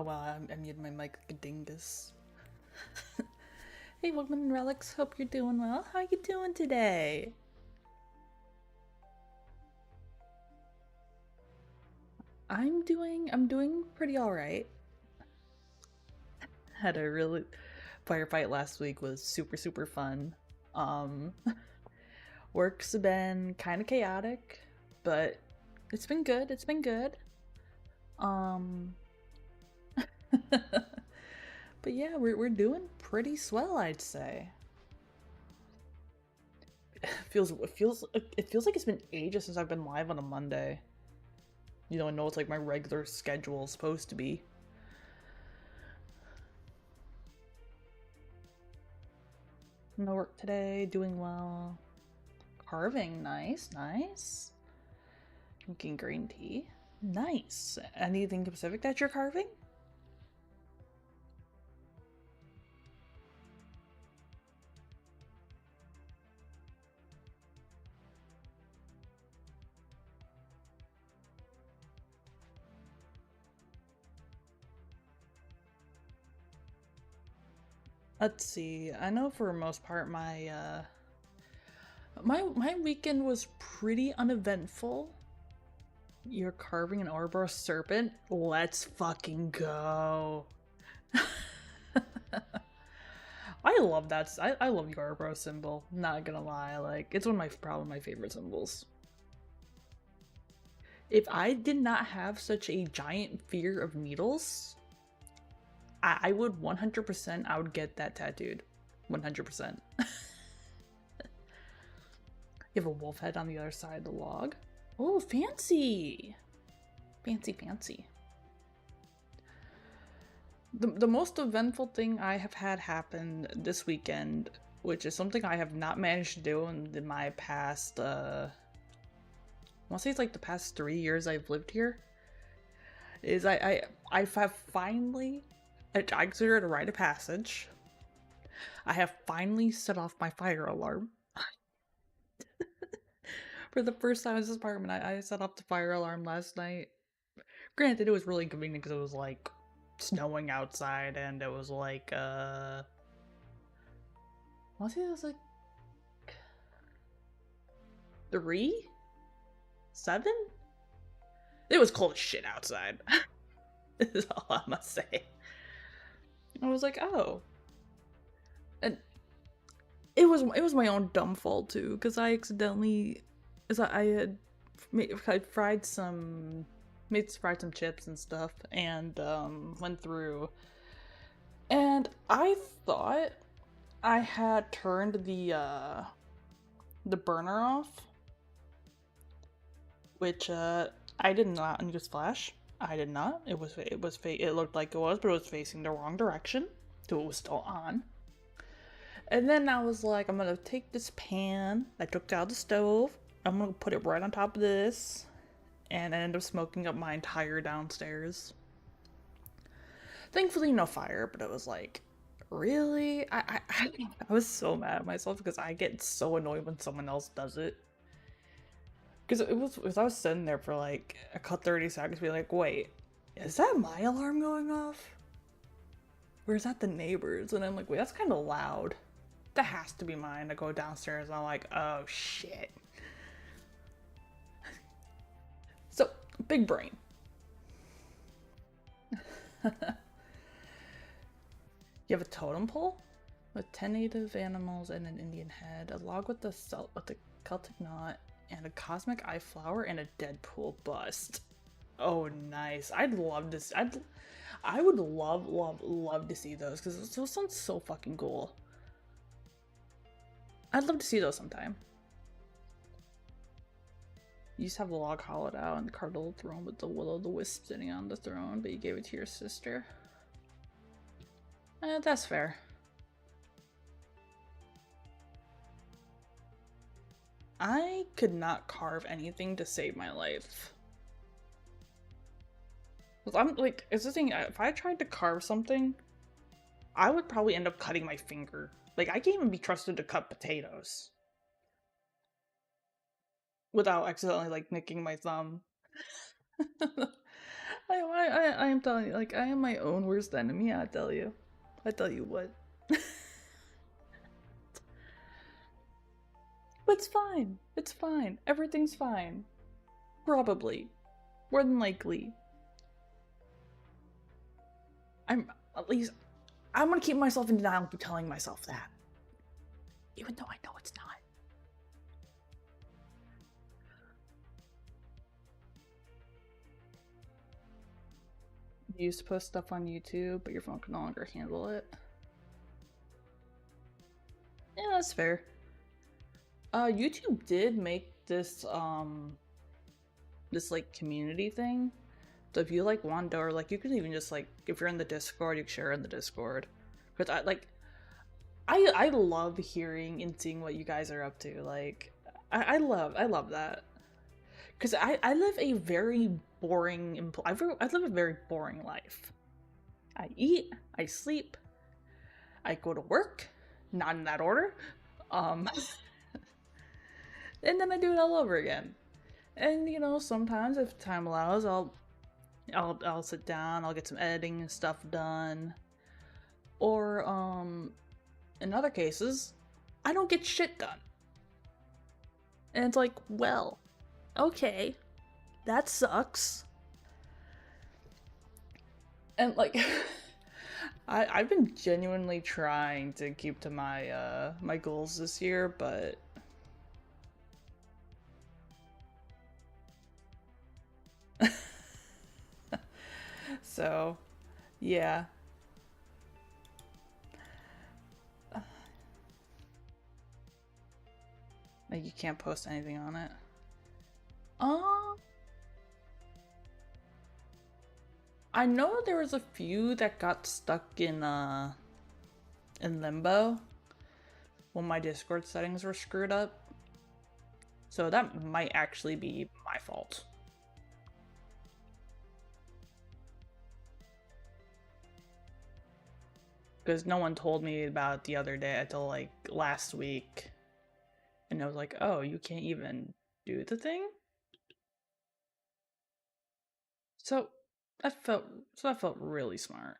Oh wow, I muted my mic like a dingus. Hey, welcome to Relics. Hope you're doing well. How you doing today? I'm doing pretty alright. Had a really firefight last week, was super fun. Um Work's been kind of chaotic, but it's been good. It's been good. Um but yeah, we're doing pretty swell, I'd say. It feels like it's been ages since I've been live on a Monday. You know, I know it's like my regular schedule is supposed to be. No work today, doing well. Carving, nice. Drinking green tea, nice. Anything specific that you're carving? Let's see. I know for the most part my weekend was pretty uneventful. You're carving an Ouroboros serpent? Let's fucking go. I love that. I love the Ouroboros symbol. Not gonna lie, like it's probably my favorite symbols. If I did not have such a giant fear of needles, I would 100%. I would get that tattooed, 100%. You have a wolf head on the other side of the log. Oh, fancy! Fancy. The most eventful thing I have had happen this weekend, which is something I have not managed to do in my past, I want to say it's like the past 3 years I've lived here, is I have finally, I consider it a rite of passage. I have finally set off my fire alarm. For the first time in this apartment, I set off the fire alarm last night. Granted, it was really inconvenient because it was like snowing outside and it was like, I want to say it was like 3? 7? It was cold as shit outside. Is all I must say. I was like, oh. And it was my own dumb fault too, because I accidentally, I had fried some chips and stuff, and went through, and I thought I had turned the burner off, which I did not. Newsflash, I did not. It looked like it was, but it was facing the wrong direction, so it was still on. And then I was like, I'm gonna take this pan I took out of the stove, I'm gonna put it right on top of this, and I ended up smoking up my entire downstairs. Thankfully, no fire, but it was like, really? I was so mad at myself because I get so annoyed when someone else does it. Because I was sitting there for like a cut 30 seconds, be like, wait, is that my alarm going off? Or is that the neighbors? And I'm like, wait, that's kind of loud. That has to be mine. I go downstairs and I'm like, oh shit. So, big brain. You have a totem pole with 10 native animals and an Indian head, a log with the Celtic knot, and a cosmic eye flower and a Deadpool bust. Oh, nice. I'd love this. I would love to see those because those sound so fucking cool. I'd love to see those sometime. You used to have the log hollowed out and carved a little throne with the will-o'-the-wisp sitting on the throne, but you gave it to your sister. That's fair. I could not carve anything to save my life. I'm like, it's the thing, if I tried to carve something, I would probably end up cutting my finger. Like, I can't even be trusted to cut potatoes without accidentally, like, nicking my thumb. I am telling you, like, I am my own worst enemy, I tell you. I tell you what. But it's fine. It's fine. Everything's fine. Probably. More than likely. At least, I'm gonna keep myself in denial and keep telling myself that. Even though I know it's not. You used to post stuff on YouTube, but your phone can no longer handle it. Yeah, that's fair. YouTube did make this, this, like, community thing. So if you, like, want to, or, like, you could even just, like, if you're in the Discord, you can share in the Discord. Because I love hearing and seeing what you guys are up to. Like, I love that. Because I live a very boring, I live a very boring life. I eat, I sleep, I go to work, not in that order, and then I do it all over again. And you know, sometimes if time allows, I'll sit down, I'll get some editing and stuff done. Or in other cases, I don't get shit done. And it's like, well, okay, that sucks. And like I've been genuinely trying to keep to my my goals this year, but so yeah. Like you can't post anything on it. Um I know there was a few that got stuck in limbo when my Discord settings were screwed up. So that might actually be my fault. Because no one told me about it the other day until like last week. And I was like, oh, you can't even do the thing? So that felt really smart.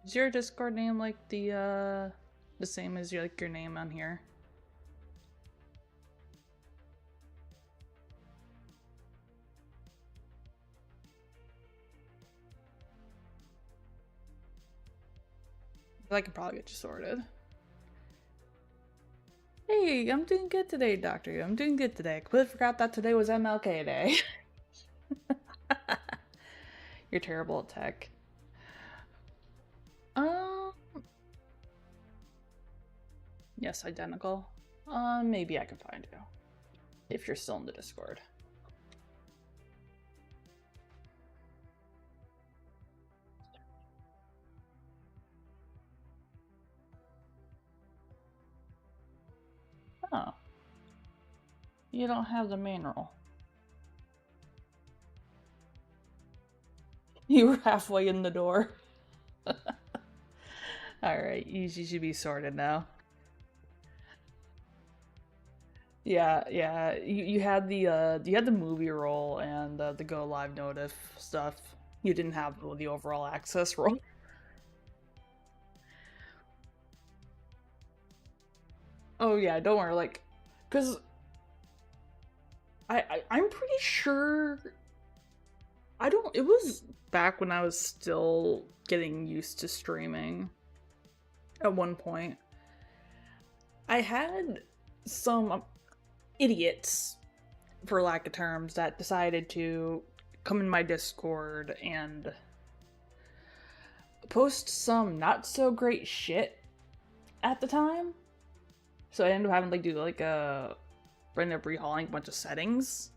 Is your Discord name like the same as your name on here? I can probably get you sorted. Hey, I'm doing good today, Doctor. I'm doing good today. I completely forgot that today was MLK Day. You're terrible at tech. Um, yes, identical. Maybe I can find you. If you're still in the Discord. Oh. You don't have the main role. You were halfway in the door. Alright, you should be sorted now. Yeah. You had the movie role and the go live notif stuff. You didn't have the overall access role. Oh yeah, don't worry. Like, cause I'm pretty sure. I don't. It was back when I was still getting used to streaming. At one point, I had some idiots, for lack of terms, that decided to come in my Discord and post some not so great shit at the time. So I ended up having to do like end up rehauling a bunch of settings.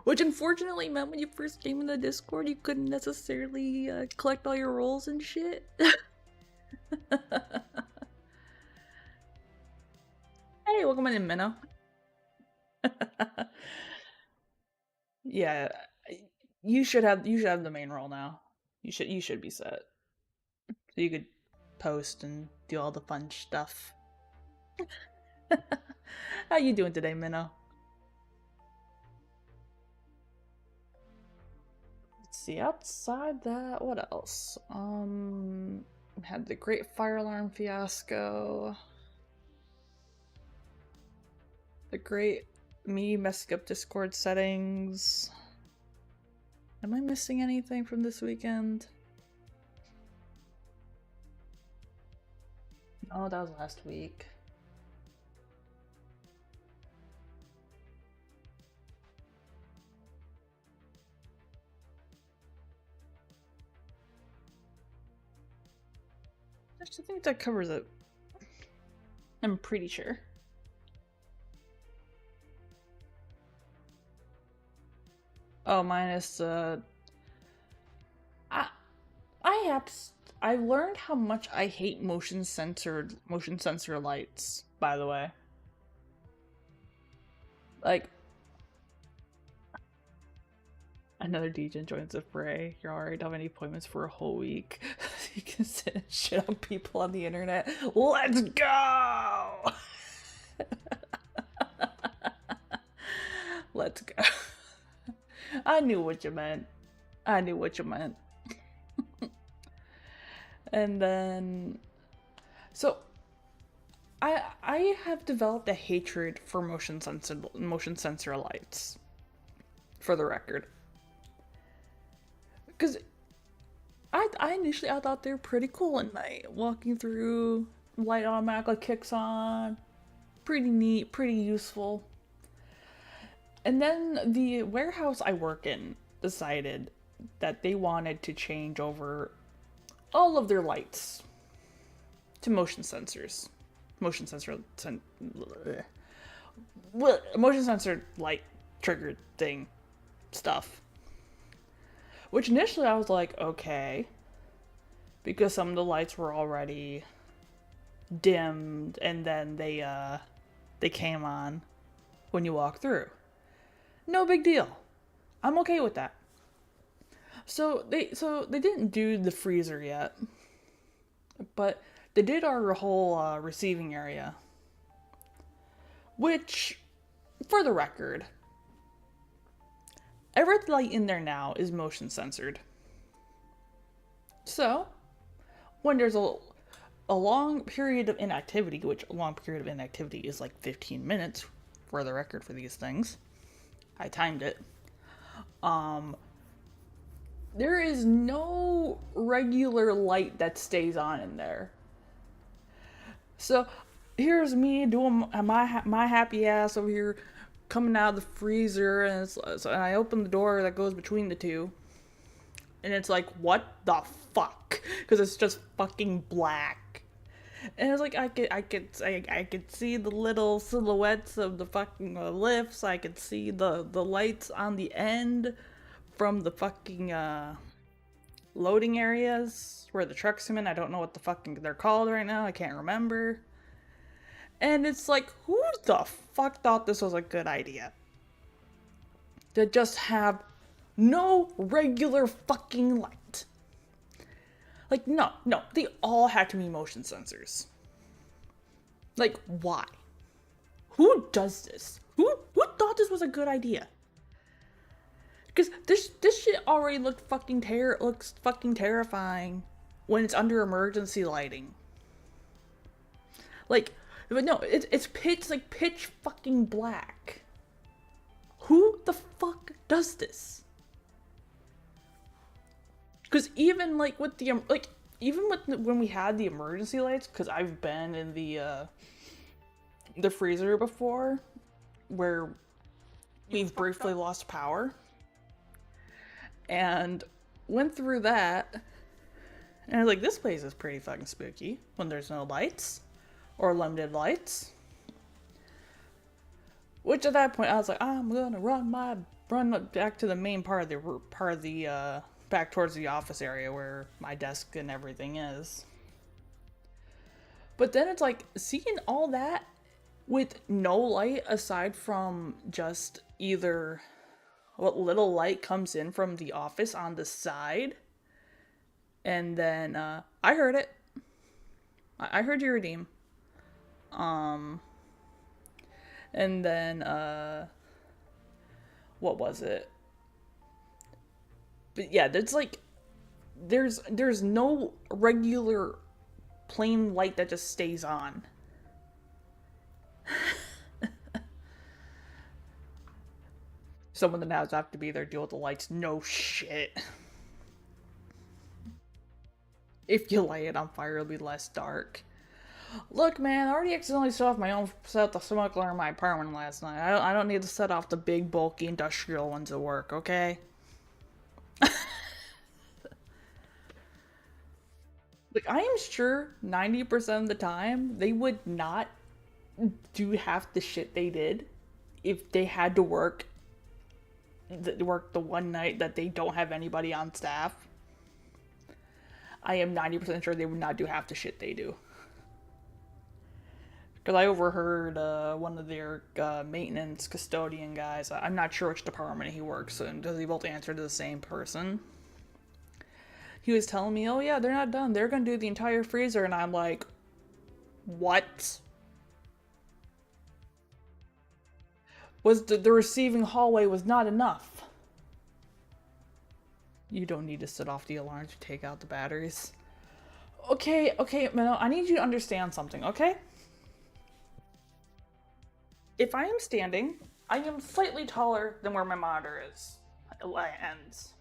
Which unfortunately meant when you first came in the Discord, you couldn't necessarily collect all your roles and shit. Hey, welcome in, Minnow. Yeah, you should have the main role now. You should be set. So you could post and do all the fun stuff. How you doing today, Minnow? Let's see, outside that, what else? Had the Great Fire Alarm fiasco. The great me messing up Discord settings. Am I missing anything from this weekend? Oh, that was last week. Actually, I think that covers it. I'm pretty sure. Oh, minus I learned how much I hate motion sensor lights, by the way. Like, another DJ joins the fray. You already don't have any appointments for a whole week. You can sit and shit on people on the internet. Let's go! Let's go. I knew what you meant. I knew what you meant. And then, so I have developed a hatred for motion sensor lights. For the record, because I initially I thought they were pretty cool at night. Walking through, light automatically kicks on, pretty neat, pretty useful. And then the warehouse I work in decided that they wanted to change over all of their lights to motion sensors. Motion sensor light triggered thing stuff. Which initially I was like, okay. Because some of the lights were already dimmed and then they came on when you walk through. No big deal. I'm okay with that. So they didn't do the freezer yet, but they did our whole receiving area, which, for the record, every light in there now is motion censored. So when there's a long period of inactivity, which a long period of inactivity is like 15 minutes, for the record, for these things, I timed it. There is no regular light that stays on in there. So here's me doing my happy ass over here, coming out of the freezer, and I open the door that goes between the two, and it's like, what the fuck? Because it's just fucking black. And it's like I could see the little silhouettes of the fucking lifts. I could see the lights on the end from the fucking loading areas where the trucks come in. I don't know what the fucking they're called right now. I can't remember. And it's like, who the fuck thought this was a good idea? To just have no regular fucking light. Like, no, they all had to be motion sensors. Like, why? Who does this? Who thought this was a good idea? Because this shit already looks fucking terrifying when it's under emergency lighting. Like, but no, it's pitch fucking black. Who the fuck does this? Because even like with the when we had the emergency lights, because I've been in the freezer before, where we've briefly lost power, and went through that, and I was like, this place is pretty fucking spooky when there's no lights or limited lights. Which at that point I was like, I'm gonna run back to the main part of the back towards the office area where my desk and everything is. But then it's like, seeing all that with no light aside from just either what little light comes in from the office on the side. And then I heard it. I heard you redeem. And then what was it? But yeah, there's no regular plain light that just stays on. Someone that now have to be there deal with the lights. No shit. If you light it on fire, it'll be less dark. Look, man, I already accidentally set the smoke alarm in my apartment last night. I don't need to set off the big, bulky, industrial ones at work, okay? Like, I am sure 90% of the time, they would not do half the shit they did if they had to work the one night that they don't have anybody on staff. I am 90% sure they would not do half the shit they do. Because I overheard one of their maintenance custodian guys, I'm not sure which department he works in, because they both answer to the same person. He was telling me, oh yeah, they're not done. They're going to do the entire freezer. And I'm like, what? Was the receiving hallway was not enough. You don't need to set off the alarms to take out the batteries. Okay, Minnow, I need you to understand something, okay? If I am standing, I am slightly taller than where my monitor is. It ends.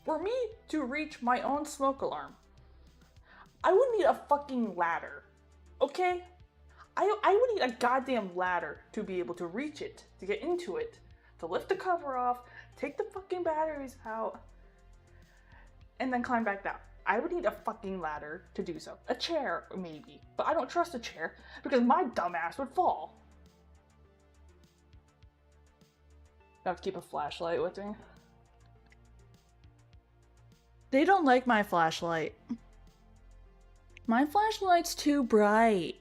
For me to reach my own smoke alarm, I would need a fucking ladder, okay? I would need a goddamn ladder to be able to reach it, to get into it, to lift the cover off, take the fucking batteries out, and then climb back down. I would need a fucking ladder to do so. A chair, maybe, but I don't trust a chair because my dumbass would fall. I have to keep a flashlight with me. They don't like my flashlight. My flashlight's too bright.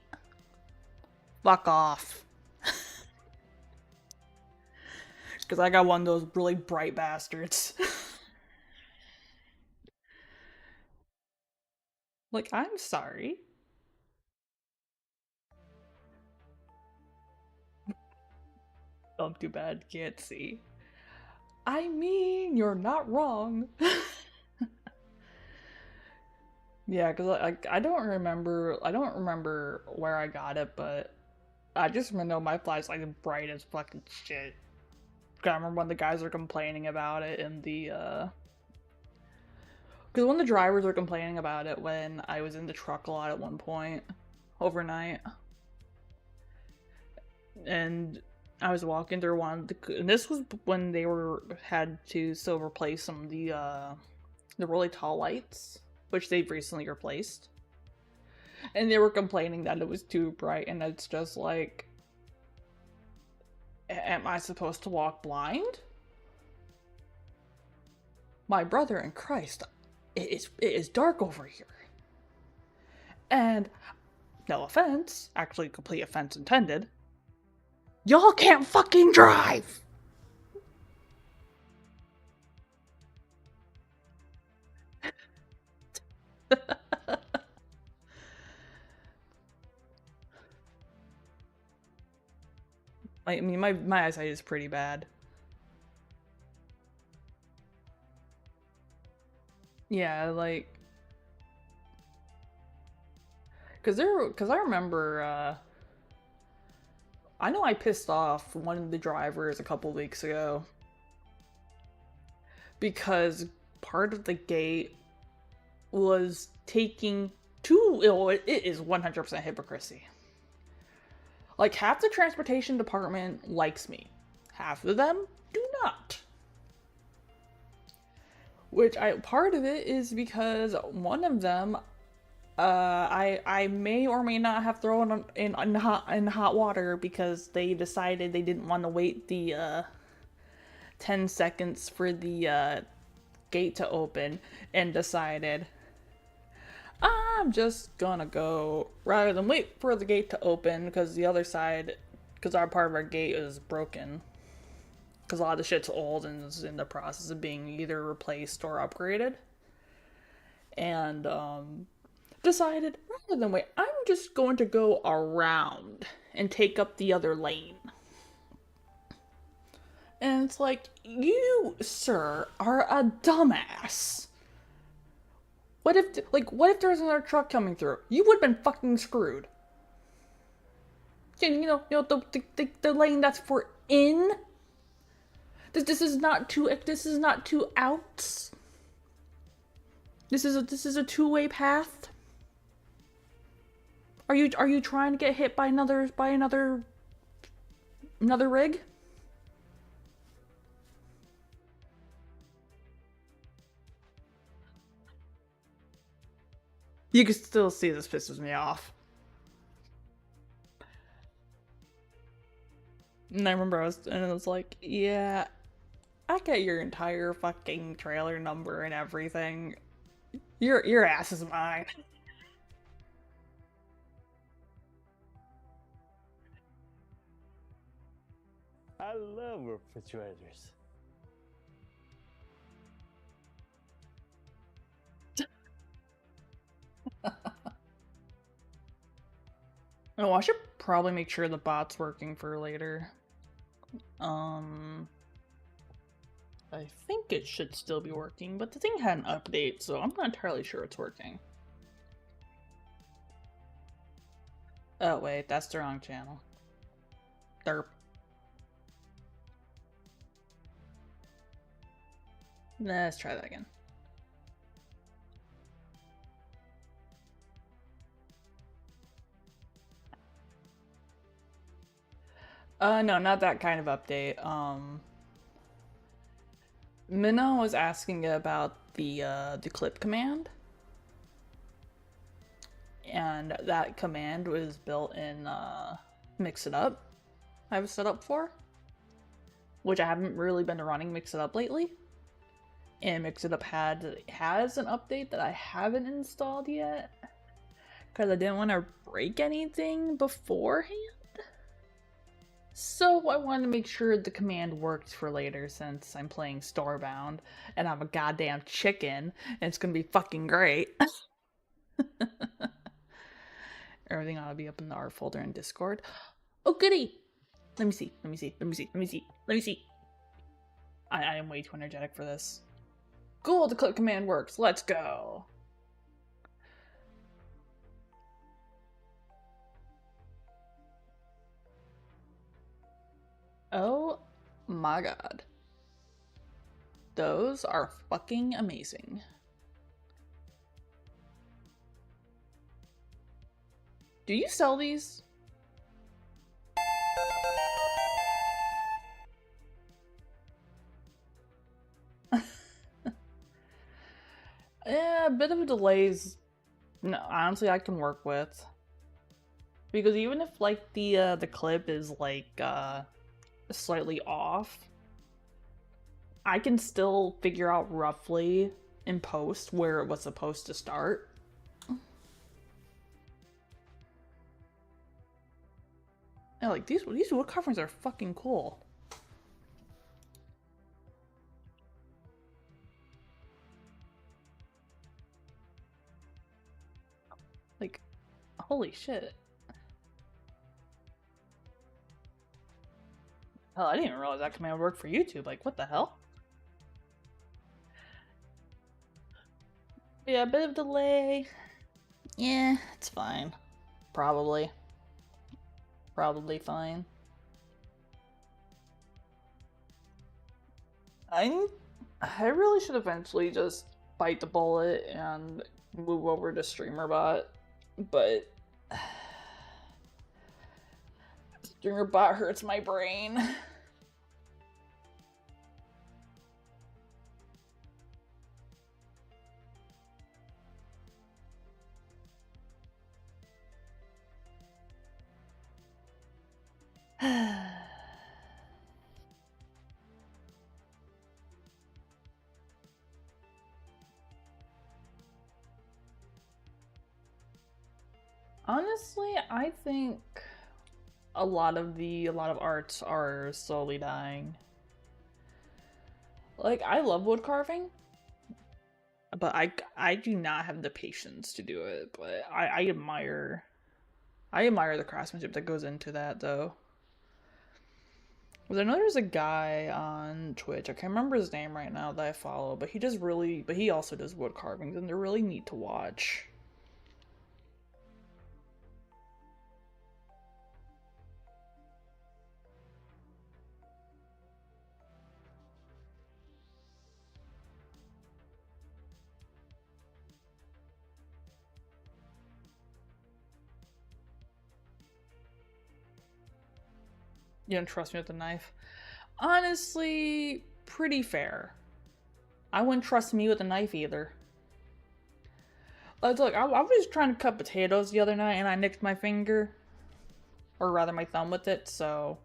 Fuck off. Because I got one of those really bright bastards. Like, I'm sorry. Oh, too bad. Can't see. I mean, you're not wrong. Yeah, because I don't remember where I got it, but I just know my flashlight is bright as fucking shit. I remember when the guys were complaining about it in the, because when the drivers were complaining about it when I was in the truck a lot at one point, overnight. And I was walking through and this was when they had to still replace some of the really tall lights, which they've recently replaced. And they were complaining that it was too bright, and it's just like, am I supposed to walk blind? My brother in Christ, it is dark over here. And, no offense, actually complete offense intended, y'all can't fucking drive! I mean, my eyesight is pretty bad. Yeah, like, because I remember, I know I pissed off one of the drivers a couple weeks ago because part of the gate was taking it is 100% hypocrisy. Like, half the transportation department likes me. Half of them do not. Part of it is because one of them, I may or may not have thrown in hot water because they decided they didn't want to wait the 10 seconds for the gate to open and decided, I'm just gonna go rather than wait for the gate to open because our part of our gate is broken. because a lot of the shit's old and is in the process of being either replaced or upgraded. And decided rather than wait, I'm just going to go around and take up the other lane. And it's like, you, sir, are a dumbass. What if there's another truck coming through? You would have been fucking screwed. The lane that's for in. This is not two outs. This is a two-way path. Are you trying to get hit by another rig? You can still see this pisses me off. And I remember I was like, yeah, I get your entire fucking trailer number and everything. Your ass is mine. I love refrigerators. Oh, I should probably make sure the bot's working for later. I think it should still be working, but the thing had an update, so I'm not entirely sure it's working. Oh wait, that's the wrong channel. Derp. Let's try that again. No, not that kind of update. Minna was asking about the clip command. And that command was built in Mix It Up. I was set up for. Which I haven't really been running Mix It Up lately. And Mix It Up has an update that I haven't installed yet. Because I didn't want to break anything beforehand. So I wanted to make sure the command worked for later since I'm playing Storebound and I'm a goddamn chicken and it's gonna be fucking great. Everything ought to be up in the art folder in Discord. Oh goody! Let me see. I am way too energetic for this. Cool, the clip command works. Let's go. Oh my god. Those are fucking amazing. Do you sell these? Yeah, a bit of a delays. No, honestly, I can work with. Because even if like the clip is like slightly off, I can still figure out roughly in post where it was supposed to start. Yeah, like these wood carvings are fucking cool. Like, holy shit. Hell, I didn't even realize that command worked for YouTube. Like, what the hell? Yeah, a bit of delay. Yeah, it's fine. Probably. Probably fine. I really should eventually just bite the bullet and move over to StreamerBot, but StreamerBot hurts my brain. Honestly, I think a lot of arts are slowly dying. Like, I love wood carving, but I do not have the patience to do it. But I admire the craftsmanship that goes into that, though. Because I know there's a guy on Twitch, I can't remember his name right now, that I follow, but he also does wood carvings, and they're really neat to watch. You don't trust me with the knife? Honestly, pretty fair. I wouldn't trust me with a knife either. Look, I was trying to cut potatoes the other night and I nicked my finger. Or rather my thumb with it, so...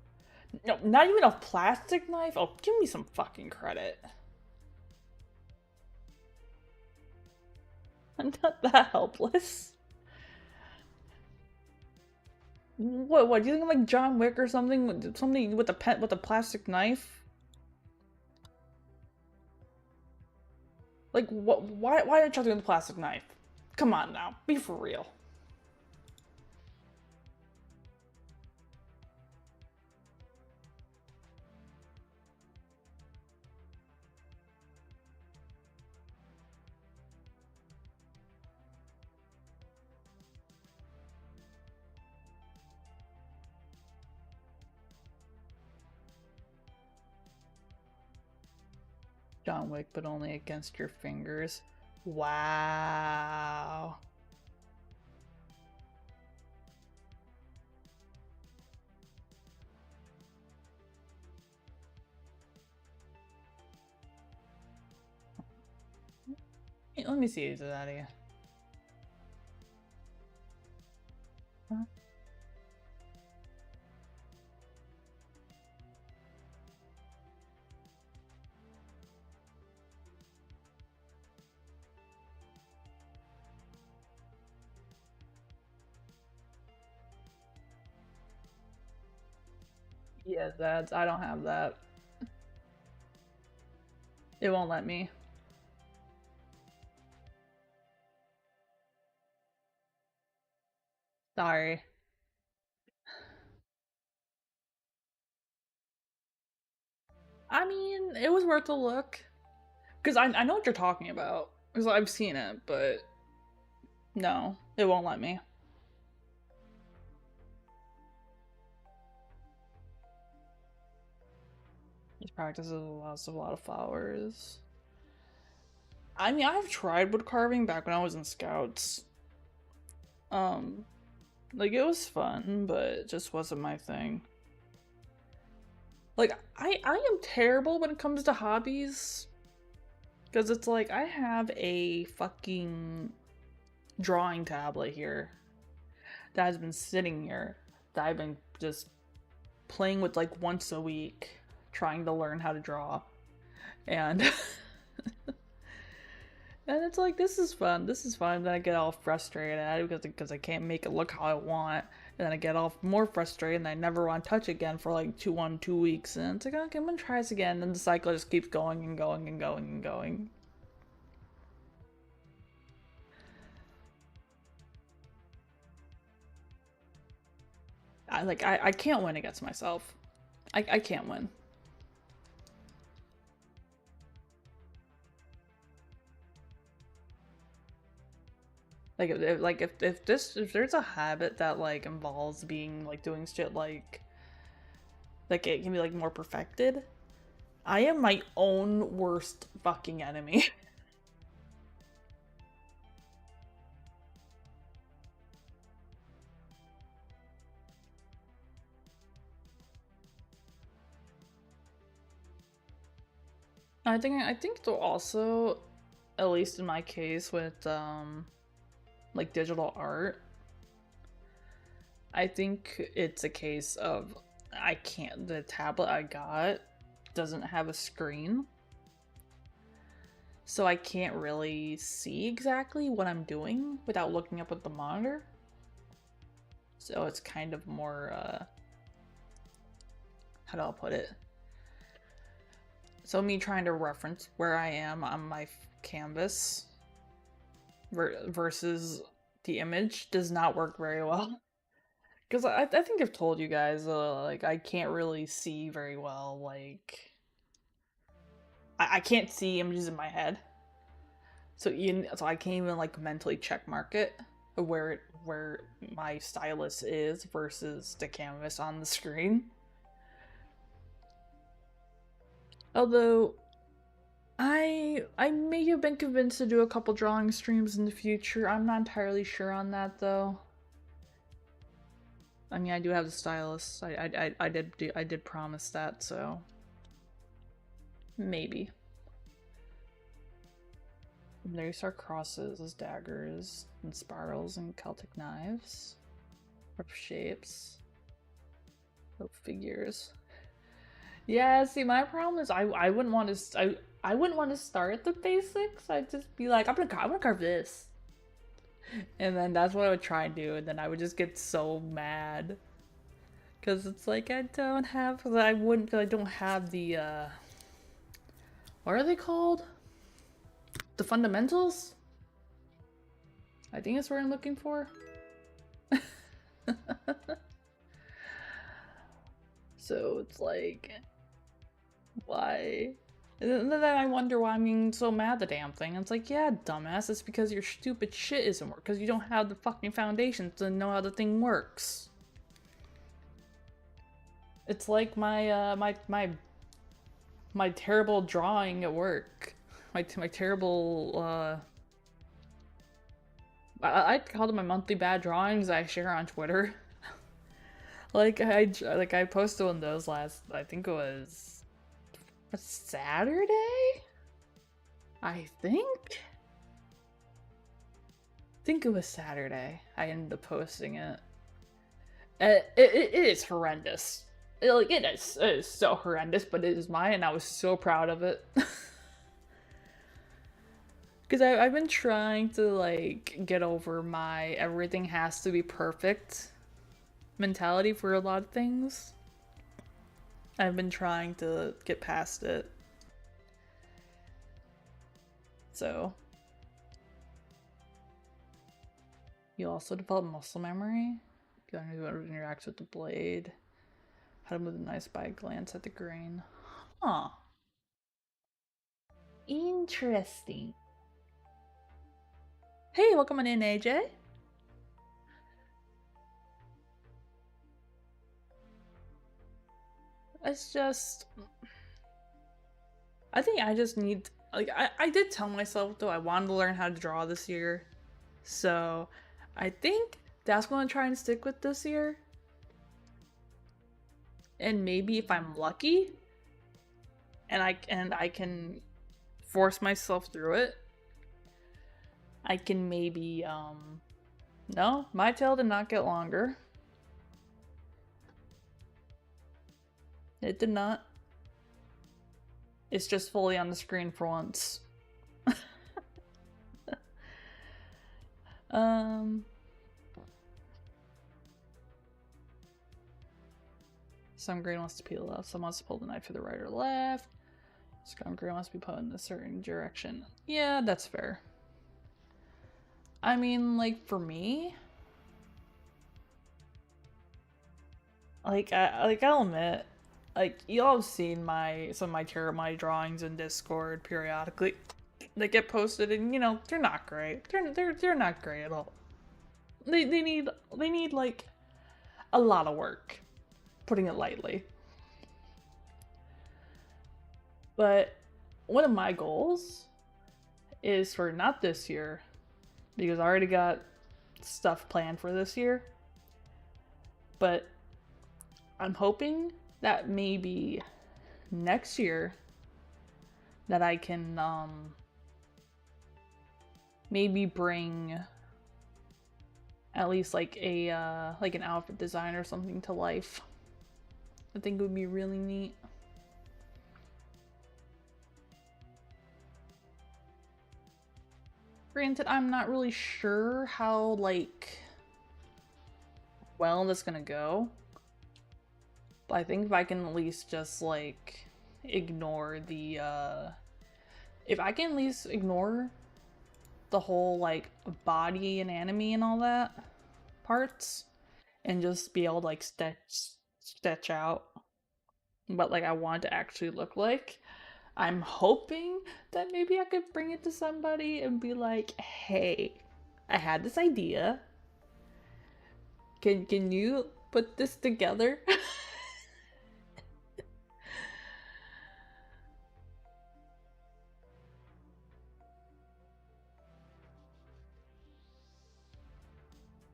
No, not even a plastic knife? Oh, give me some fucking credit. I'm not that helpless. What, do you think I'm like John Wick or something? Something with a plastic knife? Like, what, why did you with a plastic knife? Come on now, be for real. John Wick, but only against your fingers. Wow. Let me see that out of you. Huh? Yeah, I don't have that. It won't let me. Sorry. I mean, it was worth a look. Because I know what you're talking about. Because I've seen it, but no, it won't let me. These practices lost a lot of flowers. I mean, I've tried wood carving back when I was in Scouts. Like, it was fun, but it just wasn't my thing. Like, I am terrible when it comes to hobbies. Because it's like, I have a fucking drawing tablet here that has been sitting here that I've been just playing with like once a week, trying to learn how to draw. And and it's like, this is fun, then I get all frustrated at it because I can't make it look how I want, and then I get all more frustrated and I never want to touch again for like 2 weeks, and it's like, okay, I'm gonna try this again, and the cycle just keeps going and going and going and going. I can't win against myself. I can't win. If there's a habit that like involves being like doing shit like it can be like more perfected, I am my own worst fucking enemy. I think though also, at least in my case with like digital art, I think it's a case of the tablet I got doesn't have a screen. So I can't really see exactly what I'm doing without looking up at the monitor. So it's kind of more how do I put it? So me trying to reference where I am on my canvas versus the image does not work very well. Because I think I've told you guys, like, I can't really see very well, like... I can't see images in my head. So I can't even, like, mentally check mark it, where my stylus is versus the canvas on the screen. Although, I may have been convinced to do a couple drawing streams in the future. I'm not entirely sure on that, though. I mean, I do have the stylus. I did promise that, so maybe. And there you start crosses, daggers, and spirals, and Celtic knives, rough shapes, rope figures. Yeah, see, my problem is I wouldn't want to I wouldn't want to start at the basics. I'd just be like, I'm gonna carve this. And then that's what I would try and do, and then I would just get so mad. Cause it's like I don't have the what are they called? The fundamentals? I think that's what I'm looking for. So it's like, why? And then I wonder why I'm being so mad at the damn thing. It's like, yeah, dumbass, it's because your stupid shit isn't working. Because you don't have the fucking foundations to know how the thing works. It's like my my terrible drawing at work. My terrible I call them my monthly bad drawings I share on Twitter. I posted one of those last, I think it was a Saturday? I think it was Saturday. I ended up posting it. It is horrendous. It is so horrendous, but it is mine, and I was so proud of it. Because I've been trying to, like, get over my everything has to be perfect mentality for a lot of things. I've been trying to get past it. So. You also develop muscle memory. You learn how to interact with the blade. How to move the knife by a glance at the grain. Huh. Interesting. Hey, welcome on in, AJ. It's just... I think I just need... Like, I did tell myself, though, I wanted to learn how to draw this year. So, I think that's what I'm trying to stick with this year. And maybe if I'm lucky, and I can force myself through it, I can maybe, no, my tail did not get longer. It did not. It's just fully on the screen for once. Some grain wants to peel left, some wants to pull the knife to the right or left. Some grain wants to be put in a certain direction. Yeah, that's fair. I mean, like, for me, I'll admit, like, y'all have seen some of my drawings in Discord periodically. They get posted, and you know they're not great. They're not great at all. They need like a lot of work, putting it lightly. But one of my goals is for not this year, because I already got stuff planned for this year. But I'm hoping that maybe next year that I can maybe bring at least like a like an outfit design or something to life. I think it would be really neat. Granted, I'm not really sure how like well that's gonna go. But I think if I can at least just like ignore the if I can at least ignore the whole like body anatomy and all that parts and just be able to like sketch out what like I want to actually look like. I'm hoping that maybe I could bring it to somebody and be like, "Hey, I had this idea. Can you put this together?"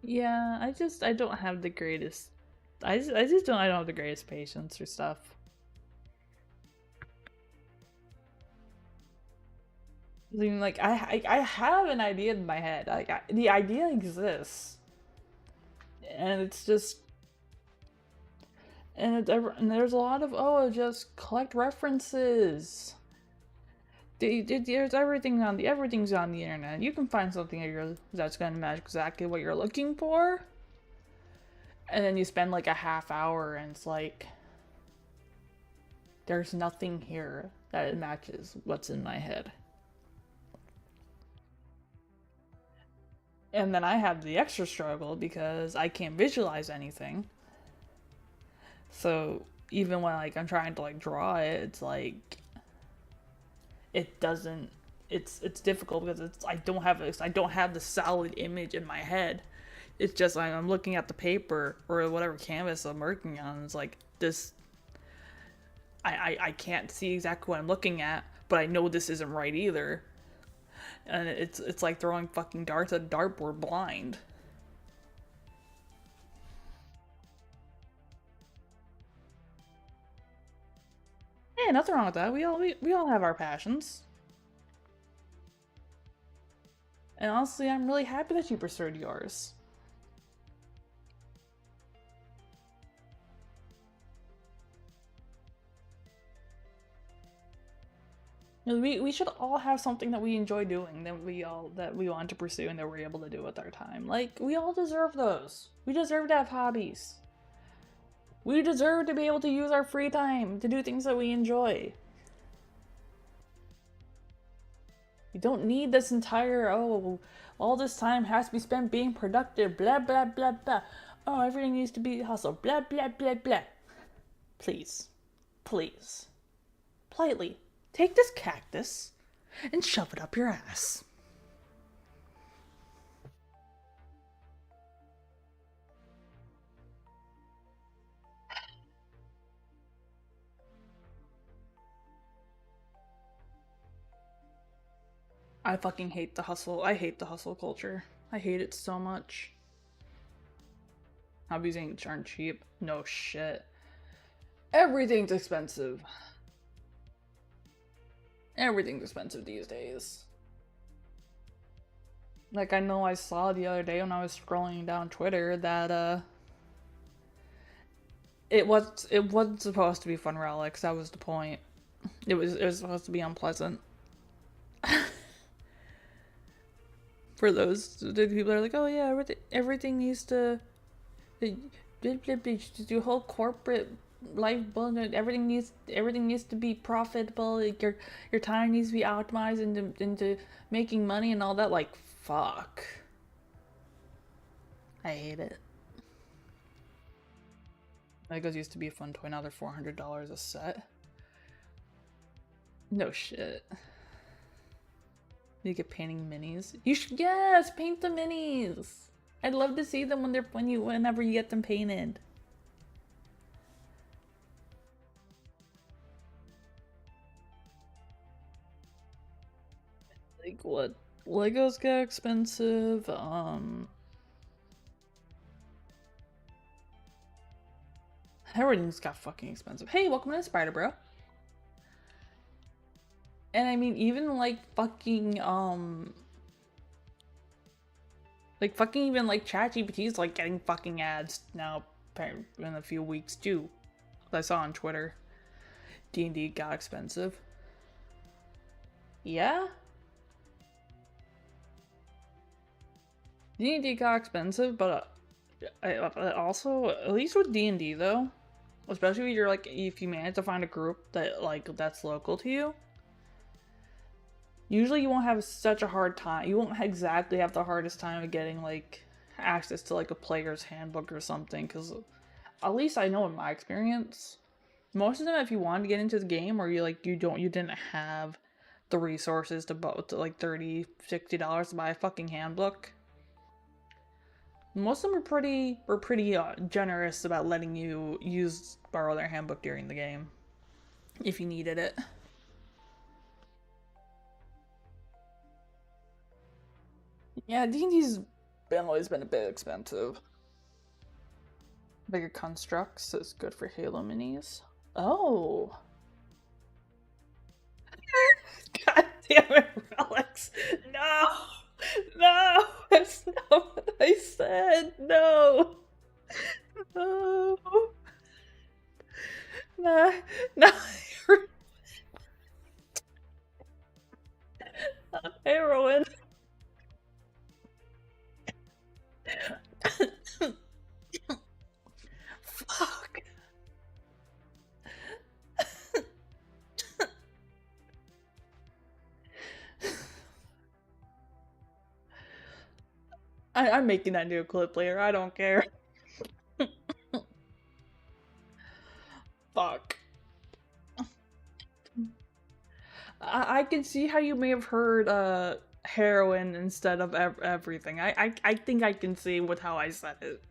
Yeah, I don't have the greatest I just don't I don't have the greatest patience for stuff. I mean, like I have an idea in my head. Like the idea exists, and it's just and there's a lot of just collect references. There's everything's on the internet. You can find something that's gonna match exactly what you're looking for, and then you spend like a half hour, and it's like there's nothing here that matches what's in my head. And then I have the extra struggle because I can't visualize anything. So even when like I'm trying to like draw it, it's like it doesn't it's difficult because I don't have the solid image in my head. It's just like I'm looking at the paper or whatever canvas I'm working on. It's like this I can't see exactly what I'm looking at, but I know this isn't right either. And it's like throwing fucking darts at a dartboard blind. Yeah, nothing wrong with that. We all have our passions. And honestly, I'm really happy that you pursued yours. We should all have something that we enjoy doing that we want to pursue and that we're able to do with our time. Like we all deserve those. We deserve to have hobbies. We deserve to be able to use our free time to do things that we enjoy. You don't need this entire all this time has to be spent being productive, blah blah blah blah. Oh, everything needs to be hustle, blah blah blah blah. Please. Please. Politely. Take this cactus and shove it up your ass. I fucking hate the hustle. I hate the hustle culture. I hate it so much. Hobbies aren't cheap. No shit. Everything's expensive. Everything's expensive these days. Like I know I saw the other day when I was scrolling down Twitter that it wasn't supposed to be fun relics. That was the point. It was supposed to be unpleasant. For those the people that are like, oh yeah, everything needs to your whole corporate life building, everything needs to be profitable. Like your time needs to be optimized into making money and all that. Like fuck, I hate it. Legos used to be a fun toy. Now they're $400 a set. No shit. You get painting minis. You should, yes, paint the minis. I'd love to see them whenever you get them painted. Like what? Legos get expensive. Everything's got fucking expensive. Hey, welcome to Spider Bro. And I mean, even like fucking even like ChatGPT is like getting fucking ads now in a few weeks too. I saw on Twitter. D&D got expensive. Yeah? D&D got expensive, but also, at least with D&D though, Especially if you're like, if you manage to find a group that like that's local to you. Usually you won't have such a hard time. You won't exactly have the hardest time of getting like access to like a player's handbook or something, because at least I know in my experience, most of them, if you wanted to get into the game or you didn't have the resources to like $30-$60 to buy a fucking handbook, most of them were pretty generous about letting you borrow their handbook during the game if you needed it. Yeah, D&D's always been a bit expensive. Bigger constructs is good for Halo minis. Oh. God damn it, Relics. No. No. That's not what I said. No. No. No. No. Heroin. Fuck. I'm making that new clip later. I don't care. Fuck. I can see how you may have heard heroin instead of everything. I think I can see with how I said it.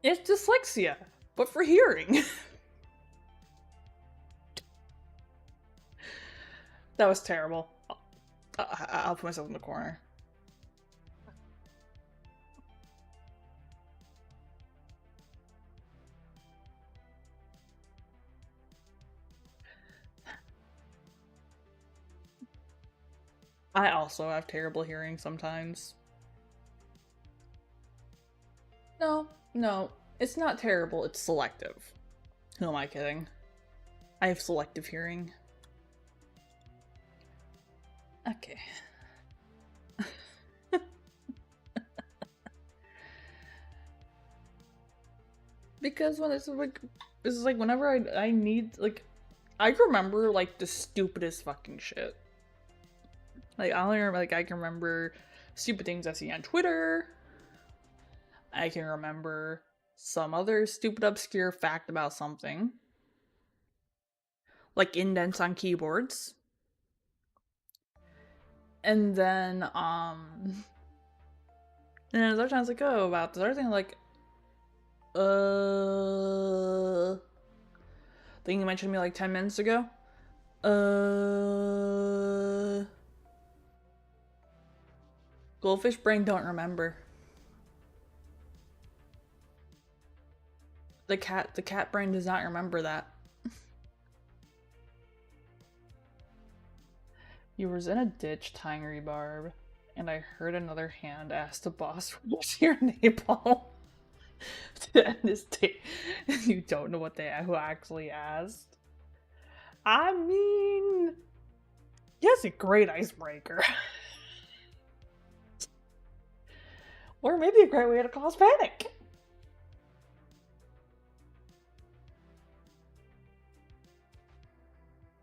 It's dyslexia, but for hearing. That was terrible. I'll put myself in the corner. I also have terrible hearing sometimes. No, it's not terrible, it's selective. Who am I kidding? I have selective hearing. Okay. Because when it's like whenever I need, like, I remember like the stupidest fucking shit. Like, I only remember, like, I can remember stupid things I see on Twitter. I can remember some other stupid obscure fact about something. Like indents on keyboards. And then, and then other times like, oh, about this other thing, like, thing you mentioned to me like 10 minutes ago. Goldfish brain don't remember. The cat brain does not remember that. You was in a ditch tying rebarb, and I heard another hand ask the boss, "What's your napalm?" To end this day. You don't know who actually asked. I mean, yes, a great icebreaker. Or maybe a great way to cause panic.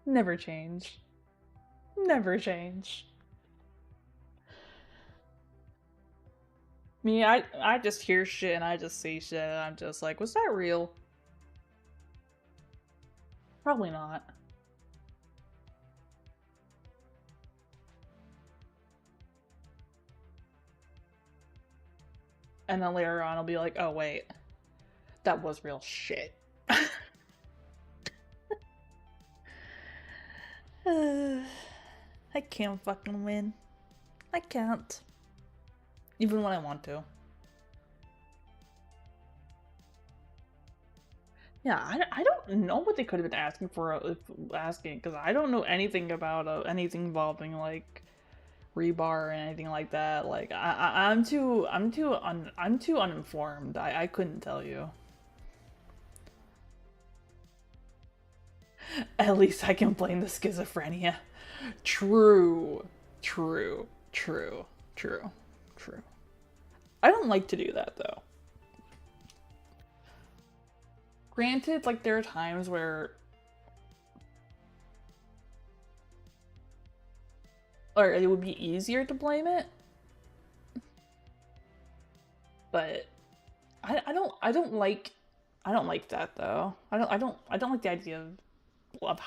Never change. Never change. Me, I just hear shit and I just see shit and I'm just like, was that real? Probably not. And then later on I'll be like, oh wait, that was real shit. I can't fucking win. I can't. Even when I want to. Yeah, I don't know what they could have been asking for, because I don't know anything about anything involving like rebar or anything like that. Like I'm too uninformed. I couldn't tell you. At least I can blame the schizophrenia. True. I don't like to do that though. Granted, like, there are times where, or it would be easier to blame it, but I don't like that though. I don't like the idea of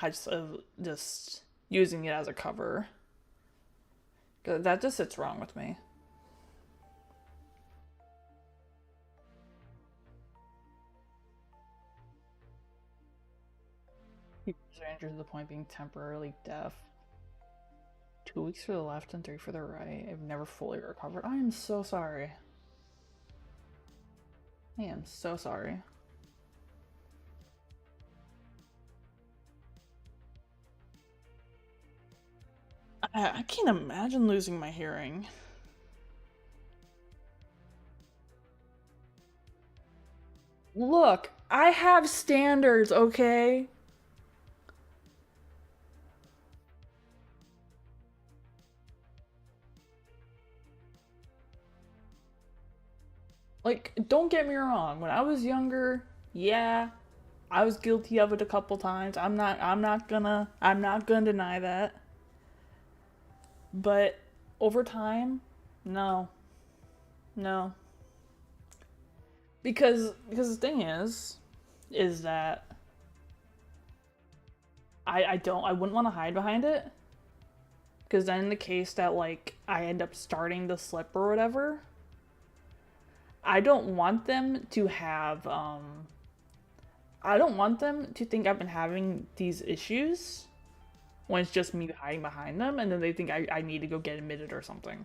just using it as a cover. 'Cause that just sits wrong with me. Strangers to the point being temporarily deaf. 2 weeks for the left and 3 for the right. I've never fully recovered. I am so sorry. I am so sorry. I can't imagine losing my hearing. Look, I have standards, okay? Like, don't get me wrong. When I was younger, yeah, I was guilty of it a couple times. I'm not gonna deny that. But over time, no. No. Because the thing is that I wouldn't want to hide behind it. Because then in the case that, like, I end up starting to slip or whatever, I don't want them to have I don't want them to think I've been having these issues when it's just me hiding behind them, and then they think I need to go get admitted or something.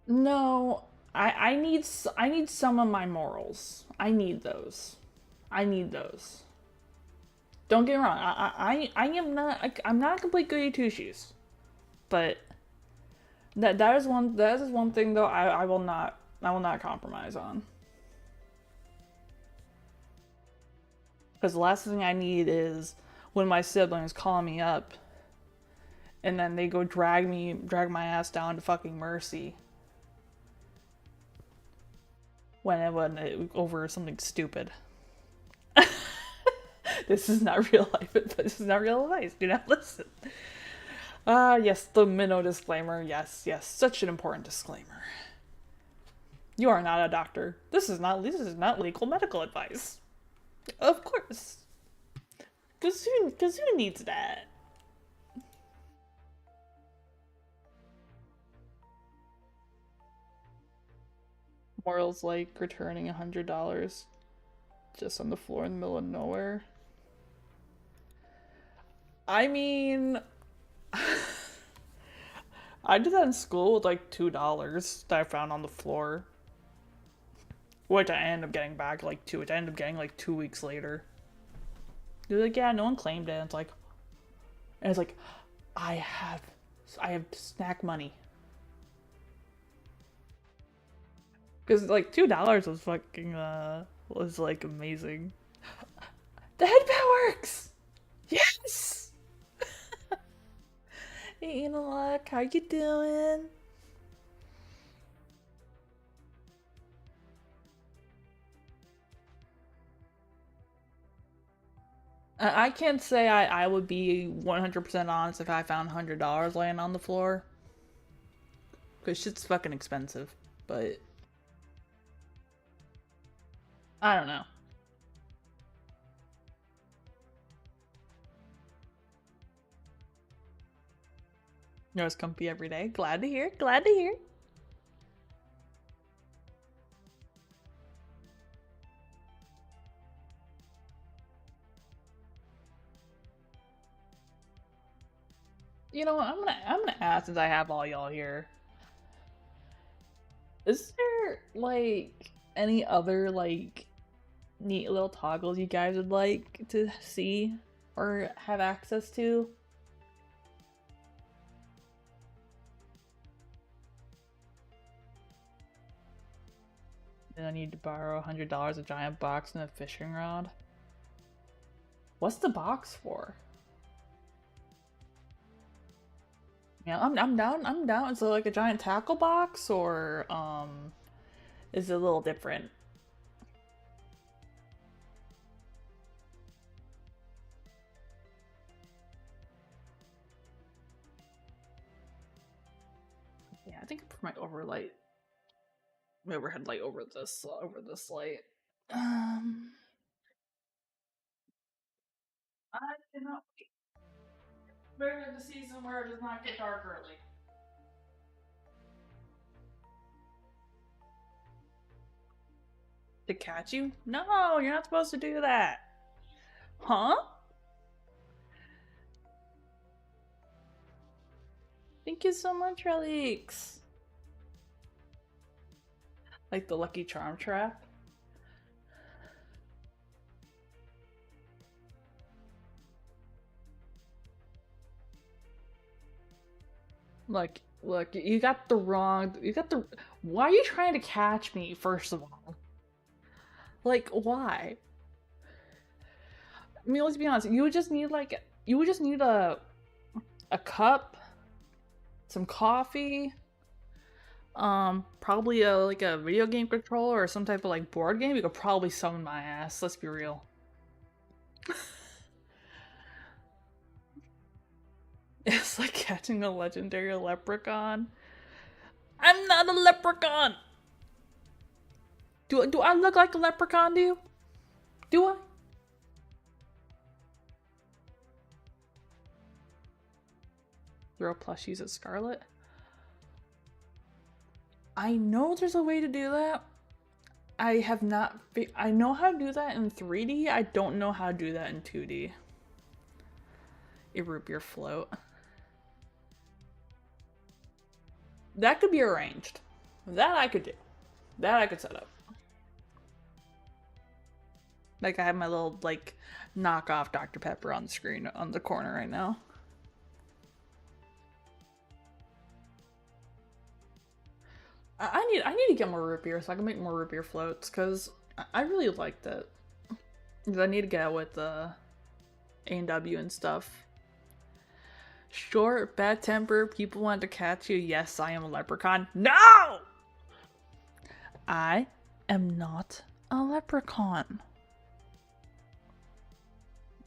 No, I need some of my morals. I need those. I need those. Don't get me wrong. I am not I'm not a complete goody two shoes, but that is one thing though I will not compromise on. Because the last thing I need is when my siblings call me up and then they go drag my ass down to fucking Mercy when over something stupid. This is not real life. This is not real advice. Do not listen. Ah, yes, the minnow disclaimer. Yes, yes, such an important disclaimer. You are not a doctor. This is not legal medical advice. Of course. Cause who needs that? Morals like returning $100 just on the floor in the middle of nowhere. I mean, I did that in school with like $2 that I found on the floor, which I ended up getting back which I ended up getting like 2 weeks later. They're like, yeah, no one claimed it. And it's like, I have snack money. Because like $2 was fucking was like amazing. The headband works. Yes. Hey, Analog, how you doing? I can't say I would be 100% honest if I found $100 laying on the floor. Because shit's fucking expensive. But I don't know. You're as comfy every day. Glad to hear. Glad to hear. You know what? I'm gonna ask since I have all y'all here. Is there like any other like neat little toggles you guys would like to see or have access to? Then I need to borrow $100, a giant box, and a fishing rod. What's the box for? Yeah, I'm down. I'm down. Is it like a giant tackle box or is it a little different? Yeah, I think I put my overhead light over this light. I cannot wait. We're in the season where it does not get dark early. To catch you? No, you're not supposed to do that. Huh? Thank you so much, Relix. Like the Lucky Charm trap. Look, you got the wrong. Why are you trying to catch me, first of all? Like, why? I mean, let's be honest. You would just need a cup, some coffee, probably like a video game controller or some type of like board game. You could probably summon my ass. Let's be real. It's like catching a legendary leprechaun. I'm not a leprechaun. Do I look like a leprechaun to you? Do I? Throw plushies at Scarlet? I know there's a way to do that. I have not. I know how to do that in 3D. I don't know how to do that in 2D. A root beer float. That could be arranged. That I could do. That I could set up. Like I have my little like knockoff Dr. Pepper on the screen on the corner right now. I need to get more root beer so I can make more root beer floats because I really liked it. I need to get out with A&W and stuff. Short, bad temper, people want to catch you. Yes, I am a leprechaun. No! I am not a leprechaun.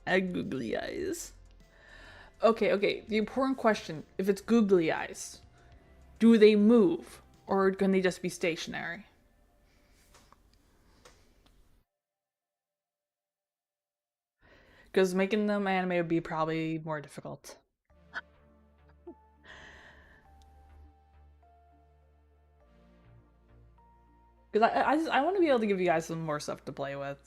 I have googly eyes. Okay, the important question, if it's googly eyes, do they move? Or can they just be stationary? Because making them anime would be probably more difficult. Because I want to be able to give you guys some more stuff to play with.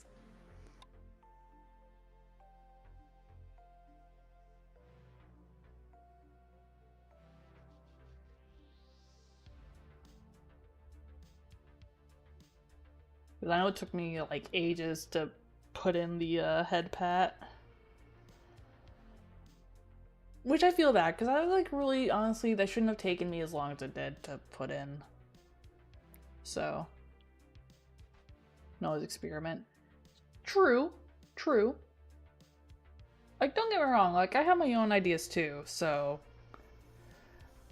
Because I know it took me like ages to put in the head pat. Which I feel bad, because I was like really, honestly, that shouldn't have taken me as long as it did to put in. So. Noah's experiment. True. Like, don't get me wrong, like, I have my own ideas too, so.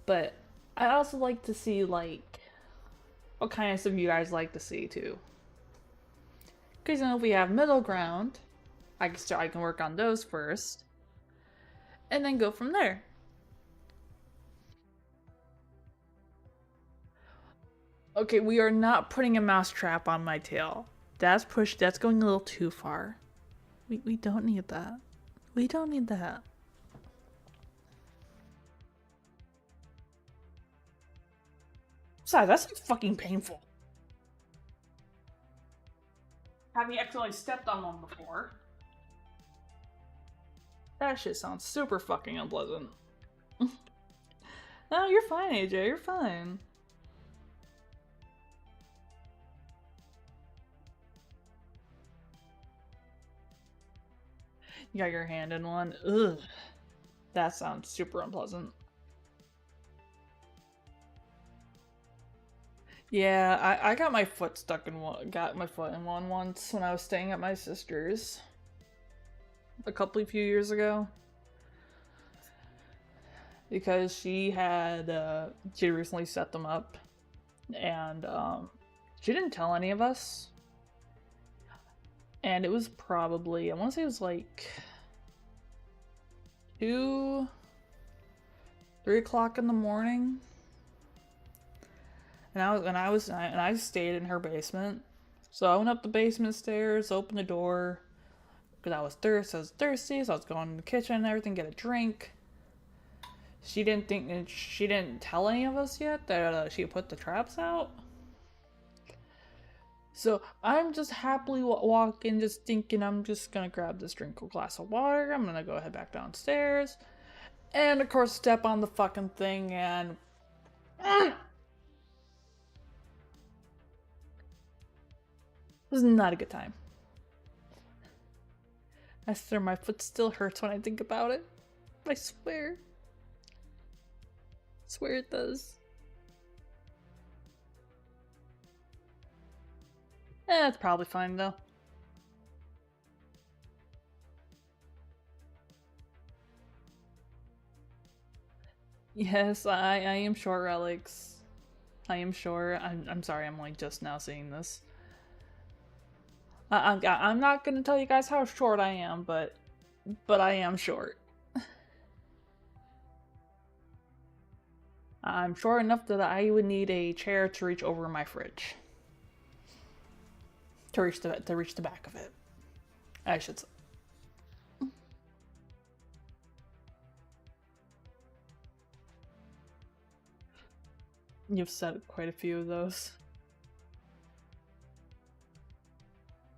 But I also like to see, like, what kind of stuff you guys like to see too. Because, you know, if we have middle ground, I can work on those first. And then go from there. Okay, we are not putting a mouse trap on my tail. That's going a little too far. We don't need that. We don't need that. Besides, that's like fucking painful. Having accidentally stepped on one before. That shit sounds super fucking unpleasant. No, you're fine, AJ. You're fine. You got your hand in one. Ugh. That sounds super unpleasant. Yeah, I got my foot stuck in one. Got my foot in one once when I was staying at my sister's. A few years ago. because she recently set them up, and she didn't tell any of us. And it was probably, I want to say it was like 2, 3 o'clock in the morning. And I stayed in her basement. So I went up the basement stairs, opened the door, because I was thirsty, so I was going to the kitchen and everything, get a drink. She didn't tell any of us yet that she put the traps out. So I'm just happily walking, just thinking I'm just gonna grab this glass of water. I'm gonna go head back downstairs, and of course step on the fucking thing and. This is not a good time. I swear my foot still hurts when I think about it. I swear. I swear it does. It's probably fine though. Yes, I am short, Alex. I am short. I'm sorry, I'm only just now seeing this. I'm not gonna tell you guys how short I am, but I am short. I'm short enough that I would need a chair to reach over my fridge. To reach the back of it, I should say. You've said quite a few of those.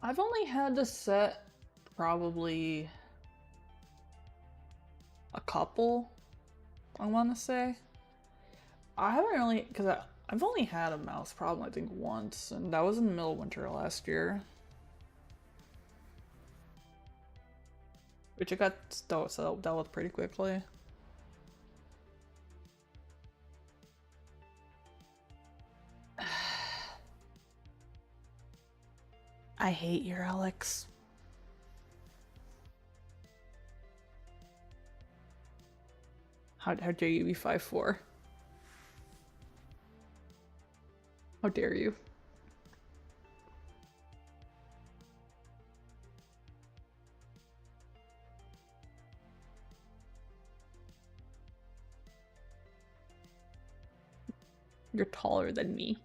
I've only had to set probably a couple, I want to say. I haven't really, because I've only had a mouse problem I think once, and that was in the middle of winter last year. Which I got dealt with pretty quickly. I hate your Alex. How dare you be 5'4"? How dare you? You're taller than me.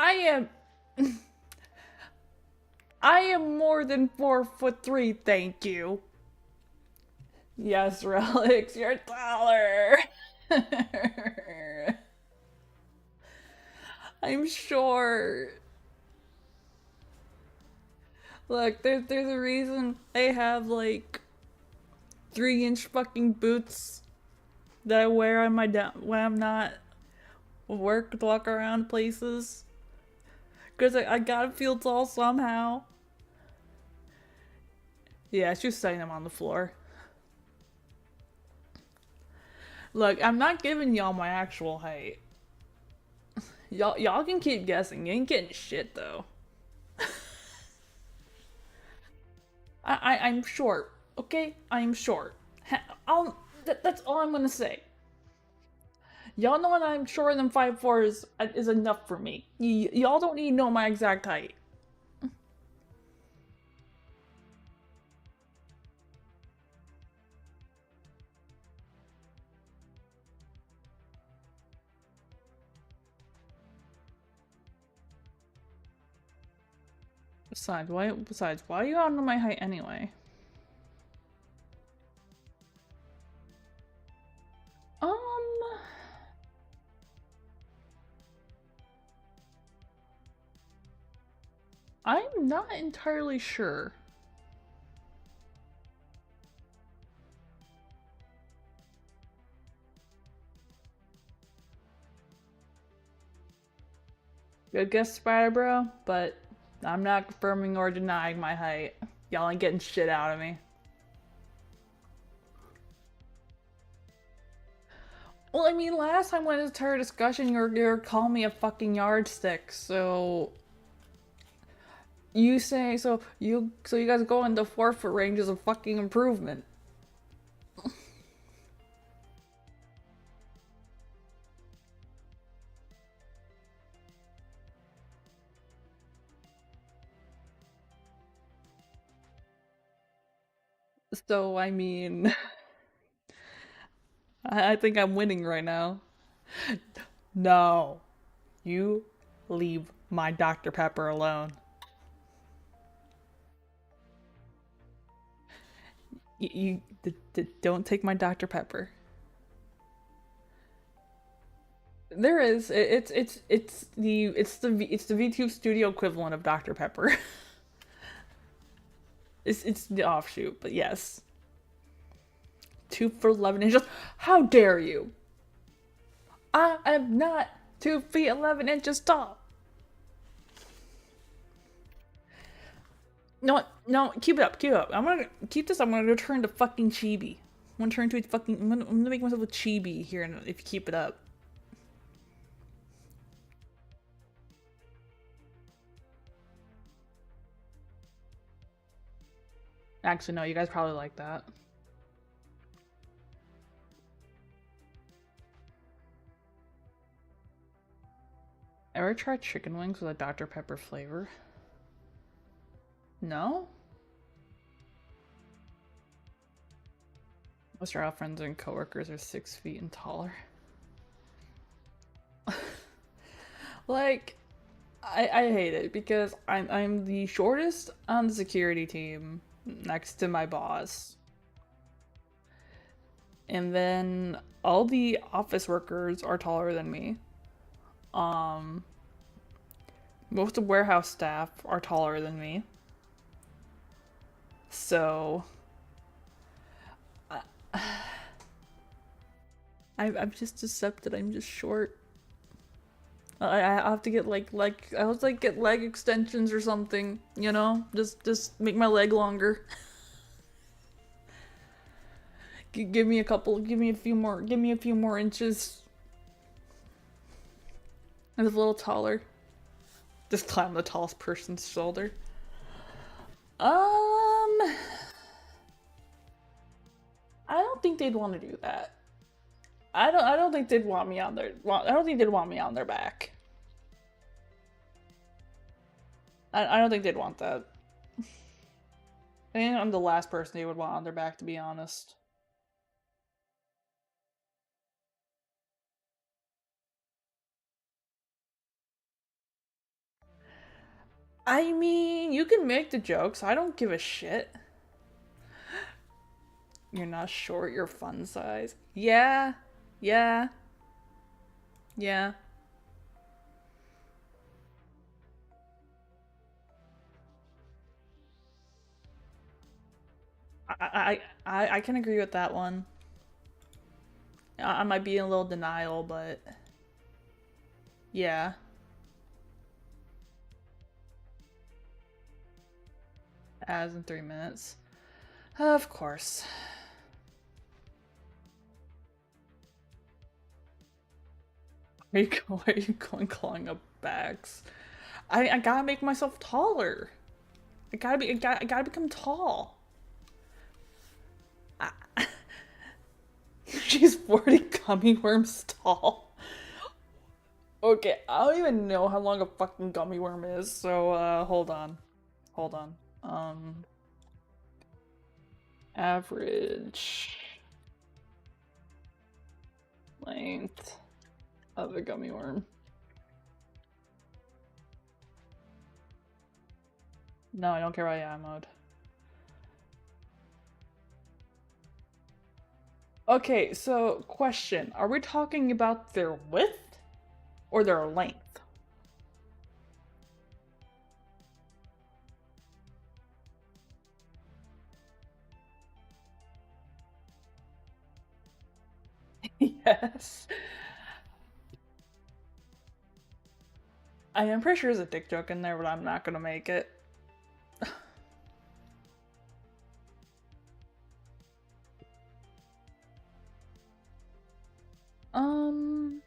I am I am more than 4'3", thank you. Yes, Relics, you're taller. I'm short. Look, there's a reason I have like 3-inch fucking boots that I wear on my when I'm not work to walk around places. Cause I gotta feel tall somehow. Yeah, she's setting them on the floor. Look, I'm not giving y'all my actual height. Y'all can keep guessing. You ain't getting shit though. I'm short. Okay, I'm short. That's all I'm gonna say. Y'all know when I'm shorter than 5'4" is enough for me. Y'all don't need to know my exact height. Besides, why you don't know my height anyway? I'm not entirely sure. Good guess, Spider Bro, but I'm not confirming or denying my height. Y'all ain't getting shit out of me. Well, I mean, last time when it was entire discussion, you were calling me a fucking yardstick, so you say you guys go into 4 foot ranges of fucking improvement. So I mean, I think I'm winning right now. No, you leave my Dr. Pepper alone. Don't take my Dr. Pepper. There is. It's the VTube Studio equivalent of Dr. Pepper. It's the offshoot, but yes. 2 for 11 inches. How dare you? I am not 2 feet 11 inches tall. No, no, keep it up, keep it up. I'm gonna keep this. I'm gonna turn to fucking chibi. I'm gonna turn to a fucking. I'm gonna make myself a chibi here, and if you keep it up. Actually, no, you guys probably like that. Ever tried chicken wings with a Dr. Pepper flavor? No? Most of our friends and coworkers are 6 feet and taller. Like, I hate it because I'm the shortest on the security team next to my boss. And then all the office workers are taller than me. Um, Most of warehouse staff are taller than me. So I've just accepted I'm just short. I have to get I was like get leg extensions or something, you know? Just make my leg longer. Give me a few more inches. I'm just a little taller. Just climb the tallest person's shoulder. I don't think they'd want to do that. I don't think they'd want me on their. I don't think they'd want me on their back. I don't think they'd want that. I think I'm the last person they would want on their back, to be honest. I mean, you can make the jokes. I don't give a shit. You're not short, you're fun size. Yeah. Yeah. Yeah. I can agree with that one. I might be in a little denial, but yeah. As in 3 minutes. Of course. Where are you going clawing up backs? I gotta make myself taller. I gotta become tall. I, she's 40 gummy worms tall. Okay, I don't even know how long a fucking gummy worm is, so hold on. Hold on. Average length of a gummy worm. No, I don't care about AI mode. Okay, so question. Are we talking about their width or their length? Yes. I am pretty sure there's a dick joke in there, but I'm not gonna make it. Um.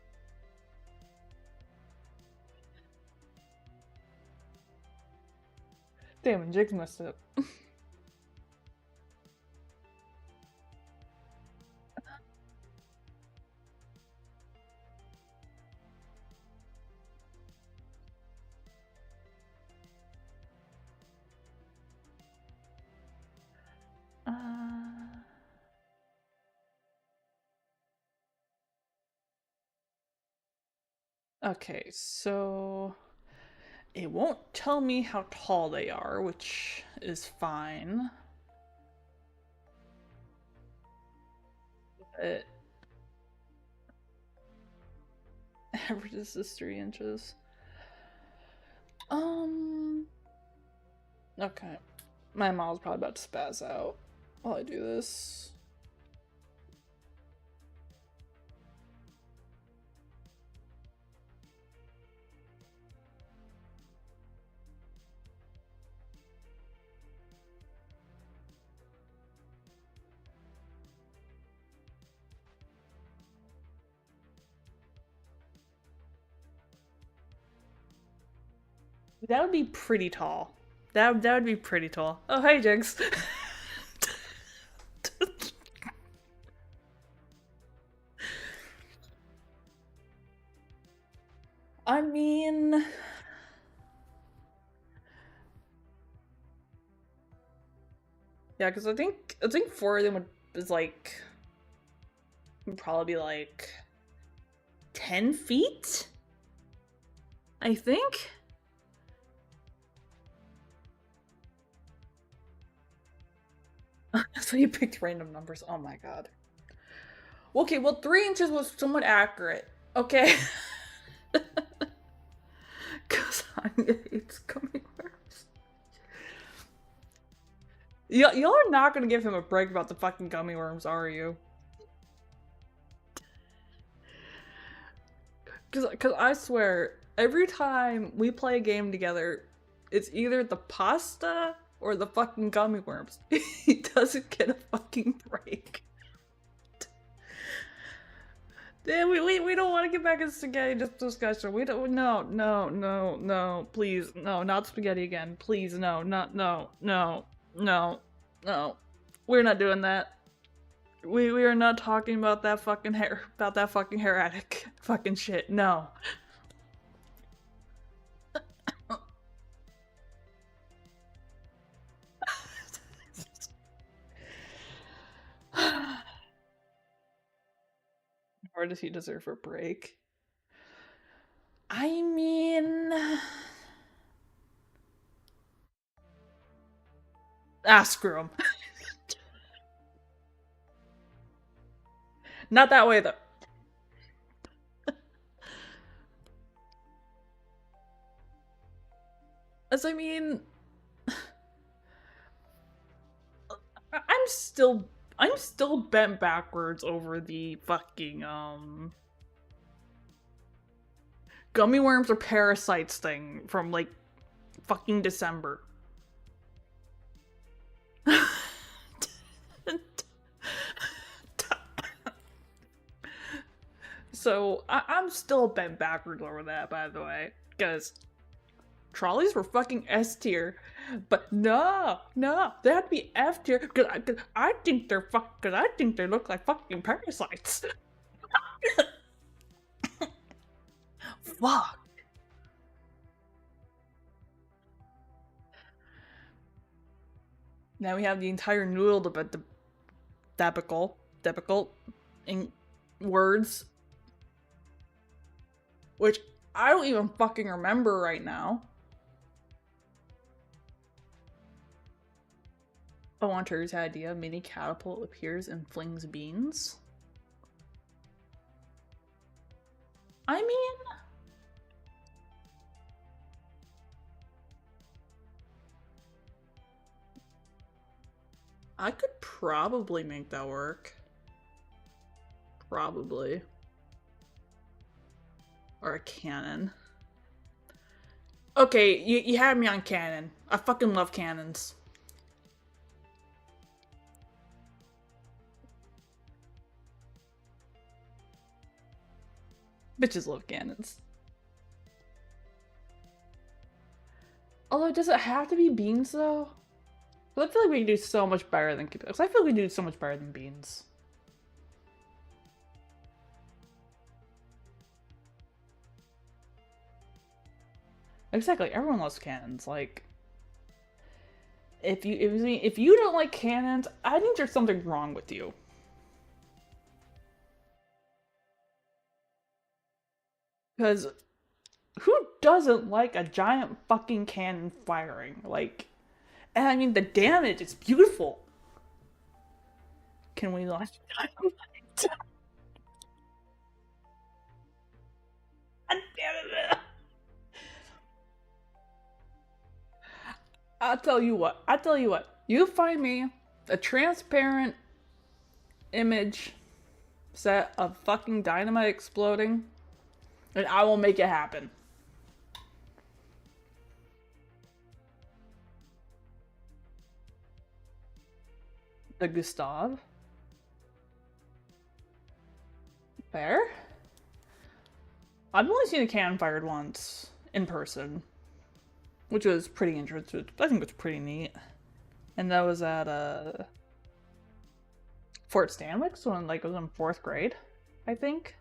Damn, Jigs messed up. Okay, so it won't tell me how tall they are, which is fine. But average is 3 inches. Okay. My mom's probably about to spaz out while I do this. That would be pretty tall. That would be pretty tall. Oh, hey, Jigs. I mean, yeah, because I think 4 of them is like would probably be like 10 feet. I think. So you picked random numbers. Oh my god. Okay, well, 3 inches was somewhat accurate. Okay. Because it's coming worse. Y'all are not gonna give him a break about the fucking gummy worms, are you? Because I swear, every time we play a game together, it's either the pasta or the fucking gummy worms. He doesn't get a fucking break. Damn, we don't want to get back into spaghetti discussion. We don't. No. Please, no, not spaghetti again. Please, no, no. We're not doing that. We are not talking about that fucking heretic fucking shit. No. Or does he deserve a break? I mean, screw him. Not that way though. As I mean, I'm still bent backwards over the fucking gummy worms or parasites thing from like fucking December. So I'm still bent backwards over that, by the way, because trolleys were fucking S tier, but no, they had to be F tier because I think they look like fucking parasites. Fuck. Now we have the entire noodle the debacle in words, which I don't even fucking remember right now. I want Terry's idea. Mini catapult appears and flings beans. I mean, I could probably make that work. Probably. Or a cannon. Okay, you had me on cannon. I fucking love cannons. Bitches love cannons. Although, does it have to be beans though? But I feel like we can do so much better than I feel like we can do so much better than beans. Exactly, everyone loves cannons. Like, if you don't like cannons, I think there's something wrong with you. Because who doesn't like a giant fucking cannon firing? Like, and I mean the damage is beautiful. Can we like? God damn it! I'll tell you what. I'll tell you what. You find me a transparent image set of fucking dynamite exploding, and I will make it happen. The Gustav. Fair. I've only seen a cannon fired once in person, which was pretty interesting. I think it was pretty neat. And that was at Fort Stanwix when like I was in 4th grade, I think.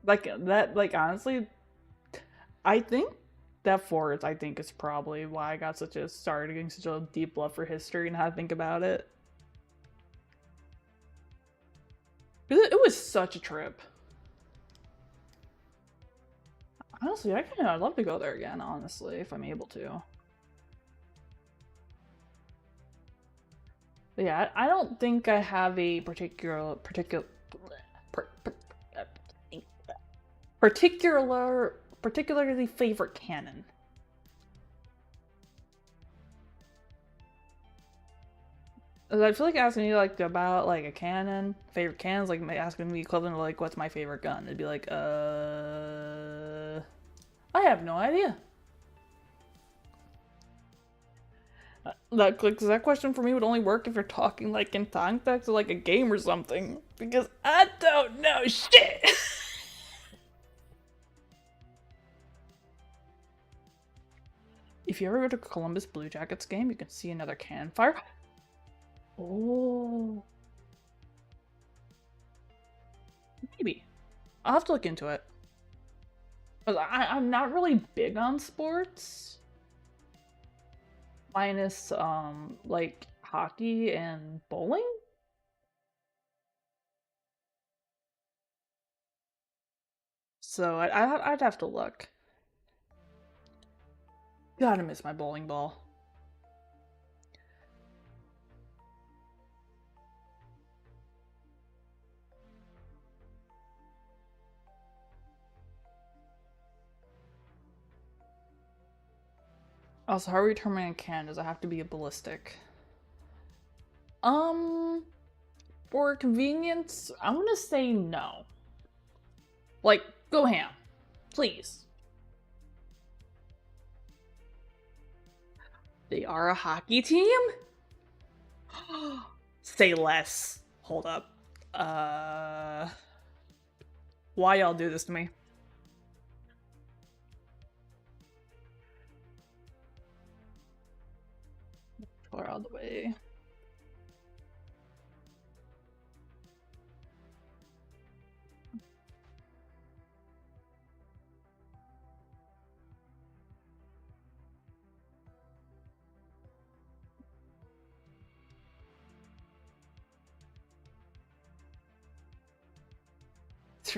Like that, like honestly, I think that fort, I think, is probably why I got started getting such a deep love for history and how to think about it. Because it was such a trip. Honestly, I'd love to go there again, honestly, if I'm able to. But yeah, I don't think I have a particularly favorite canon. I feel like asking you like about like a cannon, favorite cannons, like asking me equivalent to like what's my favorite gun. It'd be like, I have no idea. That question for me would only work if you're talking like in context of like a game or something, because I don't know shit. If you ever go to Columbus Blue Jackets game, you can see another cannon fire. Oh, maybe. I'll have to look into it. I'm not really big on sports. Minus, like, hockey and bowling? So I'd have to look. Gotta miss my bowling ball. Also, how are we determining a can? Does it have to be a ballistic? For convenience, I'm gonna say no. Like, go ham. Please. They are a hockey team? Say less. Hold up. Why y'all do this to me? Far out of the way.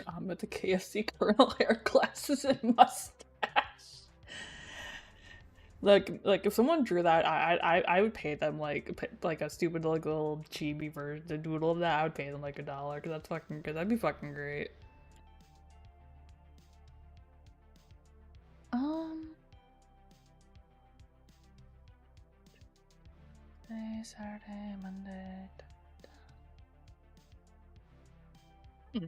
I'm at the KFC Colonel hair glasses and mustache. Like if someone drew that, I would pay them like a stupid like little chibi version, the doodle of that. I would pay them like $1 because that's fucking good. That'd be fucking great. Um, Saturday, Monday. Hmm.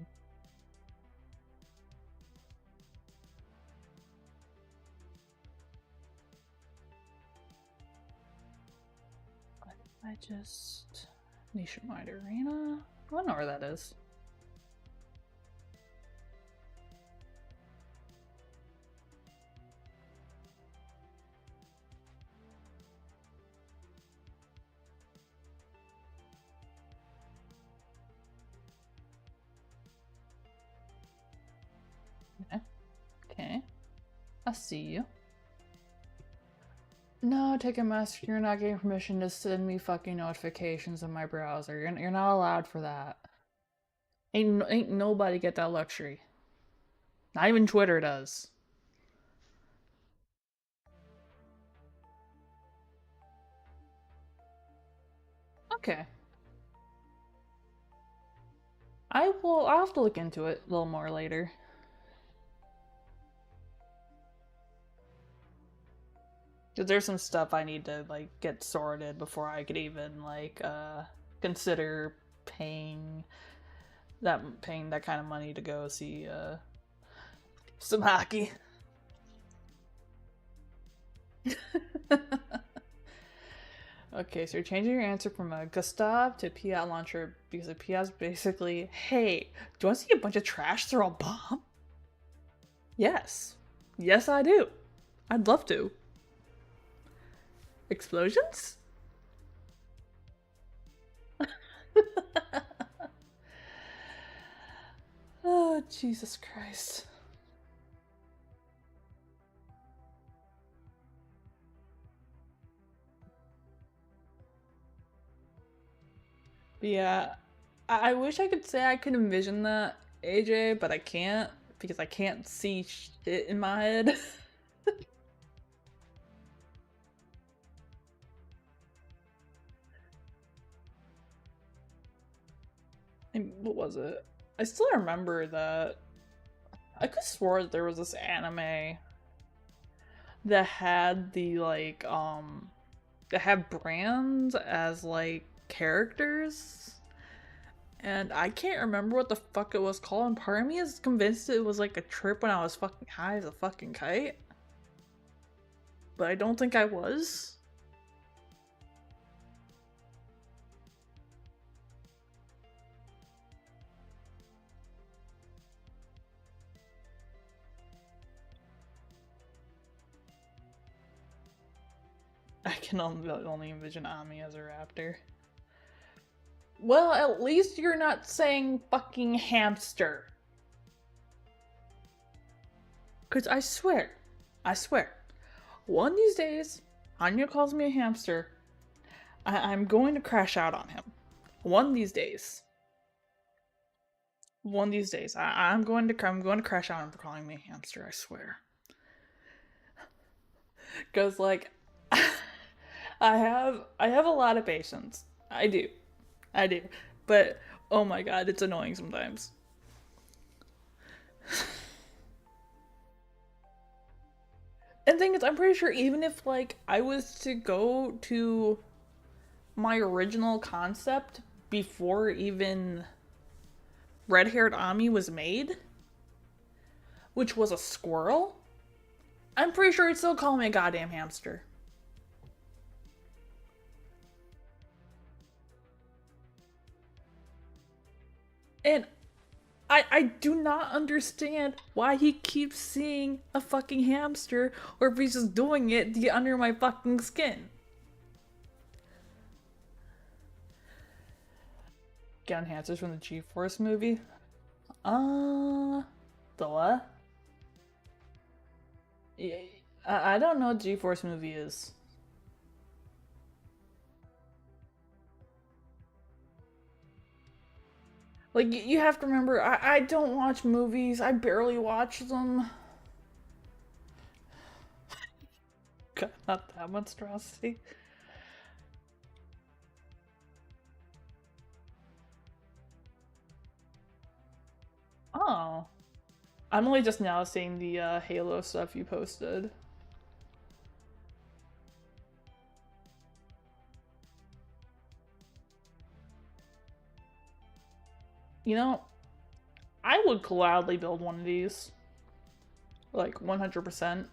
I just Nationwide Arena? I don't know where that is. Okay. I see you. No, Ticketmaster, you're not getting permission to send me fucking notifications in my browser. You're not allowed for that. Ain't nobody get that luxury. Not even Twitter does. Okay. I'll have to look into it a little more later. Cause there's some stuff I need to like get sorted before I could even like consider paying that kind of money to go see some hockey. Okay, so you're changing your answer from a Gustav to a Piat launcher because a Piat's basically, hey, do you want to see a bunch of trash throw a bomb? Yes. Yes, I do. I'd love to. Explosions? Oh, Jesus Christ. But yeah, I wish I could say I could envision that, AJ, but I can't because I can't see shit in my head. And what was it? I still remember that. I could swore there was this anime that had the like that had brands as like characters, and I can't remember what the fuck it was called, and part of me is convinced it was like a trip when I was fucking high as a fucking kite, but I don't think I was. I can only envision Ami as a raptor. Well, at least you're not saying fucking hamster. Cause I swear, one of these days, Anya calls me a hamster. I'm going to crash out on him. One of these days. One of these days, I'm going to crash out on him for calling me a hamster. I swear. Cause like, I have a lot of patience. I do, but oh my god, it's annoying sometimes. And the thing is, I'm pretty sure even if like I was to go to my original concept before even red-haired Ami was made, which was a squirrel, I'm pretty sure he'd still call me a goddamn hamster. And I do not understand why he keeps seeing a fucking hamster, or if he's just doing it to get under my fucking skin. Get enhancers from the G-Force movie? The what? Yeah, I don't know what G-Force movie is. Like, you have to remember, I don't watch movies. I barely watch them. God, not that monstrosity. Oh. I'm only just now seeing the Halo stuff you posted. You know, I would gladly build one of these. Like, 100%.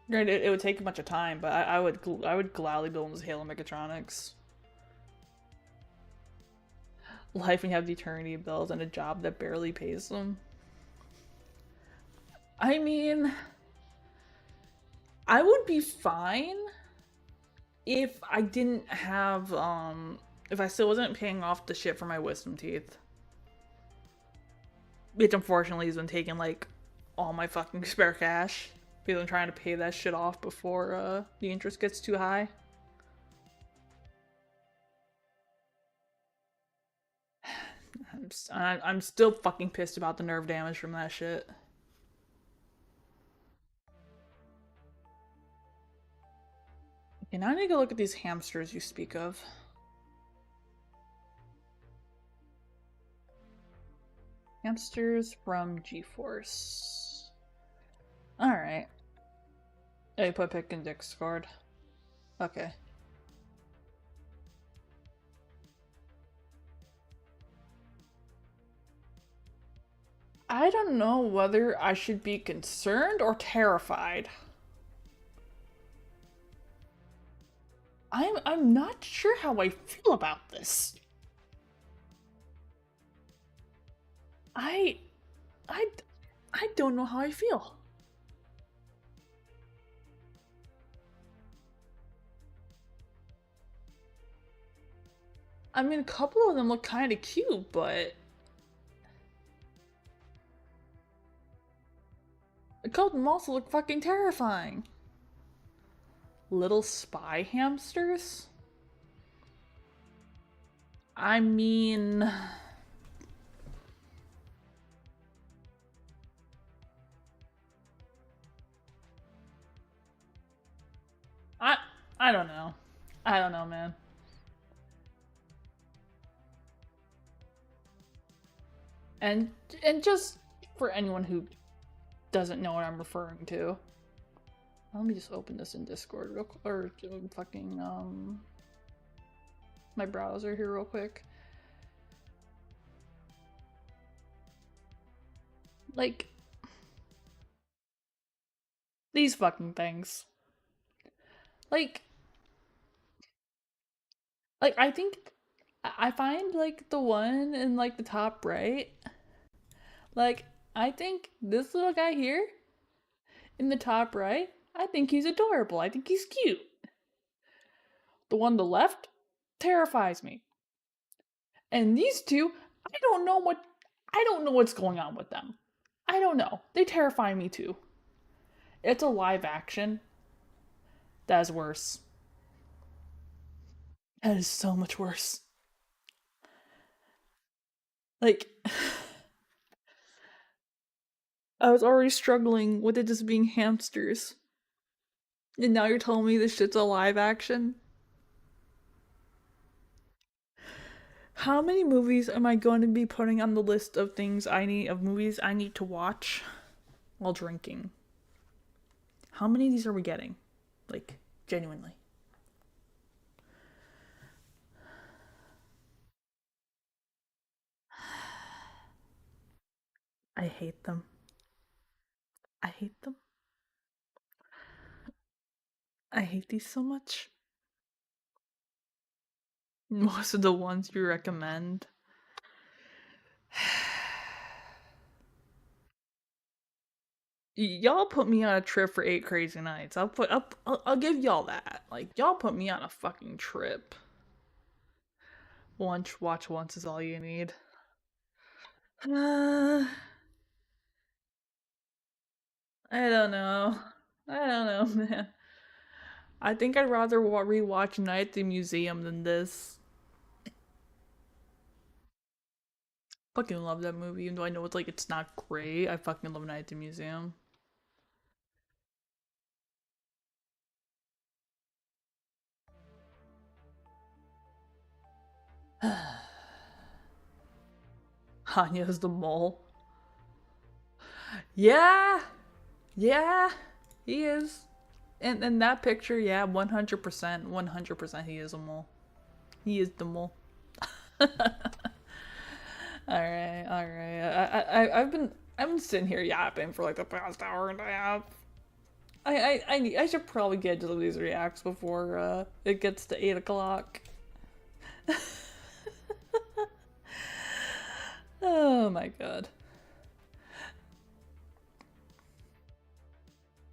Granted, it would take a bunch of time, but I would gladly build those Halo mechatronics. Life and have the eternity bills and a job that barely pays them. I mean, I would be fine if I didn't have, if I still wasn't paying off the shit for my wisdom teeth. Which unfortunately has been taking, like, all my fucking spare cash. Because I'm trying to pay that shit off before, the interest gets too high. I'm still fucking pissed about the nerve damage from that shit. Okay, now I need to go look at these hamsters you speak of. Hamsters from GeForce. Alright. Oh, you put pick in Discord. Okay. I don't know whether I should be concerned or terrified. I'm not sure how I feel about this. I I I don't know how I feel. I mean, a couple of them look kind of cute, but a couple of them also look fucking terrifying. Little spy hamsters? I mean, I I don't know. I don't know, man. And and just for anyone who doesn't know what I'm referring to, let me just open this in Discord real quick, or fucking my browser here real quick. Like these fucking things. Like I think I find like the one in like the top right. Like I think this little guy here in the top right, I think he's adorable. I think he's cute. The one on the left terrifies me. And these two, I don't know what's going on with them. I don't know. They terrify me too. It's a live action. That is worse. That is so much worse. Like I was already struggling with it just being hamsters. And now you're telling me this shit's a live action? How many movies am I going to be putting on the list of movies I need to watch while drinking? How many of these are we getting? Like, genuinely. I hate them. I hate them. I hate these so much. Most of the ones you recommend. Y'all put me on a trip for 8 crazy nights. I'll give y'all that. Like y'all put me on a fucking trip. Watch once is all you need. I don't know. I don't know, man. I think I'd rather rewatch Night at the Museum than this. Fucking love that movie, even though I know it's not great. I fucking love Night at the Museum. Hanya's the mole. Yeah, yeah, he is. And in that picture, yeah, 100%, 100% he is a mole. He is the mole. Alright, alright. I've been sitting here yapping for like the past hour and a half. I should probably get to these reacts before it gets to 8 o'clock. Oh my god.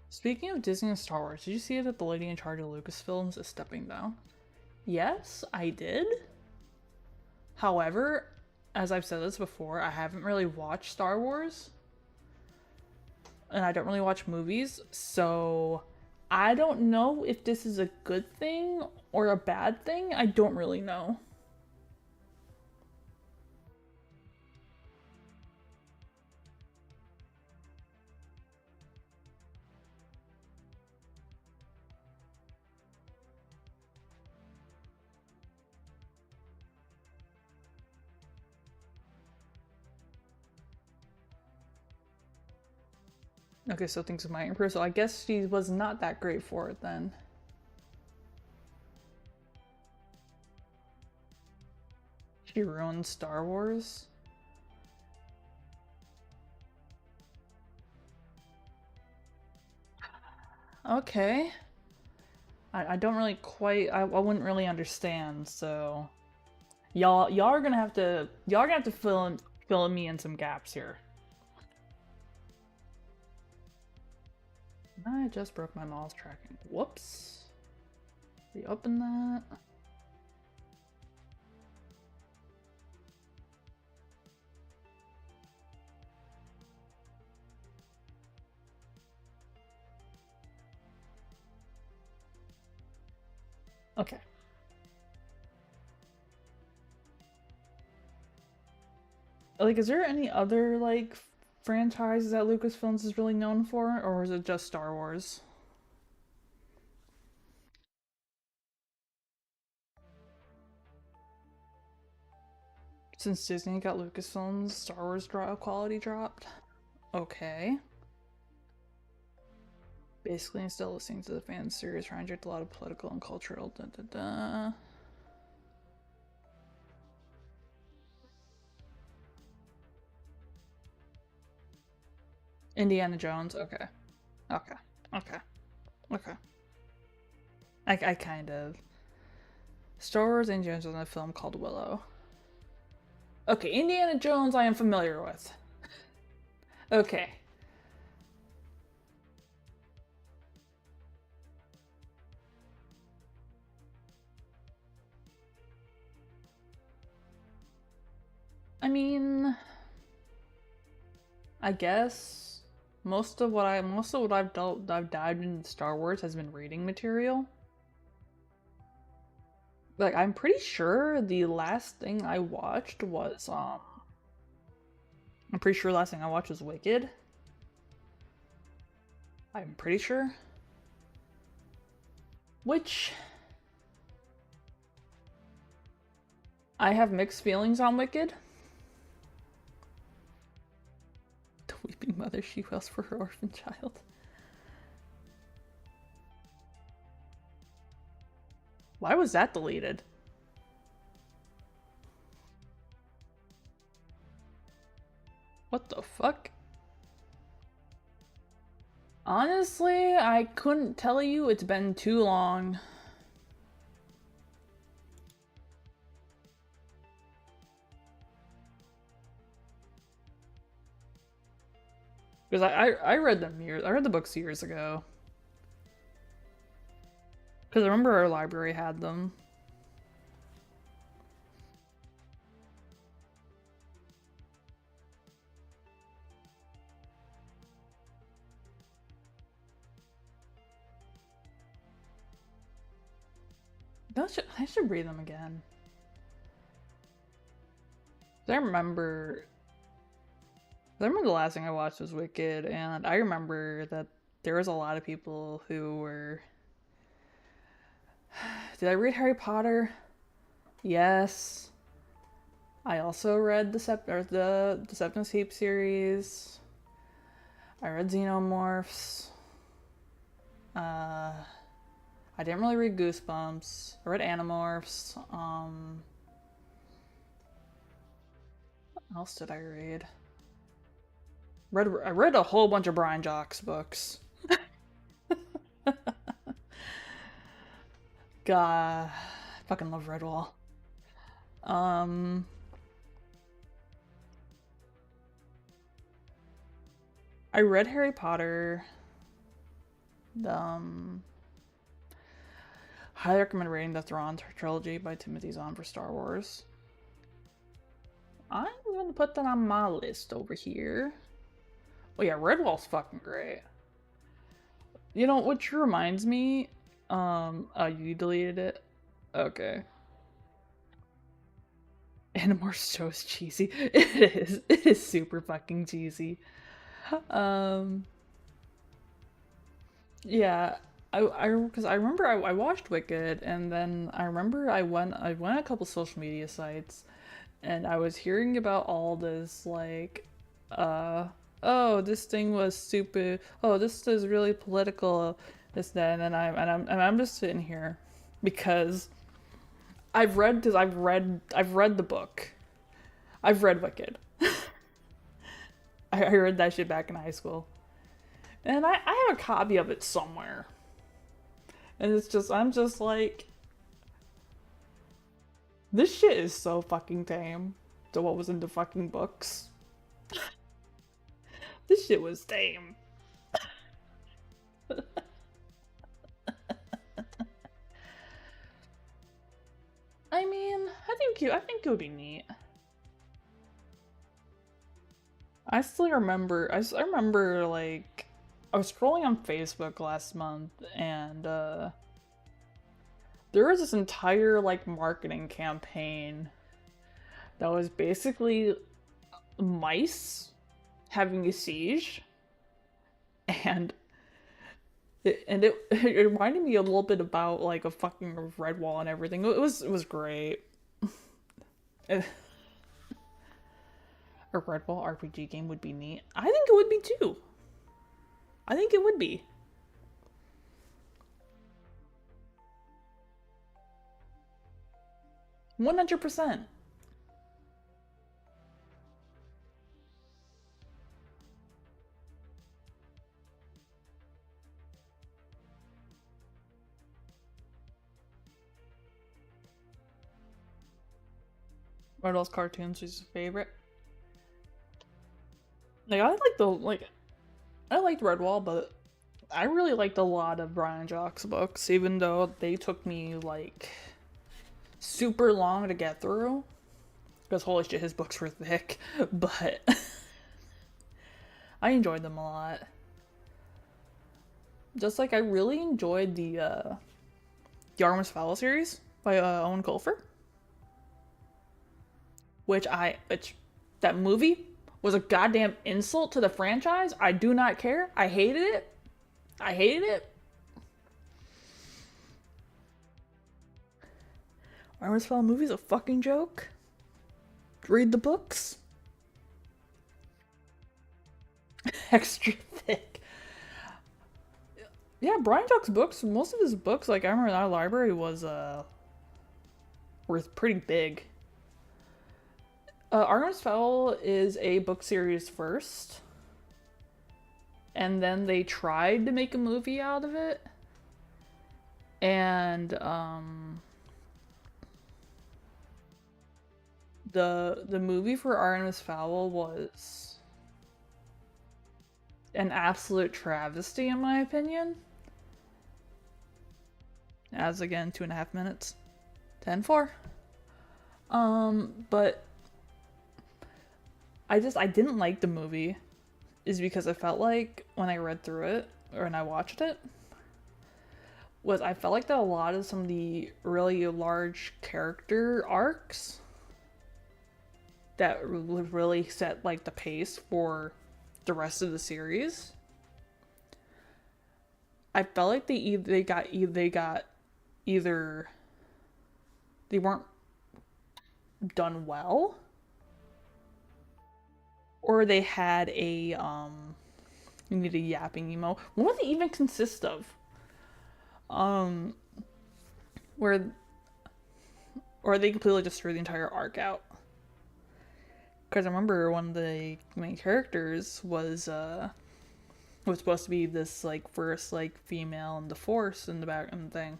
Speaking of Disney and Star Wars, did you see that the lady in charge of Lucasfilms is stepping down? Yes, I did. However, as I've said this before, I haven't really watched Star Wars. And I don't really watch movies, so I don't know if this is a good thing or a bad thing. I don't really know. Okay, so things might improve. So I guess she was not that great for it then. She ruined Star Wars. Okay. I don't really quite I wouldn't really understand, so y'all are gonna have to fill me in some gaps here. I just broke my mouse tracking. Whoops. Reopen that. Okay. Like, is there any other, like, franchises that Lucasfilms is really known for, or is it just Star Wars? Since Disney got Lucasfilms, Star Wars quality dropped? Okay. Basically, still listening to the fan series, trying to inject a lot of political and cultural da. Indiana Jones, okay. Okay. Okay. Okay. I kind of. Star Wars and Jones was in a film called Willow. Okay, Indiana Jones I am familiar with. Okay. I mean, I guess most of what I've dived into Star Wars has been reading material. Like, I'm pretty sure the last thing I watched was I'm pretty sure the last thing I watched was Wicked. I'm pretty sure. Which I have mixed feelings on Wicked. The weeping mother, she wails for her orphan child. Why was that deleted? What the fuck? Honestly, I couldn't tell you. It's been too long. Because I read I read the books years ago. Because I remember our library had them. I should read them again. I remember the last thing I watched was Wicked, and I remember that there was a lot of people who were. Did I read Harry Potter? Yes. I also read the Deceptive Heap series. I read Xenomorphs. I didn't really read Goosebumps. I read Animorphs. What else did I read? I read a whole bunch of Brian Jocks books. God, I fucking love Redwall. Um, I read Harry Potter. Um, highly recommend reading the Thrawn trilogy by Timothy Zahn for Star Wars. I'm gonna put that on my list over here. Oh yeah, Redwall's fucking great. You know, which reminds me, oh, you deleted it? Okay. Animorphs so is cheesy. It is. It is super fucking cheesy. Um, yeah, because I remember I watched Wicked, and then I remember I went a couple social media sites, and I was hearing about all this like, uh, oh, this thing was stupid. Oh, this is really political. This that, and I'm just sitting here because I've read the book. I've read Wicked. I read that shit back in high school. And I have a copy of it somewhere. And I'm just like, this shit is so fucking tame to what was in the fucking books. This shit was tame. I mean, I think it would be neat. I remember like I was scrolling on Facebook last month and there was this entire like marketing campaign that was basically mice having a siege and it reminded me a little bit about like a fucking Redwall and everything. It was great. A Redwall RPG game would be neat. I think it would be too. I think it would be. 100%. Redwall's cartoons is your favorite. Like I liked Redwall, but I really liked a lot of Brian Jock's books, even though they took me like super long to get through. Because holy shit, his books were thick. But I enjoyed them a lot. Just like I really enjoyed the Artemis Fowl series by Owen Colfer, which that movie was a goddamn insult to the franchise. I do not care. I hated it. I hated it. Artemis Fowl movie's a fucking joke. Read the books. Extra thick. Yeah, Brian Jock's books, most of his books, like I remember in our library were pretty big. Artemis Fowl is a book series first, and then they tried to make a movie out of it, and the movie for Artemis Fowl was an absolute travesty in my opinion. As again, 2.5 minutes. 10-4. But I didn't like the movie is because I felt like when I read through it or when I watched it was I felt like that a lot of some of the really large character arcs that really set like the pace for the rest of the series. I felt like they got either they weren't done well, or they had a you need a yapping emo. What would they even consist of? Where or they completely just threw the entire arc out. Because I remember one of the main characters was supposed to be this like first like female in the force in the back and thing,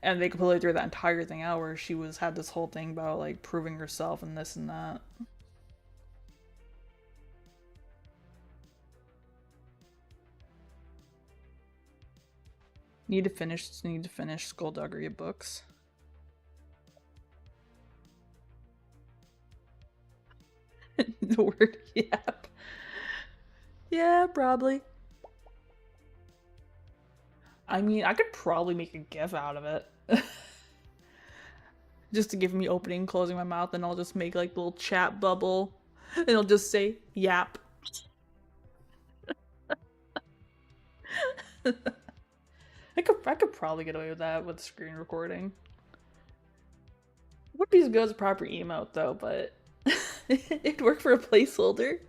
And they completely threw that entire thing out where she had this whole thing about like proving herself and this and that. Need to finish Skullduggery books. The word yap. Yeah, probably. I mean, I could probably make a GIF out of it. Just to give me opening and closing my mouth, and I'll just make like a little chat bubble. And it'll just say yap. I could probably get away with that with screen recording. Would be as good as a proper emote though, but it'd work for a placeholder.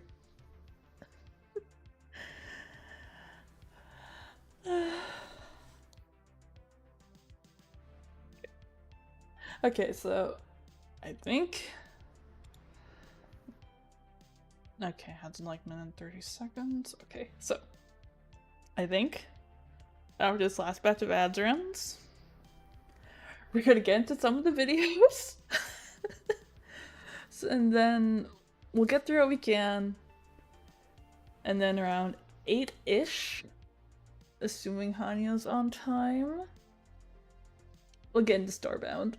Okay, so I think. Okay, that's in like a minute and 30 seconds. Okay, so I think after this last batch of ads runs, we're gonna get into some of the videos. And then we'll get through what we can. And then around 8-ish, assuming Hanya's on time, we'll get into Storebound.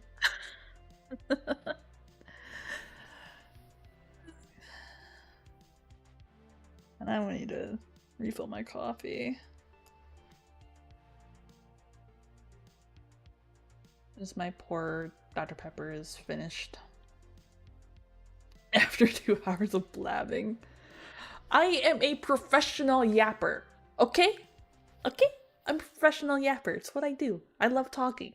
And I need to refill my coffee. As my poor Dr. Pepper is finished. After 2 hours of blabbing. I am a professional yapper. Okay? Okay? I'm a professional yapper. It's what I do. I love talking.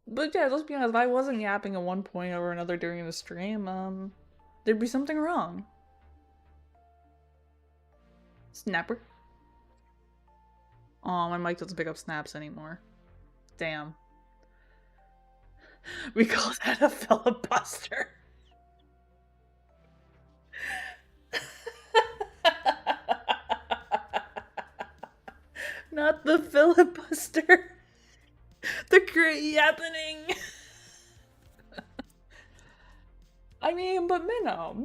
But yeah, let's be honest, if I wasn't yapping at one point or another during the stream, there'd be something wrong. Snapper. Oh, my mic doesn't pick up snaps anymore. Damn. We call that a filibuster. Not the filibuster. The great yappening. I mean, but Minnow,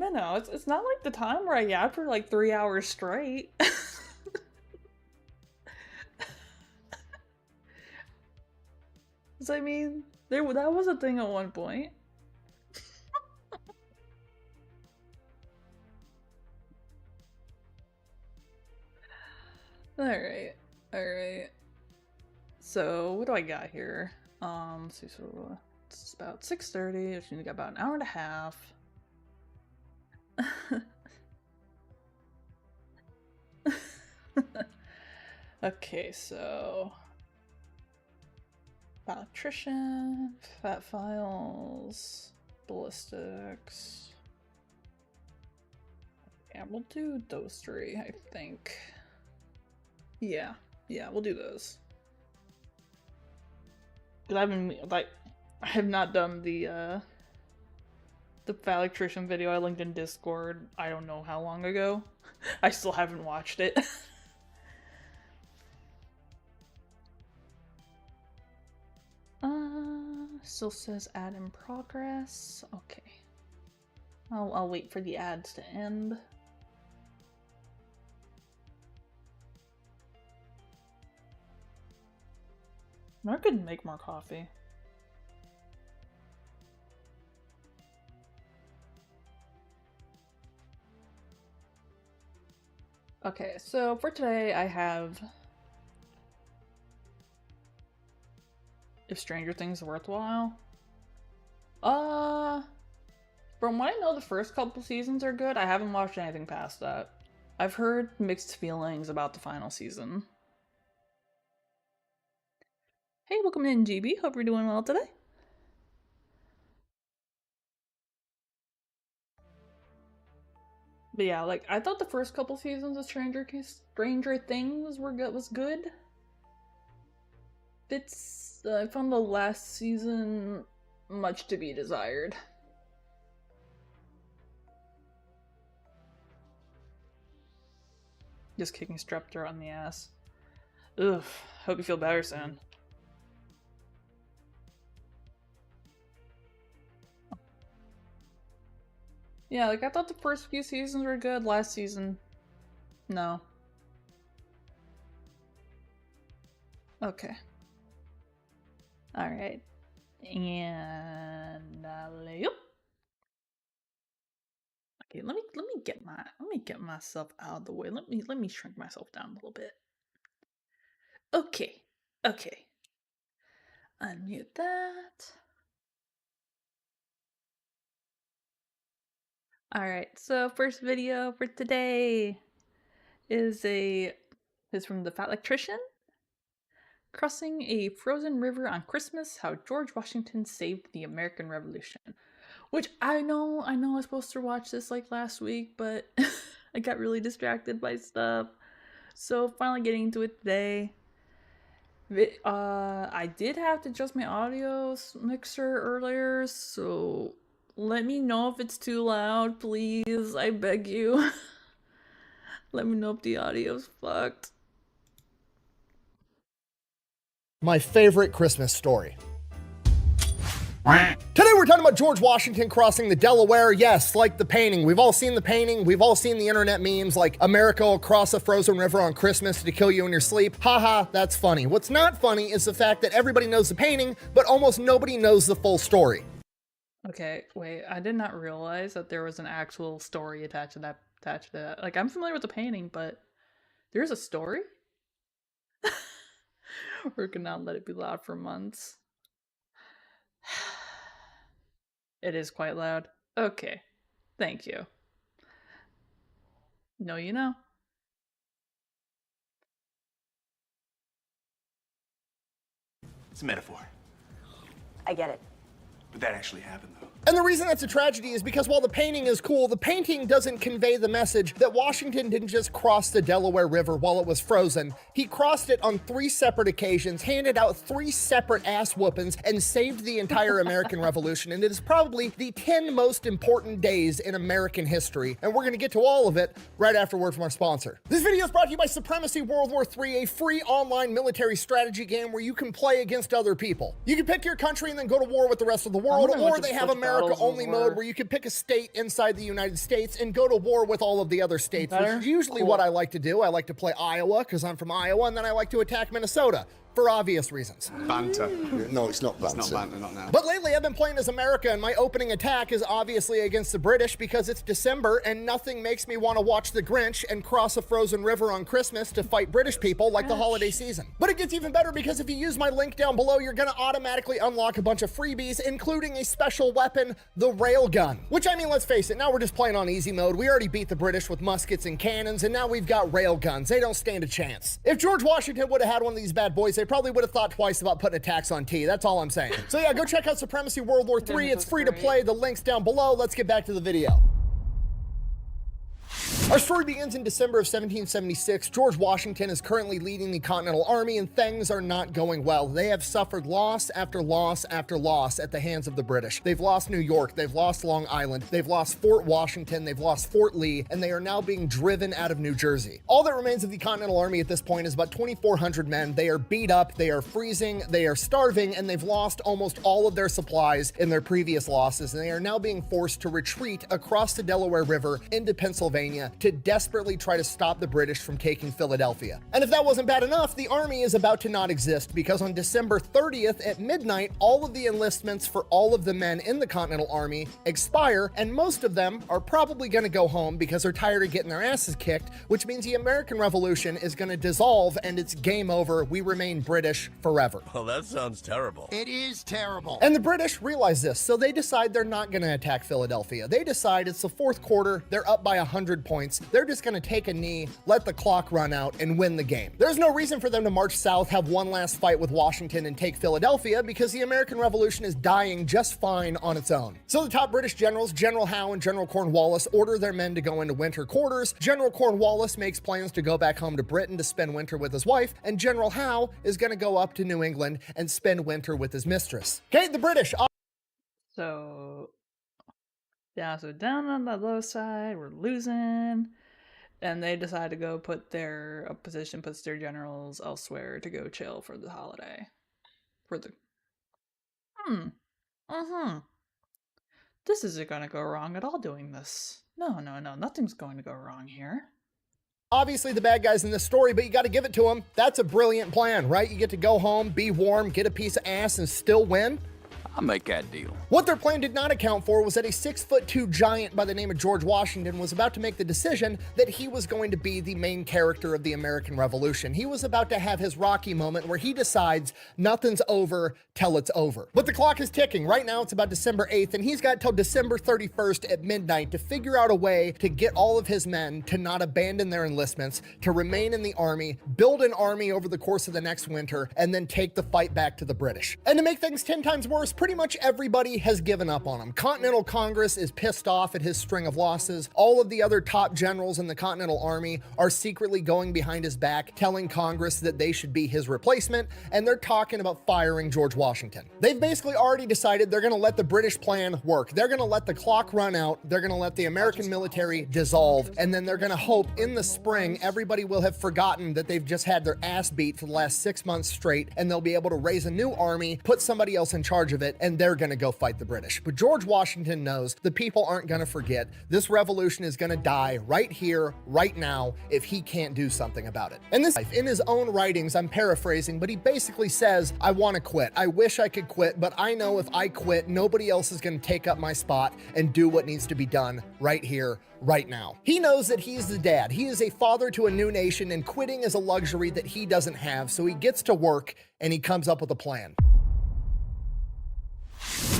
it's not like the time where I yapped for like 3 hours straight. So, I mean, that was a thing at one point. Alright. So, what do I got here? Let's see, so it's about 6:30, which means we got about an hour and a half. Okay, so electrician, fat files, ballistics. Yeah, we'll do those 3, I think. Yeah, we'll do those. Because I have not done the fat electrician video I linked in Discord I don't know how long ago. I still haven't watched it. Still says ad in progress. Okay. I'll wait for the ads to end. I could make more coffee. Okay, so for today I have If Stranger Things Worthwhile. From what I know, the first couple seasons are good. I haven't watched anything past that. I've heard mixed feelings about the final season. Hey, welcome in, GB. Hope you're doing well today. But yeah, like, I thought the first couple seasons of Stranger Things was good. I found the last season much to be desired. Just kicking Strep throat on the ass. Ugh. Hope you feel better soon. Yeah, like I thought the first few seasons were good. Last season, no. Okay. All right. And yep. Okay, let me get myself out of the way. Let me shrink myself down a little bit. Okay. Okay. Unmute that. Alright, so first video for today is from the Fat Electrician. Crossing a frozen river on Christmas, how George Washington saved the American Revolution. Which I know I was supposed to watch this like last week, but I got really distracted by stuff. So finally getting into it today. I did have to adjust my audio mixer earlier, so let me know if it's too loud, please. I beg you. Let me know if the audio's fucked. My favorite Christmas story. Today we're talking about George Washington crossing the Delaware. Yes, like the painting. We've all seen the painting. We've all seen the internet memes like America will cross a frozen river on Christmas to kill you in your sleep. Haha, that's funny. What's not funny is the fact that everybody knows the painting, but almost nobody knows the full story. Okay, wait, I did not realize that there was an actual story attached to that. Like, I'm familiar with the painting, but there's a story? We're gonna not let it be loud for months. It is quite loud. Okay. Thank you. No, you know. It's a metaphor. I get it. But that actually happened, though. And the reason that's a tragedy is because while the painting is cool, the painting doesn't convey the message that Washington didn't just cross the Delaware River while it was frozen. He crossed it on 3 separate occasions, handed out 3 separate ass whoopings, and saved the entire American Revolution. And it is probably the 10 most important days in American history. And we're going to get to all of it right after word from our sponsor. This video is brought to you by Supremacy World War III, a free online military strategy game where you can play against other people. You can pick your country and then go to war with the rest of the world, or they have America-only mode where you can pick a state inside the United States and go to war with all of the other states, which is usually what I like to do. I like to play Iowa because I'm from Iowa, and then I like to attack Minnesota. For obvious reasons. Banter. No, it's not banter. It's not banter, not now. But lately I've been playing as America, and my opening attack is obviously against the British because it's December and nothing makes me want to watch The Grinch and cross a frozen river on Christmas to fight British people like the holiday season. But it gets even better because if you use my link down below, you're gonna automatically unlock a bunch of freebies, including a special weapon, the railgun. Which, I mean, let's face it, now we're just playing on easy mode. We already beat the British with muskets and cannons, and now we've got railguns. They don't stand a chance. If George Washington would have had one of these bad boys, they probably would have thought twice about putting a tax on tea. That's all I'm saying. So yeah, go check out Supremacy World War III. It's free to play. The link's down below. Let's get back to the video. Our story begins in December of 1776. George Washington is currently leading the Continental Army, and things are not going well. They have suffered loss after loss after loss at the hands of the British. They've lost New York, they've lost Long Island, they've lost Fort Washington, they've lost Fort Lee, and they are now being driven out of New Jersey. All that remains of the Continental Army at this point is about 2,400 men. They are beat up, they are freezing, they are starving, and they've lost almost all of their supplies in their previous losses, and they are now being forced to retreat across the Delaware River into Pennsylvania to desperately try to stop the British from taking Philadelphia. And if that wasn't bad enough, the army is about to not exist because on December 30th at midnight, all of the enlistments for all of the men in the Continental Army expire, and most of them are probably going to go home because they're tired of getting their asses kicked, which means the American Revolution is going to dissolve and it's game over. We remain British forever. Well, that sounds terrible. It is terrible. And the British realize this, so they decide they're not going to attack Philadelphia. They decide it's the 4th quarter, they're up by 100 points. They're just going to take a knee, let the clock run out, and win the game. There's no reason for them to march south, have one last fight with Washington, and take Philadelphia because the American Revolution is dying just fine on its own. So the top British generals, General Howe and General Cornwallis, order their men to go into winter quarters. General Cornwallis makes plans to go back home to Britain to spend winter with his wife, and General Howe is going to go up to New England and spend winter with his mistress. Okay, the British. So down on the low side, we're losing. And they decide to go puts their generals elsewhere to go chill for the holiday. This isn't gonna go wrong at all doing this. No, nothing's going to go wrong here. Obviously the bad guy's in this story, but you got to give it to him. That's a brilliant plan, right? You get to go home, be warm, get a piece of ass, and still win. I'll make that deal. What their plan did not account for was that a 6'2" giant by the name of George Washington was about to make the decision that he was going to be the main character of the American Revolution. He was about to have his Rocky moment where he decides nothing's over till it's over. But the clock is ticking. Right now it's about December 8th, and he's got till December 31st at midnight to figure out a way to get all of his men to not abandon their enlistments, to remain in the army, build an army over the course of the next winter, and then take the fight back to the British. And to make things 10 times worse, pretty much everybody has given up on him. Continental Congress is pissed off at his string of losses. All of the other top generals in the Continental Army are secretly going behind his back, telling Congress that they should be his replacement, and they're talking about firing George Washington. They've basically already decided they're going to let the British plan work. They're going to let the clock run out. They're going to let the American military dissolve, and then they're going to hope in the spring everybody will have forgotten that they've just had their ass beat for the last 6 months straight, and they'll be able to raise a new army, put somebody else in charge of it, and they're going to go fight the British. But George Washington knows the people aren't going to forget. This revolution is going to die right here, right now, if he can't do something about it. And this, in his own writings, I'm paraphrasing, but he basically says, I want to quit. I wish I could quit, but I know if I quit, nobody else is going to take up my spot and do what needs to be done right here, right now. He knows that he's the dad. He is a father to a new nation, and quitting is a luxury that he doesn't have. So he gets to work and he comes up with a plan.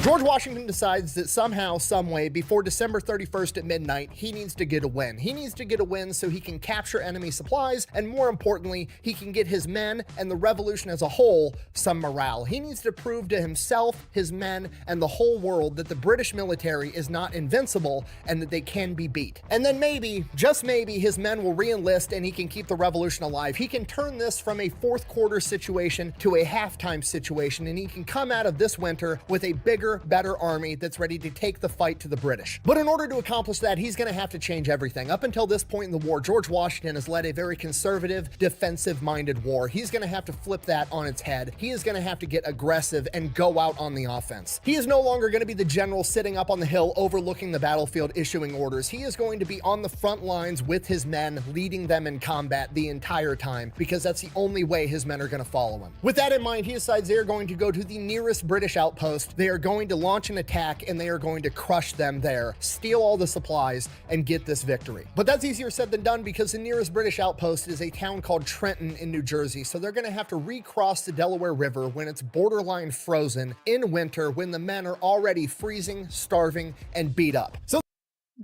George Washington decides that somehow, someway, before December 31st at midnight, he needs to get a win. He needs to get a win so he can capture enemy supplies, and more importantly, he can get his men and the revolution as a whole some morale. He needs to prove to himself, his men, and the whole world that the British military is not invincible and that they can be beat. And then maybe, just maybe, his men will re-enlist and he can keep the revolution alive. He can turn this from a fourth quarter situation to a halftime situation, and he can come out of this winter with a bigger, better army that's ready to take the fight to the British. But in order to accomplish that, he's going to have to change everything. Up until this point in the war, George Washington has led a very conservative, defensive-minded war. He's going to have to flip that on its head. He is going to have to get aggressive and go out on the offense. He is no longer going to be the general sitting up on the hill overlooking the battlefield issuing orders. He is going to be on the front lines with his men, leading them in combat the entire time, because that's the only way his men are going to follow him. With that in mind, he decides they are going to go to the nearest British outpost. They are going to launch an attack, and they are going to crush them there, steal all the supplies, and get this victory. But that's easier said than done, because the nearest British outpost is a town called Trenton in New Jersey, so they're going to have to recross the Delaware River when it's borderline frozen in winter, when the men are already freezing, starving, and beat up. So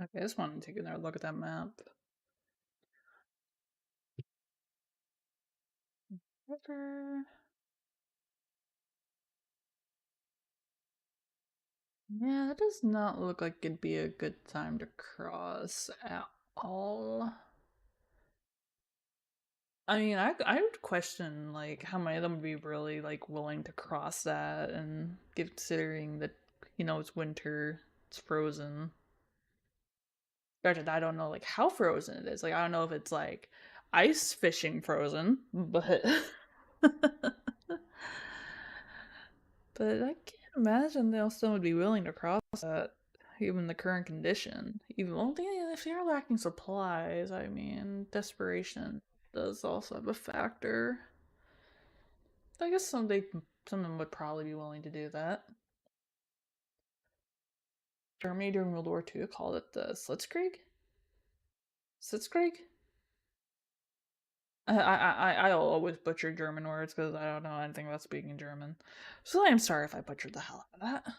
okay, I just wanted to take another look at that map. River. Yeah, that does not look like it'd be a good time to cross at all. I mean, I would question, like, how many of them would be really, like, willing to cross that, and considering that, you know, it's winter, it's frozen. Granted, I don't know, like, how frozen it is. Like, I don't know if it's, like, ice fishing frozen, but... But I can't imagine they also would be willing to cross that, even the current condition. Even well, if they are lacking supplies, I mean, desperation does also have a factor. I guess some of them would probably be willing to do that. Germany during World War II called it the Blitzkrieg? Blitzkrieg? I always butcher German words because I don't know anything about speaking German. So I'm sorry if I butchered the hell out of that.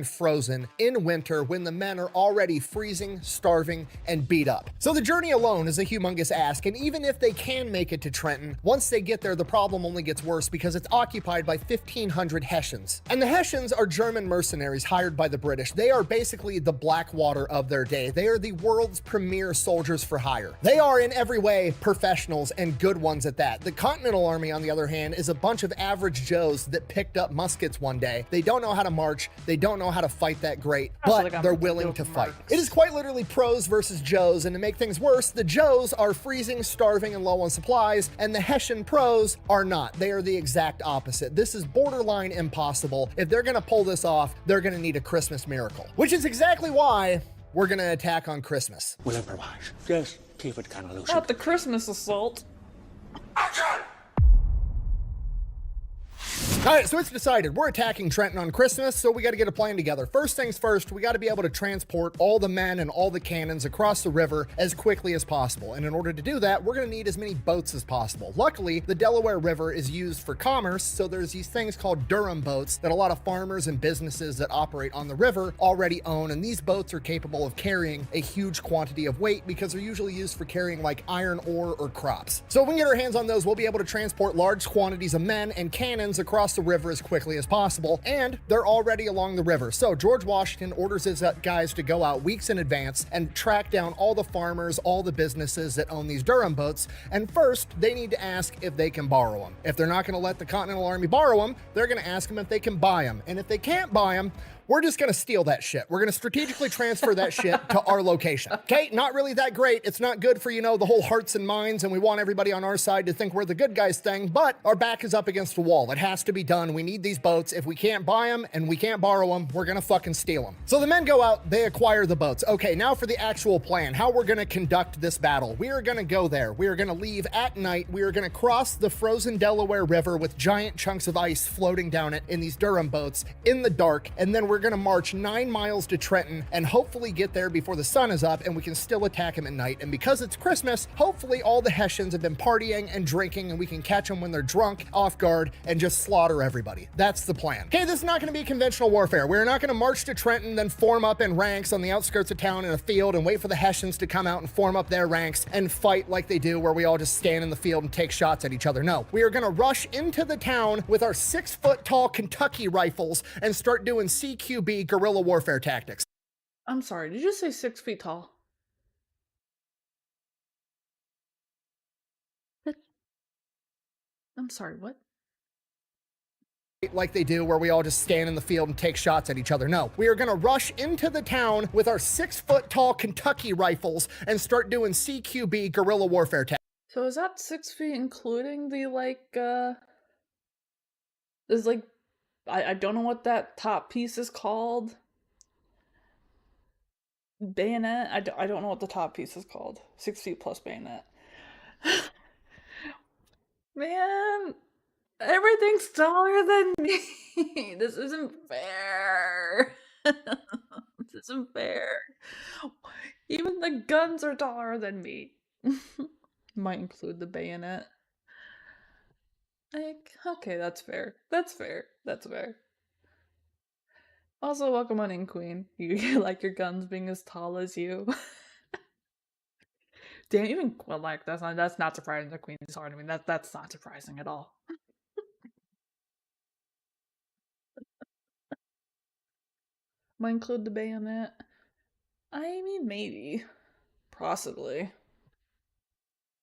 Frozen in winter when the men are already freezing, starving, and beat up. So the journey alone is a humongous ask, and even if they can make it to Trenton, once they get there, the problem only gets worse because it's occupied by 1,500 Hessians. And the Hessians are German mercenaries hired by the British. They are basically the Blackwater of their day. They are the world's premier soldiers for hire. They are in every way professionals, and good ones at that. The Continental Army, on the other hand, is a bunch of average Joes that picked up muskets one day. They don't know how to march, they don't don't know how to fight that great, I feel but like I'm they're gonna willing go to for fight. Marks. It is quite literally pros versus Joes, and to make things worse, the Joes are freezing, starving, and low on supplies, and the Hessian pros are not. They are the exact opposite. This is borderline impossible. If they're gonna pull this off, they're gonna need a Christmas miracle, which is exactly why we're gonna attack on Christmas. We'll improvise. Just keep it kind of loose. Not the Christmas assault. All right, so it's decided. We're attacking Trenton on Christmas, so we got to get a plan together. First things first, we got to be able to transport all the men and all the cannons across the river as quickly as possible. And in order to do that, we're going to need as many boats as possible. Luckily, the Delaware River is used for commerce, so there's these things called Durham boats that a lot of farmers and businesses that operate on the river already own. And these boats are capable of carrying a huge quantity of weight because they're usually used for carrying like iron ore or crops. So if we can get our hands on those, we'll be able to transport large quantities of men and cannons across the river as quickly as possible, and they're already along the river. So George Washington orders his guys to go out weeks in advance and track down all the farmers, all the businesses that own these Durham boats, and first they need to ask if they can borrow them. If they're not going to let the Continental Army borrow them, they're going to ask them if they can buy them, and if they can't buy them, we're just going to steal that shit. We're going to strategically transfer that shit to our location. Okay, not really that great. It's not good for, you know, the whole hearts and minds, and we want everybody on our side to think we're the good guys thing, but our back is up against the wall. It has to be done. We need these boats. If we can't buy them and we can't borrow them, we're going to fucking steal them. So the men go out, they acquire the boats. Okay, now for the actual plan, how we're going to conduct this battle. We are going to go there. We are going to leave at night. We are going to cross the frozen Delaware River with giant chunks of ice floating down it in these Durham boats in the dark, and then we're going to march 9 miles to Trenton and hopefully get there before the sun is up and we can still attack them at night. And because it's Christmas, hopefully all the Hessians have been partying and drinking and we can catch them when they're drunk, off guard, and just slaughter everybody. That's the plan. Okay, this is not going to be conventional warfare. We're not going to march to Trenton, then form up in ranks on the outskirts of town in a field and wait for the Hessians to come out and form up their ranks and fight like they do, where we all just stand in the field and take shots at each other. No, we are going to rush into the town with our 6-foot-tall Kentucky rifles and start doing CQB guerrilla warfare tactics. I'm sorry, did you say 6 feet tall? I'm sorry, what? Like they do, where we all just stand in the field and take shots at each other. No, we are going to rush into the town with our 6-foot-tall Kentucky rifles and start doing CQB guerrilla warfare tactics. So is that 6 feet including the, like, there's like, I don't know what that top piece is called. Bayonet? I don't know what the top piece is called. 6 feet plus bayonet. Man, everything's taller than me. This isn't fair. This isn't fair. Even the guns are taller than me. Might include the bayonet. Like, okay, that's fair. That's fair. That's fair. Also, welcome on in, Queen. You like your guns being as tall as you. Damn, even well, like that's not surprising. The Queen is hard. I mean, that's not surprising at all. Might include the bayonet. I mean, maybe, possibly.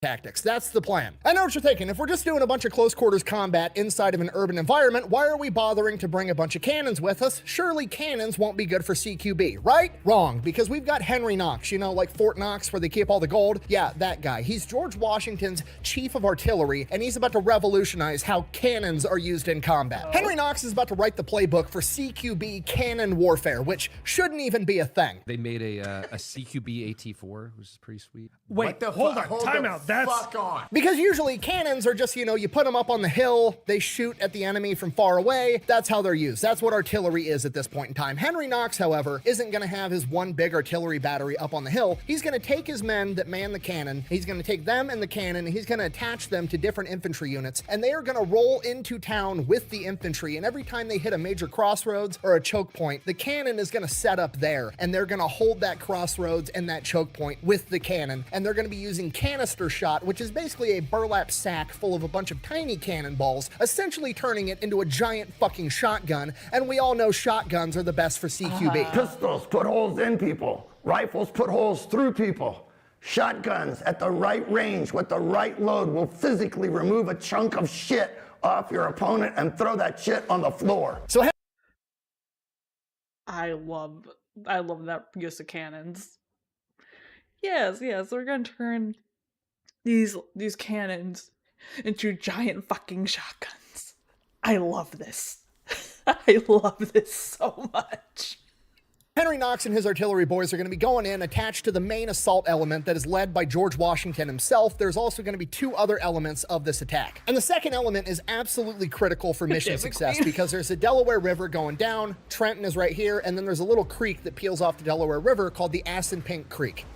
Tactics. That's the plan. I know what you're thinking. If we're just doing a bunch of close quarters combat inside of an urban environment, why are we bothering to bring a bunch of cannons with us? Surely cannons won't be good for CQB, right? Wrong, because we've got Henry Knox, you know, like Fort Knox where they keep all the gold. Yeah, that guy. He's George Washington's chief of artillery, and he's about to revolutionize how cannons are used in combat. Henry Knox is about to write the playbook for CQB cannon warfare, which shouldn't even be a thing. They made a CQB AT4, which is pretty sweet. Wait, hold on, time out. That's Because usually cannons are just, you know, you put them up on the hill, they shoot at the enemy from far away. That's how they're used. That's what artillery is at this point in time. Henry Knox, however, isn't going to have his one big artillery battery up on the hill. He's going to take his men that man the cannon, he's going to take them and the cannon, and he's going to attach them to different infantry units, and they are going to roll into town with the infantry, and every time they hit a major crossroads or a choke point, the cannon is going to set up there, and they're going to hold that crossroads and that choke point with the cannon, and they're going to be using canister shot, which is basically a burlap sack full of a bunch of tiny cannonballs, essentially turning it into a giant fucking shotgun, and we all know shotguns are the best for CQB. Pistols put holes in people. Rifles put holes through people. Shotguns at the right range with the right load will physically remove a chunk of shit off your opponent and throw that shit on the floor. So I love that use of cannons. Yes, we're gonna turn these cannons into giant fucking shotguns. I love this. I love this so much. Henry Knox and his artillery boys are going to be going in attached to the main assault element that is led by George Washington himself. There's also going to be two other elements of this attack. And the second element is absolutely critical for mission success because there's a Delaware River going down, Trenton is right here, and then there's a little creek that peels off the Delaware River called the Assunpink Creek.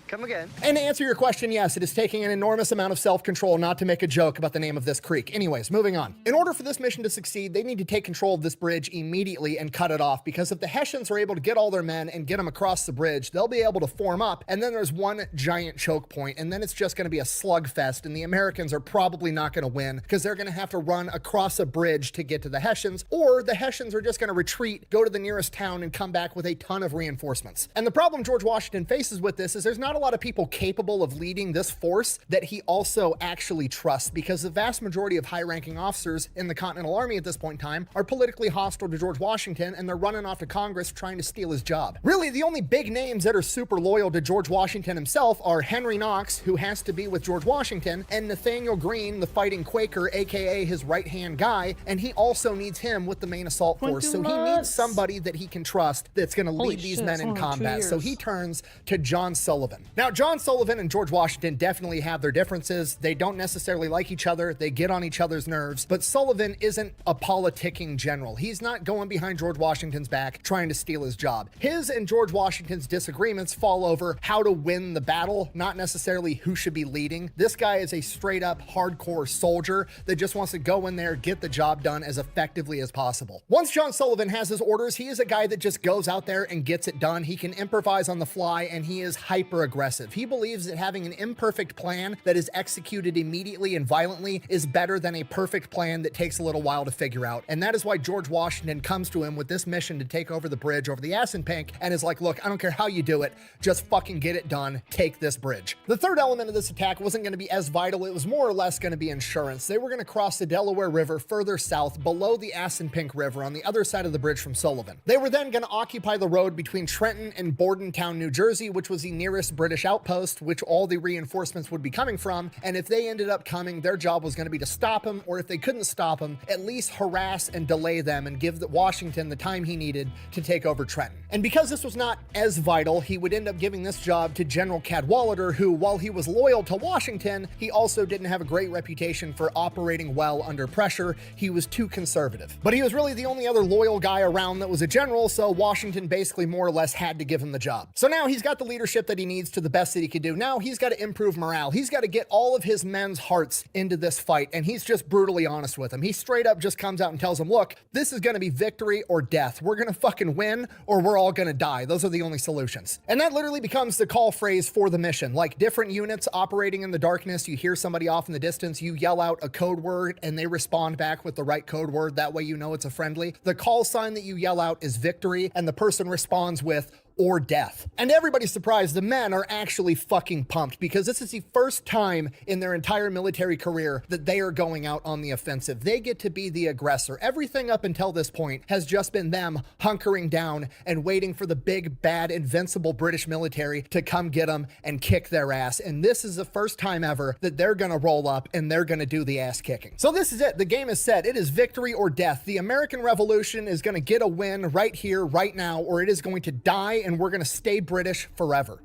Come again. And to answer your question, yes, it is taking an enormous amount of self-control not to make a joke about the name of this creek. Anyways, moving on. In order for this mission to succeed, they need to take control of this bridge immediately and cut it off, because if the Hessians are able to get all their men and get them across the bridge, they'll be able to form up, and then there's one giant choke point, and then it's just going to be a slugfest, and the Americans are probably not going to win because they're going to have to run across a bridge to get to the Hessians, or the Hessians are just going to retreat, go to the nearest town, and come back with a ton of reinforcements. And the problem George Washington faces with this is there's not a lot of people capable of leading this force that he also actually trusts, because the vast majority of high-ranking officers in the Continental Army at this point in time are politically hostile to George Washington, and they're running off to Congress trying to steal his job. Really, the only big names that are super loyal to George Washington himself are Henry Knox, who has to be with George Washington, and Nathaniel Greene, the fighting Quaker, aka his right-hand guy, and he also needs him with the main assault force, so he needs somebody that he can trust that's going to lead these men in combat. So he turns to John Sullivan. Now, John Sullivan and George Washington definitely have their differences. They don't necessarily like each other. They get on each other's nerves, but Sullivan isn't a politicking general. He's not going behind George Washington's back trying to steal his job. His and George Washington's disagreements fall over how to win the battle, not necessarily who should be leading. This guy is a straight up hardcore soldier that just wants to go in there, get the job done as effectively as possible. Once John Sullivan has his orders, he is a guy that just goes out there and gets it done. He can improvise on the fly, and he is hyper aggressive. He believes that having an imperfect plan that is executed immediately and violently is better than a perfect plan that takes a little while to figure out. And that is why George Washington comes to him with this mission to take over the bridge over the Assunpink and is like, look, I don't care how you do it, just fucking get it done, take this bridge. The third element of this attack wasn't going to be as vital. It was more or less going to be insurance. They were going to cross the Delaware River further south below the Assunpink River on the other side of the bridge from Sullivan. They were then going to occupy the road between Trenton and Bordentown, New Jersey, which was the nearest British outpost, which all the reinforcements would be coming from, and if they ended up coming, their job was going to be to stop them, or if they couldn't stop them, at least harass and delay them and give Washington the time he needed to take over Trenton. And because this was not as vital, he would end up giving this job to General Cadwalader, who, while he was loyal to Washington, he also didn't have a great reputation for operating well under pressure. He was too conservative. But he was really the only other loyal guy around that was a general, so Washington basically more or less had to give him the job. So now he's got the leadership that he needs to the best that he could do. Now he's got to improve morale. He's got to get all of his men's hearts into this fight, and he's just brutally honest with them. He straight up just comes out and tells them, look, this is going to be victory or death. We're going to fucking win, or we're all going to die. Those are the only solutions. And that literally becomes the call phrase for the mission. Like different units operating in the darkness, you hear somebody off in the distance, you yell out a code word, and they respond back with the right code word. That way you know it's a friendly. The call sign that you yell out is victory, and the person responds with or death. And everybody's surprised. The men are actually fucking pumped because this is the first time in their entire military career that they are going out on the offensive. They get to be the aggressor. Everything up until this point has just been them hunkering down and waiting for the big, bad, invincible British military to come get them and kick their ass. And this is the first time ever that they're gonna roll up and they're gonna do the ass kicking. So this is it. The game is set. It is victory or death. The American Revolution is gonna get a win right here, right now, or it is going to die, and we're going to stay British forever.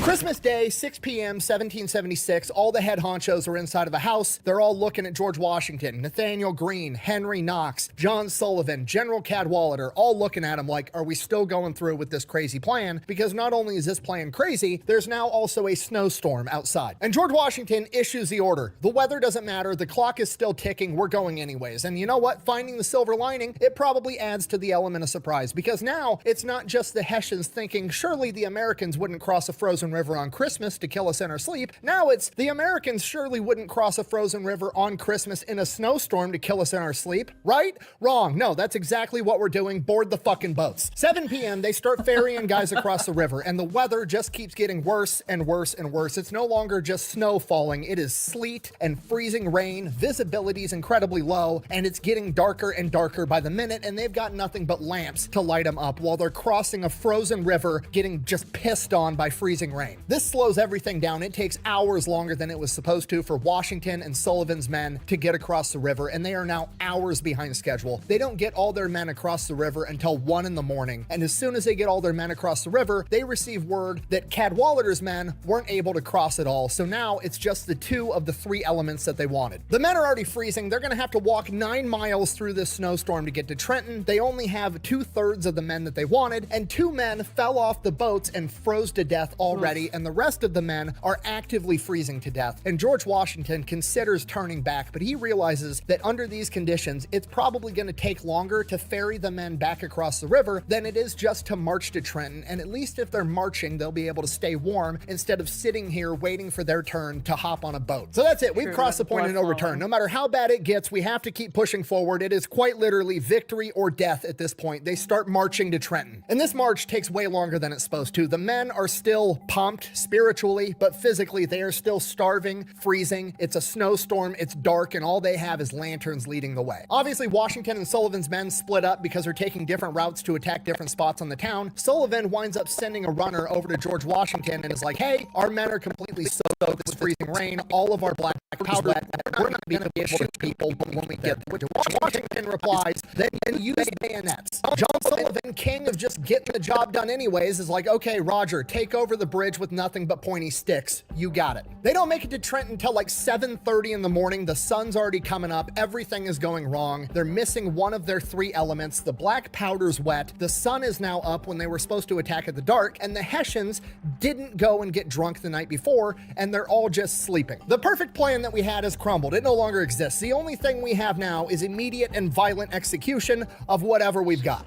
Christmas Day, 6 p.m., 1776, all the head honchos are inside of a house. They're all looking at George Washington, Nathaniel Greene, Henry Knox, John Sullivan, General Cadwalader, all looking at him like, are we still going through with this crazy plan? Because not only is this plan crazy, there's now also a snowstorm outside. And George Washington issues the order. The weather doesn't matter. The clock is still ticking. We're going anyways. And you know what? Finding the silver lining, it probably adds to the element of surprise, because now it's not just the Hessians thinking, surely the Americans wouldn't cross a frozen river on Christmas to kill us in our sleep. Now it's the Americans surely wouldn't cross a frozen river on Christmas in a snowstorm to kill us in our sleep, right? Wrong. No, that's exactly what we're doing. Board the fucking boats. 7 p.m. they start ferrying guys across the river, and the weather just keeps getting worse and worse and worse. It's no longer just snow falling. It is sleet and freezing rain. Visibility is incredibly low, and it's getting darker and darker by the minute, and they've got nothing but lamps to light them up while they're crossing a frozen river, getting just pissed on by freezing rain. This slows everything down. It takes hours longer than it was supposed to for Washington and Sullivan's men to get across the river, and they are now hours behind schedule. They don't get all their men across the river until 1 in the morning, and as soon as they get all their men across the river, they receive word that Cadwallader's men weren't able to cross at all, so now it's just the 2 of the 3 elements that they wanted. The men are already freezing. They're gonna have to walk 9 miles through this snowstorm to get to Trenton. They only have 2/3 of the men that they wanted, and 2 men fell off the boats and froze to death already, and the rest of the men are actively freezing to death. And George Washington considers turning back, but he realizes that under these conditions, it's probably going to take longer to ferry the men back across the river than it is just to march to Trenton, and at least if they're marching, they'll be able to stay warm instead of sitting here waiting for their turn to hop on a boat. So that's it. We've crossed the point of no return. No matter how bad it gets, we have to keep pushing forward. It is quite literally victory or death at this point. They start marching to Trenton, and this march takes way longer than it's supposed to. The men are still pumped spiritually, but physically they are still starving, freezing. It's a snowstorm, it's dark, and all they have is lanterns leading the way. Obviously, Washington and Sullivan's men split up because they're taking different routes to attack different spots on the town. Sullivan winds up sending a runner over to George Washington and is like, hey, our men are completely soaked with this freezing rain. All of our black powder wet. We're not going to be able to shoot people when we get there. Washington replies, then use bayonets. John Sullivan, king of just getting the job done anyways, is like, okay, Roger, take over the bridge with nothing but pointy sticks. You got it. They don't make it to Trenton until like 7:30 in the morning. The sun's already coming up. Everything is going wrong. They're missing one of their 3 elements. The black powder's wet. The sun is now up when they were supposed to attack at the dark, and the Hessians didn't go and get drunk the night before, and they're all just sleeping. The perfect plan that we had has crumbled. It no longer exists. The only thing we have now is immediate and violent execution of whatever we've got.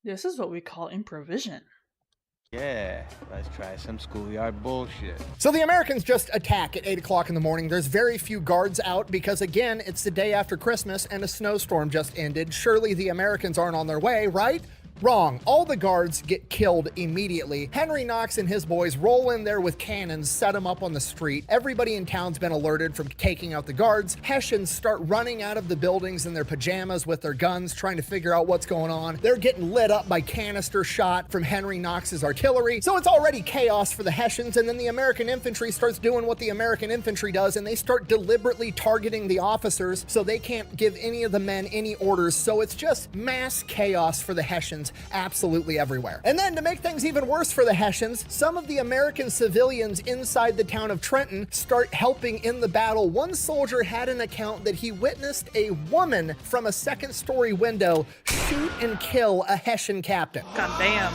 This is what we call improvision. Yeah, let's try some schoolyard bullshit. So the Americans just attack at 8 o'clock in the morning. There's very few guards out because, again, it's the day after Christmas and a snowstorm just ended. Surely the Americans aren't on their way, right? Wrong. All the guards get killed immediately. Henry Knox and his boys roll in there with cannons, set them up on the street. Everybody in town's been alerted from taking out the guards. Hessians start running out of the buildings in their pajamas with their guns, trying to figure out what's going on. They're getting lit up by canister shot from Henry Knox's artillery. So it's already chaos for the Hessians, and then the American infantry starts doing what the American infantry does, and they start deliberately targeting the officers so they can't give any of the men any orders. So it's just mass chaos for the Hessians absolutely everywhere. And then to make things even worse for the Hessians, some of the American civilians inside the town of Trenton start helping in the battle. One soldier had an account that he witnessed a woman from a 2nd-story window shoot and kill a Hessian captain. God damn.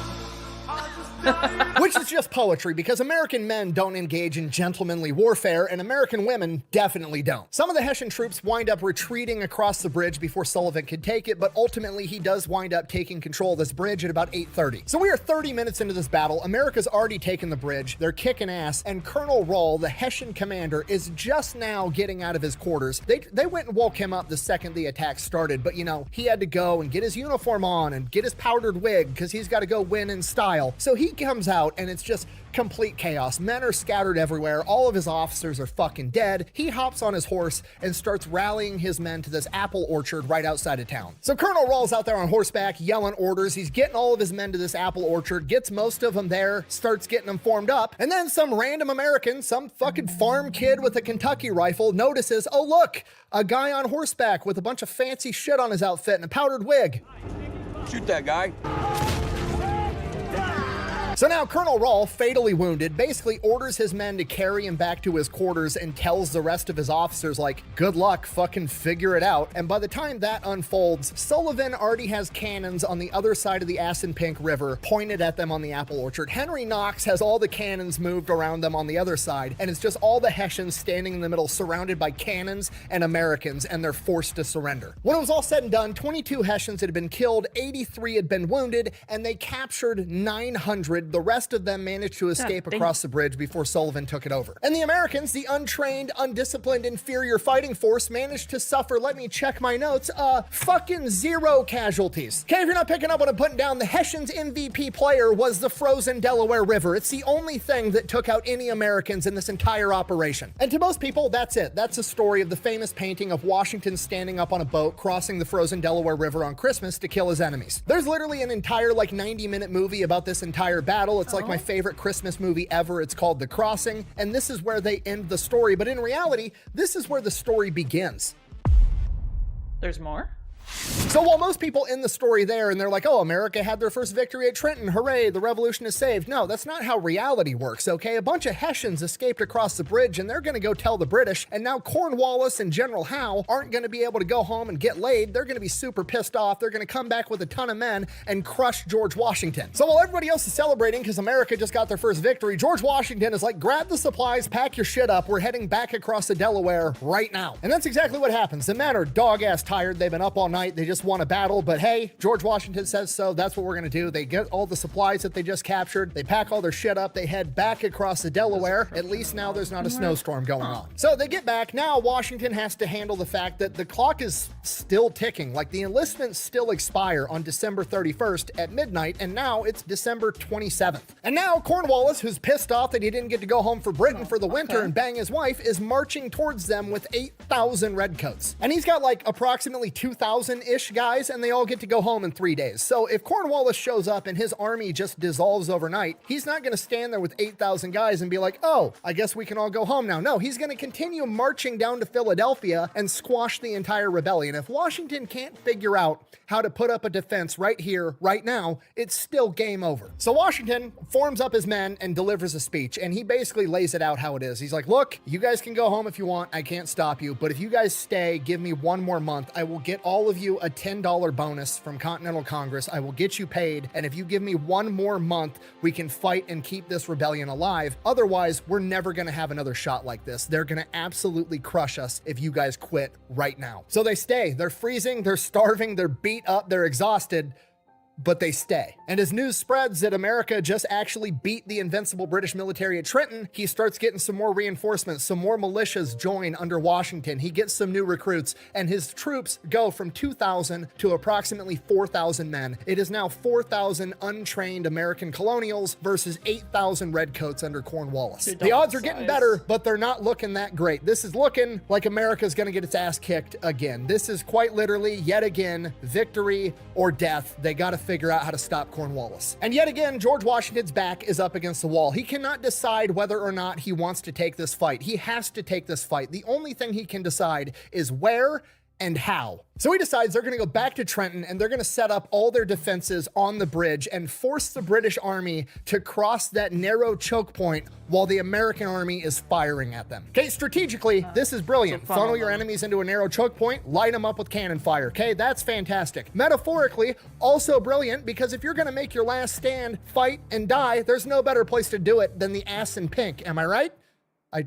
Which is just poetry, because American men don't engage in gentlemanly warfare, and American women definitely don't. Some of the Hessian troops wind up retreating across the bridge before Sullivan could take it, but ultimately he does wind up taking control of this bridge at about 8:30. So we are 30 minutes into this battle. America's already taken the bridge. They're kicking ass, and Colonel Rahl, the Hessian commander, is just now getting out of his quarters. They went and woke him up the second the attack started, but you know, he had to go and get his uniform on and get his powdered wig because he's got to go win in style. So he comes out and it's just complete chaos. Men are scattered everywhere. All of his officers are fucking dead. He hops on his horse and starts rallying his men to this apple orchard right outside of town. So Colonel Rahl's out there on horseback yelling orders. He's getting all of his men to this apple orchard, gets most of them there, starts getting them formed up, and then some random American, some fucking farm kid with a Kentucky rifle notices, oh look, a guy on horseback with a bunch of fancy shit on his outfit and a powdered wig. Shoot that guy. So now Colonel Rahl, fatally wounded, basically orders his men to carry him back to his quarters and tells the rest of his officers, like, good luck, fucking figure it out. And by the time that unfolds, Sullivan already has cannons on the other side of the Assunpink River pointed at them on the apple orchard. Henry Knox has all the cannons moved around them on the other side, and it's just all the Hessians standing in the middle surrounded by cannons and Americans, and they're forced to surrender. When it was all said and done, 22 Hessians had been killed, 83 had been wounded, and they captured 900 started, the rest of them managed to escape across the bridge before Sullivan took it over. And the Americans, the untrained, undisciplined, inferior fighting force, managed to suffer, let me check my notes, fucking 0 casualties. Okay, if you're not picking up what I'm putting down, the Hessians' MVP player was the frozen Delaware River. It's the only thing that took out any Americans in this entire operation. And to most people, that's it. That's the story of the famous painting of Washington standing up on a boat crossing the frozen Delaware River on Christmas to kill his enemies. There's literally an entire 90-minute movie about this entire battle. It's like my favorite Christmas movie ever. It's called The Crossing, and this is where they end the story. But in reality, this is where the story begins. There's more? So while most people end the story there and they're like, oh, America had their first victory at Trenton, hooray, the revolution is saved. No, that's not how reality works, okay? A bunch of Hessians escaped across the bridge and they're gonna go tell the British, and now Cornwallis and General Howe aren't gonna be able to go home and get laid. They're gonna be super pissed off. They're gonna come back with a ton of men and crush George Washington. So while everybody else is celebrating because America just got their first victory, George Washington is like, grab the supplies, pack your shit up. We're heading back across the Delaware right now. And that's exactly what happens. The men are dog-ass tired. They've been up all night. They just won a battle, but hey, George Washington says so. That's what we're gonna do. They get all the supplies that they just captured. They pack all their shit up. They head back across the Delaware. At least now there's not a snowstorm going on. So they get back. Now Washington has to handle the fact that the clock is still ticking. Like the enlistments still expire on December 31st at midnight, and now it's December 27th. And now Cornwallis, who's pissed off that he didn't get to go home for Britain for the winter and bang his wife, is marching towards them with 8,000 redcoats. And he's got like approximately 2,000-ish guys, and they all get to go home in 3 days. So if Cornwallis shows up and his army just dissolves overnight, he's not going to stand there with 8,000 guys and be like, oh, I guess we can all go home now. No, he's going to continue marching down to Philadelphia and squash the entire rebellion. If Washington can't figure out how to put up a defense right here, right now, it's still game over. So Washington forms up his men and delivers a speech, and he basically lays it out how it is. He's like, look, you guys can go home if you want. I can't stop you. But if you guys stay, give me 1 more month, I will get all of you a $10 bonus from Continental Congress. I will get you paid. And if you give me 1 more month, we can fight and keep this rebellion alive. Otherwise, we're never going to have another shot like this. They're going to absolutely crush us if you guys quit right now. So they stay. They're freezing. They're starving. They're beat up. They're exhausted. But they stay. And as news spreads that America just actually beat the invincible British military at Trenton, he starts getting some more reinforcements. Some more militias join under Washington. He gets some new recruits, and his troops go from 2,000 to approximately 4,000 men. It is now 4,000 untrained American colonials versus 8,000 redcoats under Cornwallis. The odds are getting better, but they're not looking that great. This is looking like America's gonna get its ass kicked again. This is quite literally, yet again, victory or death. They gotta figure out how to stop Cornwallis. And yet again, George Washington's back is up against the wall. He cannot decide whether or not he wants to take this fight. He has to take this fight. The only thing he can decide is where and how. So he decides they're going to go back to Trenton and they're going to set up all their defenses on the bridge and force the British army to cross that narrow choke point while the American army is firing at them. Okay, strategically, this is brilliant. Funnel your enemies into a narrow choke point, light them up with cannon fire. Okay, that's fantastic. Metaphorically, also brilliant, because if you're going to make your last stand, fight and die, there's no better place to do it than the ass in pink. Am I right? I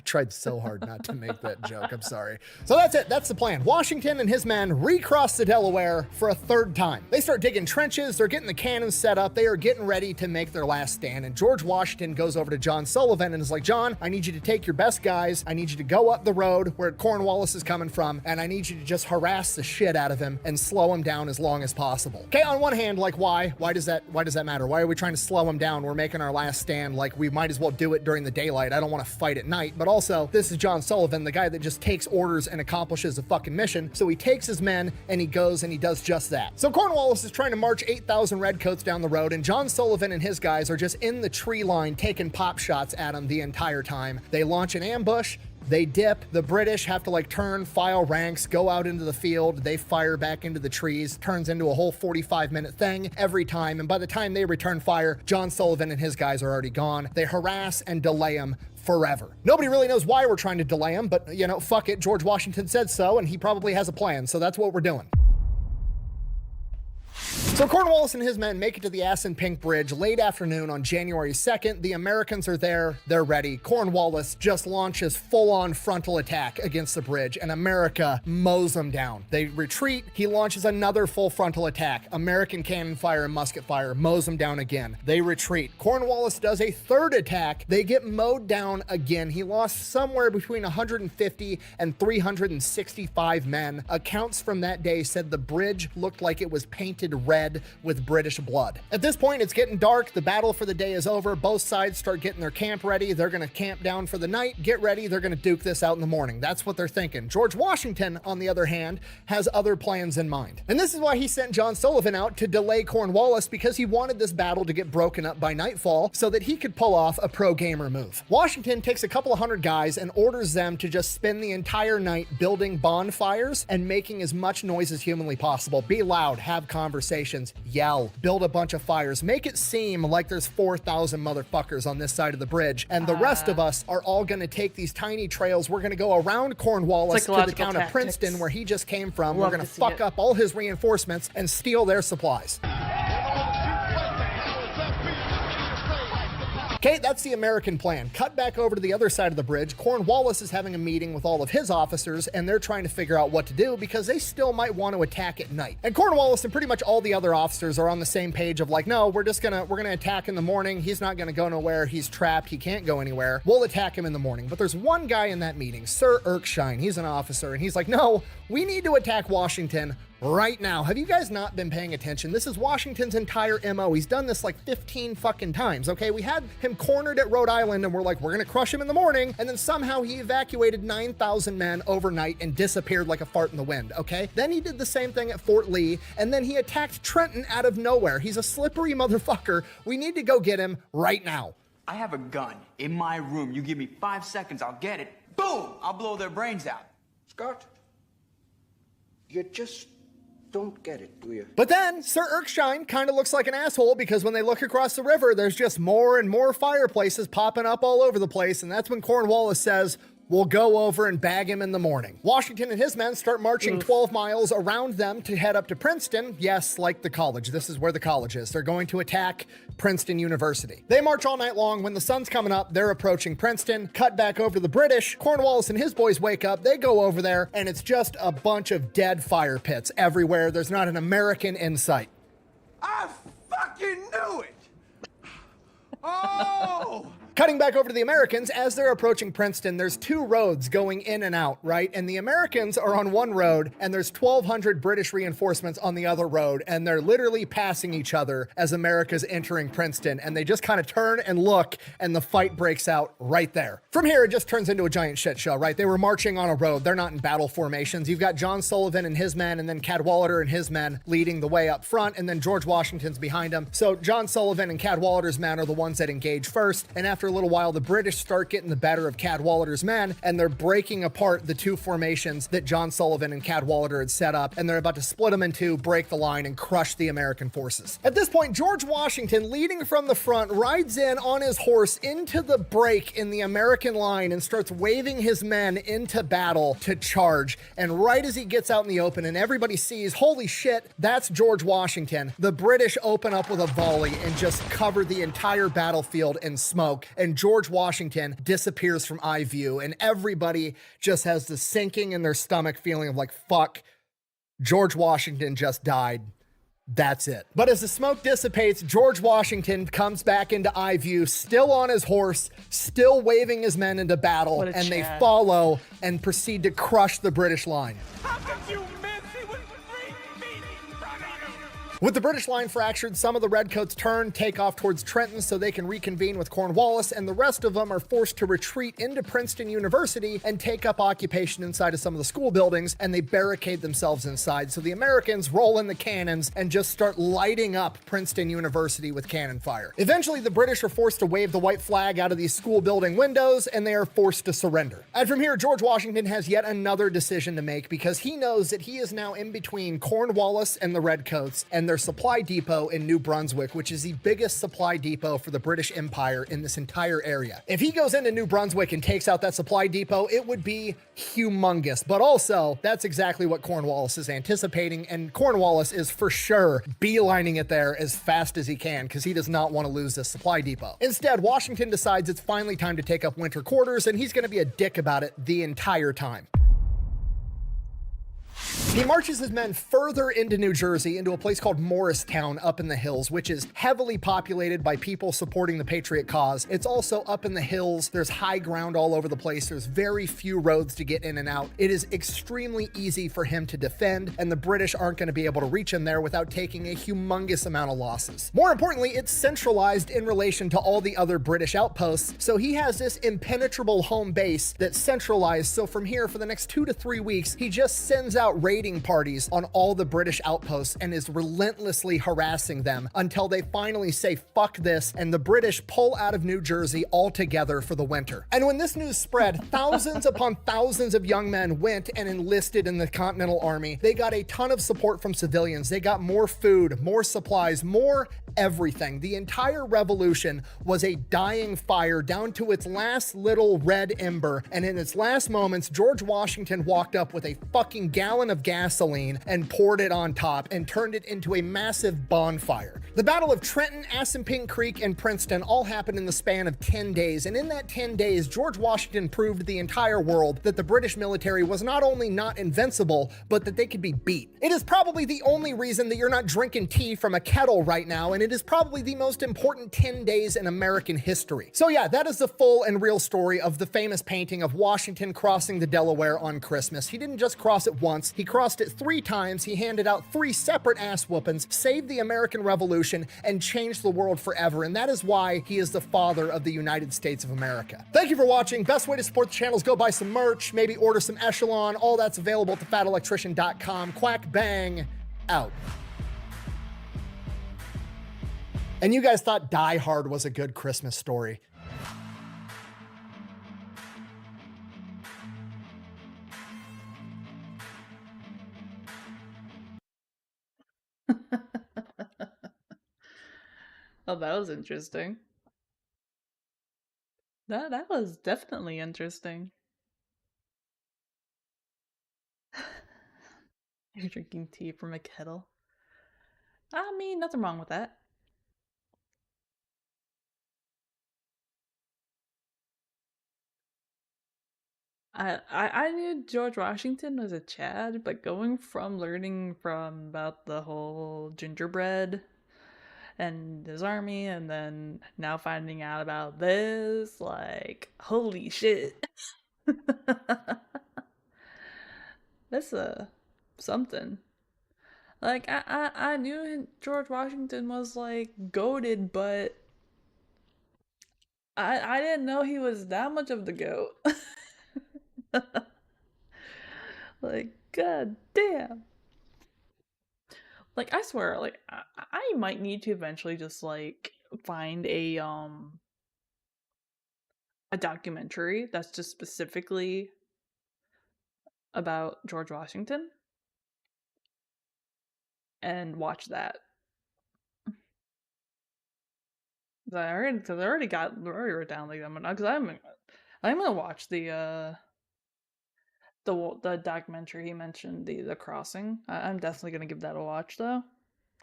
tried so hard not to make that joke. I'm sorry. So that's it. That's the plan. Washington and his men recross the Delaware for a 3rd time. They start digging trenches. They're getting the cannons set up. They are getting ready to make their last stand. And George Washington goes over to John Sullivan and is like, John, I need you to take your best guys. I need you to go up the road where Cornwallis is coming from. And I need you to just harass the shit out of him and slow him down as long as possible. Okay, on one hand, like why? Why does that matter? Why are we trying to slow him down? We're making our last stand. Like we might as well do it during the daylight. I don't want to fight at night. But also, this is John Sullivan, the guy that just takes orders and accomplishes a fucking mission. So he takes his men and he goes and he does just that. So Cornwallis is trying to march 8,000 redcoats down the road, and John Sullivan and his guys are just in the tree line taking pop shots at him the entire time. They launch an ambush. They dip. The British have to like turn, file ranks, go out into the field. They fire back into the trees. Turns into a whole 45-minute thing every time. And by the time they return fire, John Sullivan and his guys are already gone. They harass and delay him forever. Nobody really knows why we're trying to delay him, but you know, fuck it. George Washington said so, and he probably has a plan. So that's what we're doing. So Cornwallis and his men make it to the Assunpink Bridge late afternoon on January 2nd. The Americans are there. They're ready. Cornwallis just launches full-on frontal attack against the bridge, and America mows them down. They retreat. He launches another full frontal attack. American cannon fire and musket fire mows them down again. They retreat. Cornwallis does a third attack. They get mowed down again. He lost somewhere between 150 and 365 men. Accounts from that day said the bridge looked like it was painted red with British blood. At this point, it's getting dark. The battle for the day is over. Both sides start getting their camp ready. They're going to camp down for the night, get ready. They're going to duke this out in the morning. That's what they're thinking. George Washington, on the other hand, has other plans in mind. And this is why he sent John Sullivan out to delay Cornwallis, because he wanted this battle to get broken up by nightfall so that he could pull off a pro-gamer move. Washington takes a couple of hundred guys and orders them to just spend the entire night building bonfires and making as much noise as humanly possible. Be loud, have conversations, yell, build a bunch of fires, make it seem like there's 4,000 motherfuckers on this side of the bridge, and the rest of us are all going to take these tiny trails. We're going to go around Cornwallis to the town of Princeton, where he just came from. We're going to fuck up all his reinforcements and steal their supplies. Okay, that's the American plan. Cut back over to the other side of the bridge. Cornwallis is having a meeting with all of his officers, and they're trying to figure out what to do because they still might want to attack at night. And Cornwallis and pretty much all the other officers are on the same page of like, no, we're gonna attack in the morning. He's not gonna go nowhere. He's trapped. He can't go anywhere. We'll attack him in the morning. But there's one guy in that meeting, Sir Erskine. He's an officer, and he's like, no, we need to attack Washington right now. Have you guys not been paying attention? This is Washington's entire MO. He's done this like 15 fucking times, okay? We had him cornered at Rhode Island, and we're like, we're gonna crush him in the morning, and then somehow he evacuated 9,000 men overnight and disappeared like a fart in the wind, okay? Then he did the same thing at Fort Lee, and then he attacked Trenton out of nowhere. He's a slippery motherfucker. We need to go get him right now. I have a gun in my room. You give me 5 seconds, I'll get it. Boom! I'll blow their brains out. Scott, you just don't get it, do you? But then Sir Erskine kind of looks like an asshole, because when they look across the river, there's just more and more fireplaces popping up all over the place. And that's when Cornwallis says, we'll go over and bag him in the morning. Washington and his men start marching 12 miles around them to head up to Princeton. Yes, like the college. This is where the college is. They're going to attack Princeton University. They march all night long. When the sun's coming up, they're approaching Princeton. Cut back over to the British. Cornwallis and his boys wake up. They go over there, and it's just a bunch of dead fire pits everywhere. There's not an American in sight. I fucking knew it! Oh! Cutting back over to the Americans, as they're approaching Princeton, there's two roads going in and out, right? And the Americans are on one road, and there's 1,200 British reinforcements on the other road, and they're literally passing each other as America's entering Princeton, and they just kind of turn and look, and the fight breaks out right there. From here, it just turns into a giant shit show, right? They were marching on a road. They're not in battle formations. You've got John Sullivan and his men, and then Cadwalader and his men leading the way up front, and then George Washington's behind him. So John Sullivan and Cadwalader's men are the ones that engage first, and after a little while, the British start getting the better of Cadwalader's men, and they're breaking apart the two formations that John Sullivan and Cadwalader had set up, and they're about to split them in two, break the line, and crush the American forces. At this point, George Washington, leading from the front, rides in on his horse into the break in the American line and starts waving his men into battle to charge. And right as he gets out in the open and everybody sees, holy shit, that's George Washington, the British open up with a volley and just cover the entire battlefield in smoke, and George Washington disappears from eye view, and everybody just has the sinking in their stomach feeling of like, fuck, George Washington just died. That's it. But as the smoke dissipates, George Washington comes back into eye view, still on his horse, still waving his men into battle, and they follow and proceed to crush the British line. How could you miss? He was 3 feet in front of you! With the British line fractured, some of the Redcoats turn, take off towards Trenton so they can reconvene with Cornwallis, and the rest of them are forced to retreat into Princeton University and take up occupation inside of some of the school buildings, and they barricade themselves inside. So the Americans roll in the cannons and just start lighting up Princeton University with cannon fire. Eventually, the British are forced to wave the white flag out of these school building windows, and they are forced to surrender. And from here, George Washington has yet another decision to make, because he knows that he is now in between Cornwallis and the Redcoats, and their supply depot in New Brunswick, which is the biggest supply depot for the British Empire in this entire area. If he goes into New Brunswick and takes out that supply depot, it would be humongous. But also, that's exactly what Cornwallis is anticipating, and Cornwallis is for sure beelining it there as fast as he can because he does not want to lose this supply depot. Instead, Washington decides it's finally time to take up winter quarters, and he's going to be a dick about it the entire time. He marches his men further into New Jersey, into a place called Morristown up in the hills, which is heavily populated by people supporting the Patriot cause. It's also up in the hills. There's high ground all over the place. There's very few roads to get in and out. It is extremely easy for him to defend, and the British aren't going to be able to reach him there without taking a humongous amount of losses. More importantly, it's centralized in relation to all the other British outposts, so he has this impenetrable home base that's centralized. So from here, for the next 2 to 3 weeks, he just sends out raiding parties on all the British outposts and is relentlessly harassing them until they finally say fuck this and the British pull out of New Jersey altogether for the winter. And when this news spread, thousands upon thousands of young men went and enlisted in the Continental Army. They got a ton of support from civilians. They got more food, more supplies, more everything. The entire revolution was a dying fire down to its last little red ember, and in its last moments, George Washington walked up with a fucking gallon of gasoline and poured it on top and turned it into a massive bonfire. The Battle of Trenton, Assunpink Creek, and Princeton all happened in the span of 10 days, and in that 10 days, George Washington proved to the entire world that the British military was not only not invincible, but that they could be beat. It is probably the only reason that you're not drinking tea from a kettle right now, and it is probably the most important 10 days in American history. So yeah, that is the full and real story of the famous painting of Washington crossing the Delaware on Christmas. He didn't just cross it once, he crossed it 3 times, he handed out 3 separate ass whoopings, saved the American Revolution, and changed the world forever, and that is why he is the father of the United States of America. Thank you for watching. Best way to support the channel is go buy some merch, maybe order some Echelon, all that's available at thefatelectrician.com. Quack bang, out. And you guys thought Die Hard was a good Christmas story. Oh, that was interesting. That was definitely interesting. You're drinking tea from a kettle. I mean, nothing wrong with that. I knew George Washington was a Chad, but going from learning from about the whole gingerbread and his army, and then now finding out about this, like, holy shit. That's something. Like, I knew George Washington was, like, goated, but I didn't know he was that much of the goat. Like, god damn. Like, I swear, like, I might need to eventually just, like, find a documentary that's just specifically about George Washington and watch that. I already wrote down like I'm because I'm gonna watch the documentary he mentioned, the crossing. I'm definitely gonna give that a watch though,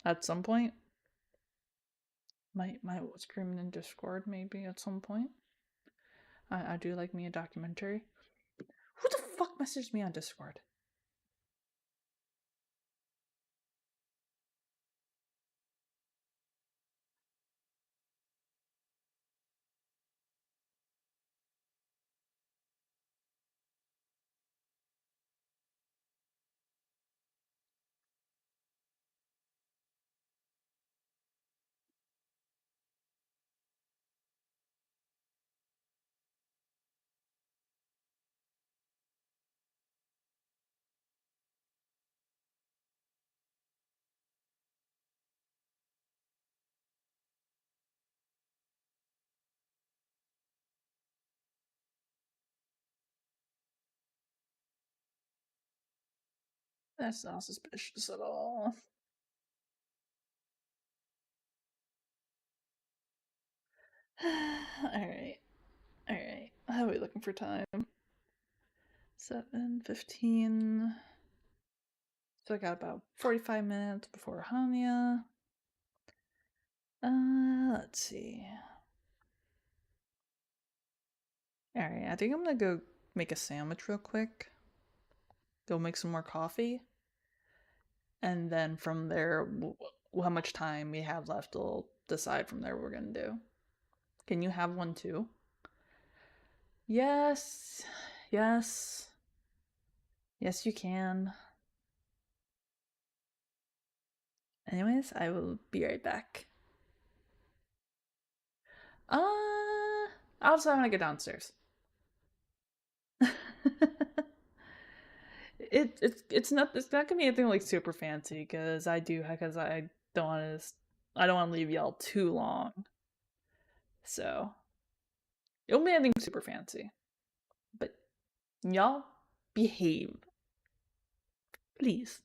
at some point. Might screaming in Discord maybe at some point. I do like me a documentary. Who the fuck messaged me on Discord? That's not suspicious at all. Alright. Alright. How are we looking for time? 7:15. So I got about 45 minutes before Hania. Let's see. Alright, I think I'm gonna go make a sandwich real quick. Go make some more coffee. And then from there, how much time we have left, we'll decide from there what we're gonna do. Can you have one too? Yes. Yes. Yes, you can. Anyways, I will be right back. I'll decide when I get downstairs. It's not gonna be anything like super fancy because I don't want to leave y'all too long. So it won't be anything super fancy, but y'all behave, please.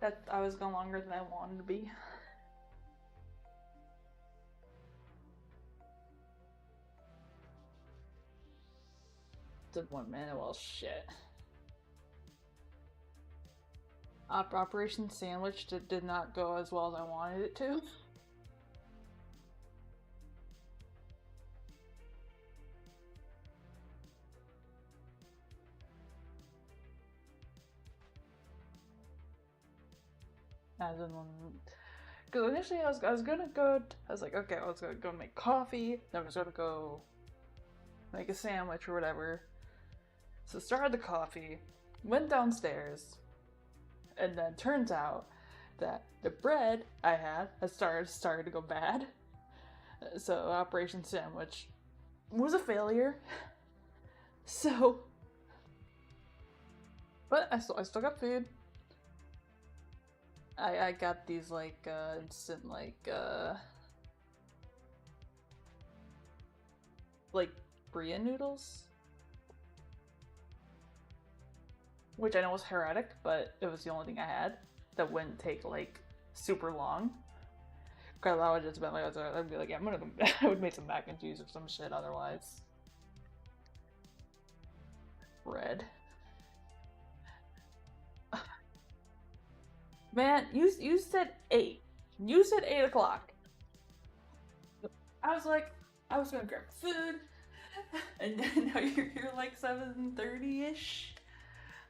That I was gone longer than I wanted to be. Did 1 minute, well shit. Operation Sandwich did not go as well as I wanted it to. As in, because initially I was gonna go. I was like, okay, I was gonna go make coffee. Then I was gonna go make a sandwich or whatever. So started the coffee, went downstairs, and then turns out that the bread I had started to go bad. So Operation Sandwich was a failure. So, but I still got food. I got these like instant like bria noodles, which I know was heretic, but it was the only thing I had that wouldn't take like super long. Cause I would just been like, I'd be like, yeah, I would make some mac and cheese or some shit otherwise. Bread. Man, you said 8. You said 8 o'clock. I was like, I was gonna grab food, and then now you're like 7:30-ish.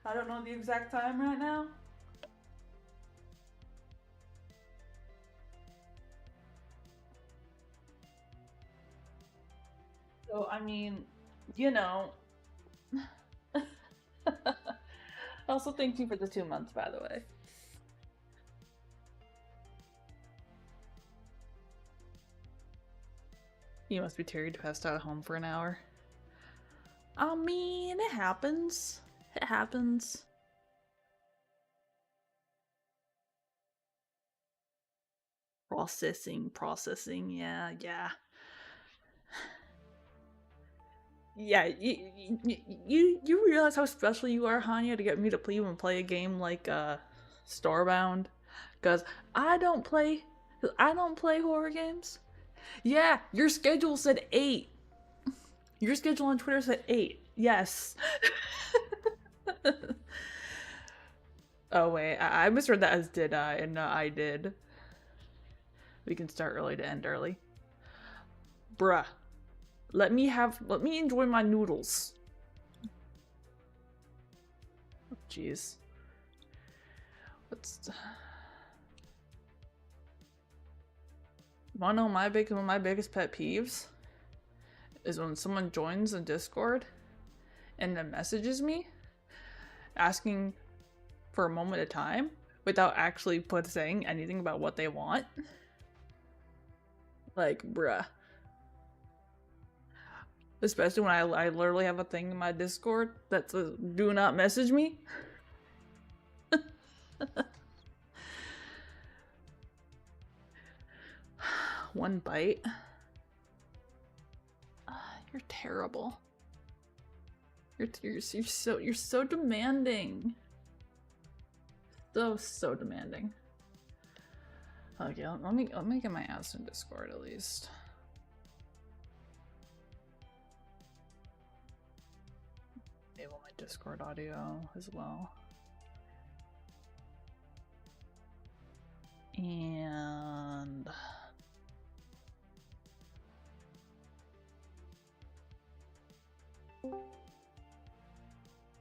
I don't know the exact time right now. So, I mean, you know. Also, thank you for the 2 months, by the way. You must be tired, passed out at home for an hour. I mean, it happens. It happens. Processing, yeah. Yeah, you realize how special you are, Hanya, to get me to even play a game like Storebound? Cause I don't play horror games. Yeah, your schedule said 8. Your schedule on Twitter said 8. Yes. Oh wait, I misread that as did I, and not I did. We can start early to end early. Bruh. Let me enjoy my noodles. Jeez. Wanna know one of my biggest pet peeves? Is when someone joins a Discord and then messages me asking for a moment of time without actually saying anything about what they want. Like, bruh. Especially when I literally have a thing in my Discord that says, do not message me. One bite. You're terrible. You're so demanding. So demanding. Okay, let me get my ass in Discord at least. Enable my Discord audio as well. And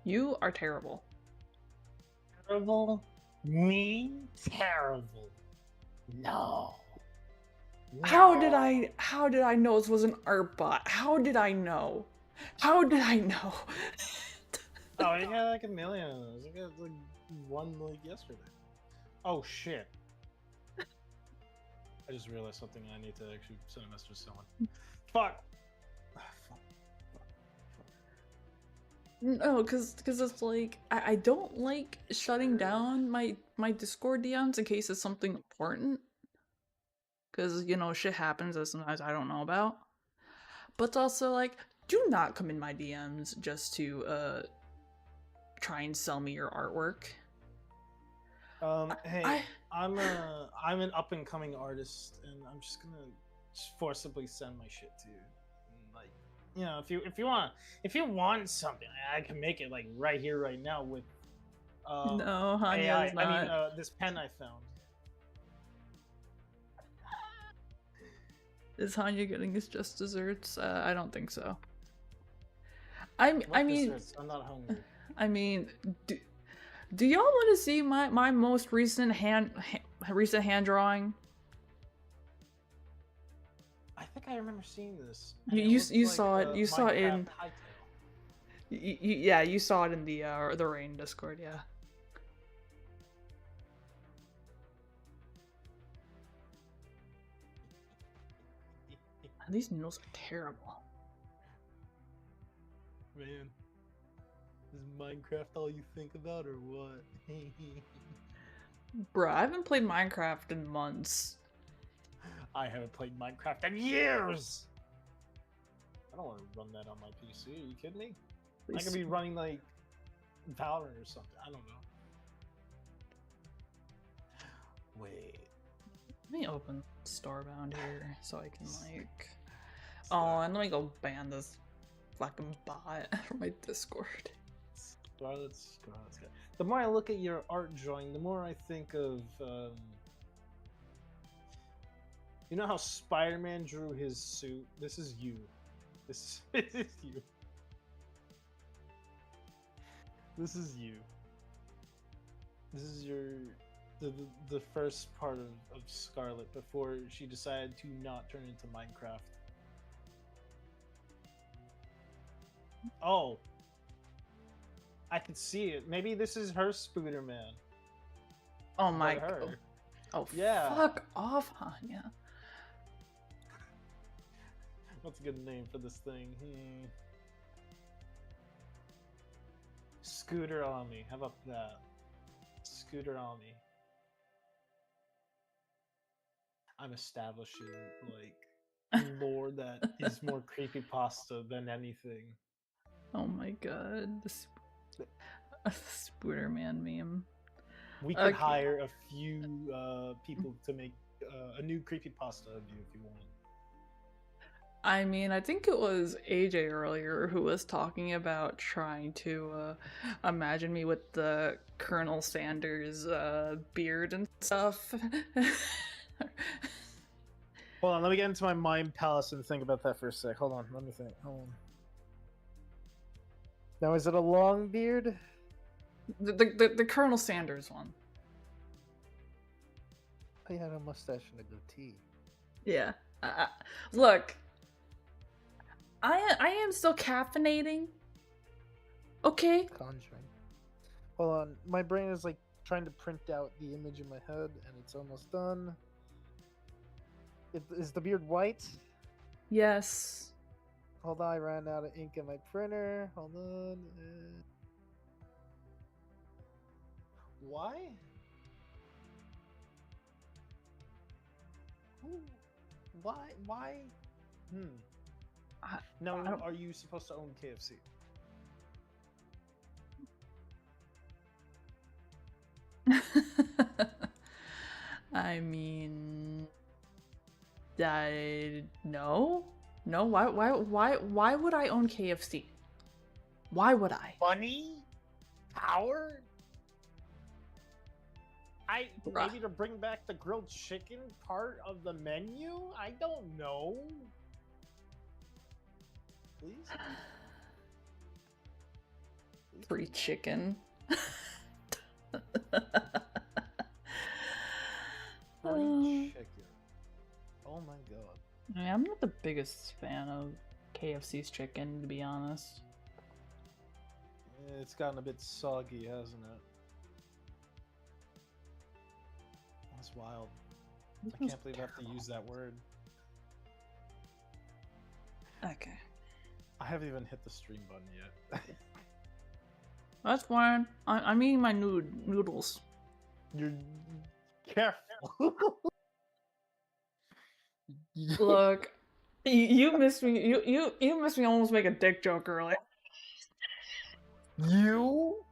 you are terrible. Terrible? Me? Terrible. No. How did I know this was an art bot? How did I know? How did I know? Oh, you got like a million of those. I got like one like yesterday. Oh shit. I just realized something and I need to actually send a message to someone. Fuck. No, cause it's like I don't like shutting down my Discord DMs in case it's something important. Cause you know shit happens that sometimes I don't know about. But it's also like, do not come in my DMs just to try and sell me your artwork. Hey, I'm an up and coming artist, and I'm just gonna forcibly send my shit to you. And, like, you know, if you want something, I can make it like right here, right now with No, AI. Hanya's not. This pen I found. Is Hanya getting his just desserts? I don't think so. I What mean, desserts? I'm not hungry. I mean, do y'all want to see my most recent hand drawing? I think I remember seeing this. You saw it. You saw it in. Hightail. Yeah, you saw it in the Rain Discord. Yeah. These noodles are terrible. Man, is Minecraft all you think about, or what? Bruh, I haven't played Minecraft in months. I haven't played Minecraft in years! I don't want to run that on my PC, are you kidding me? I could be running, like, Valorant or something, I don't know. Wait. Let me open Storebound here so I can, like... Oh, and let me go ban this fucking bot from my Discord. Scarlet's good. The more I look at your art drawing, the more I think of, you know how Spider-Man drew his suit? This is you. This is you. This is you. This is the first part of Scarlet before she decided to not turn into Minecraft. Oh. I can see it. Maybe this is her Spooderman. Oh my her. god. Oh, yeah. Fuck off, Hanya. What's a good name for this thing? Scooter on me. How about that? Scooter on me. I'm spoodershing, like, lore that is more creepypasta than anything. Oh my god. The Spooderman meme. We could hire a few people to make a new creepypasta of you if you want. I mean, I think it was AJ earlier who was talking about trying to imagine me with the Colonel Sanders beard and stuff. Hold on, let me get into my mind palace and think about that for a sec. Hold on, let me think. Hold on. Now, is it a long beard? The Colonel Sanders one. He had a mustache and a goatee. Yeah. Look, I am still caffeinating. Okay. Conjuring. Hold on, my brain is like trying to print out the image in my head, and it's almost done. Is the beard white? Yes. Hold on, I ran out of ink in my printer. Hold on. Why? Why? No, are you supposed to own KFC? I mean, no. Why would I own KFC? Why would I? Money? Power? Maybe to bring back the grilled chicken part of the menu? I don't know. Please? Free chicken. Free chicken. Oh my god. Yeah, I'm not the biggest fan of KFC's chicken, to be honest. It's gotten a bit soggy, hasn't it? That's wild. I can't believe I have to use that word. Okay. I haven't even hit the stream button yet. That's fine. I'm eating my noodles. You're careful. Look, you missed me. You missed me almost make a dick joke earlier. You?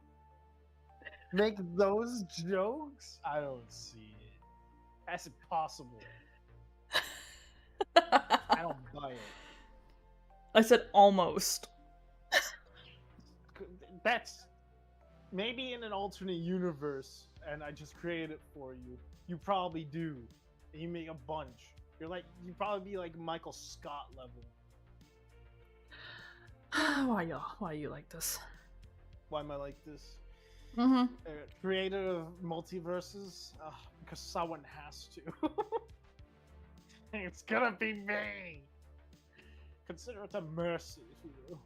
make those jokes? I don't see it. That's impossible. I don't buy it. I said almost. That's maybe in an alternate universe, and I just created it for you. You probably do. And you make a bunch. You probably be like Michael Scott level. Why you like this? Why am I like this? Mm-hmm. Creator of multiverses? Because someone has to. It's gonna be me. Consider it a mercy, if you will.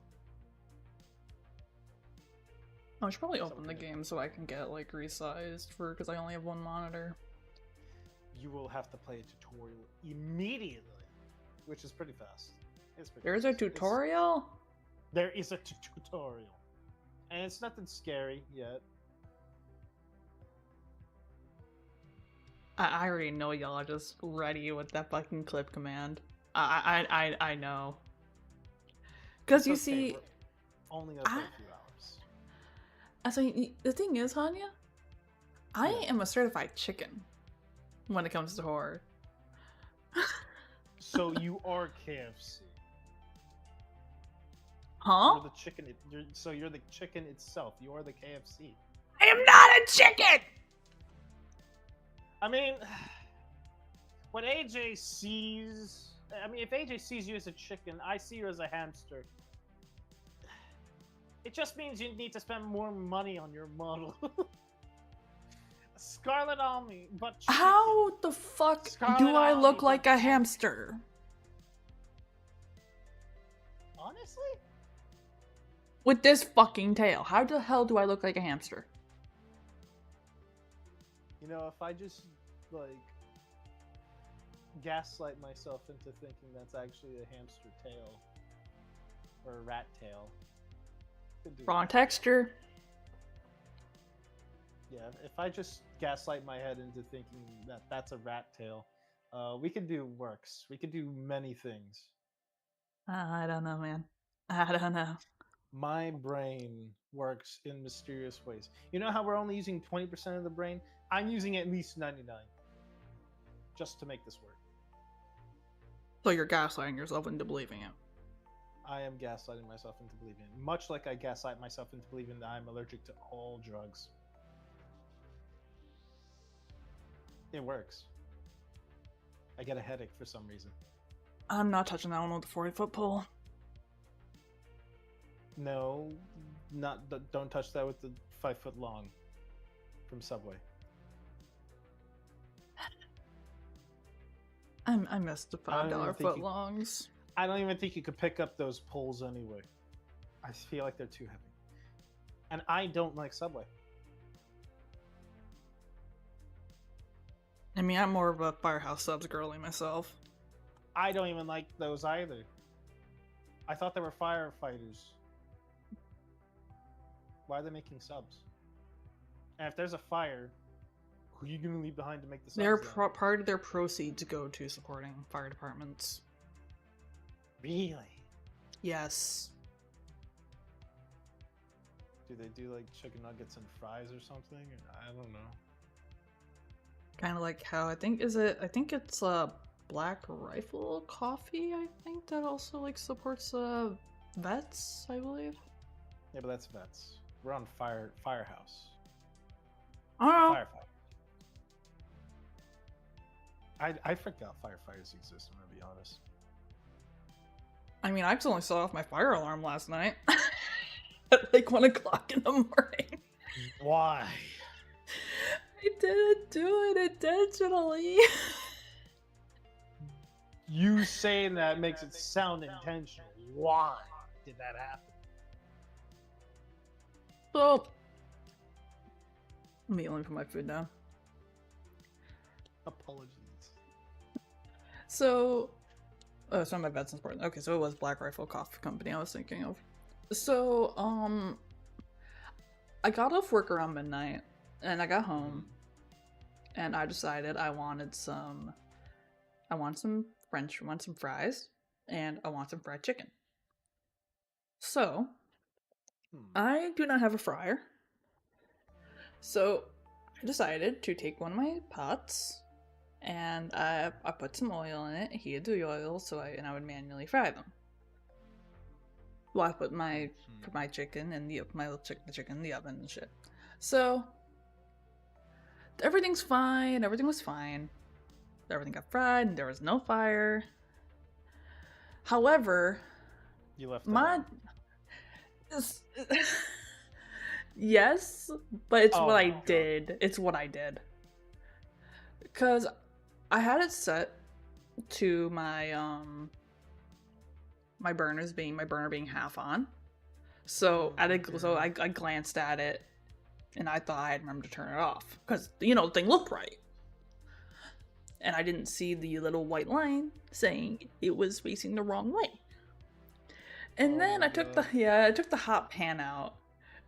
I should probably open the game so I can get like resized because I only have one monitor. You will have to play a tutorial immediately, which is pretty fast. There's a tutorial? There is a tutorial. And it's nothing scary yet. I already know y'all are just ready with that fucking clip command. I know. Because you see, we're only up for a few hours. The thing is, Hanya, I am a certified chicken when it comes to horror. So you are KFC. Huh? You're the chicken. You're the chicken itself. You are the KFC. I am not a chicken! I mean, when AJ sees... if AJ sees you as a chicken, I see you as a hamster. It just means you need to spend more money on your model. Scarlet Almy, but chicken. How the fuck do I look like a hamster? Honestly? With this fucking tail, how the hell do I look like a hamster? You know, if I just, gaslight myself into thinking that's actually a hamster tail. Or a rat tail. Wrong texture. Yeah, if I just gaslight my head into thinking that that's a rat tail, we could do works. We could do many things. I don't know, man. I don't know. My brain works in mysterious ways. You know how we're only using 20% of the brain? I'm using at least 99. Just to make this work. So you're gaslighting yourself into believing it. I am gaslighting myself into believing it. Much like I gaslight myself into believing that I'm allergic to all drugs. It works. I get a headache for some reason. I'm not touching that one with the 40-foot pole. No, don't touch that with the 5-foot long from Subway. I missed the $5 foot longs. I don't even think you could pick up those poles anyway. I feel like they're too heavy. And I don't like Subway. I mean, I'm more of a Firehouse Subs girly myself. I don't even like those either. I thought they were firefighters. Why are they making subs? And if there's a fire, who are you going to leave behind to make the subs? Part of their proceeds go to supporting fire departments. Really? Yes. Do they do like chicken nuggets and fries or something? I don't know. Kind of like how I think it's Black Rifle Coffee, I think, that also like supports vets, I believe. Yeah, but that's vets. We're on Firehouse. Oh. Firefighters. I forgot firefighters exist, I'm gonna be honest. I mean, I accidentally set off my fire alarm last night. At like 1 o'clock in the morning. Why? I didn't do it intentionally. You saying that makes it sound intentional. Why did that happen? So, let me put my food down. Apologies. So, oh, so my vet's important. Okay, so it was Black Rifle Coffee Company I was thinking of. So, I got off work around midnight, and I got home, and I decided I want some fries, and I want some fried chicken. So, I do not have a fryer. So I decided to take one of my pots and I put some oil in it, heated the oil, and I would manually fry them. Well, I put my chicken in the chicken in the oven and shit. So everything's fine. Everything was fine. Everything got fried, and there was no fire. However, You left yes, but it's Oh what my I God. did. It's what I did. Because I had it set to my my burner being half on. So I glanced at it and I thought I had remembered to turn it off because the thing looked right. And I didn't see the little white line saying it was facing the wrong way. And then I took the hot pan out,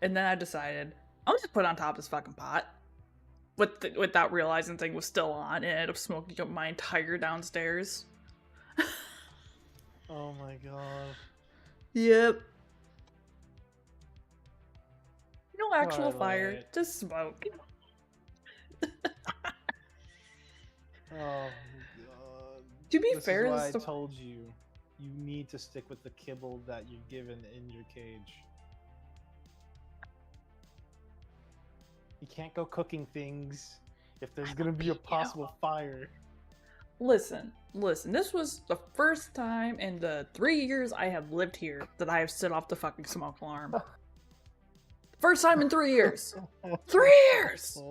and then I decided I'm just put it on top of this fucking pot, without realizing the thing was still on, and ended up smoking up my entire downstairs. Oh my god. Yep. No actual fire, Twilight. just smoke. Oh my god. To be This fair, is why I this is- told you, you need to stick with the kibble that you're given in your cage. You can't go cooking things if there's gonna be a possible fire. Listen, this was the first time in the 3 years I have lived here that I have set off the fucking smoke alarm. First time in 3 years. 3 years!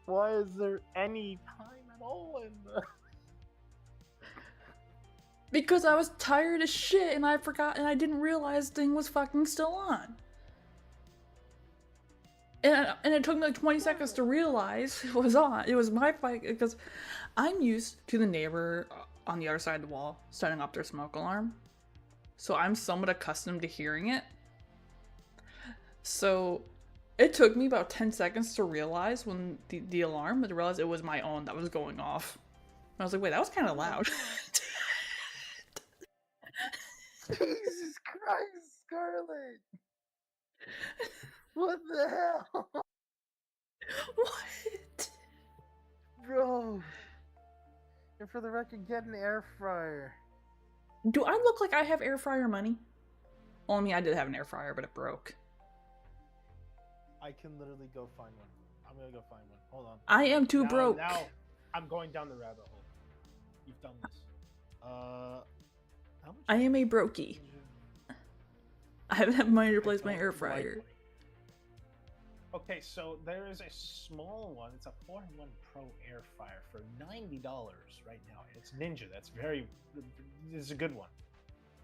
Why is there any time at all in the... Because I was tired as shit and I forgot and I didn't realize the thing was fucking still on. And it took me like 20 seconds to realize it was on. It was my fight because I'm used to the neighbor on the other side of the wall setting off their smoke alarm. So I'm somewhat accustomed to hearing it. So it took me about 10 seconds to realize when the alarm, to realize it was my own that was going off. I was like, wait, that was kind of loud. Jesus Christ, Scarlet! What the hell? What? Bro! And for the record, get an air fryer. Do I look like I have air fryer money? Well, I mean, I did have an air fryer, but it broke. I can literally go find one. I'm gonna go find one. Hold on. I am too broke. Now, I'm going down the rabbit hole. You've done this. How much? I am a brokey. I haven't had money to replace my air fryer. Okay, so there is a small one. It's a 4-in-1 Pro air fryer for $90 right now. It's Ninja. It's a good one.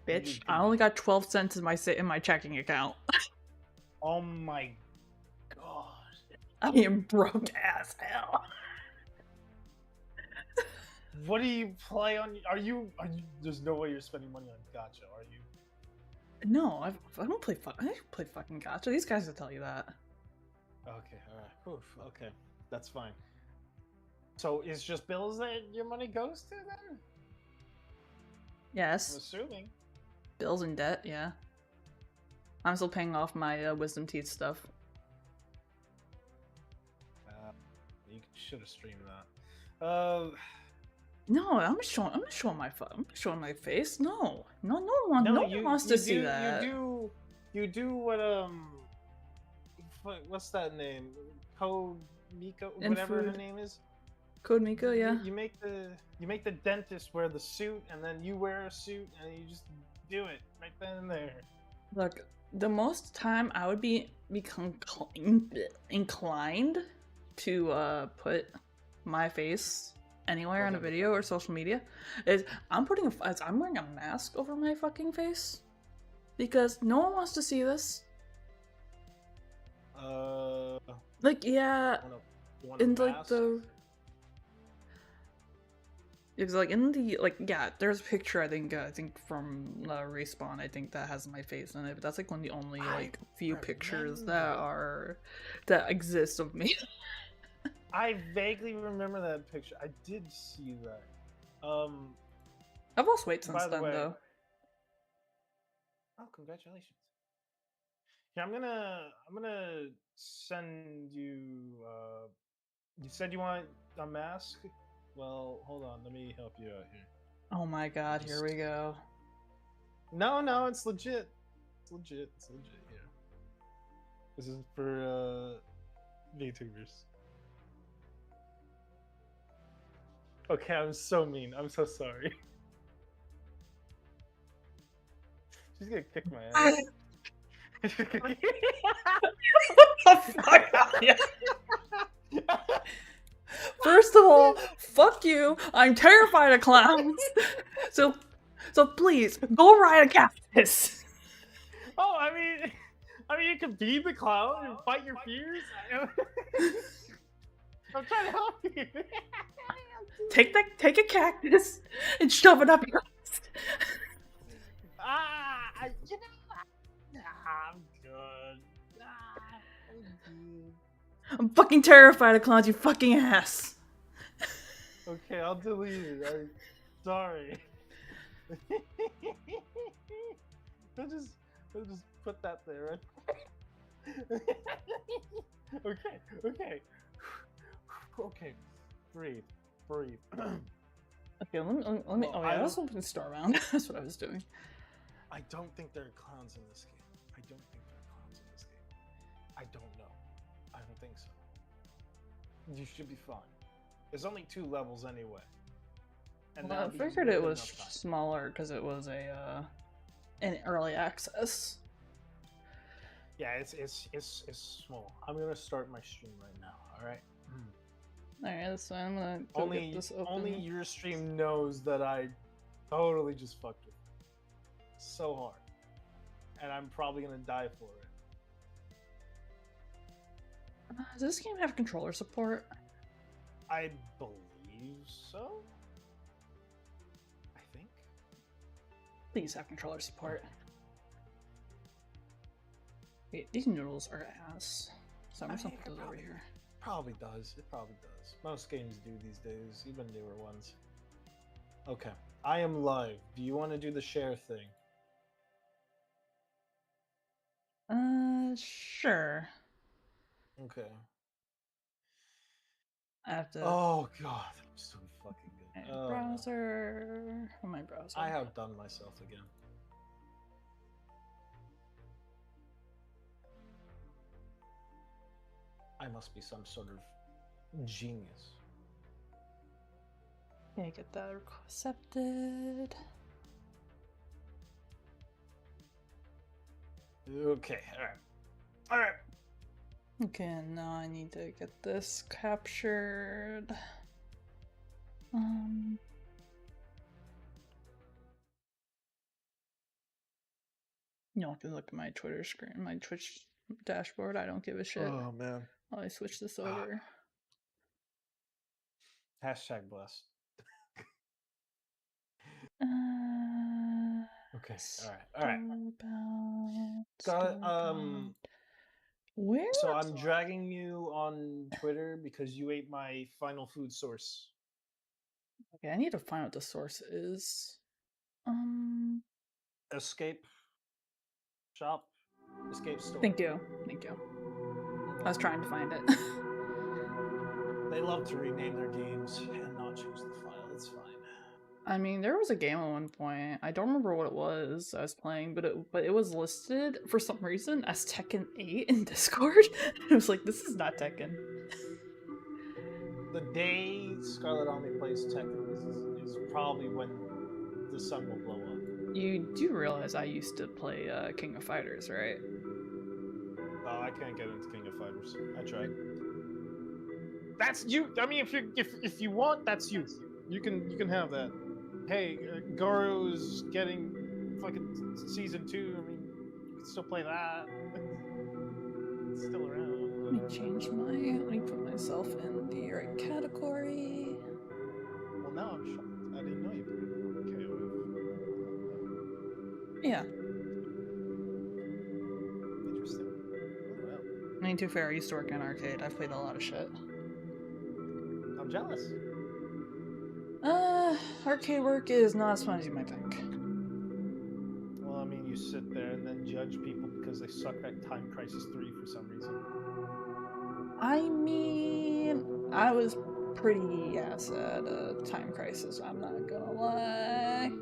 Bitch, I only got 12 cents in my checking account. Oh my god. I am broke as hell. What do you play on? Are you? There's no way you're spending money on gacha, are you? No, I don't play fucking gacha. These guys will tell you that. Okay, alright. Okay, that's fine. So it's just bills that your money goes to then? I'm Yes, assuming. bills and debt. Yeah, I'm still paying off my wisdom teeth stuff. You should have streamed that. No, I'm just showing my face. No one wants to see that. You do what's that name? Code Miko, whatever her name is. Code Miko, yeah. You make the dentist wear the suit, and then you wear a suit, and you just do it right then and there. Look, the most time I would become inclined to put my face anywhere on a video or social media is I'm wearing a mask over my fucking face because no one wants to see this. Like, yeah, in like the it's like in the yeah, there's a picture I think from Respawn I think that has my face in it, but that's like one of the only like few pictures that exist of me. I vaguely remember that picture. I did see that. I've lost weight since By the then way, though. oh, congratulations. Yeah, I'm gonna send you. You said you want a mask. Well, hold on. Let me help you out here. Oh my god, here we go. No, it's legit. It's legit. It's legit here. This is for VTubers. Okay, I'm so mean. I'm so sorry. She's gonna kick my ass. First of all, fuck you. I'm terrified of clowns. So please go ride a cactus. Oh, I mean, you can be the clown and fight your fears. I'm trying to help you. Take a cactus and shove it up your ass. You know, I'm good. I'm good. I'm fucking terrified of clowns, you fucking ass. Okay, I'll delete it. I'm sorry. I'll just put that there. Okay. Okay. Breathe. Okay, let me. Well, Oh yeah, I was opening Storebound. That's what I was doing. I don't think there are clowns in this game. I don't know. I don't think so. You should be fine. There's only 2 levels anyway. And Well, I figured it was smaller because it was an early access. Yeah, it's small. I'm gonna start my stream right now. All right. Alright, that's fine. I'm gonna go get this open. Only your stream knows that I totally just fucked with it so hard, and I'm probably gonna die for it. Does this game have controller support? I believe so. I think. Please have controller support. Wait, these noodles are ass. So I'm just gonna put those over here. Probably does. It probably does. Most games do these days, even newer ones. Okay. I am live. Do you want to do the share thing? Sure. Okay. I have to. Oh god, I'm so fucking good. Oh, browser. Oh, my browser. I have done myself again. I must be some sort of genius. Yeah, get that accepted. Okay, alright. Okay, now I need to get this captured. You don't have to look at my Twitter screen, my Twitch dashboard. I don't give a shit. Oh man. I switch this over. Hashtag blessed. Okay, alright. Storebound. Where? So I'm dragging you on Twitter because you ate my final food source. Okay, I need to find what the source is. Escape shop. Escape store. Thank you. I was trying to find it. They love to rename their games and not choose the file. It's fine. I mean, there was a game at one point. I don't remember what it was I was playing, but it was listed for some reason as Tekken 8 in Discord. I was like, this is not Tekken. The day Scarlet Army plays Tekken is probably when the sun will blow up. You do realize I used to play King of Fighters, right? Oh, I can't get into King of Fighters. I tried. That's you. I mean, if you want, that's you. You can have that. Hey, Goro's getting fucking season 2. I mean, you can still play that. It's still around. Let me put myself in the right category. Well, now I'm shocked. I didn't know you played KOF. Yeah. Interesting. Oh, wow. I mean, to be fair, I used to work in an arcade. I've played a lot of shit. I'm jealous. Arcade work is not as fun as you might think. Well, I mean, you sit there and then judge people because they suck at Time Crisis 3 for some reason. I mean, I was pretty ass at Time Crisis, I'm not gonna lie.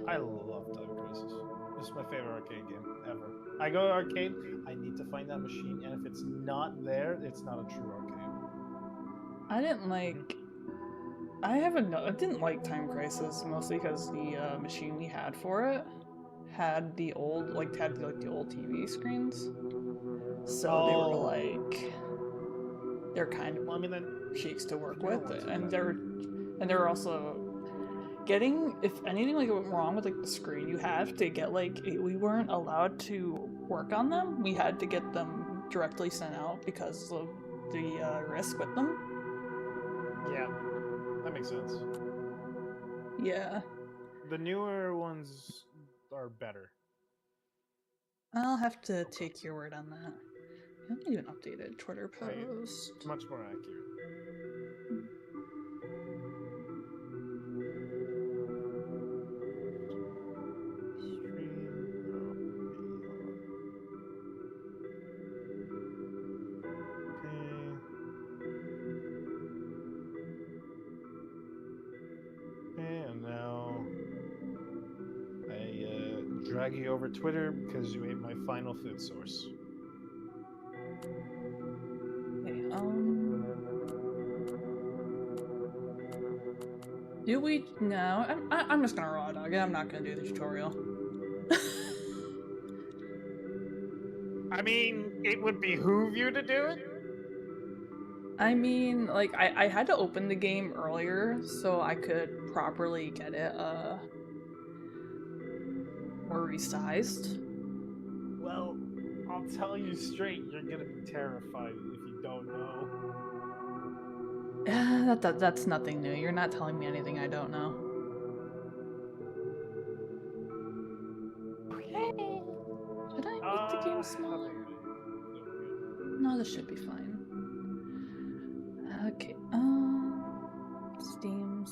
I love Time Crisis. This is my favorite arcade game ever. I go to arcade, I need to find that machine, and if it's not there, it's not a true arcade. I didn't like. I didn't like Time Crisis mostly because the machine we had for it had the old the old TV screens, so they were like they're kind of cheeks to work with, and they're also getting, if anything like went wrong with like the screen you have to get we weren't allowed to work on them. We had to get them directly sent out because of the risk with them. Yeah, that makes sense. Yeah. The newer ones are better. I'll have to take your word on that. I haven't even updated Twitter post. It's much more accurate. And now I drag you over Twitter because you ate my final food source. Okay, do we? No, I'm just gonna raw dog it. I'm not gonna do the tutorial. I mean, it would behoove you to do it. I mean, like, I had to open the game earlier so I could properly get it, more resized. Well, I'll tell you straight, you're gonna be terrified if you don't know. That's nothing new. You're not telling me anything I don't know. Should I make the game smaller? No, this should be fine. Okay, Steam.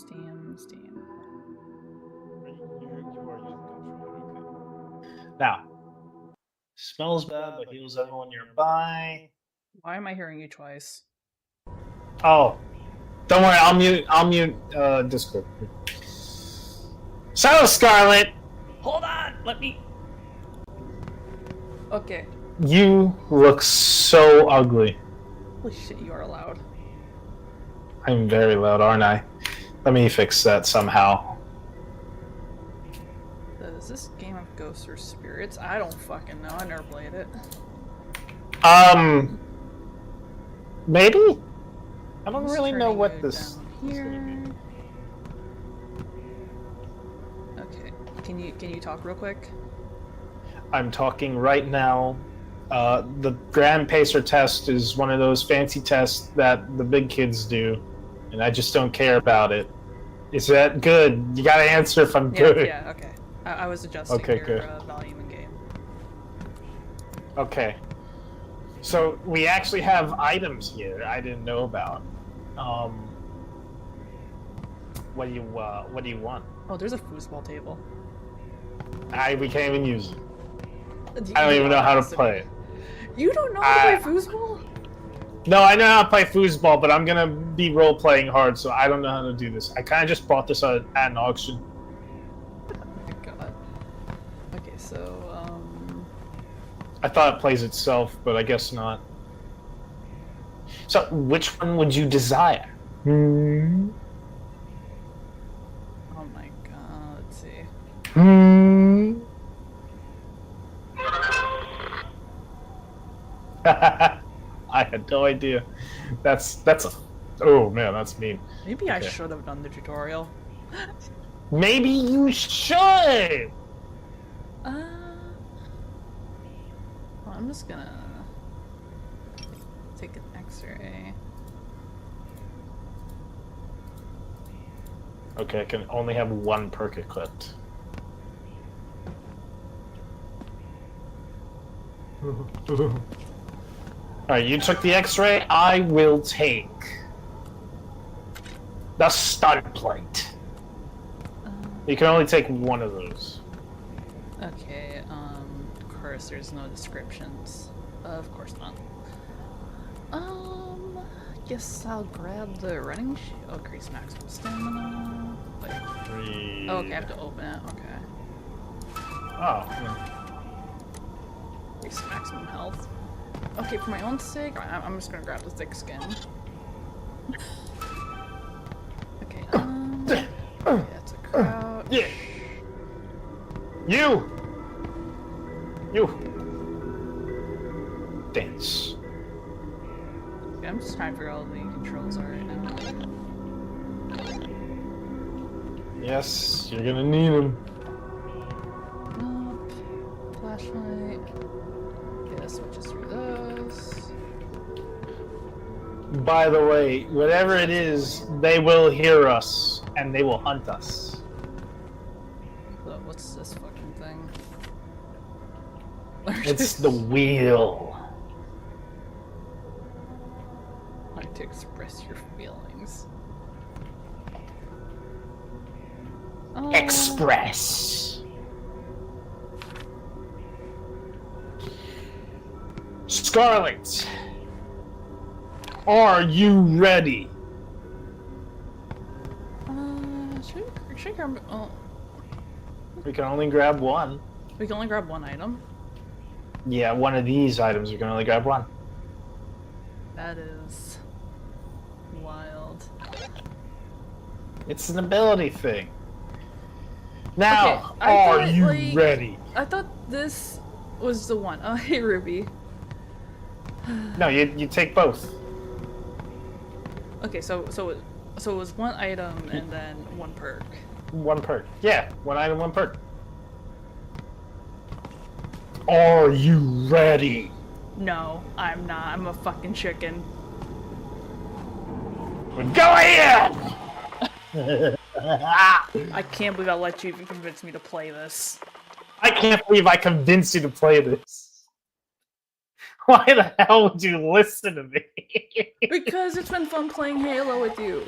Now, smells bad but heals everyone nearby. Why am I hearing you twice? Oh, don't worry, I'll mute Discord. So, Scarlet! Hold on, let me... Okay. You look so ugly. Holy shit, you are loud. I'm very loud, aren't I? Let me fix that somehow. Is this game of ghosts or spirits? I don't fucking know. I never played it. Maybe? I don't really know what this is gonna be. Okay. Can you talk real quick? I'm talking right now. The Grand Pacer test is one of those fancy tests that the big kids do, and I just don't care about it. Is that good? You gotta answer if I'm good. Yeah, okay. I was adjusting your volume in game. Okay. So we actually have items here I didn't know about. What do you want? Oh, there's a foosball table. We can't even use it. I don't even know how to play it. You don't know how to play foosball? No, I know how to play foosball, but I'm gonna be role-playing hard, so I don't know how to do this. I kind of just bought this at an auction. Oh my god. Okay, so, I thought it plays itself, but I guess not. So, which one would you desire? Oh my god, let's see. I had no idea. That's a... Oh, man, that's mean. Maybe I should have done the tutorial. Maybe you should! I'm just gonna take an X-ray. Okay, I can only have one perk equipped. Alright, you took the X-ray, I will take the stun plate. You can only take one of those. Okay, of course there's no descriptions. Of course not. Guess I'll grab the running shield. Increase maximum stamina. Wait. Oh, okay, I have to open it. Okay. Oh. Increase maximum health. Okay, for my own sake, I'm just gonna grab the thick skin. Okay, okay, that's a crouch. Yeah. You. Dance. Yeah, I'm just trying to figure out what the controls are right now. Yes, you're gonna need them. Nope. Flashlight. Yeah, switches through those. By the way, whatever it is, they will hear us and they will hunt us. So, what's this fucking thing? It's the wheel. Like to express your feelings. Express. Scarlet, are you ready? Should I grab? Oh, We can only grab one. we can only grab one item. Yeah, one of these items you can only grab one. That is wild. It's an ability thing. Now, Okay, I are thought, you like, ready? I thought this was the one. Oh, hey, Ruby. No, you take both. Okay, so it was one item and then one perk. One perk. Yeah, one item, one perk. Are you ready? No, I'm not. I'm a fucking chicken. Go ahead! I can't believe I let you even convince me to play this. I can't believe I convinced you to play this. Why the hell would you listen to me? Because it's been fun playing Halo with you.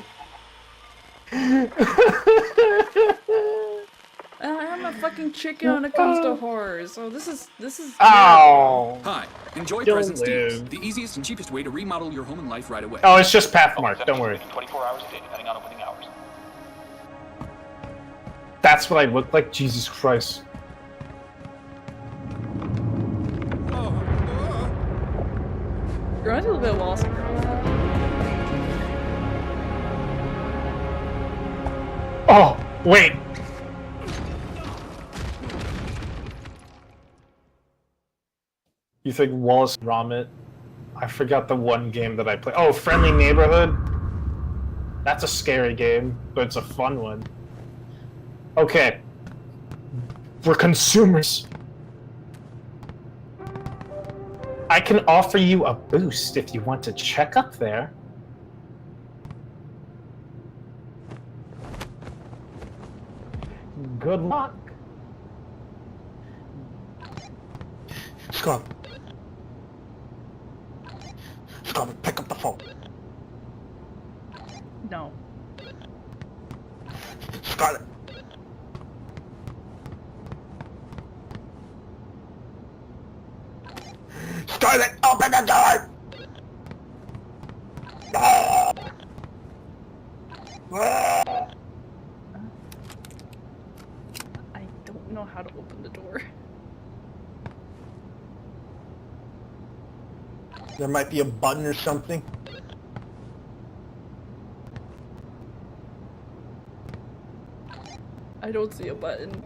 And I'm a fucking chicken when it comes to horror, so this is Oh. Hi, enjoy Don't present deals. live. The easiest and cheapest way to remodel your home and life right away. Oh, it's just Pathmark, don't worry. 24 hours a day, depending on opening hours. That's what I look like? Jesus Christ. You're a little bit Wallace and Gromit. Oh, wait. You think Wallace Gromit? I forgot the one game that I played. Oh, Friendly Neighborhood? That's a scary game, but it's a fun one. Okay. We're consumers. I can offer you a boost if you want to check up there. Good luck. Scarlet. Scarlet, pick up the phone. No. Scarlet. Scarlet, open the door! Ah! Ah! I don't know how to open the door. There might be a button or something. I don't see a button.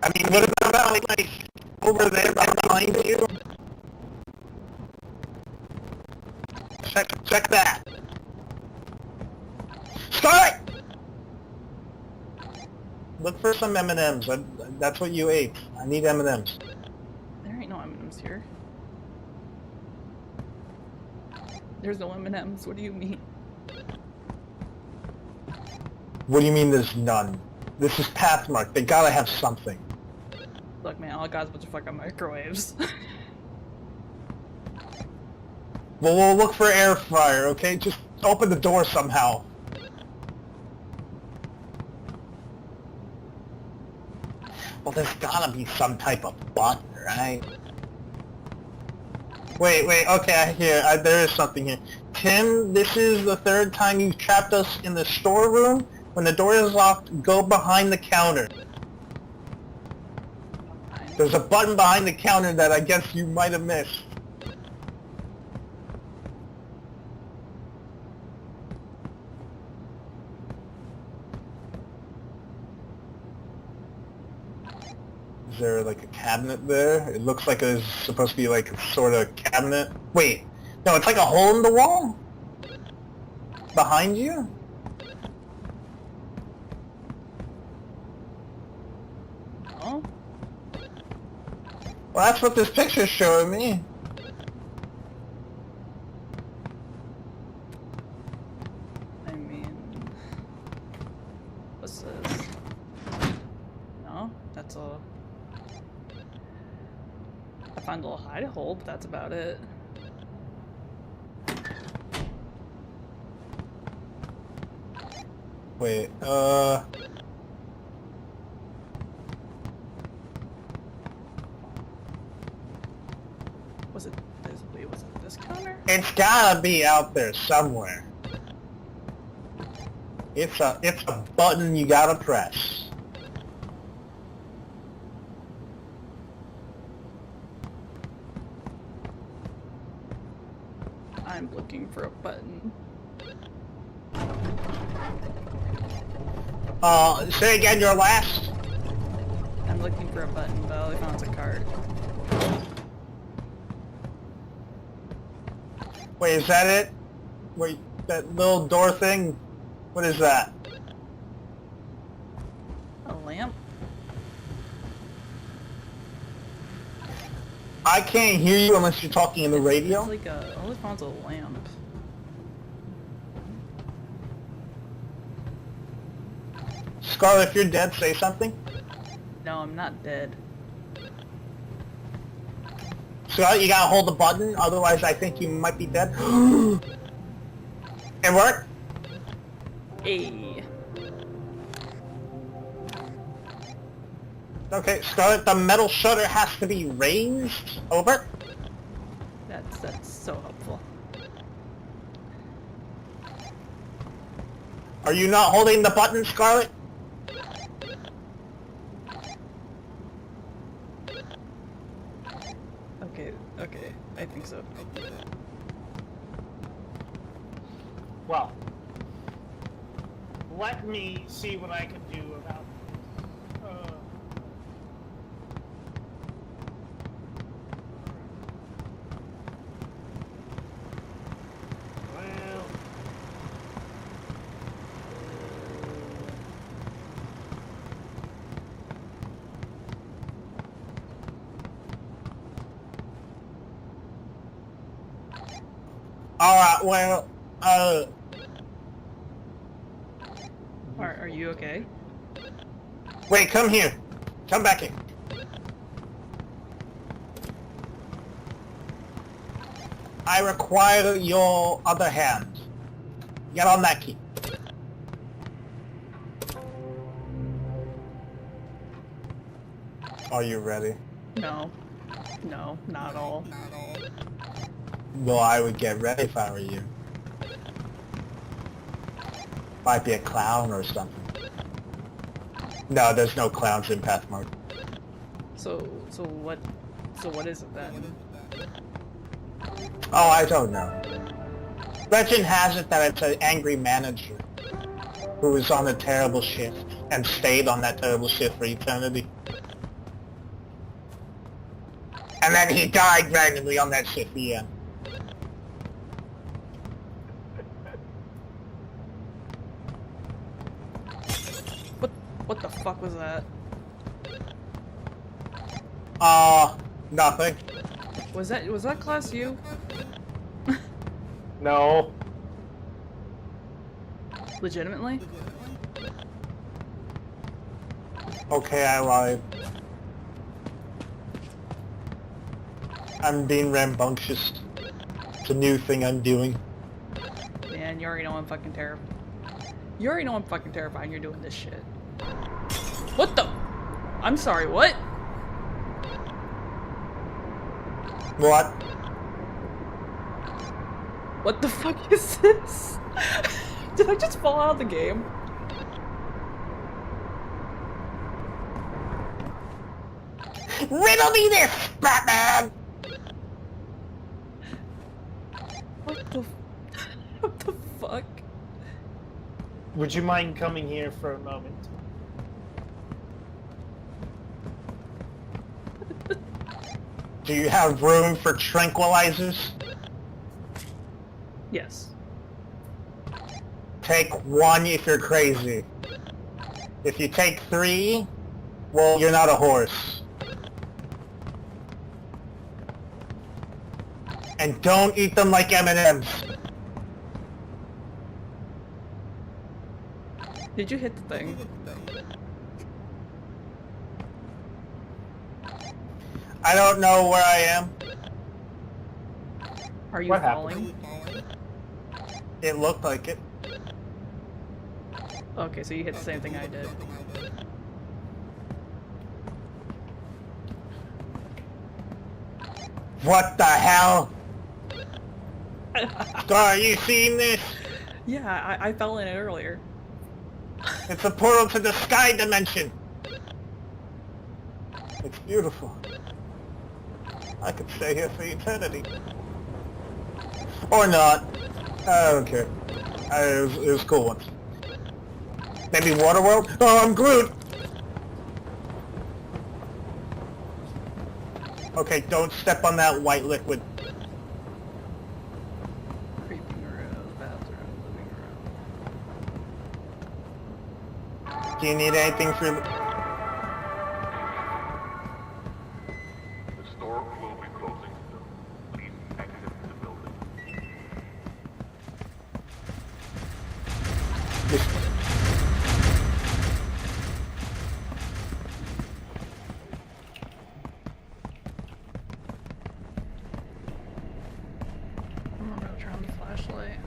I mean, what about like over there behind you? Check that. Scarlet! Look for some M&Ms. That's what you ate. I need M&Ms. There ain't no M&Ms here. There's no M&Ms. What do you mean? What do you mean there's none? This is Pathmark. They gotta have something. Look, man, all I got is a bunch of fucking microwaves. Well, we'll look for air fryer, okay? Just open the door somehow. Well, there's gotta be some type of button, right? Wait, okay, there is something here. Tim, this is the third time you've trapped us in the storeroom. When the door is locked, go behind the counter. There's a button behind the counter that I guess you might have missed. Is there like a cabinet there? It looks like it's supposed to be like a sort of cabinet. Wait, no, it's like a hole in the wall? Behind you? Oh? Well, that's what this picture's showing me. I mean... What's this? No? That's a... I found a little hide hole, but that's about it. Wait, Was it this? Wait, was it this counter? it's gotta be out there somewhere. It's a button you gotta press. I'm looking for a button. Say again your last? I'm looking for a button, but all I found is a card. Wait, is that it? Wait, that little door thing? What is that? A lamp? I can't hear you unless you're talking in the radio. It's like a... all I found is a lamp. Scarlet, if you're dead, say something. No, I'm not dead. Scarlet, you gotta hold the button, otherwise I think you might be dead. It worked? Hey. Okay, Scarlet, the metal shutter has to be raised. Over. That's so helpful. Are you not holding the button, Scarlet? Okay, I think so. Well, let me see what I can do about this. Well... Alright, well, Are you okay? wait, come here. Come back here. I require your other hand. Get on that key. Are you ready? No. No, not at all. Well, I would get ready if I were you. Might be a clown or something. No, there's no clowns in Pathmark. So what is it then? Oh, I don't know. Legend has it that it's an angry manager who was on a terrible shift and stayed on that terrible shift for eternity. And then he died randomly on that shift again. What the fuck was that? Nothing. Was that class you? No. Legitimately? Okay, I lied. I'm being rambunctious. It's a new thing I'm doing. Man, you already know I'm fucking terrified. You already know I'm fucking terrified and you're doing this shit. What the? I'm sorry, what? What? What the fuck is this? Did I just fall out of the game? Riddle me this, Batman! What the fuck? Would you mind coming here for a moment? Do you have room for tranquilizers? Yes. Take 1 if you're crazy. If you take 3, well, you're not a horse. And don't eat them like M&Ms. Did you hit the thing? I don't know where I am. Are you What falling? It looked like it. Okay, so you hit the same thing I did. What the hell? Star, you seen this? Yeah, I fell in it earlier. It's a portal to the sky dimension. It's beautiful. I could stay here for eternity. Or not. I don't care. It was cool once. Maybe Waterworld? Oh, I'm Groot! Okay, don't step on that white liquid. Creeping around the bathroom, living around. Do you need anything for... The store will be closing. Please exit the building. I'm gonna turn on the flashlight.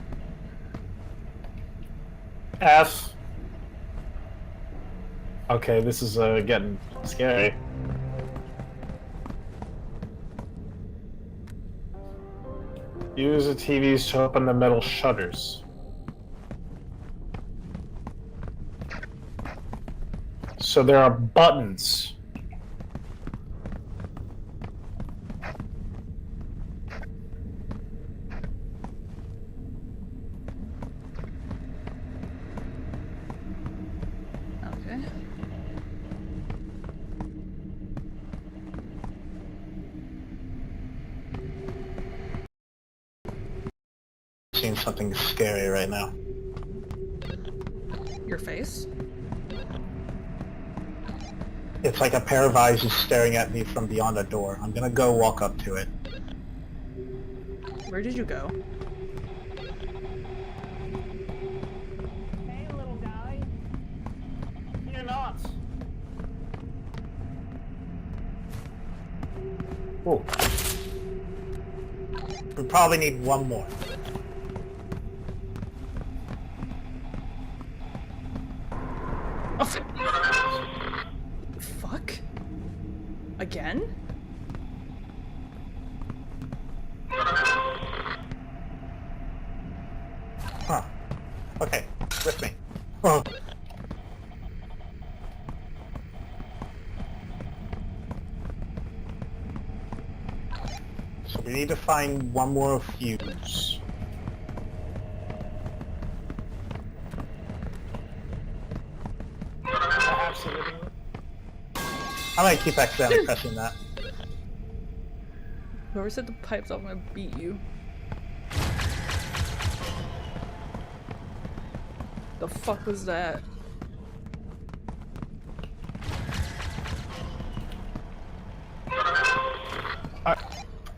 F. Okay, this is getting scary. Use the TVs to open the metal shutters. So there are buttons. Okay. Seeing something scary right now. Your face? It's like a pair of eyes just staring at me from beyond a door. I'm gonna go walk up to it. Where did you go? Hey, little guy. You're not. Oh. We probably need one more. Fuck? Again? Huh. Okay, with me. Oh. So we need to find one more fuse. Absolutely. I might keep accidentally pressing that. Whoever set the pipes off, I'm gonna beat you. The fuck was that?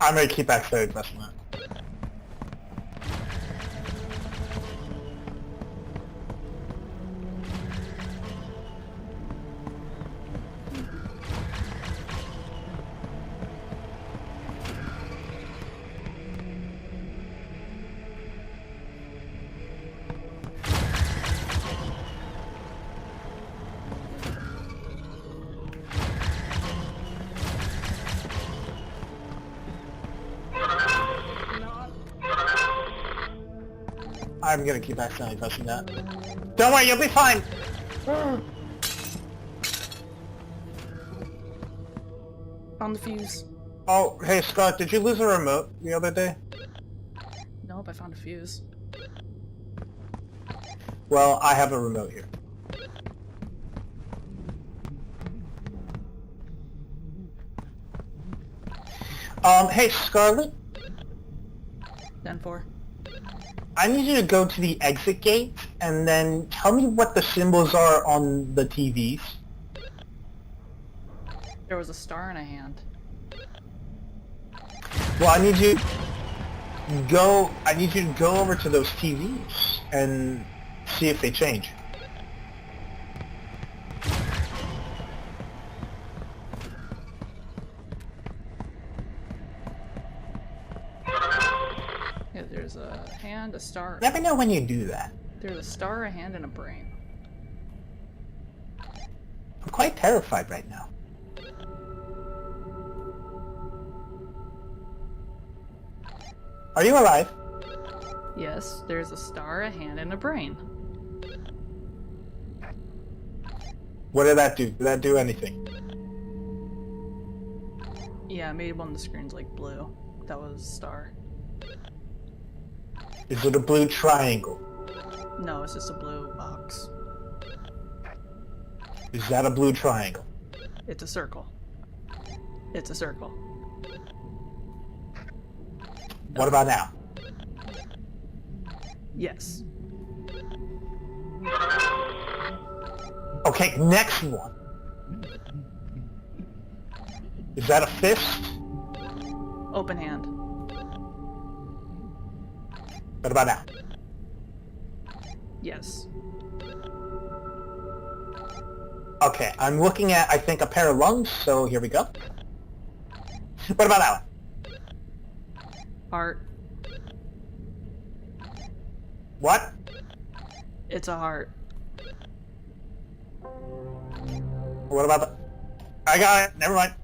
I may keep accidentally pressing that. I'm gonna keep accidentally pressing that. Don't worry, you'll be fine! Found the fuse. Oh, hey Scott, did you lose a remote the other day? Nope, I found a fuse. Well, I have a remote here. Hey Scarlet, 10-4. I need you to go to the exit gate and then tell me what the symbols are on the TVs. There was a star and a hand. Well, I need you to go over to those TVs and see if they change. Yeah, there's a hand, a star. Let me know when you do that. There's a star, a hand, and a brain. I'm quite terrified right now. Are you alive? Yes, there's a star, a hand, and a brain. What did that do? Did that do anything? Yeah, I made one of the screens like blue. That was a star. Is it a blue triangle? No, it's just a blue box. Is that a blue triangle? It's a circle. It's a circle. What about now? Yes. Okay, next one. Is that a fist? Open hand. What about now? Yes. Okay, I'm looking at, I think, a pair of lungs, so here we go. What about that one? Heart. What? It's a heart. What about the... I got it, never mind.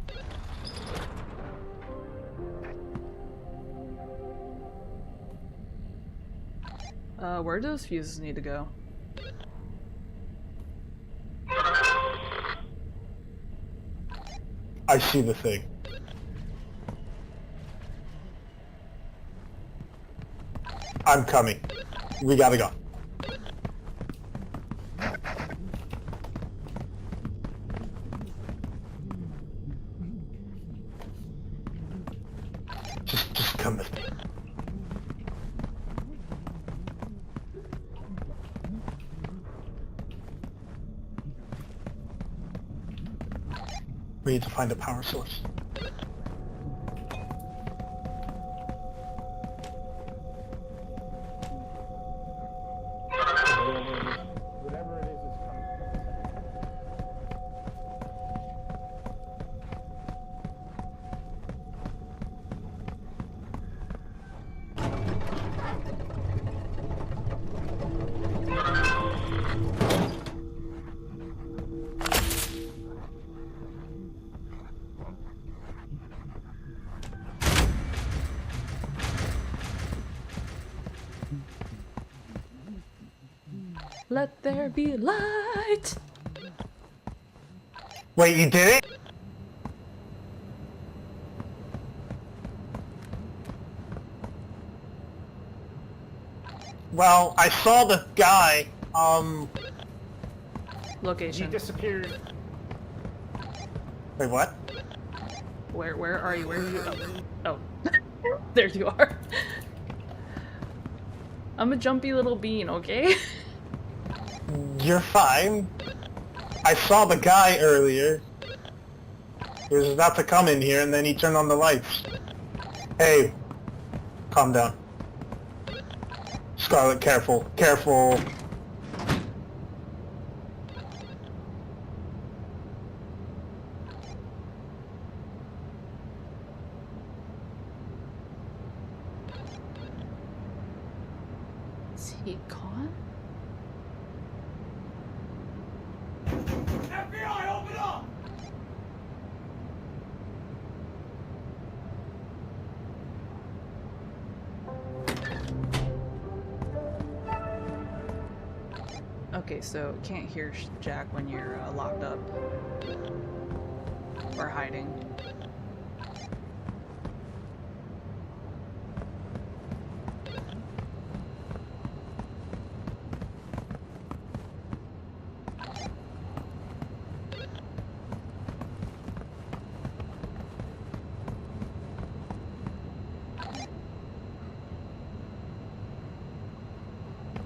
Where do those fuses need to go? I see the thing. I'm coming. We gotta go. Just come with me. We need to find a power source. Whatever it is coming. Let there be light! Wait, you did it? Well, I saw the guy, Location. He disappeared. Wait, what? Where are you? Where are you? Oh. Oh. There you are. I'm a jumpy little bean, okay? You're fine. I saw the guy earlier. He was about to come in here and then he turned on the lights. Hey, calm down. Scarlet, careful, careful. Is he gone? FBI, open up! Okay, so can't hear Jack when you're locked up or hiding.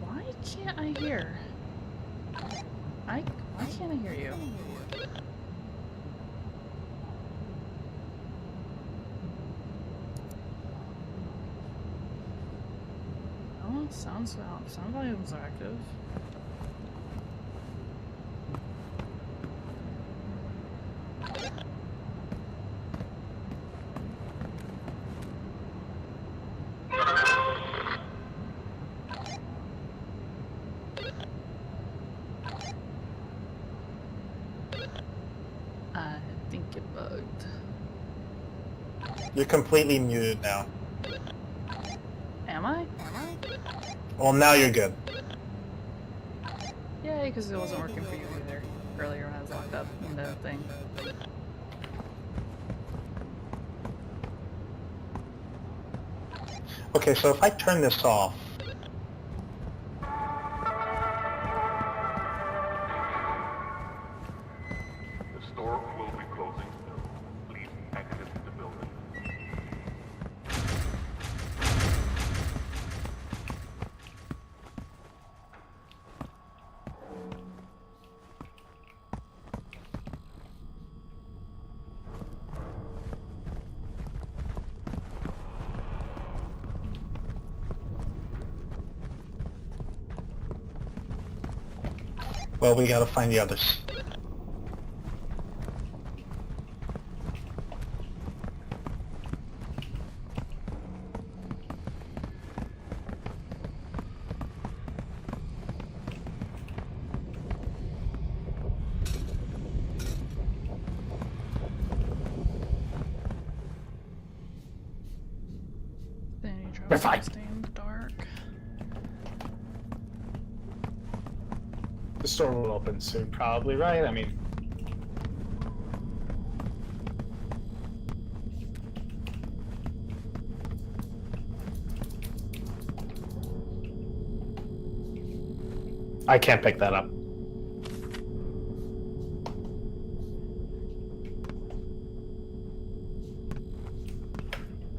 Why can't I hear? Why can't I hear you? Oh, sound volume's active. I think it bugged. You're completely muted now. Am I? Well, now you're good. Yay, because it wasn't working for you either earlier when I was locked up in the thing. Okay, so if I turn this off, The store will be closing. Please exit the building. well, we gotta find the others. Then you We're try fine. to stay in the dark. The store will open soon, probably, right? I mean, I can't pick that up.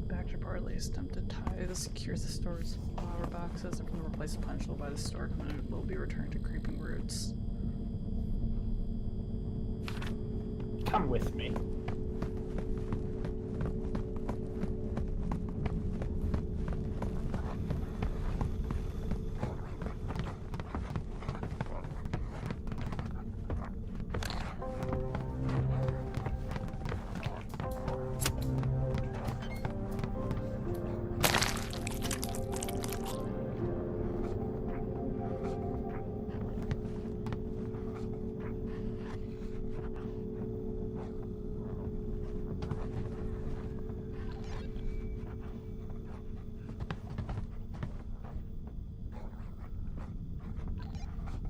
Back to Barley's attempt to tie the secures the store's flower boxes and from the replaced punch hole by the store component will be returned to Creeping Roots. Come with me.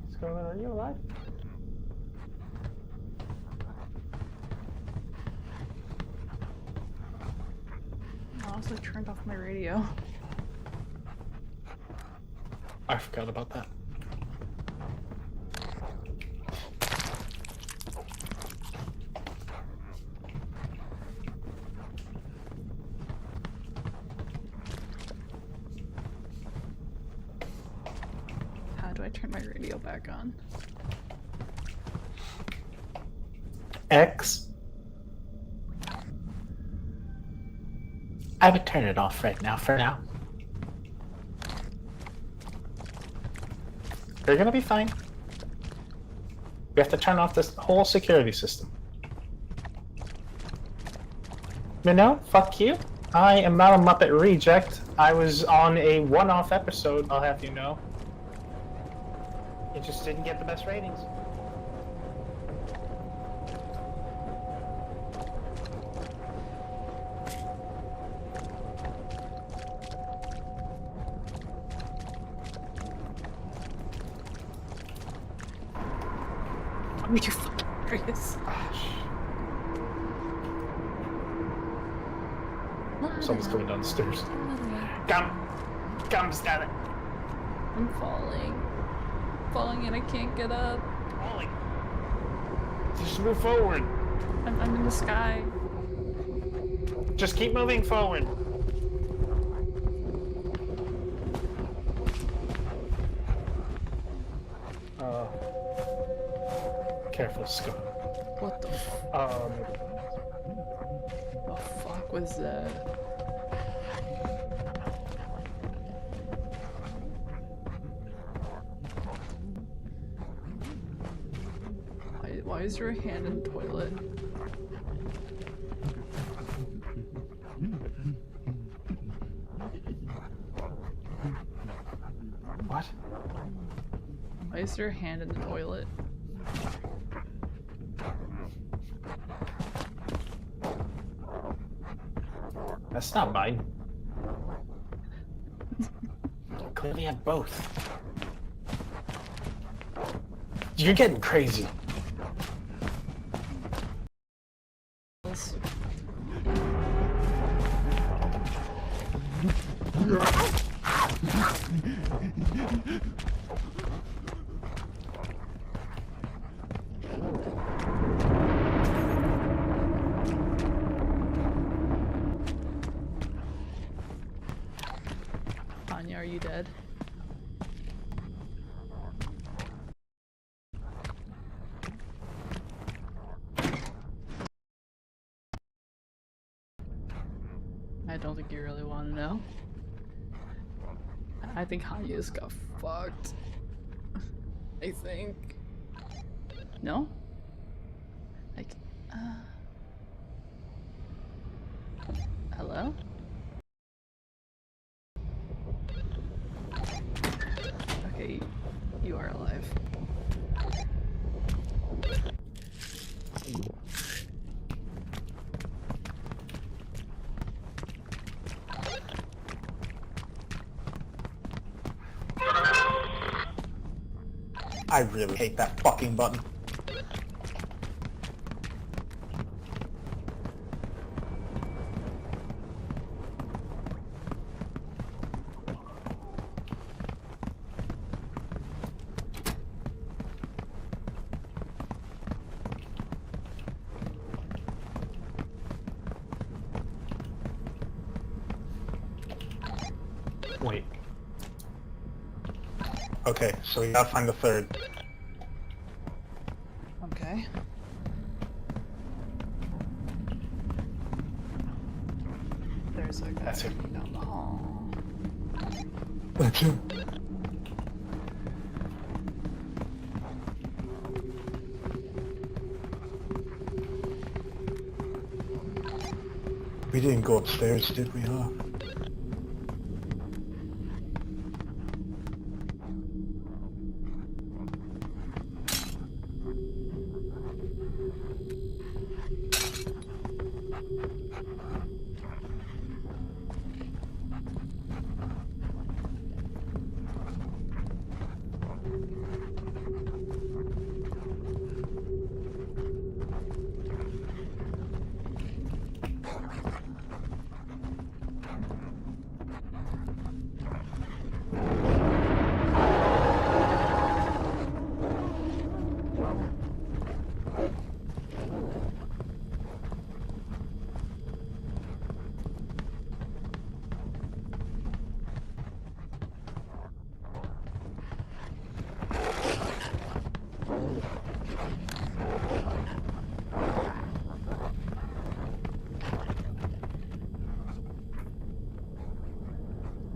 What's going on? Are you alive? I also turned off my radio. I forgot about that. How do I turn my radio back on? X. I would turn it off right now, for now. You're gonna be fine. We have to turn off this whole security system. You know, fuck you. I am not a Muppet reject. I was on a one-off episode, I'll have you know. It just didn't get the best ratings. Are you fucking serious? Someone's coming down the stairs. Come, stab it. I'm falling. Falling and I can't get up. Falling. Just move forward. I'm in the sky. Just keep moving forward. Careful, Scott. What the fuck was that? Why is your hand in the toilet? What? Why is your hand in the toilet? That's not mine. Clearly have both. You're getting crazy. Anya, are you dead? I don't think you really want to know. I think Hanya just got fucked. I think. No? Like, hello? Okay, you are alive. I really hate that fucking button. Wait. Okay, so we gotta find the third. Okay. There's a guy That's it. down the hall. That's him. We didn't go upstairs, did we, huh?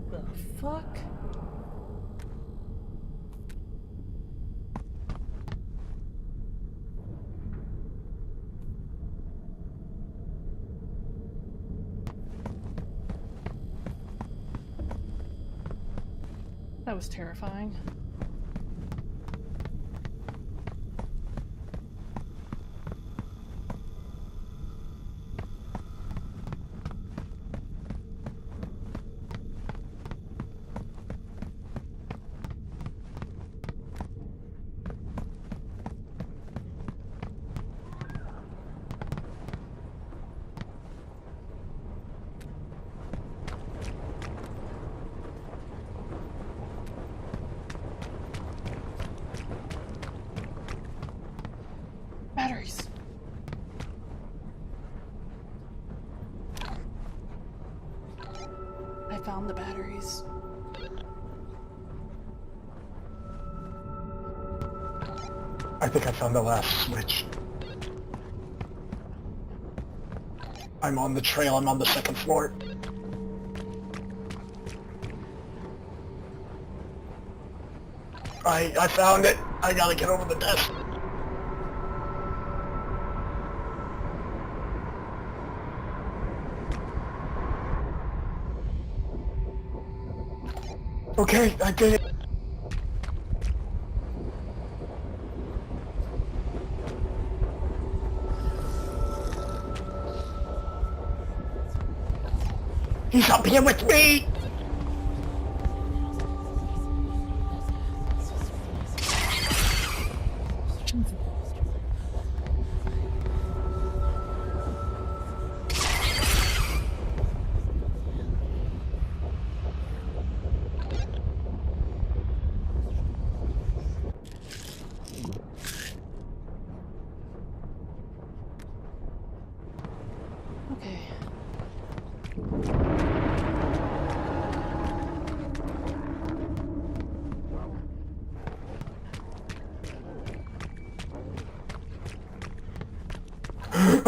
The fuck? That was terrifying. found the batteries. I think I found the last switch. I'm on the trail, I'm on the second floor. I found it. I gotta get over the desk. Okay, I did it. He's up here with me! Okay.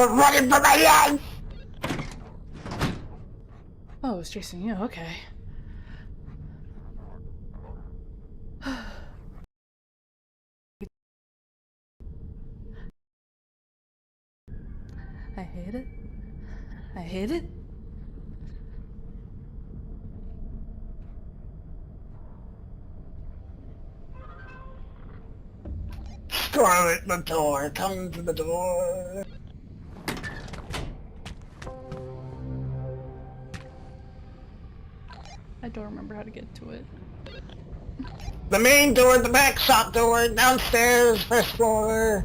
I'm running for my life! Oh, it's chasing you. Okay. I hate it. I hate it. Scarlet, the door, come to the door. I don't remember how to get to it. The main door, the back shop door, downstairs, first floor.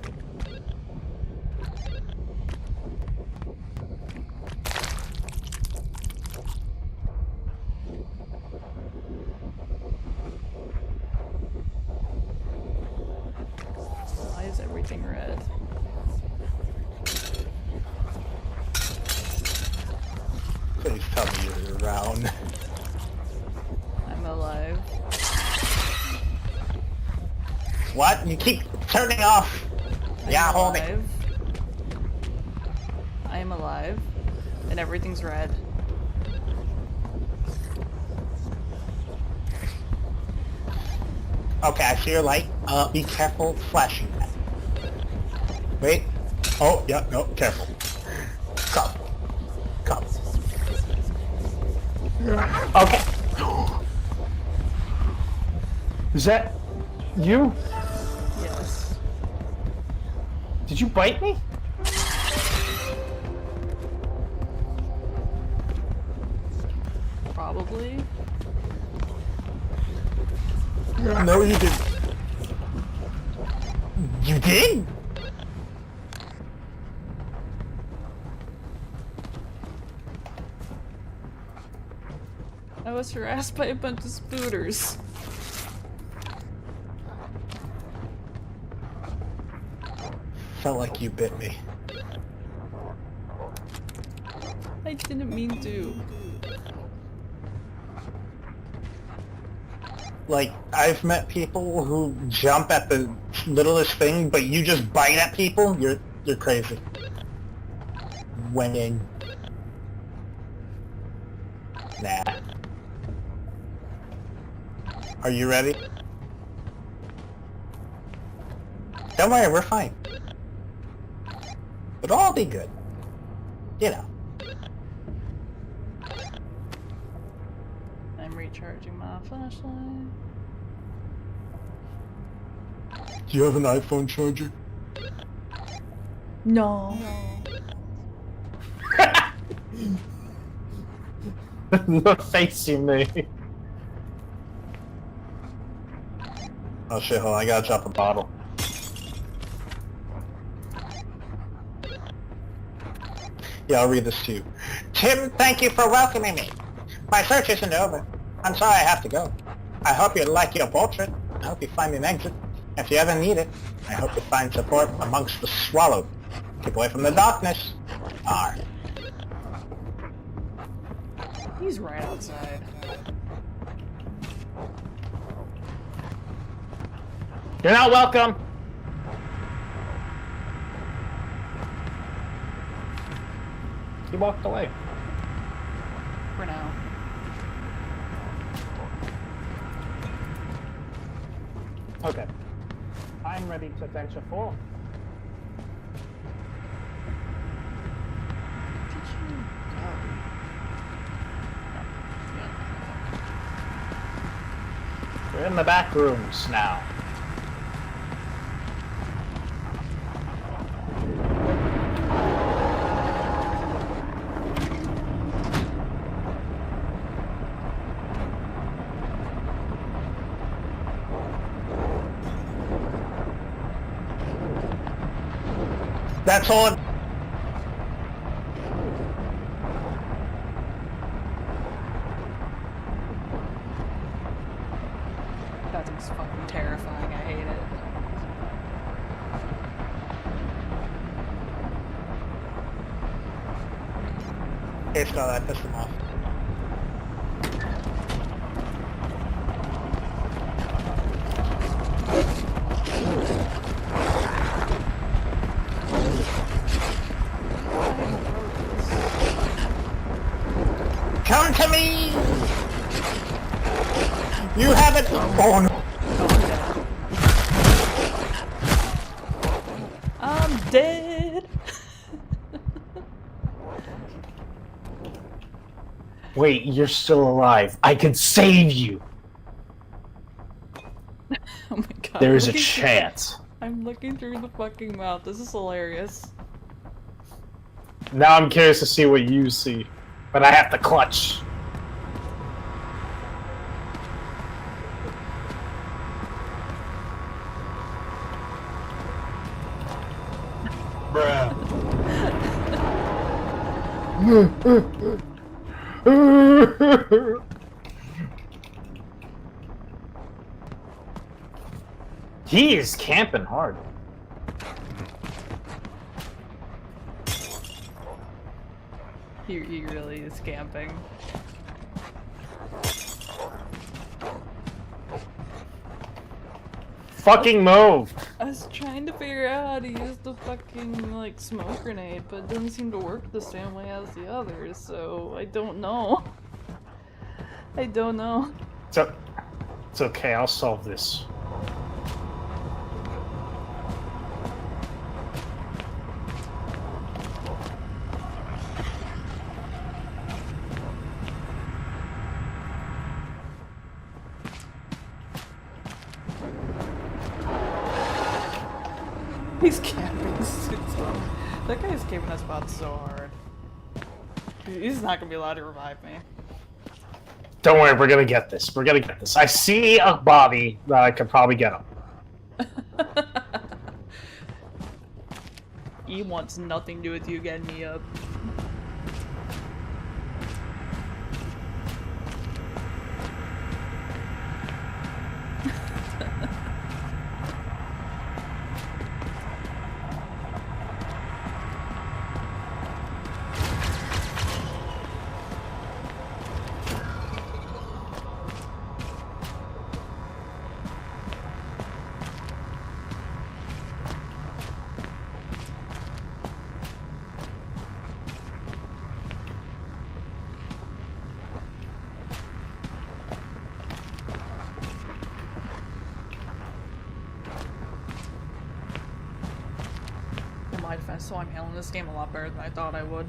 Why is everything red? Please tell me you're around. I'm alive. What? You keep turning off. Yeah, hold it. I am alive. And everything's red. Okay, I see your light. Be careful flashing that. Wait. Oh, yeah, no, careful. Come. Come. Okay. Is that you? Yes. Did you bite me? Probably. No, you didn't. You did? I was harassed by a bunch of spooters. Felt like you bit me. I didn't mean to. Like, I've met people who jump at the littlest thing, but you just bite at people? You're crazy. Winning. Nah. Are you ready? Don't worry, we're fine. It'll all be good. You know. I'm recharging my flashlight. Do you have an iPhone charger? No. The face you made. Oh shit, hold on, I gotta drop a bottle. Yeah, I'll read this to you. Tim, thank you for welcoming me. My search isn't over. I'm sorry I have to go. I hope you like your portrait. I hope you find an exit. If you ever need it, I hope you find support amongst the swallowed. Keep away from the darkness. R. He's right outside. You're not welcome. He walked away. For now. Okay. I'm ready to venture forth. We're in the back rooms now. That's on. That thing's fucking terrifying. I hate it. It's not that pissed him off. Come to me! You haven't. Oh no. I'm dead. Wait, you're still alive. I can save you. Oh my god. There is a Looking through- chance. I'm looking through the fucking mouth. This is hilarious. Now I'm curious to see what you see. But I have to clutch. Bruh. He is camping hard. He really is camping. Fucking move! I was trying to figure out how to use the fucking, like, smoke grenade, but it doesn't seem to work the same way as the others, so I don't know. I don't know. It's okay, I'll solve this. He's camping that guy's camping that spot so hard. He's not gonna be allowed to revive me. Don't worry, we're gonna get this. We're gonna get this. I see a body that I could probably get him. He wants nothing to do with you getting me up. In my defense, so I'm handling this game a lot better than I thought I would.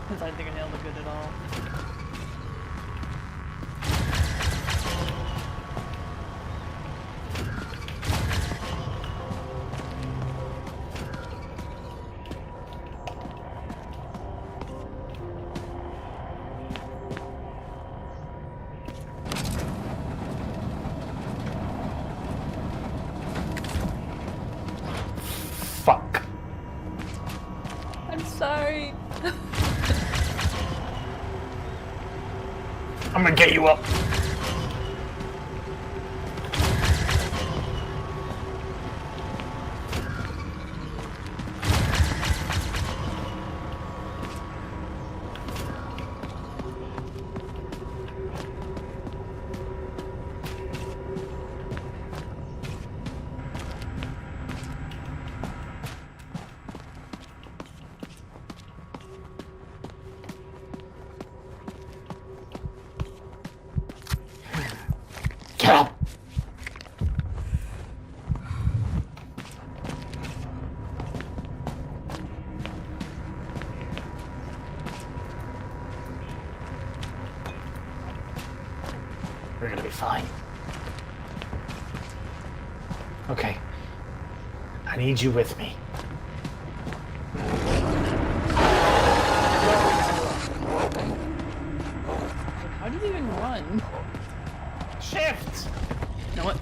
Because I think I nailed it good at all. Fuck. I'm sorry. I'm gonna get you up. Get out! We're gonna be fine. Okay. I need you with me. How do you even run? Shift! You know what?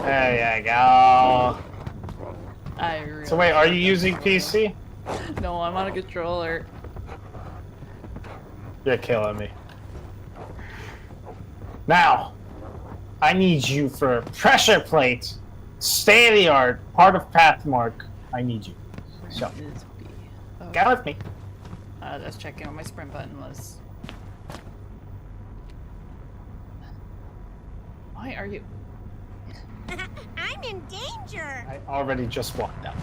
There you go. I really So wait, are you using PC? No, I'm on a controller. You're killing me. Now, I need you for a pressure plate, state of the art, part of Pathmark. I need you. So, get with me. Just checking what my sprint button was. Why are you? I'm in danger. I already just walked out.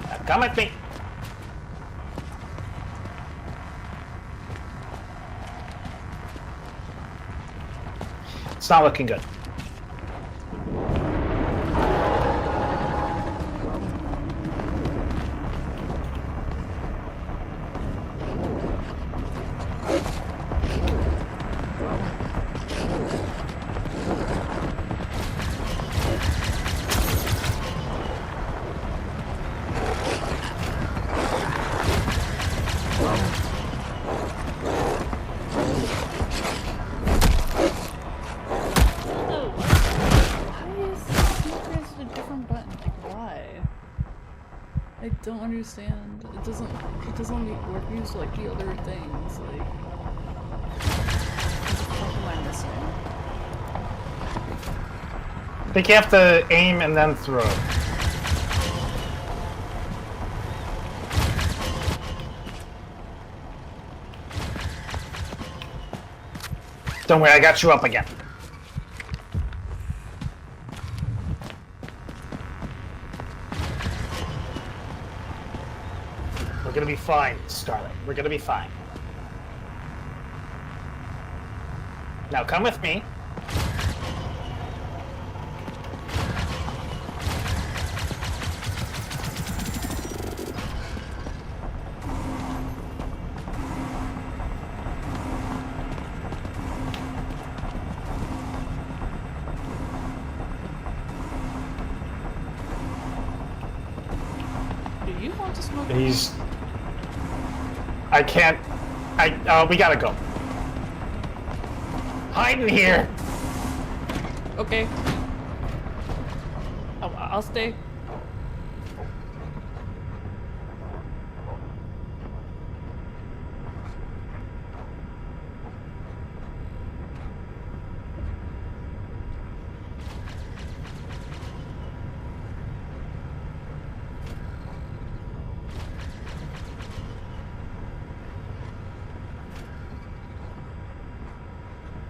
Now come with me. It's not looking good. I don't understand. It doesn't work use like the other things. Like, what am I missing? I think you have to aim and then throw. Don't worry, I got you up again. We're gonna be fine, Scarlet. We're gonna be fine. Now come with me. Do you want to smoke? I can't. We gotta go. Hide in here. Okay. I'll stay.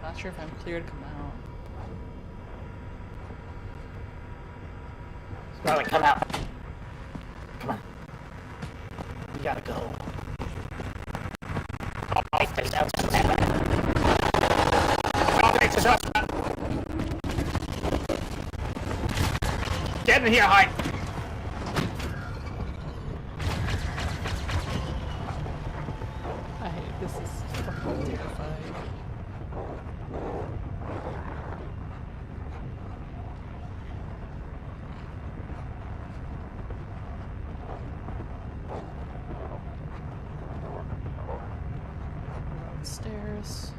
Not sure if I'm clear to come out. Scarlet, come out. Come on. We gotta go. Oh, face out. Get in here, hide. I hate this. Is fucking terrifying. Stairs.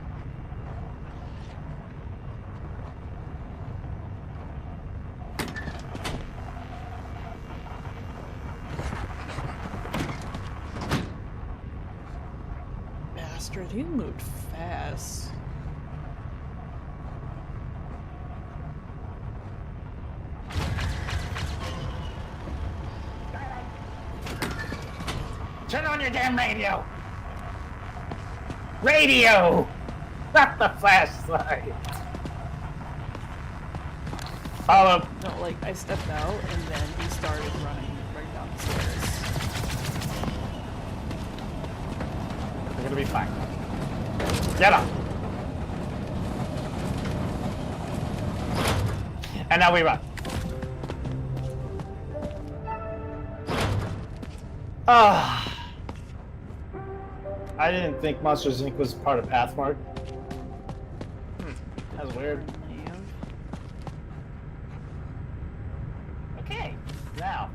Bastard, you moved fast. Turn on your damn radio! Radio! Not the flashlight! Follow. No, like, I stepped out, and then he started running right down the stairs. We're gonna be fine. Get up! And now we run. Ah. I didn't think Monsters Inc. was part of Pathmark. That's weird. Okay, now.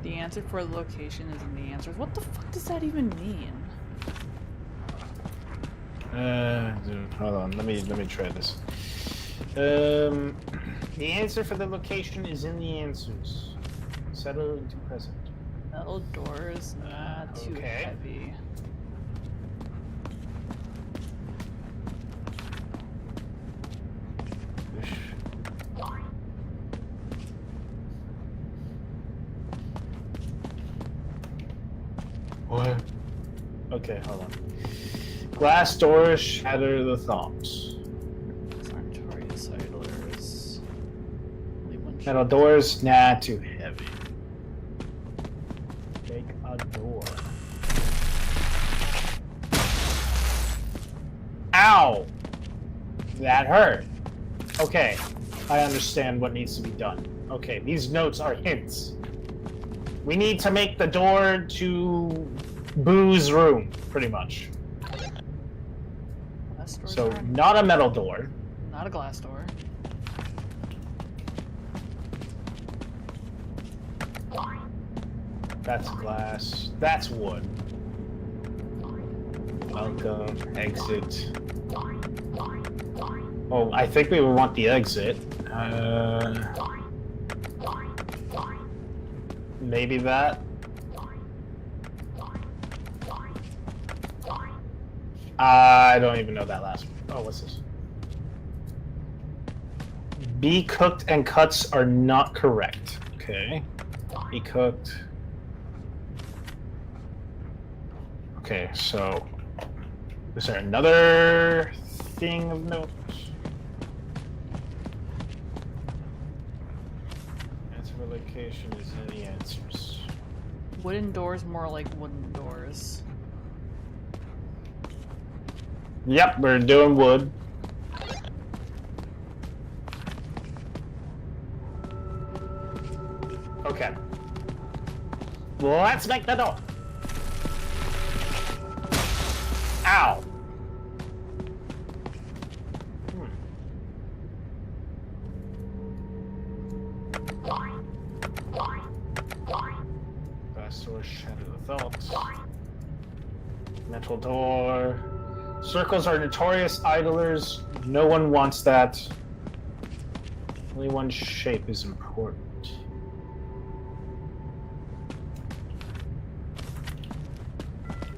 The answer for the location is in the answers. What the fuck does that even mean? Hold on. Let me try this. The answer for the location is in the answers. Settle into present. Metal doors, too heavy. What? Okay, hold on. Glass doors shatter the thumbs. Sartorius idlers. Metal doors, nah, too heavy. Make a door. Ow! That hurt. Okay, I understand what needs to be done. Okay, these notes are hints. We need to make the door to Boo's room, pretty much. So, not a metal door. Not a glass door. That's glass. That's wood. Welcome. Exit. Oh, I think we would want the exit. Maybe that. I don't even know that last one. Oh, what's this? Be cooked and cuts are not correct. Okay. Be cooked. Okay, so is there another thing of note? Answer for location is in the answers. Wooden doors, more like wooden doors. Yep, we're doing wood. Okay. Let's make the door. Ow. Glass door, shatter the thoughts. Metal door. Circles are notorious idlers. No one wants that. Only one shape is important.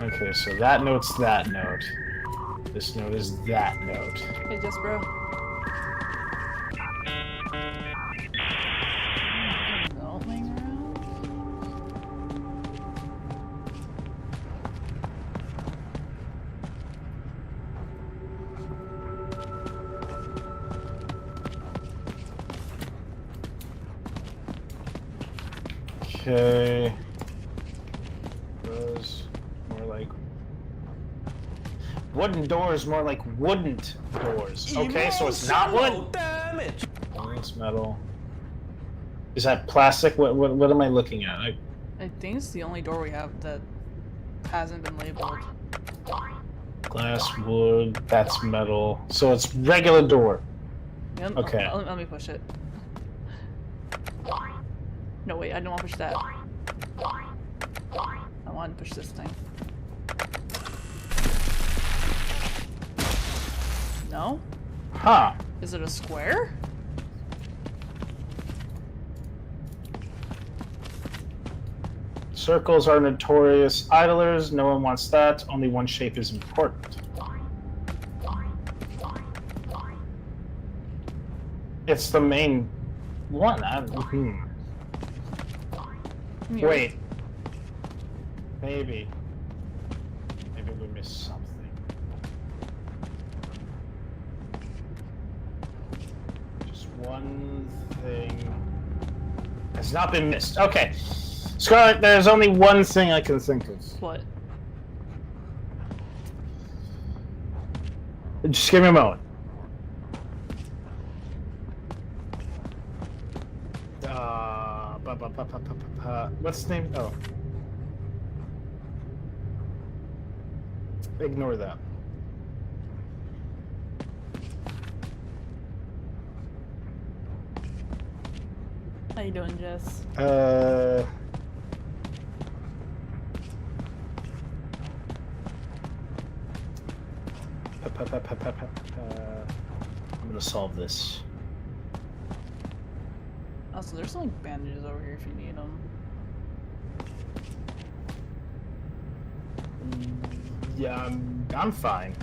Okay, so that note's that note. This note is that note. Hey, just bro. Okay. Those more like wooden doors, more like wooden doors. Okay, so it's not wood. Damage. It's metal. Is that plastic? What am I looking at? I think it's the only door we have that hasn't been labeled. Glass, wood. That's metal. So it's regular door. Yeah, okay. Let me push it. No, wait, I don't want to push that. I want to push this thing. No? Huh. Is it a square? Circles are notorious idlers. No one wants that. Only one shape is important. It's the main one. Wait. Maybe. Maybe we missed something. Just One thing has not been missed. Okay. Scarlet, there's only one thing I can think of. What? Just give me a moment. What's the name? Oh. Ignore that. How you doing, Jess? I'm gonna solve this. Also, there's some like bandages over here if you need them. Yeah, I'm fine.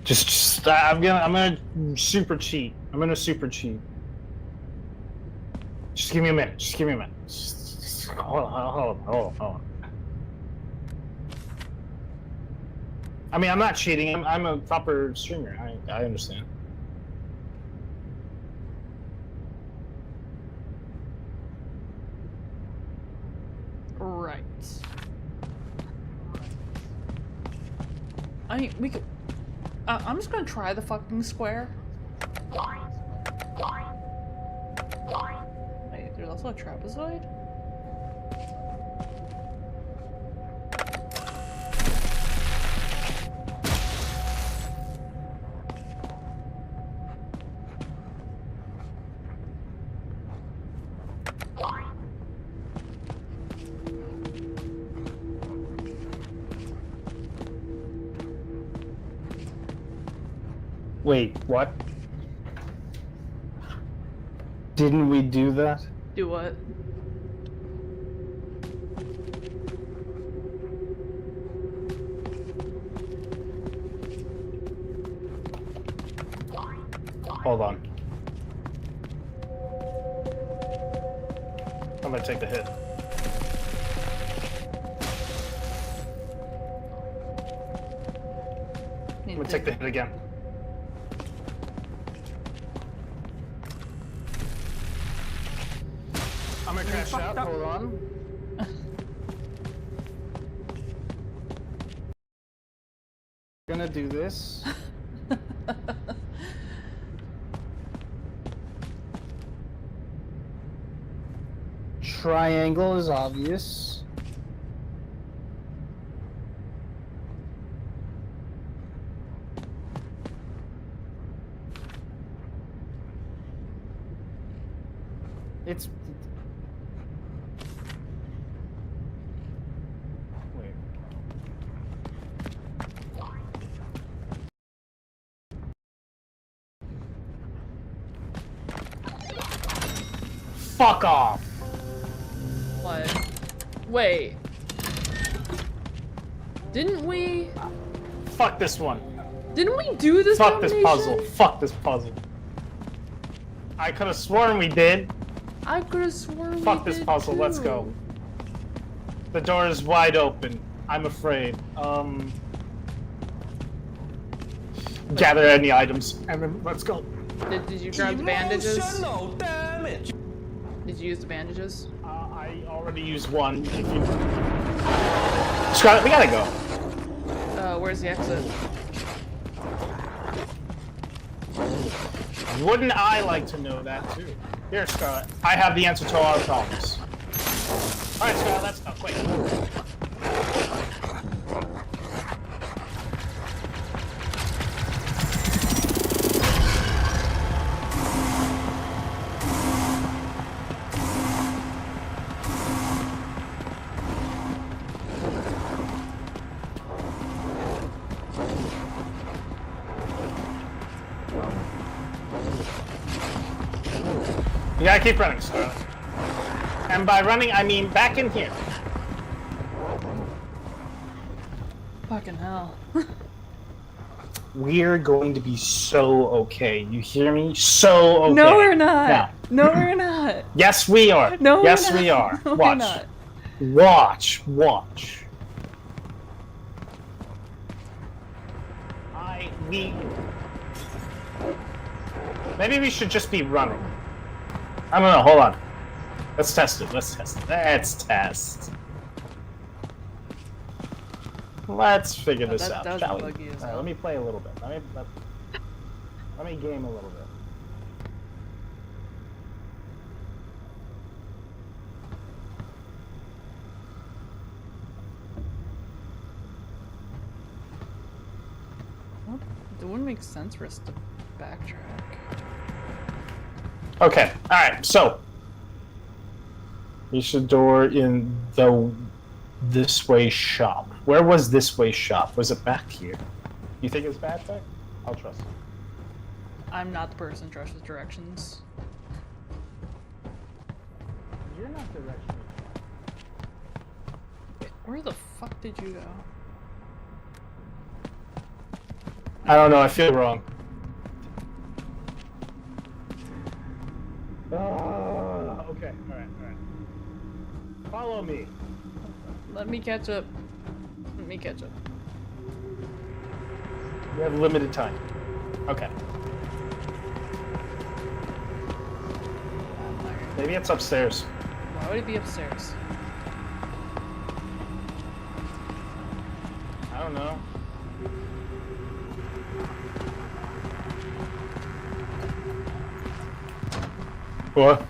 Just I'm gonna super cheat. I'm gonna super cheat. Just give me a minute. Just give me a minute. Just hold on. I mean, I'm not cheating. I'm a proper streamer. I understand. Right. I mean, we could. I'm just gonna try the fucking square. Wait, there's also a trapezoid? Wait, what? Didn't we do that? Do what? Hold on. I'm gonna take the hit. I'm gonna take the hit again. I'm gonna crash out. Hold on. Gonna do this. Triangle is obvious. It's... Wait. Fuck off! What? Wait. Didn't we? Fuck this one. Didn't we do this? Fuck this puzzle. Fuck this puzzle. I could have sworn we did. I could have sworn. Fuck this puzzle. Let's go. The door is wide open. I'm afraid. Gather any items and then let's go. Did you grab the bandages? Did you use the bandages? I already used one. Scarlet, we gotta go. Where's the exit? Wouldn't I like to know that too? Here, Scarlet. I have the answer to all our problems. Alright, Scarlet, let's go. Quick. You gotta keep running, Scarlet. And by running, I mean back in here. Fucking hell. We're going to be so okay. You hear me? So okay. No, we're not. Now. No, we're not. Yes, we are. No, yes, we're we not. are. No, Watch. we're not. Watch. Watch. I Maybe we should just be running. I don't know. Hold on. Let's test it. Let's test. Let's figure this out. That was Shall we? buggy as All right, hell. let me play a little bit. Let me game a little bit. It wouldn't make sense for us to backtrack. Okay. All right. So, reach the door in the this way shop. Where was this way shop? Was it back here? You think it's bad, Tech? I'll trust you. I'm not the person to trust with directions. You're not directional. Where the fuck did you go? I don't know. I feel wrong. Okay. All right. Follow me. Let me catch up. You have limited time. Okay. Maybe it's upstairs. Why would it be upstairs? I don't know. What?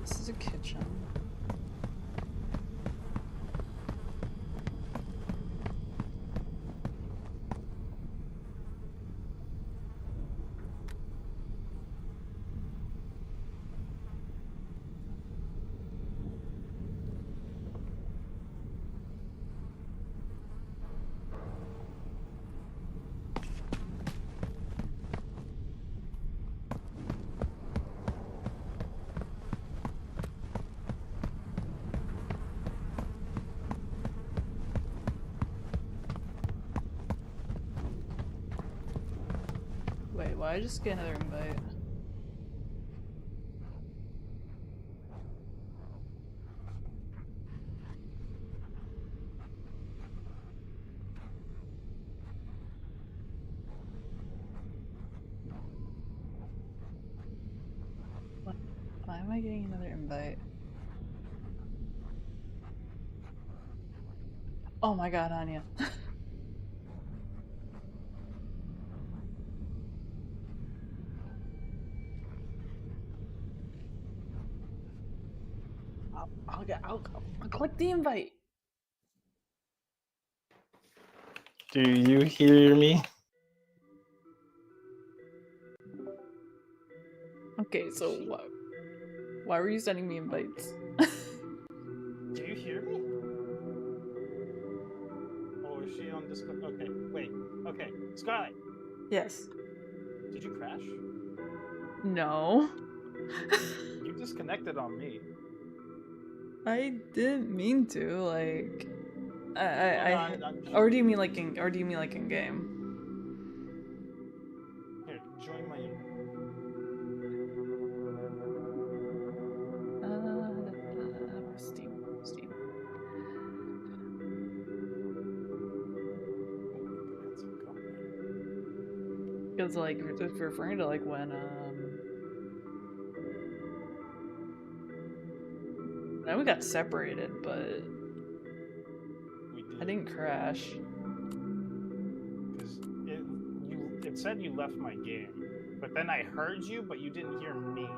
This is a kitchen. Wait, why I just get another invite? Why am I getting another invite? Oh my god, Anya. I'll click the invite. Do you hear me? Okay, so why were you sending me invites? Do you hear me? Oh, is she on Discord? Okay, wait. Okay, Scarlet. Yes. Did you crash? No. You disconnected on me. I didn't mean to, like I'm or do you mean like in game? Here, join my Steam. Because like if we're referring to like when we got separated, but I didn't crash. Because it said you left my game, but then I heard you, but you didn't hear me.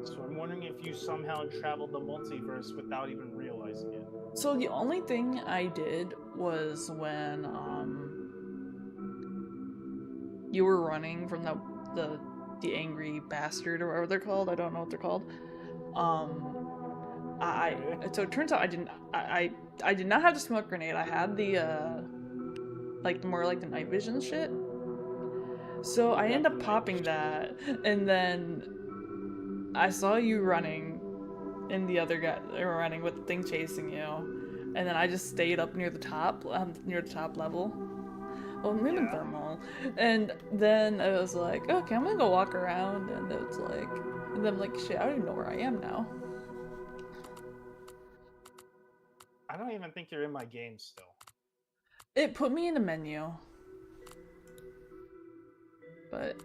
So wondering if you somehow traveled the multiverse without even realizing it. So the only thing I did was when you were running from the angry bastard or whatever they're called. I don't know what they're called. So it turns out I did not have the smoke grenade. I had the like more like the night vision shit. So I ended up popping that, and then I saw you running, and the other guy running with the thing chasing you, and then I just stayed up near the top level. Well, I'm in thermal, and then I was like, okay, I'm gonna go walk around, and it's like, and then I'm like, shit, I don't even know where I am now. I don't even think you're in my game still. It put me in a menu. But...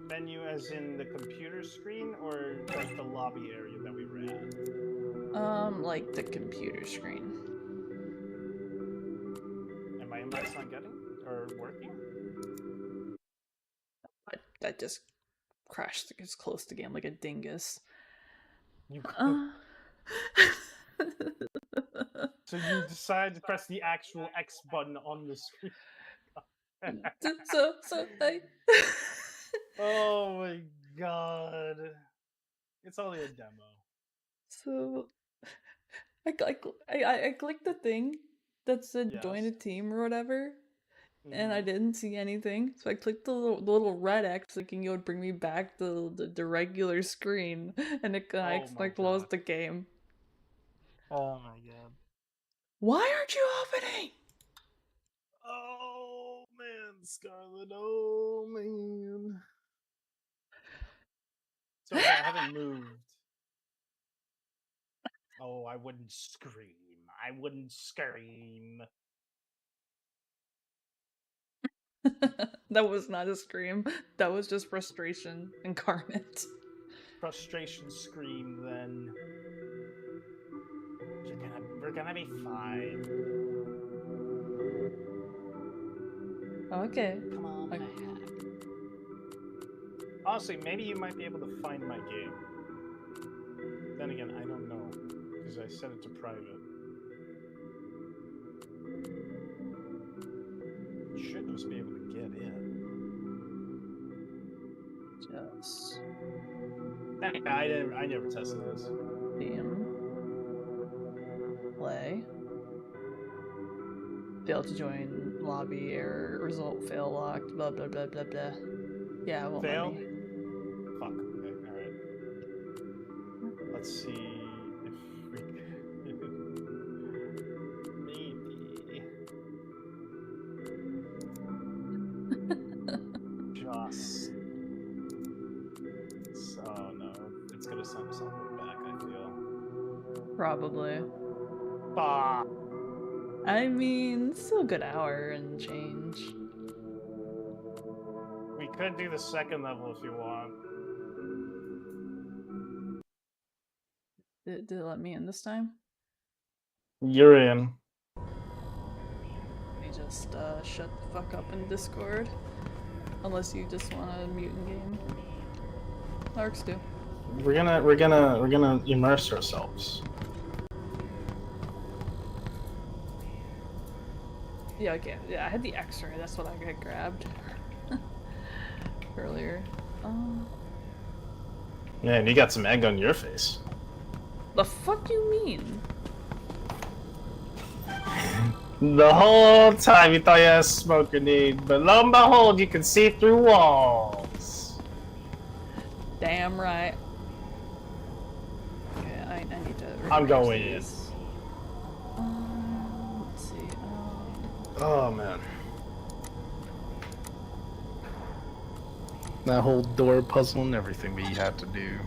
Menu as in the computer screen, or like the lobby area that we were at? Like the computer screen. And my invite's not getting? Or working? That just crashed as close to game like a dingus. You So you decided to press the actual X button on the screen. so I... Oh my god. It's only a demo. So I clicked the thing that said join a team or whatever, and I didn't see anything. So I clicked the little red X thinking it would bring me back to the regular screen, and I closed the game. Oh my god. Why aren't you opening? Oh man, Scarlet. Oh man. So I haven't moved. Oh, I wouldn't scream. I wouldn't scream. That was not a scream. That was just frustration incarnate. Frustration scream then. We're gonna be fine. Okay. Come on, my hack. Honestly, maybe you might be able to find my game. Then again, I don't know, because I set it to private. You should just be able to get in. Just... I never tested this. DM. Play. Fail to join lobby, error, result fail locked, blah blah blah blah blah. Yeah, it won't Fail? let me. Fuck. Okay, alright. Let's see if we maybe. Just. Oh no, it's gonna send something back, I feel. Probably. Bah. I mean, still a good hour and change. We could do the second level if you want. Did it let me in this time? You're in. Let me just shut the fuck up in Discord. Unless you just want to mute in game. Larks do. We're gonna immerse ourselves. Yeah, okay. Yeah, I had the X-ray. That's what I got grabbed earlier. Man, you got some egg on your face. The fuck you mean? The whole time you thought you had a smoke grenade, but lo and behold, you can see through walls. Damn right. Okay, I need to. I'm going in. Let's see. Oh man. That whole door puzzle and everything we had to do.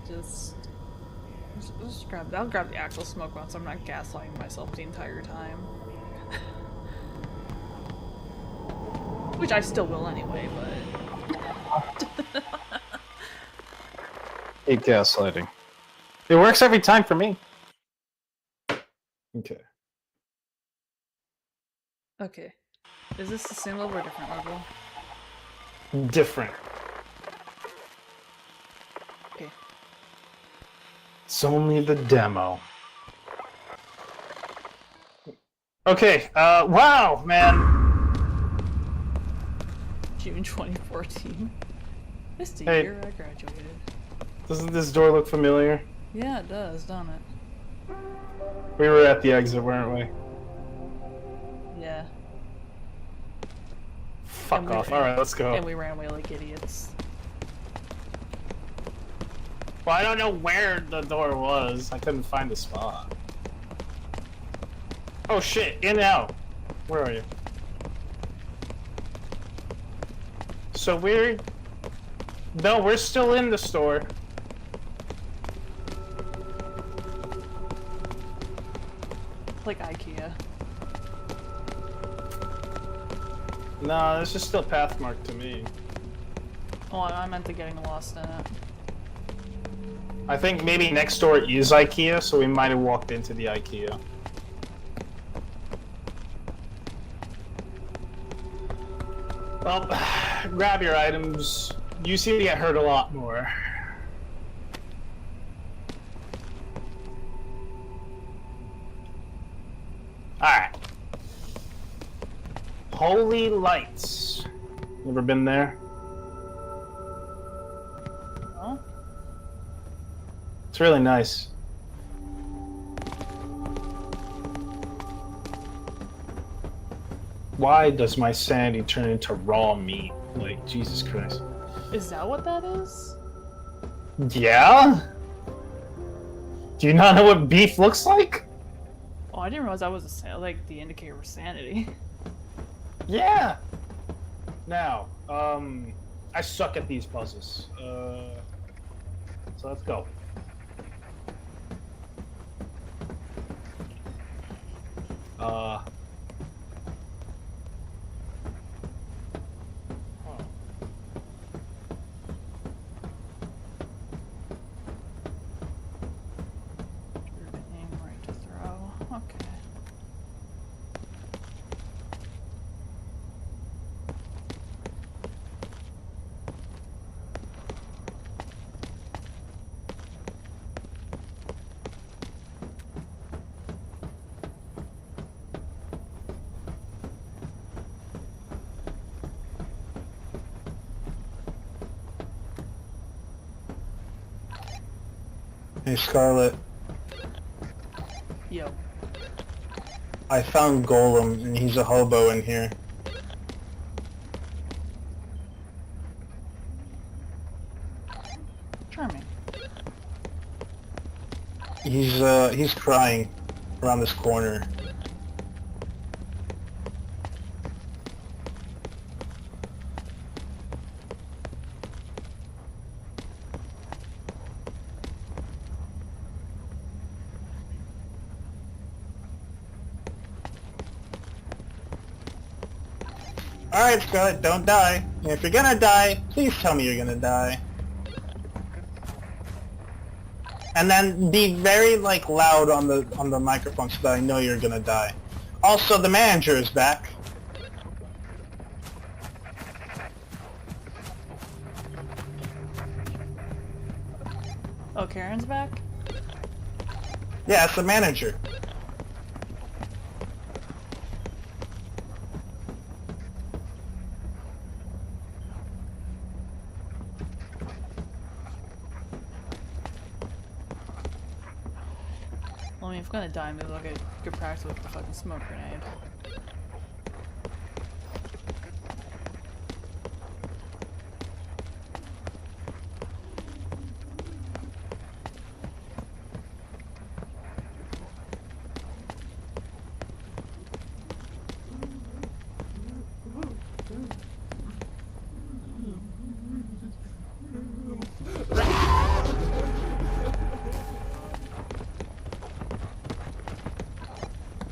Just grab. I'll grab the actual smoke one, so I'm not gaslighting myself the entire time. Which I still will anyway, but. Hate gaslighting. It works every time for me. Okay. Okay. Is this the same level or different level? Different. Okay. It's only the demo. Okay, wow, man. June 2014. This the Hey. year I graduated. Doesn't this door look familiar? Yeah, it does, don't it? We were at the exit, weren't we? Yeah. Fuck And we off. ran- Alright, let's go. And we ran away like idiots. Well, I don't know where the door was. I couldn't find the spot. Oh shit, in and out. Where are you? So we're... No, we're still in the store. Like IKEA. No, this is still path marked to me. Oh, I meant the getting lost in it. I think maybe next door is IKEA, so we might have walked into the IKEA. Well, grab your items. You seem to get hurt a lot more. Alright. Holy Lights. Never been there? Oh? It's really nice. Why does my sanity turn into raw meat? Like, Jesus Christ. Is that what that is? Yeah? Do you not know what beef looks like? Oh, I didn't realize that was like the indicator for sanity. Yeah! Now, I suck at these puzzles. So let's go. Aim right to throw. Okay. Hey, Scarlet. Yo. I found Golem, and he's a hobo in here. Charming. He's crying around this corner. Alright, Scarlet, don't die. And if you're gonna die, please tell me you're gonna die. And then be very, like, loud on the microphone so that I know you're gonna die. Also, the manager is back. Oh, Karen's back? Yeah, it's the manager. Well, I mean, if I'm gonna die, maybe I'll get good practice with the fucking smoke grenade.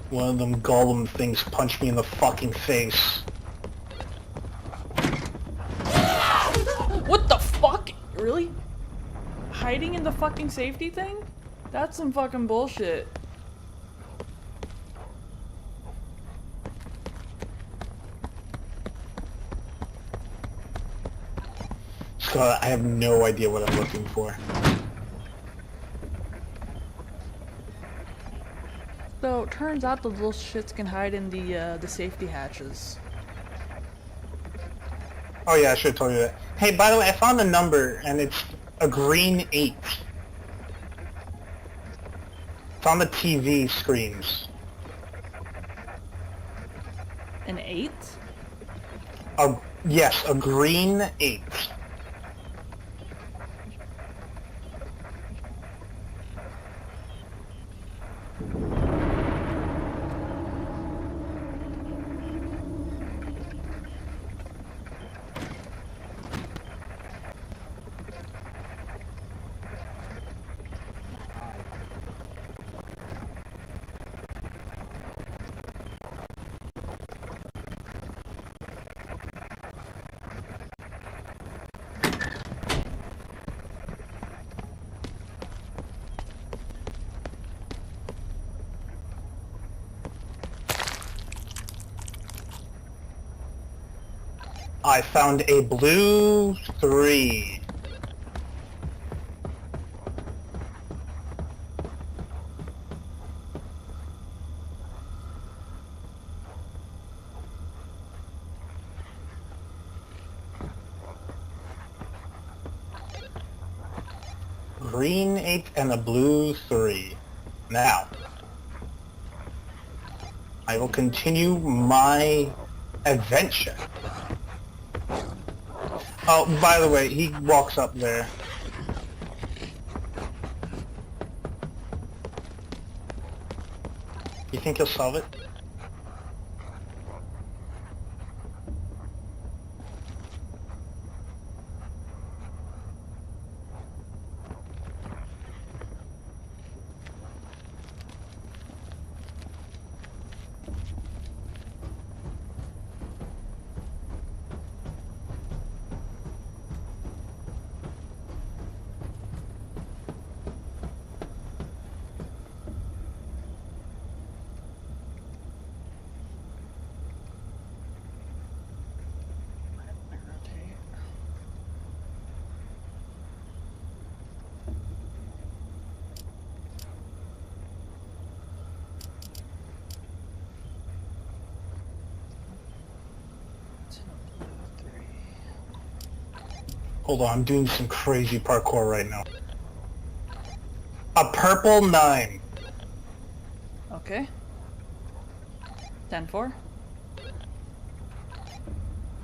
One of them golem things punched me in the fucking face. What the fuck? Really? Hiding in the fucking safety thing? That's some fucking bullshit. Scott, I have no idea what I'm looking for. So, it turns out the little shits can hide in the safety hatches. Oh yeah, I should have told you that. Hey, by the way, I found a number, and it's a green 8. It's on the TV screens. An 8? Yes, a green 8. I found a blue 3. Green 8 and a blue 3. Now, I will continue my adventure. Oh, by the way, he walks up there. You think he'll solve it? Hold on, I'm doing some crazy parkour right now. A purple 9. Okay. 10-4.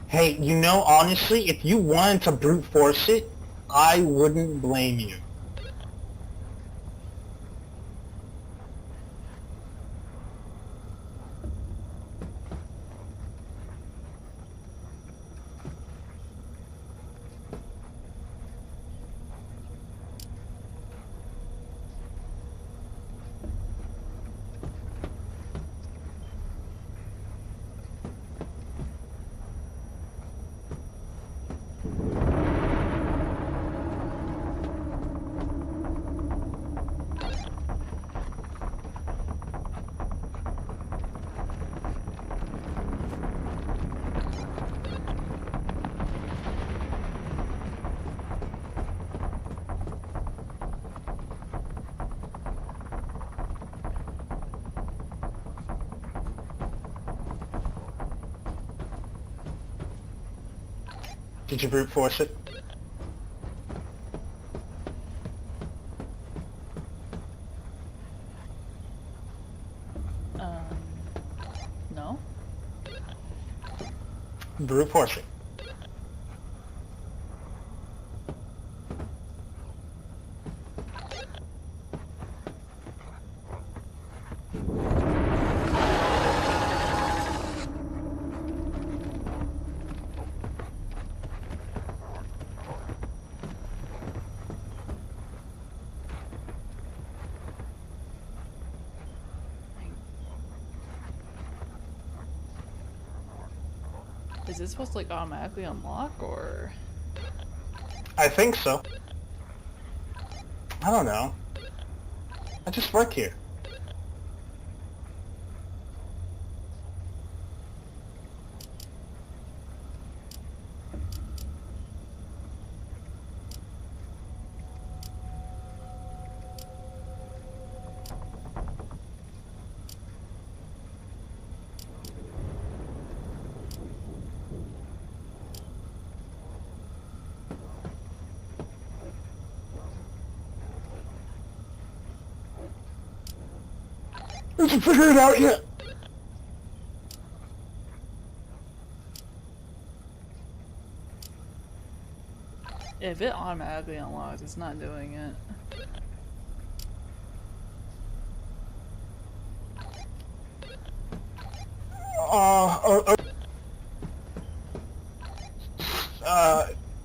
Hey, you know, honestly, if you wanted to brute force it, I wouldn't blame you. Did you brute force it? No. Brute force it. Is this supposed to like automatically unlock or? I think so. I don't know. I just work here. I haven't figured it out yet. If it automatically unlocks, it's not doing it.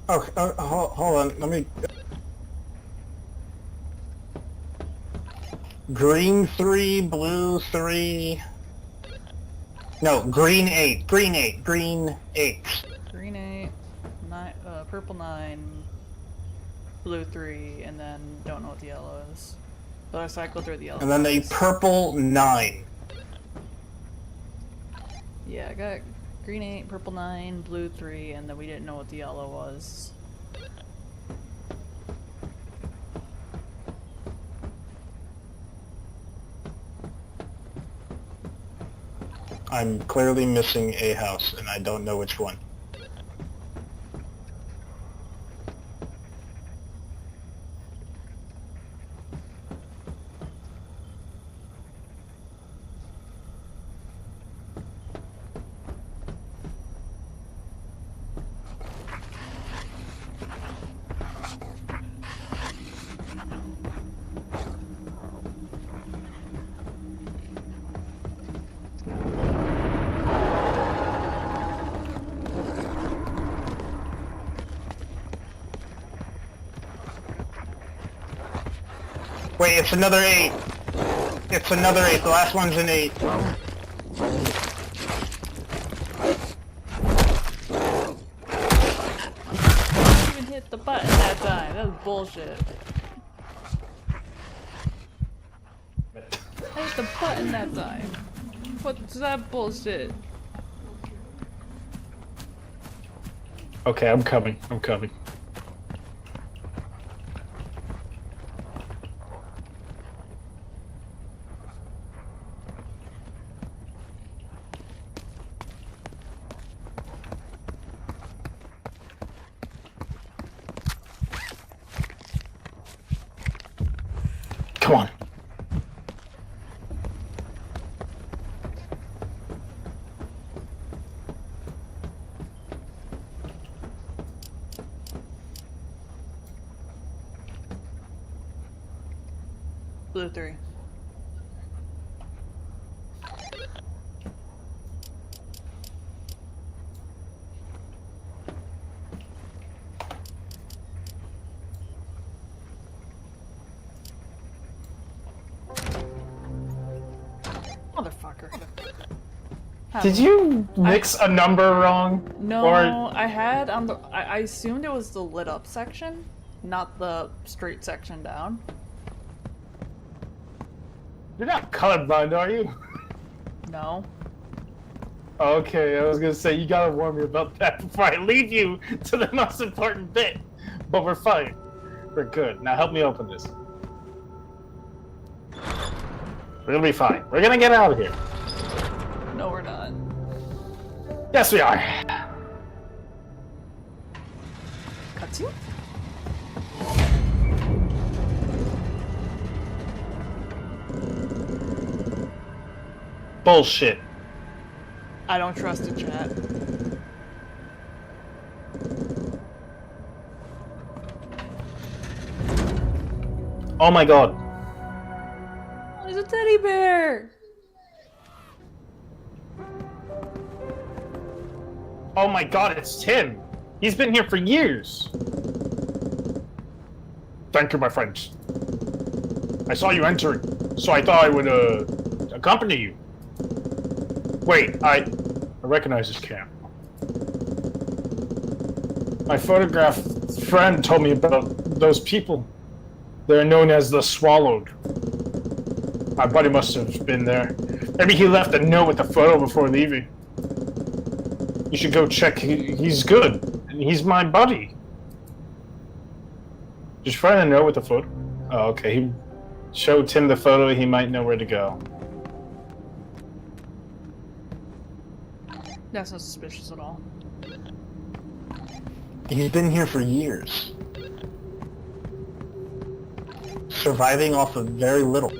Hold on, let me... Green 3, blue 3... No, green 8, green 8, green 8. Green 8, purple 9, blue 3, and then don't know what the yellow is. But I cycled through the yellow. And then a purple 9. Yeah, I got green 8, purple 9, blue 3, and then we didn't know what the yellow was. I'm clearly missing a house, and I don't know which one. Wait, it's another 8. It's another 8. The last one's an 8. I didn't even hit the button that time. That was bullshit. I hit the button that time. What's that bullshit? Okay, I'm coming. I'm coming. Come on. Blue 3. Motherfucker. Did you mix a number wrong? No, Or... I had on the. I assumed it was the lit up section, not the straight section down. You're not colorblind, are you? No. Okay, I was gonna say, you gotta warn me about that before I lead you to the most important bit. But we're fine. We're good. Now help me open this. We're gonna be fine. We're gonna get out of here. No, we're not. Yes, we are. Cutscene? Bullshit. I don't trust the chat. Oh my god. There's a teddy bear! Oh my god, it's Tim. He's been here for years. Thank you, my friend. I saw you entering, so I thought I would, accompany you. Wait, I recognize this camp. My photograph friend told me about those people. They're known as the Swallowed. My buddy must have been there. Maybe he left a note with the photo before leaving. You should go check. He's good. And he's my buddy. Did you find a note with the photo? Oh, okay. He showed Tim the photo. He might know where to go. That's not suspicious at all. He's been here for years. Surviving off of very little.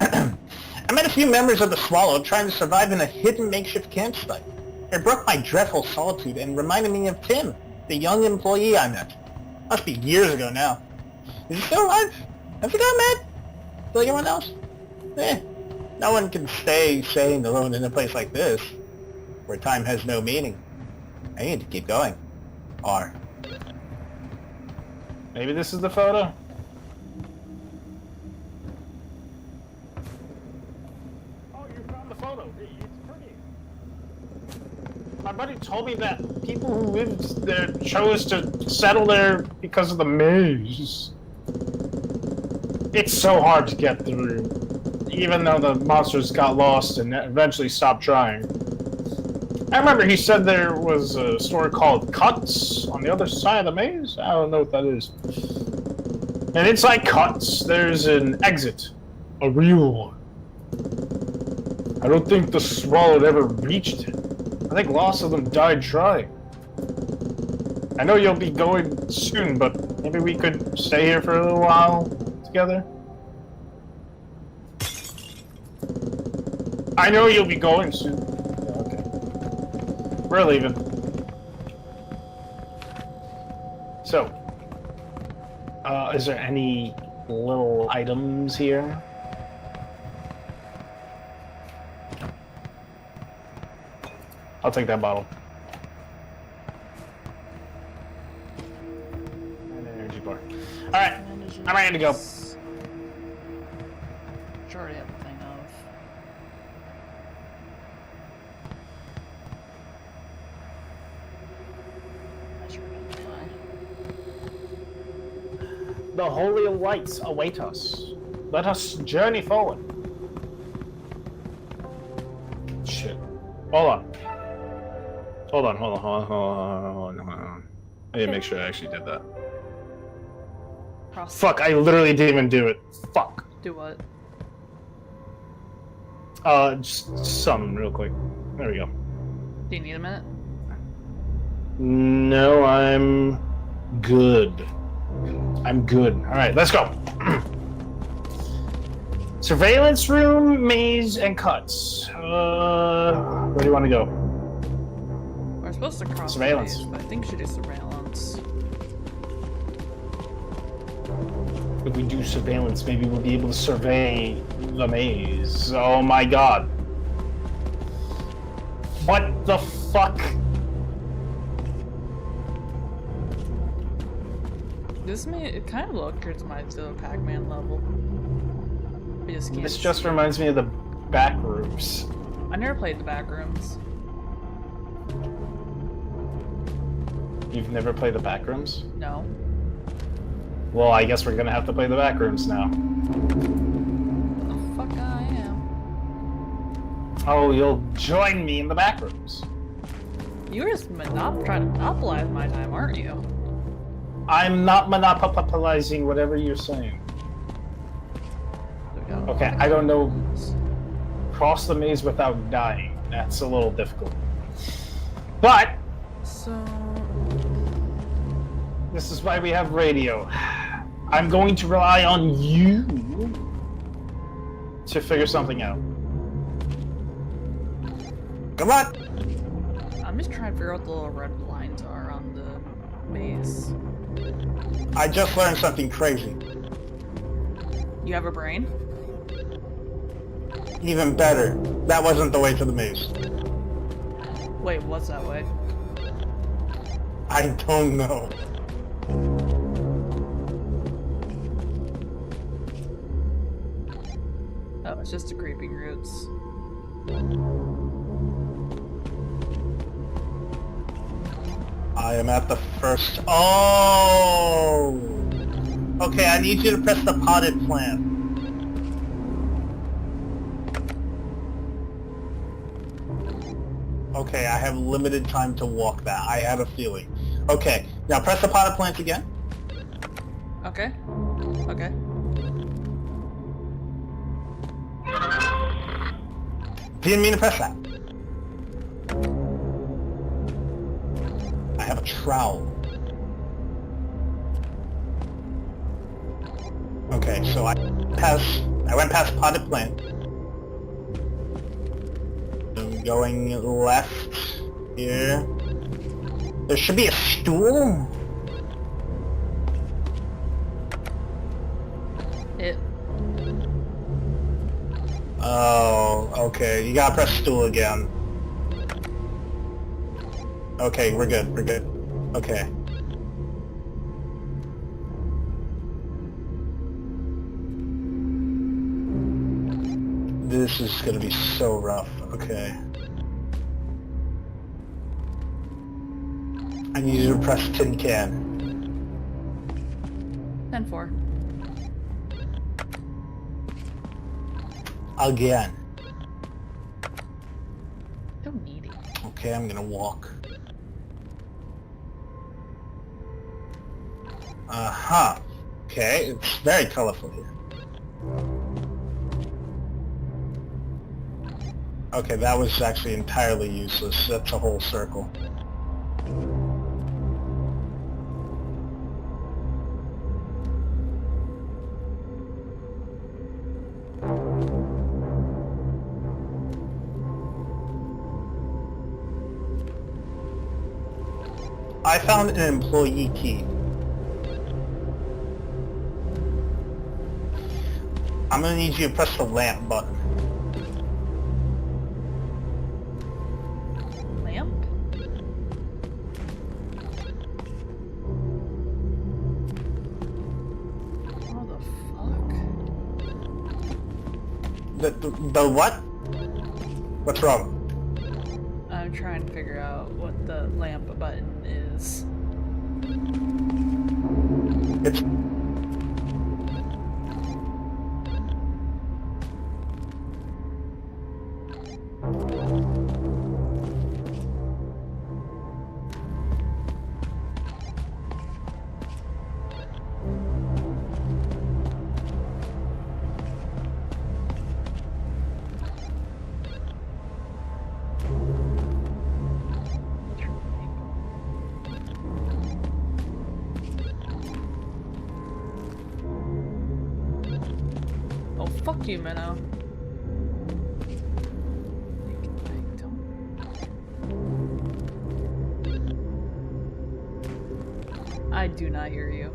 I met a few members of the Swallow trying to survive in a hidden makeshift campsite. It broke my dreadful solitude and reminded me of Tim, the young employee I met. Must be years ago now. Is he still alive? Have you got mad? Like everyone else? No one can stay sane alone in a place like this, where time has no meaning. I need to keep going. Or... Maybe this is the photo? Oh, you found the photo. It's pretty. My buddy told me that people who lived there chose to settle there because of the maze. It's so hard to get through, even though the monsters got lost and eventually stopped trying. I remember he said there was a store called Cuts on the other side of the maze. I don't know what that is. And inside Cuts, there's an exit. A real one. I don't think the Swallow ever reached it. I think lots of them died trying. I know you'll be going soon, but maybe we could stay here for a little while together? I know you'll be going soon. Okay. We're leaving. So, is there any little items here? I'll take that bottle. And an energy bar. Alright, I'm ready to go. Sure, already have a thing of. The holy lights await us. Let us journey forward. Shit. Hold on. Hold on. I need to make sure I actually did that. Fuck, I literally didn't even do it. Fuck. Do what? Just some real quick. There we go. Do you need a minute? No, I'm good. I'm good. Alright, let's go. Surveillance room, maze, and cuts. Where do you want to go? We're supposed to cross Surveillance. the maze, but I think we should do surveillance. If we do surveillance, maybe we'll be able to survey the maze. Oh my god. What the fuck? This it kind of looks my Zero Pac-Man level. I just can't. This just reminds me of the back rooms. I never played the back rooms. You've never played the back rooms? No. Well, I guess we're gonna have to play the back rooms now. The fuck I am. Oh, you'll join me in the back rooms. You're just trying to monopolize my time, aren't you? I'm not monopolizing whatever you're saying. Okay, I don't know. Cross the maze without dying. That's a little difficult. But so this is why we have radio. I'm going to rely on you to figure something out. Come on! I'm just trying to figure out what the little red lines are on the maze. I just learned something crazy. You have a brain? Even better. That wasn't the way to the maze. Wait, what's that way? I don't know. Oh, it's just the creeping roots. I am at the first... Oh! Okay, I need you to press the potted plant. Okay, I have limited time to walk that. I had a feeling. Okay, now press the potted plant again. Okay. Okay. Didn't mean to press that. I have a trowel. Okay, so I went past potted plant. I'm going left here. There should be a stool. Oh, okay. You gotta press stool again. Okay, we're good. We're good. Okay. This is gonna be so rough. Okay. I need you to press tin can. 10-4. Again. Don't need it. Okay, I'm gonna walk. Uh-huh. Okay, it's very colorful here. Okay, that was actually entirely useless. That's a whole circle. I found an employee key. I'm gonna need you to press the lamp button. Lamp? How the fuck? The what? What's wrong? I'm trying to figure out what the lamp button is. It's... Oh, fuck you, Minnow. I do not hear you.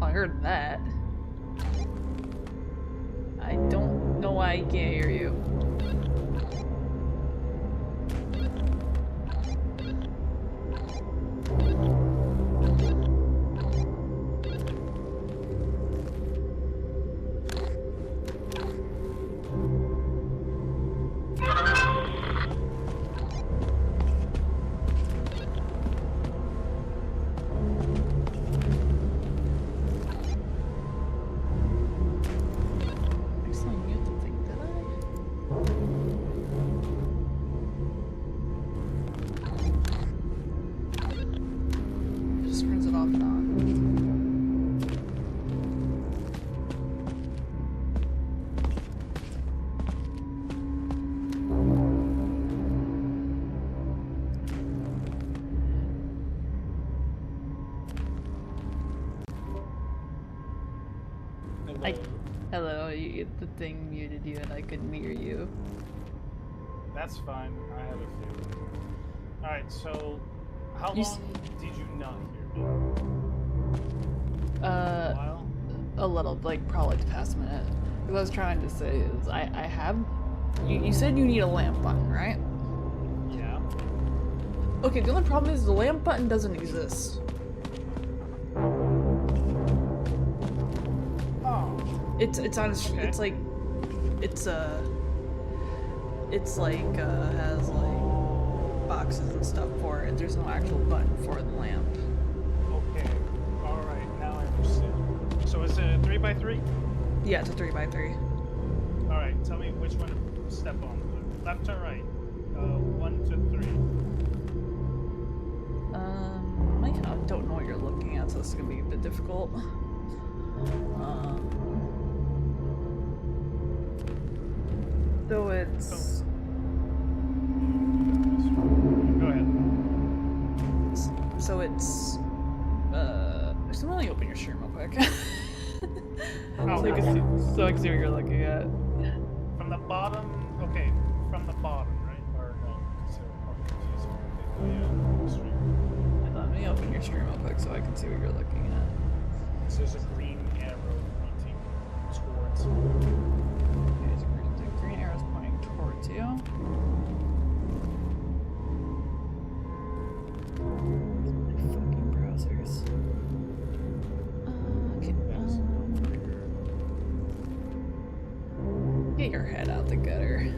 I heard that. I don't know why I can't hear you. Hello, the thing muted you and I couldn't hear you. That's fine. I have a feeling. Alright, so how long did you not hear me? A while? A little, like probably the past minute. What I was trying to say is I have. You said you need a lamp button, right? Yeah. Okay, the only problem is the lamp button doesn't exist. Oh. It's on. Okay. It's like has like boxes and stuff for it. There's no actual button for the lamp. Okay. All right. Now I understand. So is it a 3x3? Yeah, it's a 3x3. All right. Tell me which one to step on. Left or right? 1 to 3. I don't know what you're looking at, so this is gonna be a bit difficult. Though it's. Go ahead. So it's. Just let me open your stream real quick. Oh, so I can see what you're looking at. From the bottom. Okay, from the bottom, right? Or no? So I'm confused. Okay, yeah, stream. Let me open your stream real quick so I can see what you're looking at. So there's a green arrow pointing towards me. Okay, the green arrow's pointing towards you. Fucking browsers. Okay. Get your head out the gutter.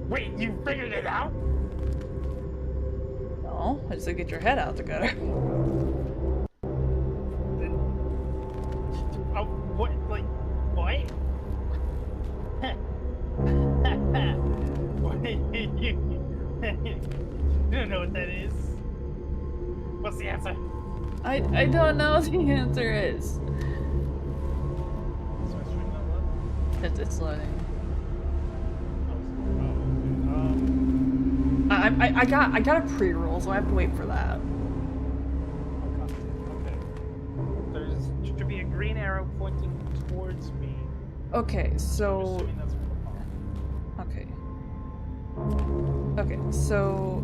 Wait, you figured it out? No, I just said get your head out the gutter. Oh, what? Like, what? What? You don't know what that is? What's the answer? I don't know what the answer is. It's loading. I got a pre-roll, so I have to wait for that. Okay. There should be a green arrow pointing towards me. Okay, so. I'm assuming that's from the bottom. Okay. Okay, so.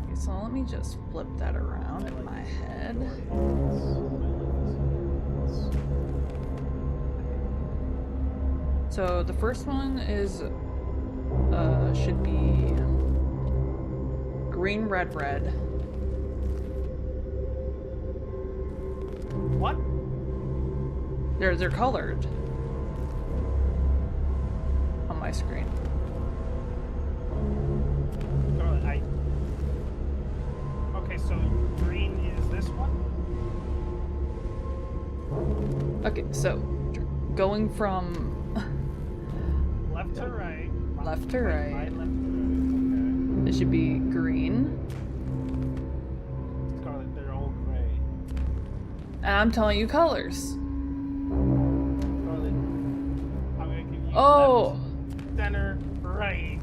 Okay, so let me just flip that around in my head. So the first one is should be green, red, red. What? They're colored on my screen. Okay, so green is this one? Okay, so going from left to right. Left to right. Left to right. It should be green. Scarlet, they're all gray. And I'm telling you colors. Scarlet, I'm gonna give you Oh. left, center, right.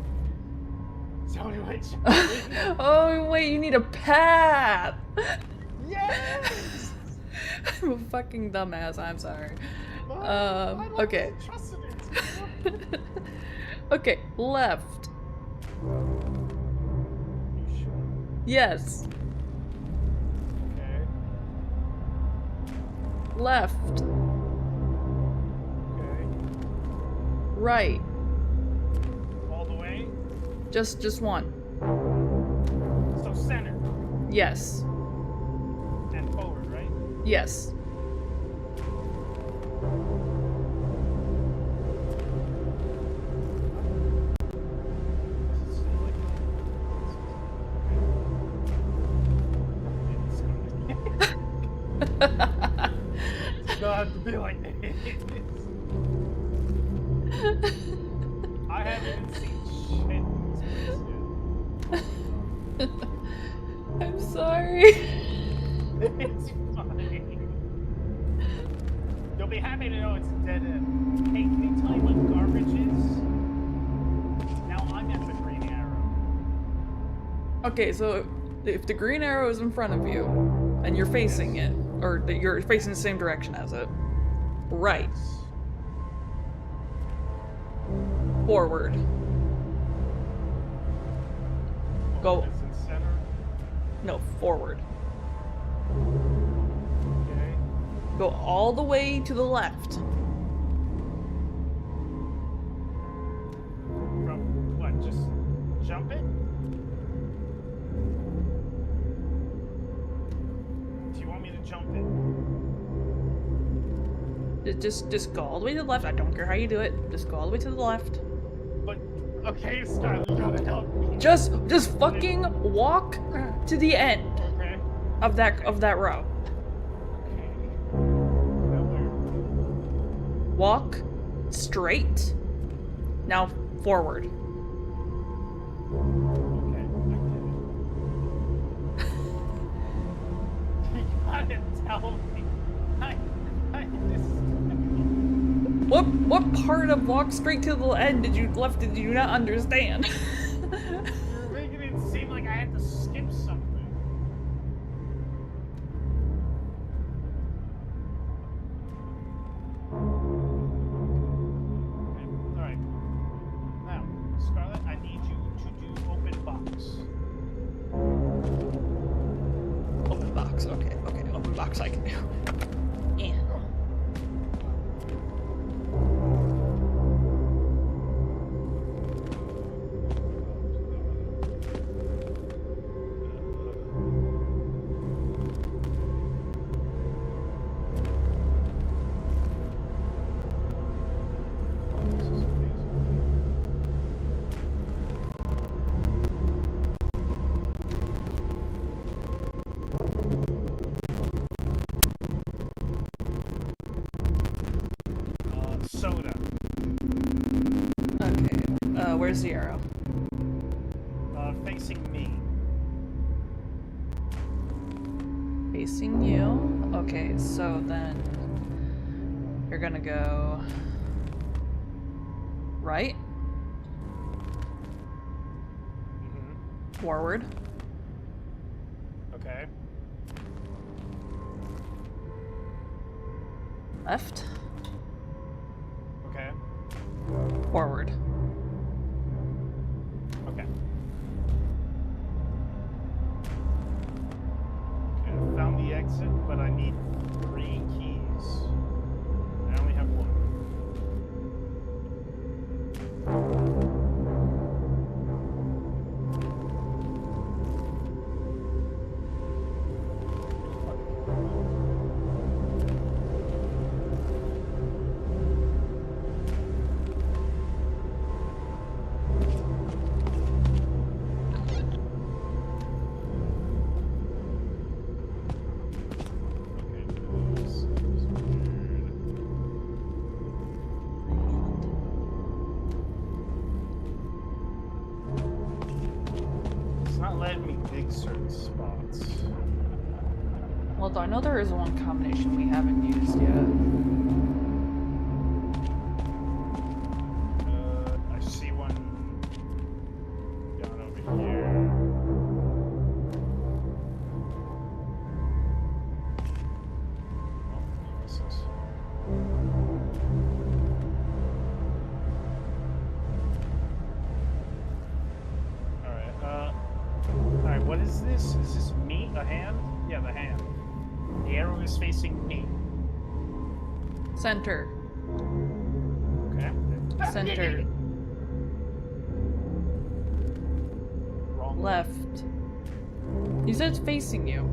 Tell me which. Oh wait, you need a path. Yes. I'm a fucking dumbass. I'm sorry. Okay. Okay, left. Yes. Okay. Left. Okay. Right. All the way? Just one. So center. Yes. And forward, right? Yes. It's gonna have to be like this. I haven't seen shit. I'm sorry. It's fine. You'll be happy to know it's a dead end. Hey, can you tell me what garbage is? Now I'm at the green arrow. Okay, so if the green arrow is in front of you and you're facing it, or that you're facing the same direction as it. Right. Forward. Go. Center. No, forward. Okay. Go all the way to the left. From what? Just jump it? Do you want me to jump it? Just go all the way to the left. I don't care how you do it. Just go all the way to the left. But okay, Skylar, you gotta help me. Just fucking walk to the end Okay. of that row. Walk straight. Now forward. Okay, I get it. You gotta tell me. I just... What part of walk straight to the end did you not understand? You're making it seem like I had to skip something. Okay, alright. Now, Scarlett, I need you to do open box. Open box, okay, open box I can do. Yeah. Soda. Okay. Where's the arrow? Facing me. Facing you. Okay, so then you're gonna go right. Forward. Okay. Left. Okay. Forward. Okay. Okay, I found the exit, but I need 3 keys. I only have 1. Letting me dig certain spots. Well, I know there is one combination we haven't used yet. I see one down over here. Oh, what's this? Alright, what is this? Is this me? A hand? Yeah, the hand. The arrow is facing me. Center. Okay. Center. Wrong. Left. You said it's facing you.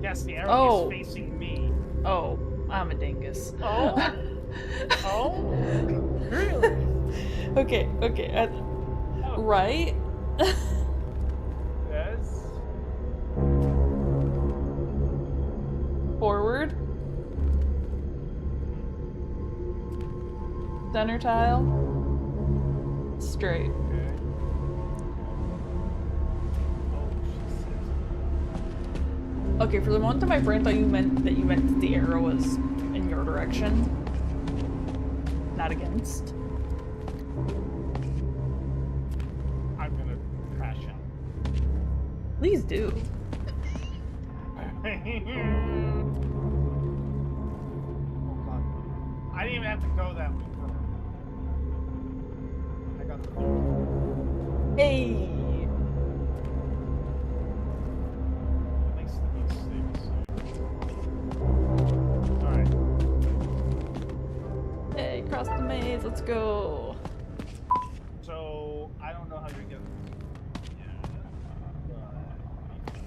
Yes, the arrow is facing me. Oh, I'm a dingus. Oh? Oh? Really? Okay. Right? Yes. Forward. Center tile. Straight. Okay. Okay, for the moment my brain thought you meant that the arrow was in your direction. Not against. I'm gonna crash out. Please do. didn't even have to go that way. I got the Hey! Makes the mistakes. Alright. Hey, cross the maze, let's go. So, I don't know how you're getting this. Yeah.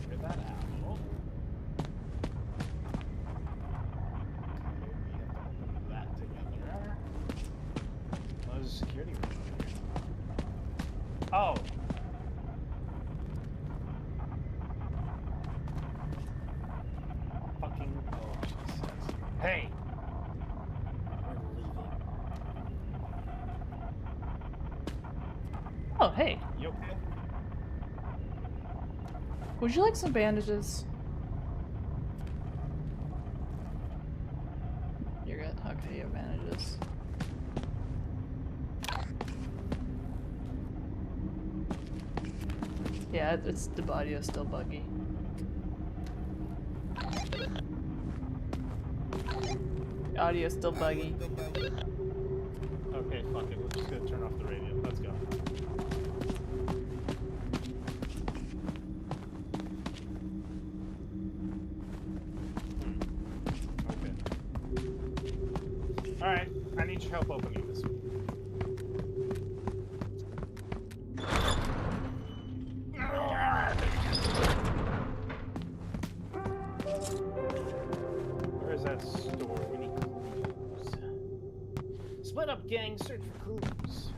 Figure that out. That together. Oh, there's a security room. Oh. Fucking. Oh, she says. Hey. We're leaving. Oh, hey. You okay? Would you like some bandages? You're good. Okay, you have bandages. Yeah, it's the body is still buggy. Audio is still buggy. Okay, fuck it. We're just gonna turn off the radio. Let's go. Okay. Alright, I need your help opening this one. Where is that store? We need clues. Split up, gang. Search for clues.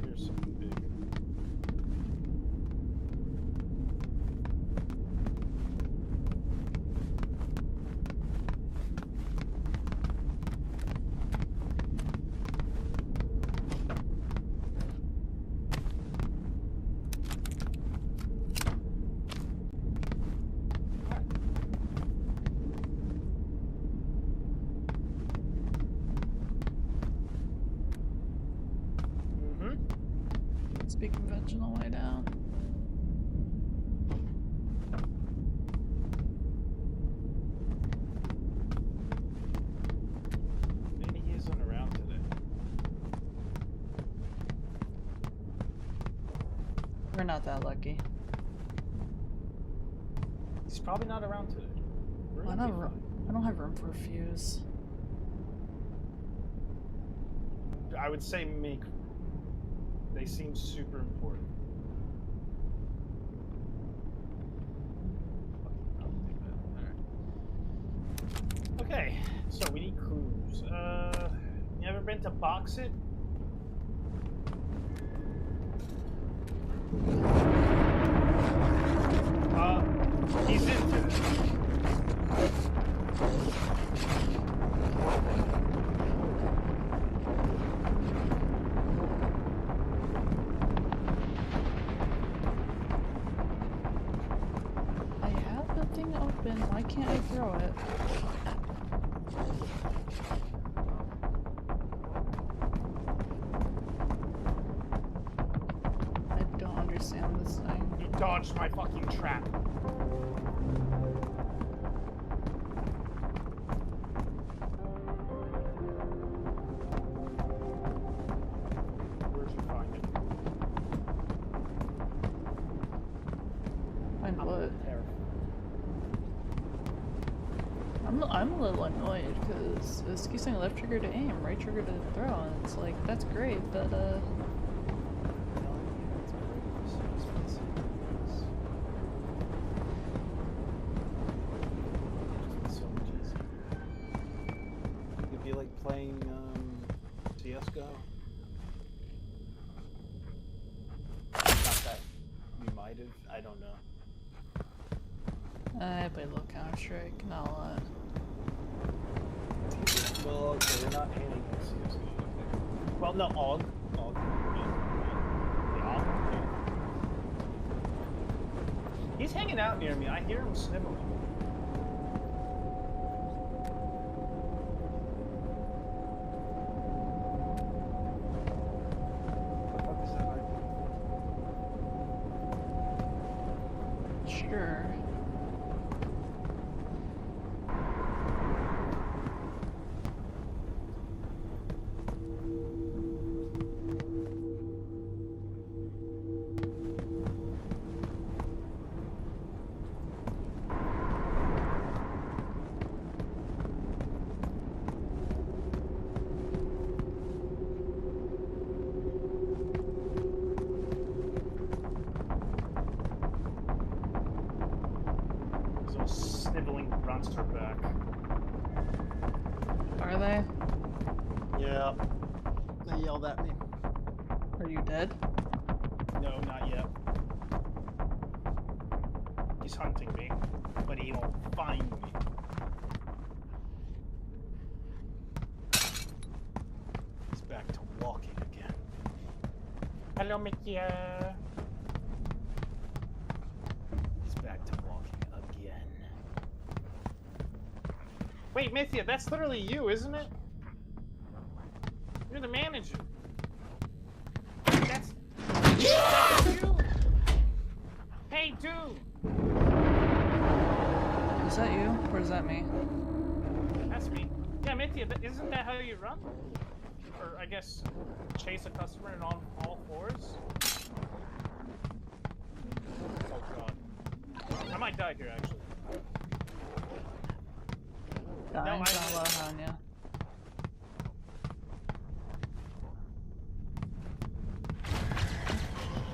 Here's something big. Speak conventional way down. Maybe he isn't around today. We're not that lucky. He's probably not around today. I don't have room for a fuse. I would say make. They seem super important. Okay, so we need clues. You ever been to Box It? He's into it. I have the thing open. Why can't I throw it? I don't understand this thing. You dodged my fucking trap. Where'd you find it? Find what? Terrified. I'm a little annoyed because it's keeps saying left trigger to aim, right trigger to throw, and it's like that's great, but It'd be like playing CS:GO. Not that you might have. I don't know. I played a little Counter-Strike, not a lot. Well, okay, they're not handing CS:GO. Well, no, AUG. AUG. The AUG. He's hanging out near me. I hear him sniveling. What the fuck is that like? Sure. restaurants are back. Are they? Yeah. They yelled at me. Are you dead? No, not yet. He's hunting me, but he won't find me. He's back to walking again. Hello, Monsieur. He's back to walking again. Wait, Mithia, that's literally you, isn't it? You're the manager. That's you. Hey, dude. Is that you? Or is that me? That's me. Yeah, Mithia, isn't that how you run? Or, I guess, chase a customer on all fours? Oh, God. I might die here, actually. Dying's not allowed on you.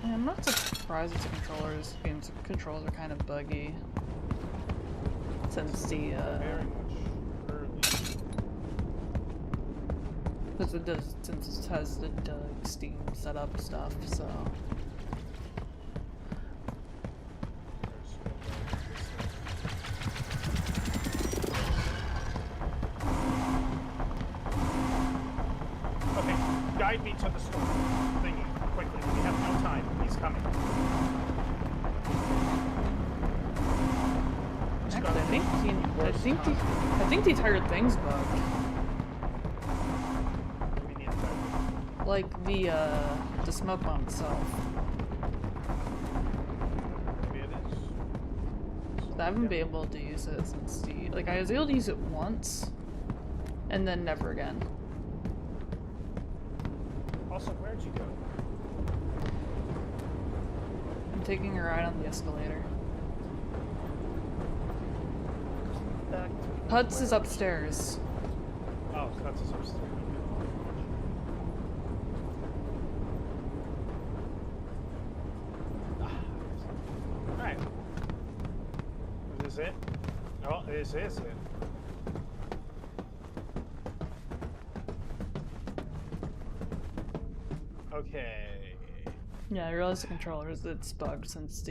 Yeah, I'm not surprised it's controllers. Games controls are kind of buggy. Since the Very much early. since it has the Steam setup stuff, so. Okay, guide me to the store thingy quickly. We have no time. He's coming. Actually, I think the entire thing's bugged. Like the smoke bomb itself. Maybe it is. I haven't been able to use it since the I was able to use it once, and then never again. Also, where'd you go? I'm taking a ride on the escalator. Huts is upstairs. Oh, Cuts is upstairs. Alright. Is this it? Oh, this is it. Okay. Yeah, I realized the controllers it's bugged since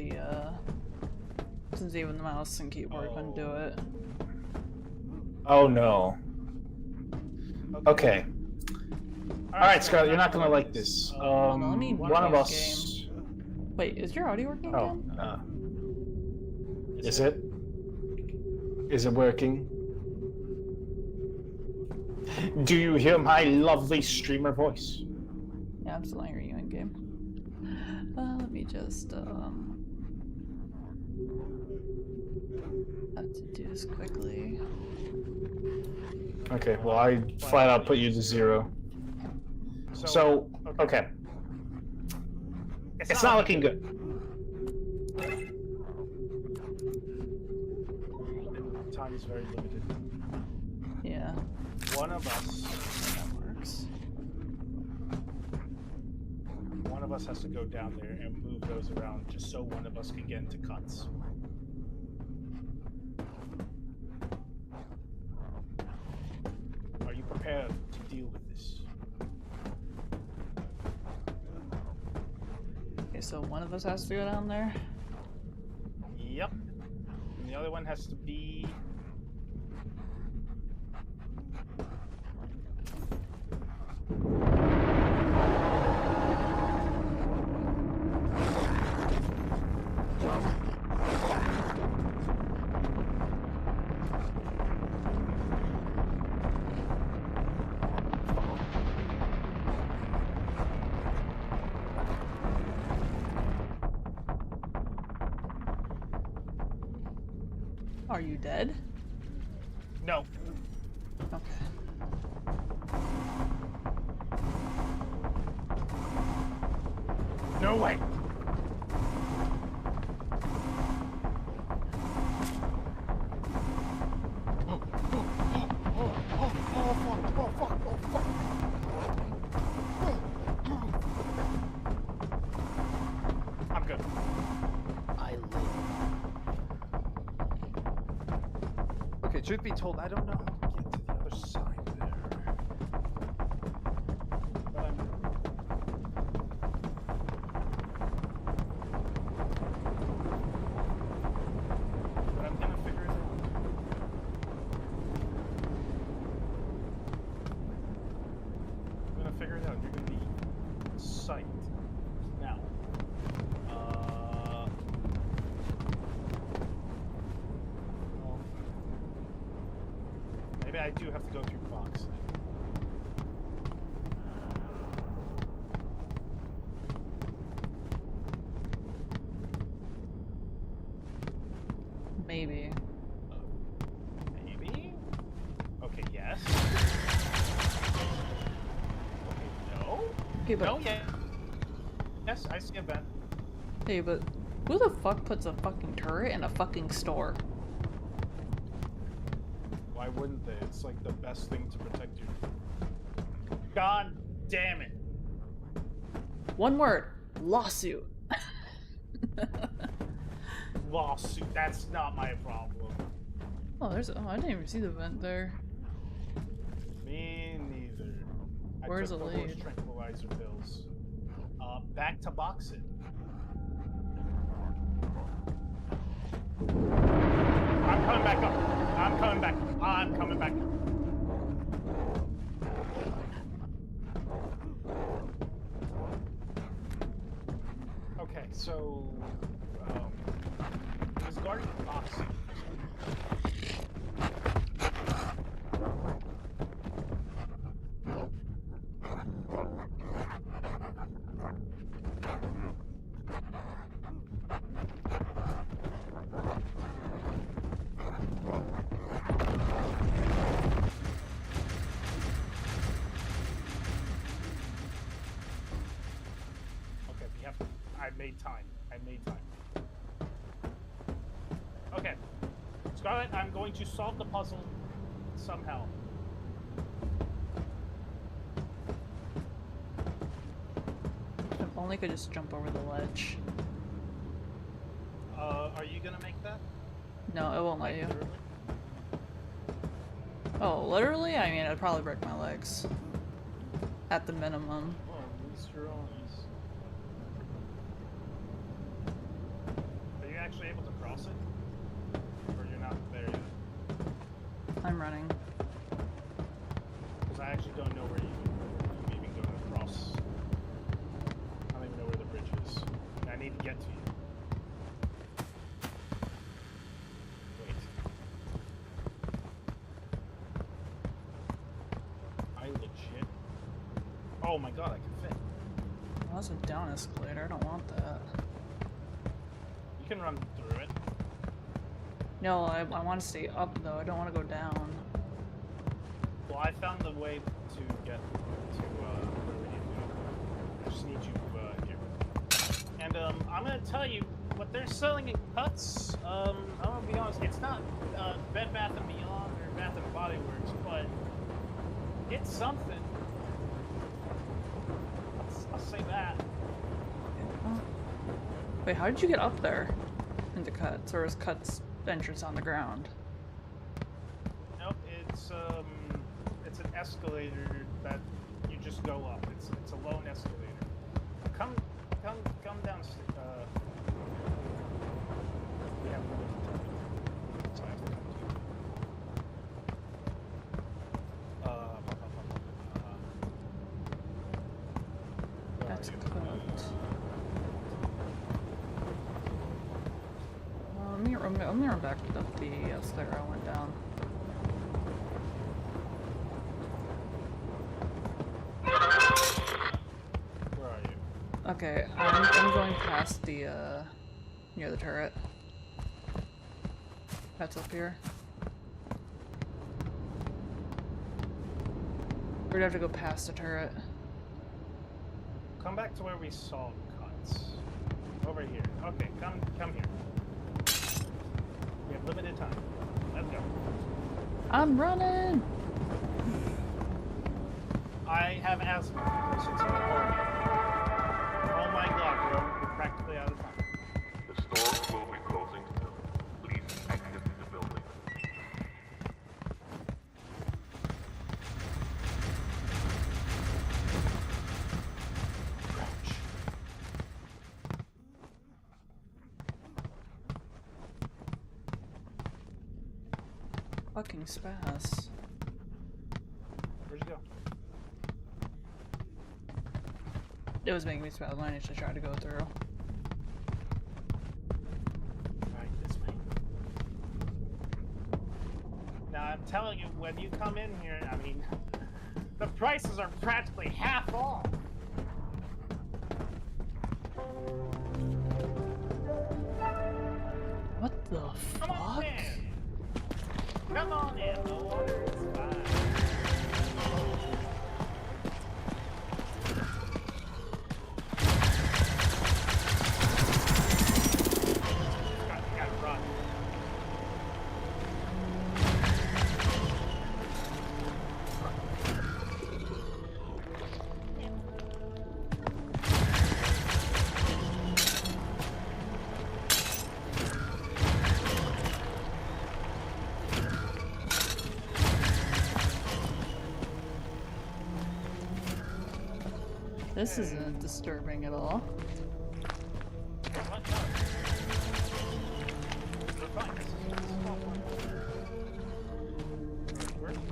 since even the mouse and keyboard couldn't do it. Oh no. Okay. Alright, Scarlett, you're not gonna like this. One of us. Wait, is your audio working again? Is it? Is it working? Do you hear my lovely streamer voice? Yeah, I'm still hearing you in game. Let me just have to do this quickly. Okay, well I flat out put you to 0. So, okay. It's not looking good. Time is very limited. Yeah. One of us. That works. One of us has to go down there and move those around just so one of us can get into Cuts. Are you prepared to deal with this? Okay, so one of us has to go down there? Yep. And the other one has to be... Are you dead? No. Okay. No way. I'm good. I live. Truth be told, I don't know how to get to the other side there. But I'm gonna figure it out. I'm gonna figure it out. You're gonna be psyched. Now. Well, maybe I do have to go through the box. Maybe. Maybe? Okay, yes. Okay, no. Okay, but No, yeah. Yes, I see a vent. hey, but who the fuck puts a fucking turret in a fucking store? Why wouldn't they? It's like the best thing to protect you. God damn it. One word: lawsuit. Lawsuit. That's not my problem. Oh, I didn't even see the vent there. Me neither. Where's I the took those lead? tranquilizer pills. Back to box it. I'm coming back up. I'm coming back. I'm coming back. Okay, so it was guarding the box. Okay, we have. I made time. I made time. Okay, Scarlet, I'm going to solve the puzzle somehow. If only I could just jump over the ledge. Are you gonna make that? No, it won't let you. Literally? Oh, literally? I mean, it'd probably break my legs. At the minimum. Oh, at least you're honest. Are you actually able to cross it? Or you're not there yet? I'm running. Because I actually don't know where you're even going across. I don't even know where the bridge is. And I need to get to you. Wait. I legit... Oh my god, I can fit. Well, that's a down escalator. I don't want that. You can run through it. No, I want to stay up though. I don't want to go down. Well, I found the way to get to where we need to go. I just need you here. And I'm gonna tell you what they're selling in cuts. I'm gonna be honest, it's not Bed Bath & Beyond or Bath & Body Works, but it's something. I'll say that. Wait, how did you get up there? Into cuts, or is cuts entrance on the ground? Nope, it's an escalator that you just go up. It's a lone escalator. Come downstairs. Yeah. So I have to come to you. That's cooked. Let me run back up the escalator I went down. Where are you? Okay, I'm going past the near the turret. That's up here. We're gonna have to go past the turret. Come back to where we saw cuts. Over here. Okay, come here. We have limited time. Let's go. I'm running! I have asthma since you told me. Oh my god, we're practically out of time. The store will be closing soon. Please exit the building. fucking spaz. Where'd you go? It was making me spaz when I initially tried to go through. Right, this way. Now I'm telling you, when you come in here, I mean, the prices are practically half off. What the Come on fuck? in. Come on in. The water is fine. You gotta run. This isn't disturbing at all. What? No. We're fine. This is all fine. Where'd you go?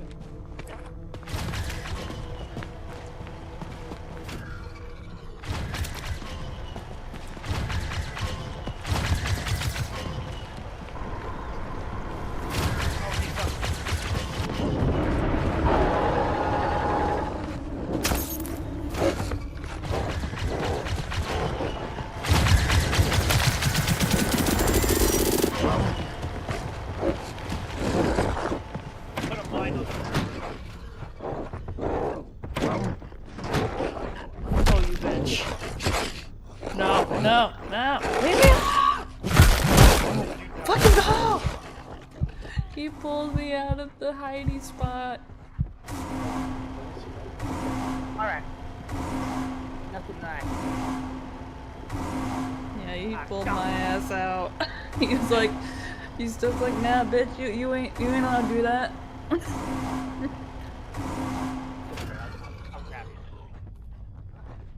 Oh, you bitch. No, no, no. Leave me alone! Fucking go! He pulled me out of the hiding spot. Alright. Nothing nice. Yeah, he pulled my ass out. He was like, he's just like, nah, bitch, you ain't allowed to do that.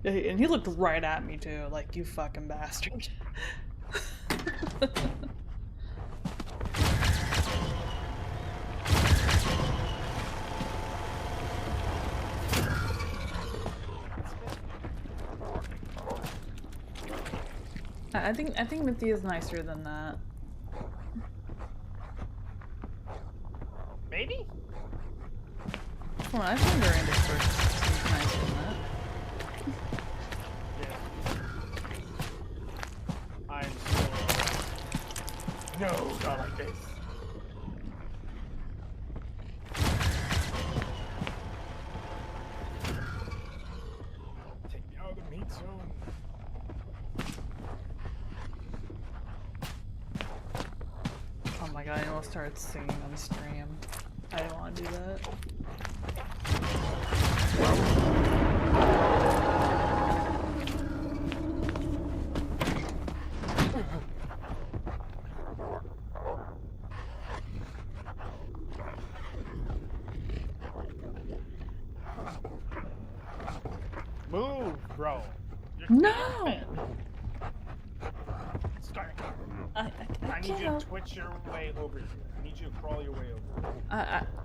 And he looked right at me too, like, you fucking bastard. I think Minty is nicer than that. Maybe? Well, I think Miranda's first is nicer than that. I'm so... No, not like this. Take me out of the meat zone. Oh my god, I almost started singing on stream. I didn't want to do that. Move, bro. No! Start. I need you to can't. twitch your way over here. I need you to crawl your way over.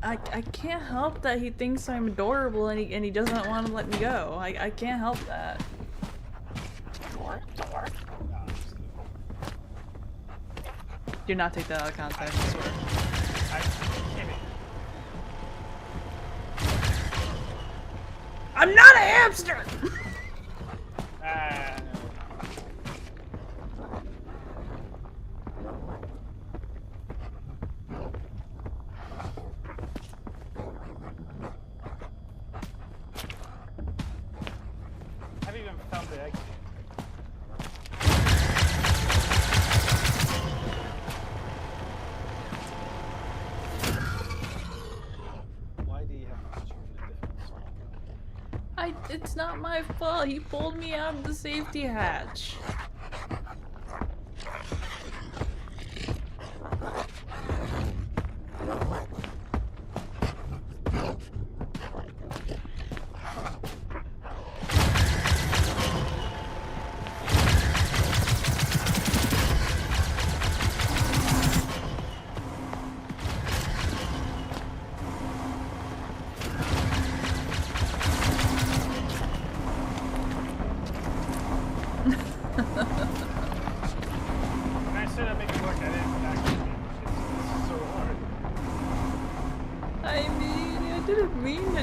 I can't help that he thinks I'm adorable and he doesn't want to let me go. I can't help that. Do not take that out of context, I swear. I'm not a hamster! Have you even found the exit? Why do you have to shoot in a different spot? It's not my fault. He pulled me out of the safety hatch.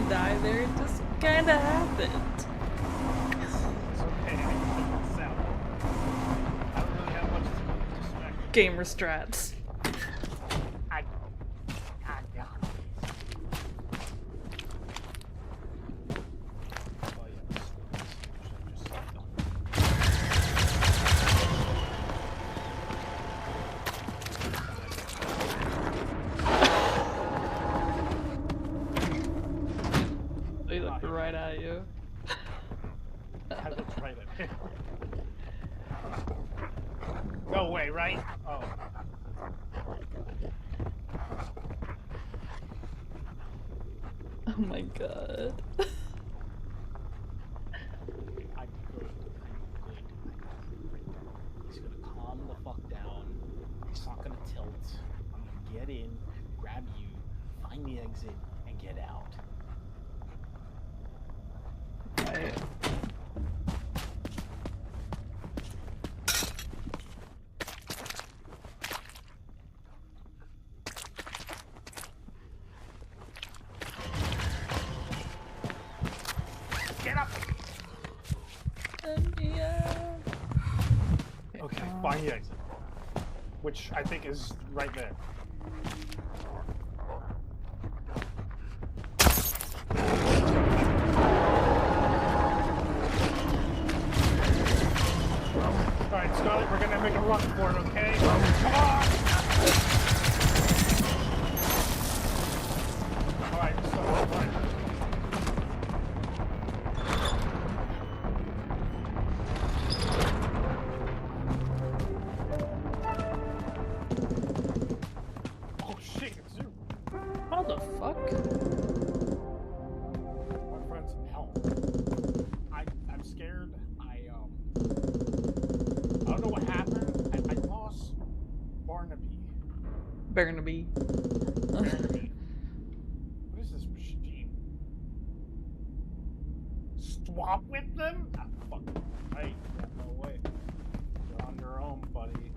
gonna die there. It just kinda happened. It's okay, I can figure this out. I don't really have much to distract. Gamer strats. I got it. Oh yeah, this should just They looked right at you. I looked right at him. No way, right? Oh. Oh my god. I'm good. He's gonna calm the fuck down. He's not gonna tilt. I'm gonna get in, grab you, find the exit, and get out. Right. Get up! Yeah. Okay, find the exit. Which I think is right there. Alright, Scarlet, we're gonna make a run for it, okay? Come on! Alright, so alright. Oh shit, it's you! How the fuck? My friend's help. I'm scared. I don't know what happened. I lost Barnaby. Barnaby. Barnaby. What is this machine? Swap with them? Ah, fuck. Right. Yeah, no way. You're on your own, buddy.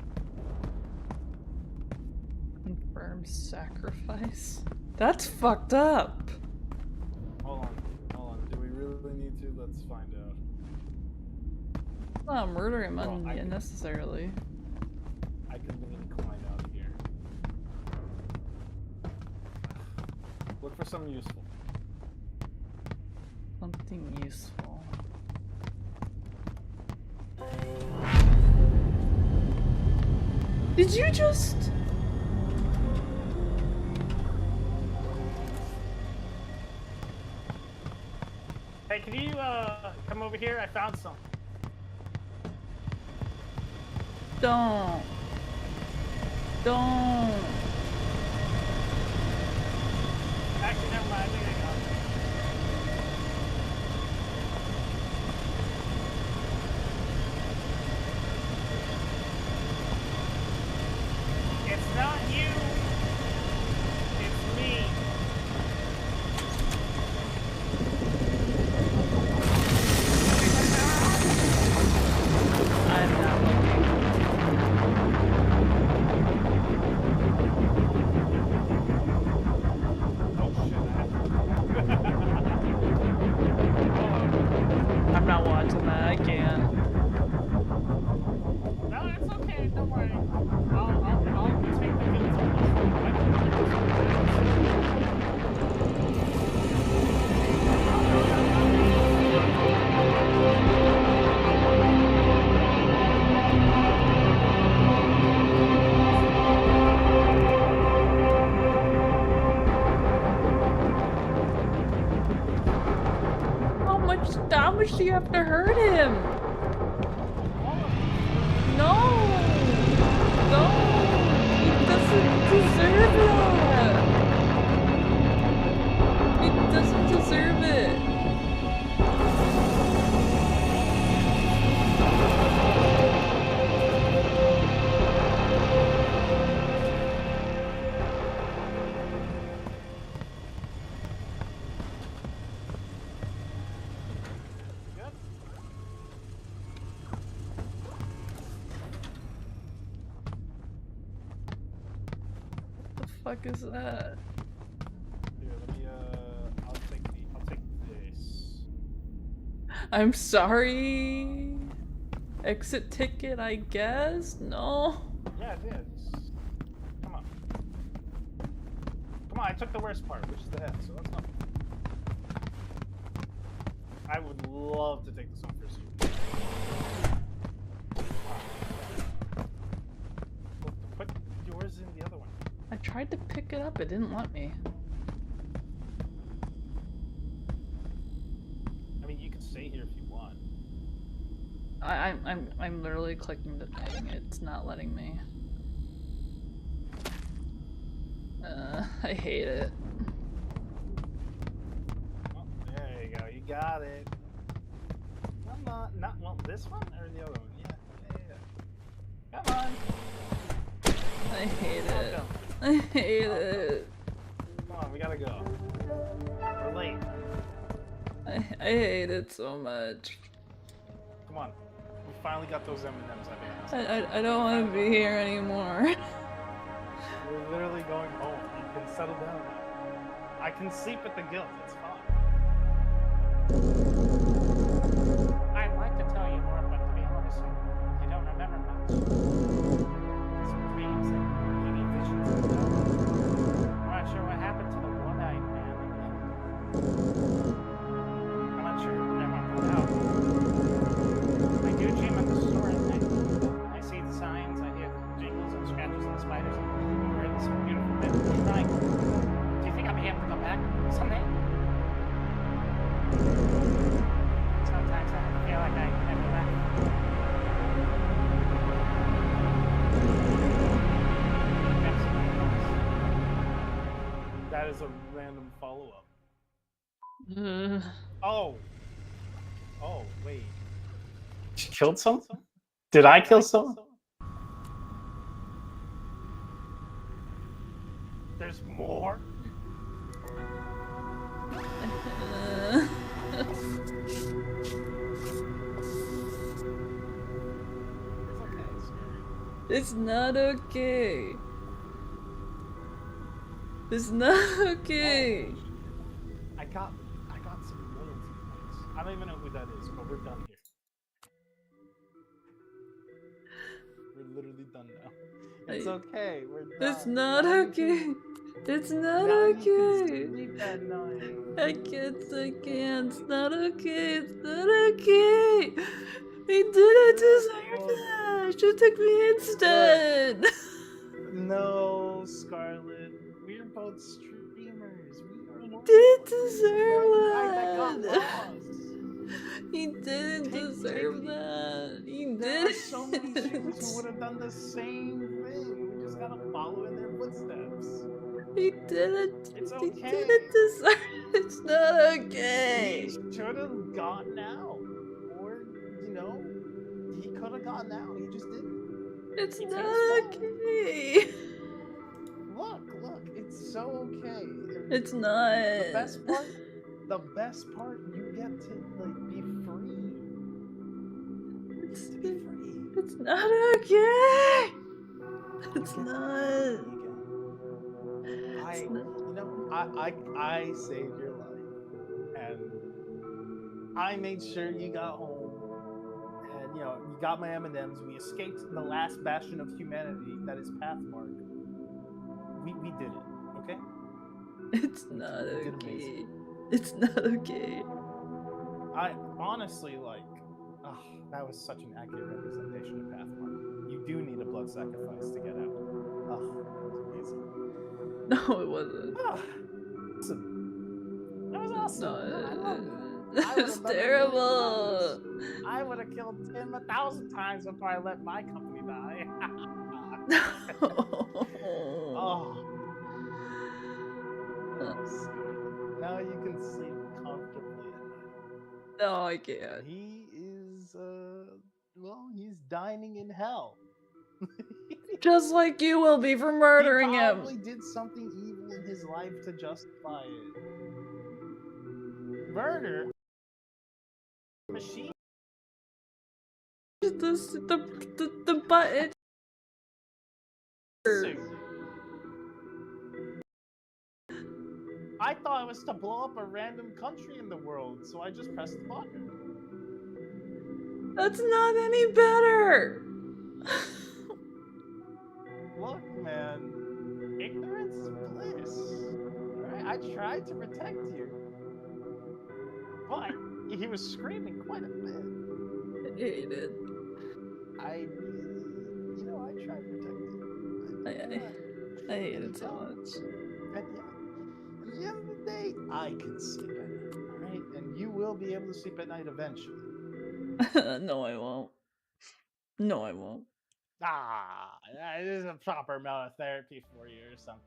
Confirmed sacrifice? That's fucked up. Hold on. Do we really need to? Let's find out. Not murder him Well, unnecessarily. I can lean Klein out here. Look for something useful. Something useful. Did you just... Hey, can you come over here? I found something. Don't. Don't. Actually, never mind. I think I got it. It's not you. It's me. I'm not looking. I'm not watching that. I can't. No, it's okay. Don't worry. I'll take the kills on this How much do you have to hurt him? No! No! He doesn't deserve that! He doesn't deserve it! What the fuck is that? Here, let me, I'll take I'm sorry. Exit ticket, I guess? No. Yeah, it is. Come on. Come on, I took the worst part, which is the head, so that's not. I would love to take this one first. Put yours in the other one. I tried to pick it up, it didn't let me. I mean, you can stay here if you want. I'm literally clicking the thing. It's not letting me. I hate it. Oh, there you go. You got it. Come on. Not well. This one or the other one? Yeah. Come on. I hate it. I hate it. Come on. We gotta go. We're late. I hate it so much. Come on. We finally got those M&Ms I've been asking. I don't want to be here anymore. We're literally going home. You can settle down now. I can sleep with the guilt. It's fine. I'd like to tell you more, but to be honest, I don't remember much. Some dreams and maybe visions and stuff. I'm not sure what happened to the one-eyed man again. I'm not sure. I won't go out. I do dream at the store at night. I see the signs, I hear the jingles and scratches and spiders. We're in some beautiful bed tonight. Do you think I'll be able to go back someday? Sometimes I feel like I never left. That is a random follow-up. Oh, wait. She killed someone? Did I kill someone? There's more? It's not okay. It's not okay. I got some loyalty points. I don't even know who that is, but we're done here. We're literally done now. It's okay. We're done. It's not okay. It's not okay. Sleep at night. I can't. It's not okay. It's not okay. He didn't deserve that. She took me instead. No, Scarlet. We're both streamers. He didn't deserve that. He didn't deserve that. He didn't. There are so many streamers who would have done the same thing. We just gotta follow in their footsteps. He didn't. It's He okay. didn't deserve it. It's not okay. He should have gotten out. Or, you know, he could have gotten out. He just didn't. It's It's not his fault. okay. Look, it's so okay. It's not. The best part, you get to like be free. It's not okay. It's not. I saved your life, and I made sure you got home, and you got my M&Ms. We escaped the last bastion of humanity that is Pathmark. We did it, okay? It's not okay. It's not okay. I honestly that was such an accurate representation of Pathmark. You do need a blood sacrifice to get out. That was amazing. No, it wasn't. Awesome. That was awesome. No, I loved it. it was terrible. I would have killed him 1,000 times before I let my company die. Oh. Now you can sleep comfortably at night. No, I can't. He is, he's dining in hell. Just like you will be for murdering He him. probably did something evil in his life to justify it. Murder? Machine? The button. I thought it was to blow up a random country in the world, so I just pressed the button. That's not any better. Look, man, ignorance is bliss. Alright, I tried to protect you. But he was screaming quite a bit. I hate it. I tried to protect you. I hate it so much. At the end of the day, I can sleep at night, alright? And you will be able to sleep at night eventually. No, I won't. No, I won't. This is a proper amount of therapy for you or something.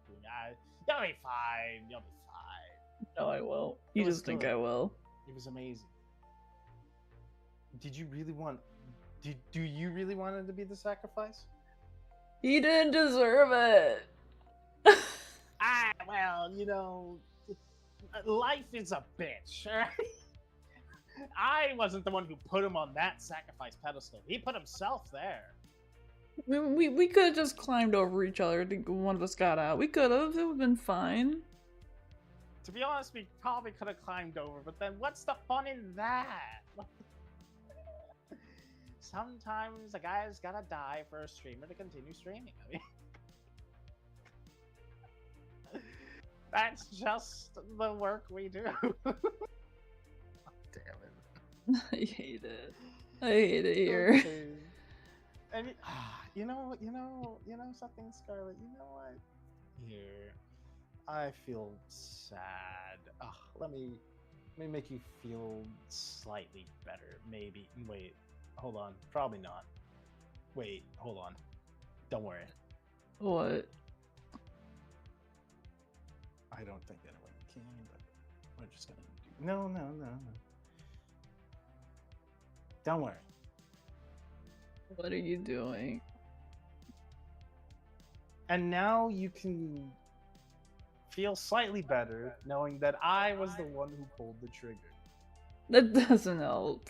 You'll be fine. You'll be fine. No, I won't. You just think I will. It was amazing. Did you really want? Do you really want it to be the sacrifice? He didn't deserve it. Well, life is a bitch, right? I wasn't the one who put him on that sacrifice pedestal. He put himself there. We could have just climbed over each other. I think one of us got out. We could have. It would have been fine. To be honest, we probably could have climbed over, but then what's the fun in that? Sometimes a guy's gotta die for a streamer to continue streaming. I mean, that's just the work we do. Damn it. I hate it. I hate it here. Okay. And you know something, Scarlet. You know what? Here, I feel sad. Let me make you feel slightly better. Maybe. Wait. Hold on. Probably not. Wait. Hold on. Don't worry. What? I don't think anyone can, but we're just gonna do. No. Don't worry. What are you doing? And now you can feel slightly better knowing that I was the one who pulled the trigger. That doesn't help.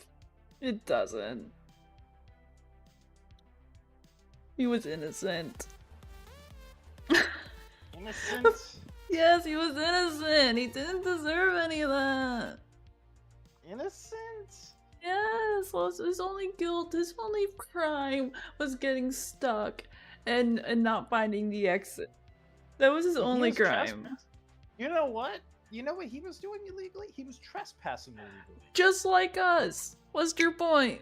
It doesn't. He was innocent. Innocent? Yes, he was innocent. He didn't deserve any of that. Innocent? Yes, well, his only guilt, his only crime was getting stuck and not finding the exit. That was his only crime. You know what? You know what he was doing illegally? He was trespassing illegally. Just like us. What's your point?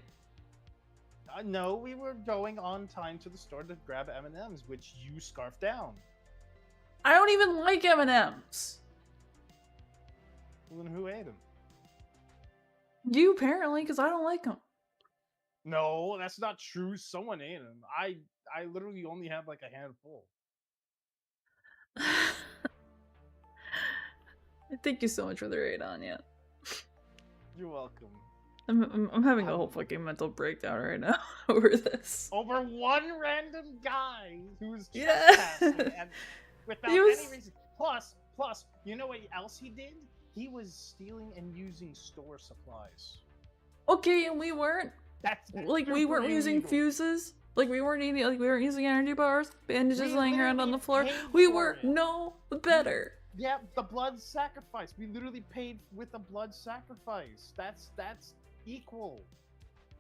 No, we were going on time to the store to grab M&Ms, which you scarfed down. I don't even like M&Ms. Well, then who ate them? You apparently, because I don't like them. No, that's not true. Someone ate them. I literally only had like a handful. Thank you so much for the raid, Anya. You're welcome. I'm having a whole fucking mental breakdown right now over this. Over one random guy who's Yeah. trespassing and without any reason. Plus, you know what else he did? He was stealing and using store supplies. Okay, and we weren't. That's like we weren't using illegal. fuses. Like we weren't eating. Like we weren't using energy bars. Bandages laying around on the floor. We were no better. Yeah, the blood sacrifice. We literally paid with a blood sacrifice. That's equal.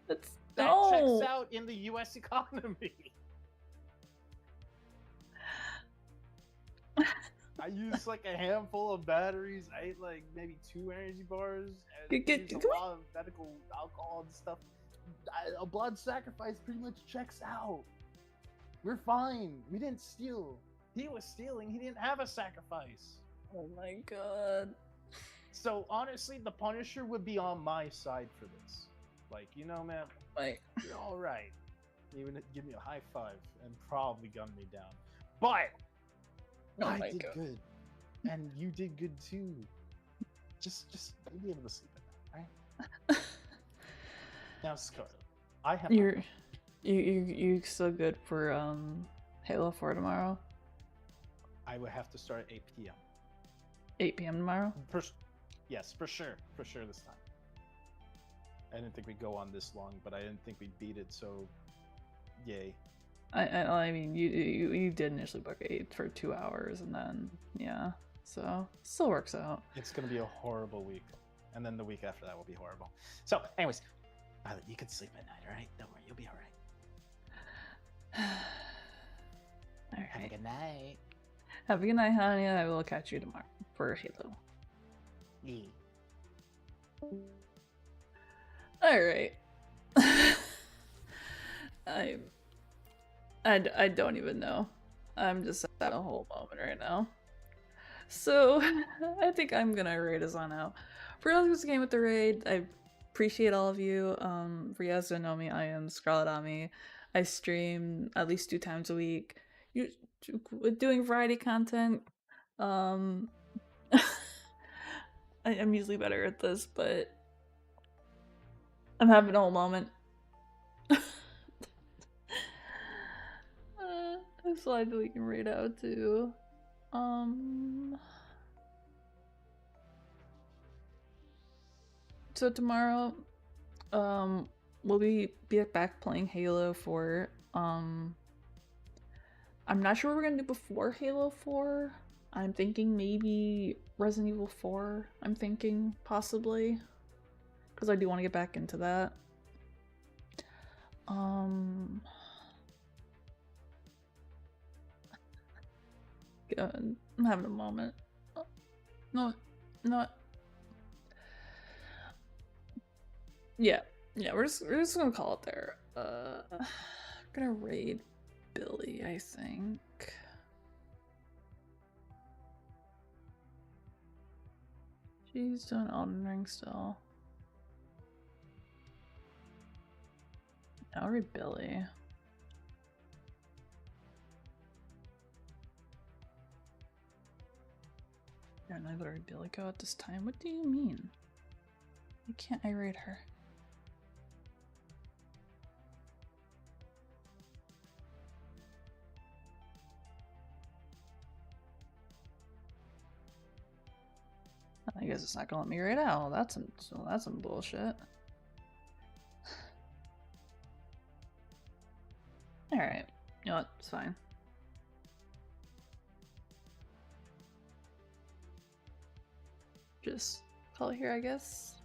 That checks out in the U.S. economy. I used like a handful of batteries. I ate like maybe 2 energy bars. And used a lot of medical alcohol and stuff. A blood sacrifice pretty much checks out. We're fine. We didn't steal. He was stealing. He didn't have a sacrifice. Oh my god. So honestly, the Punisher would be on my side for this. Like, you know, man, you're all right. He would give me a high five and probably gun me down. But I did good, and you did good too. Just be able to sleep at night, right? Now, Scarlet, I have. You still good for Halo 4 tomorrow? I would have to start at 8 p.m. 8 p.m. tomorrow? Yes, for sure this time. I didn't think we'd go on this long, but I didn't think we'd beat it, so yay. I mean, you did initially book 8 for 2 hours, and then yeah, so still works out. It's gonna be a horrible week, and then the week after that will be horrible. So, anyways, Violet, you can sleep at night, alright? Don't worry, you'll be alright. Alright. Have a good night. Have a good night, honey. I will catch you tomorrow for Halo. Yeah. Alright. I don't even know. I'm just at a whole moment right now. So, I think I'm gonna raid us on out. For all who's game with the raid, I appreciate all of you. For you guys who don't know me, I am Scarlet Ami. I stream at least 2 times a week. Doing variety content. I'm usually better at this, but I'm having a whole moment. I'm slide we can raid out too. So tomorrow, we'll be back playing Halo 4. I'm not sure what we're gonna do before Halo 4. I'm thinking maybe Resident Evil 4. I'm thinking possibly, because I do want to get back into that. Good. I'm having a moment. No. Yeah, we're just gonna call it there. I'm gonna raid Billy, I think. She's doing Elden Ring still. I'll raid Billy. You're not able to raid Billy Go at this time? What do you mean? Why can't I raid her? I guess it's not gonna let me right out. That's some bullshit. Alright. You know what? It's fine. Just call it here, I guess.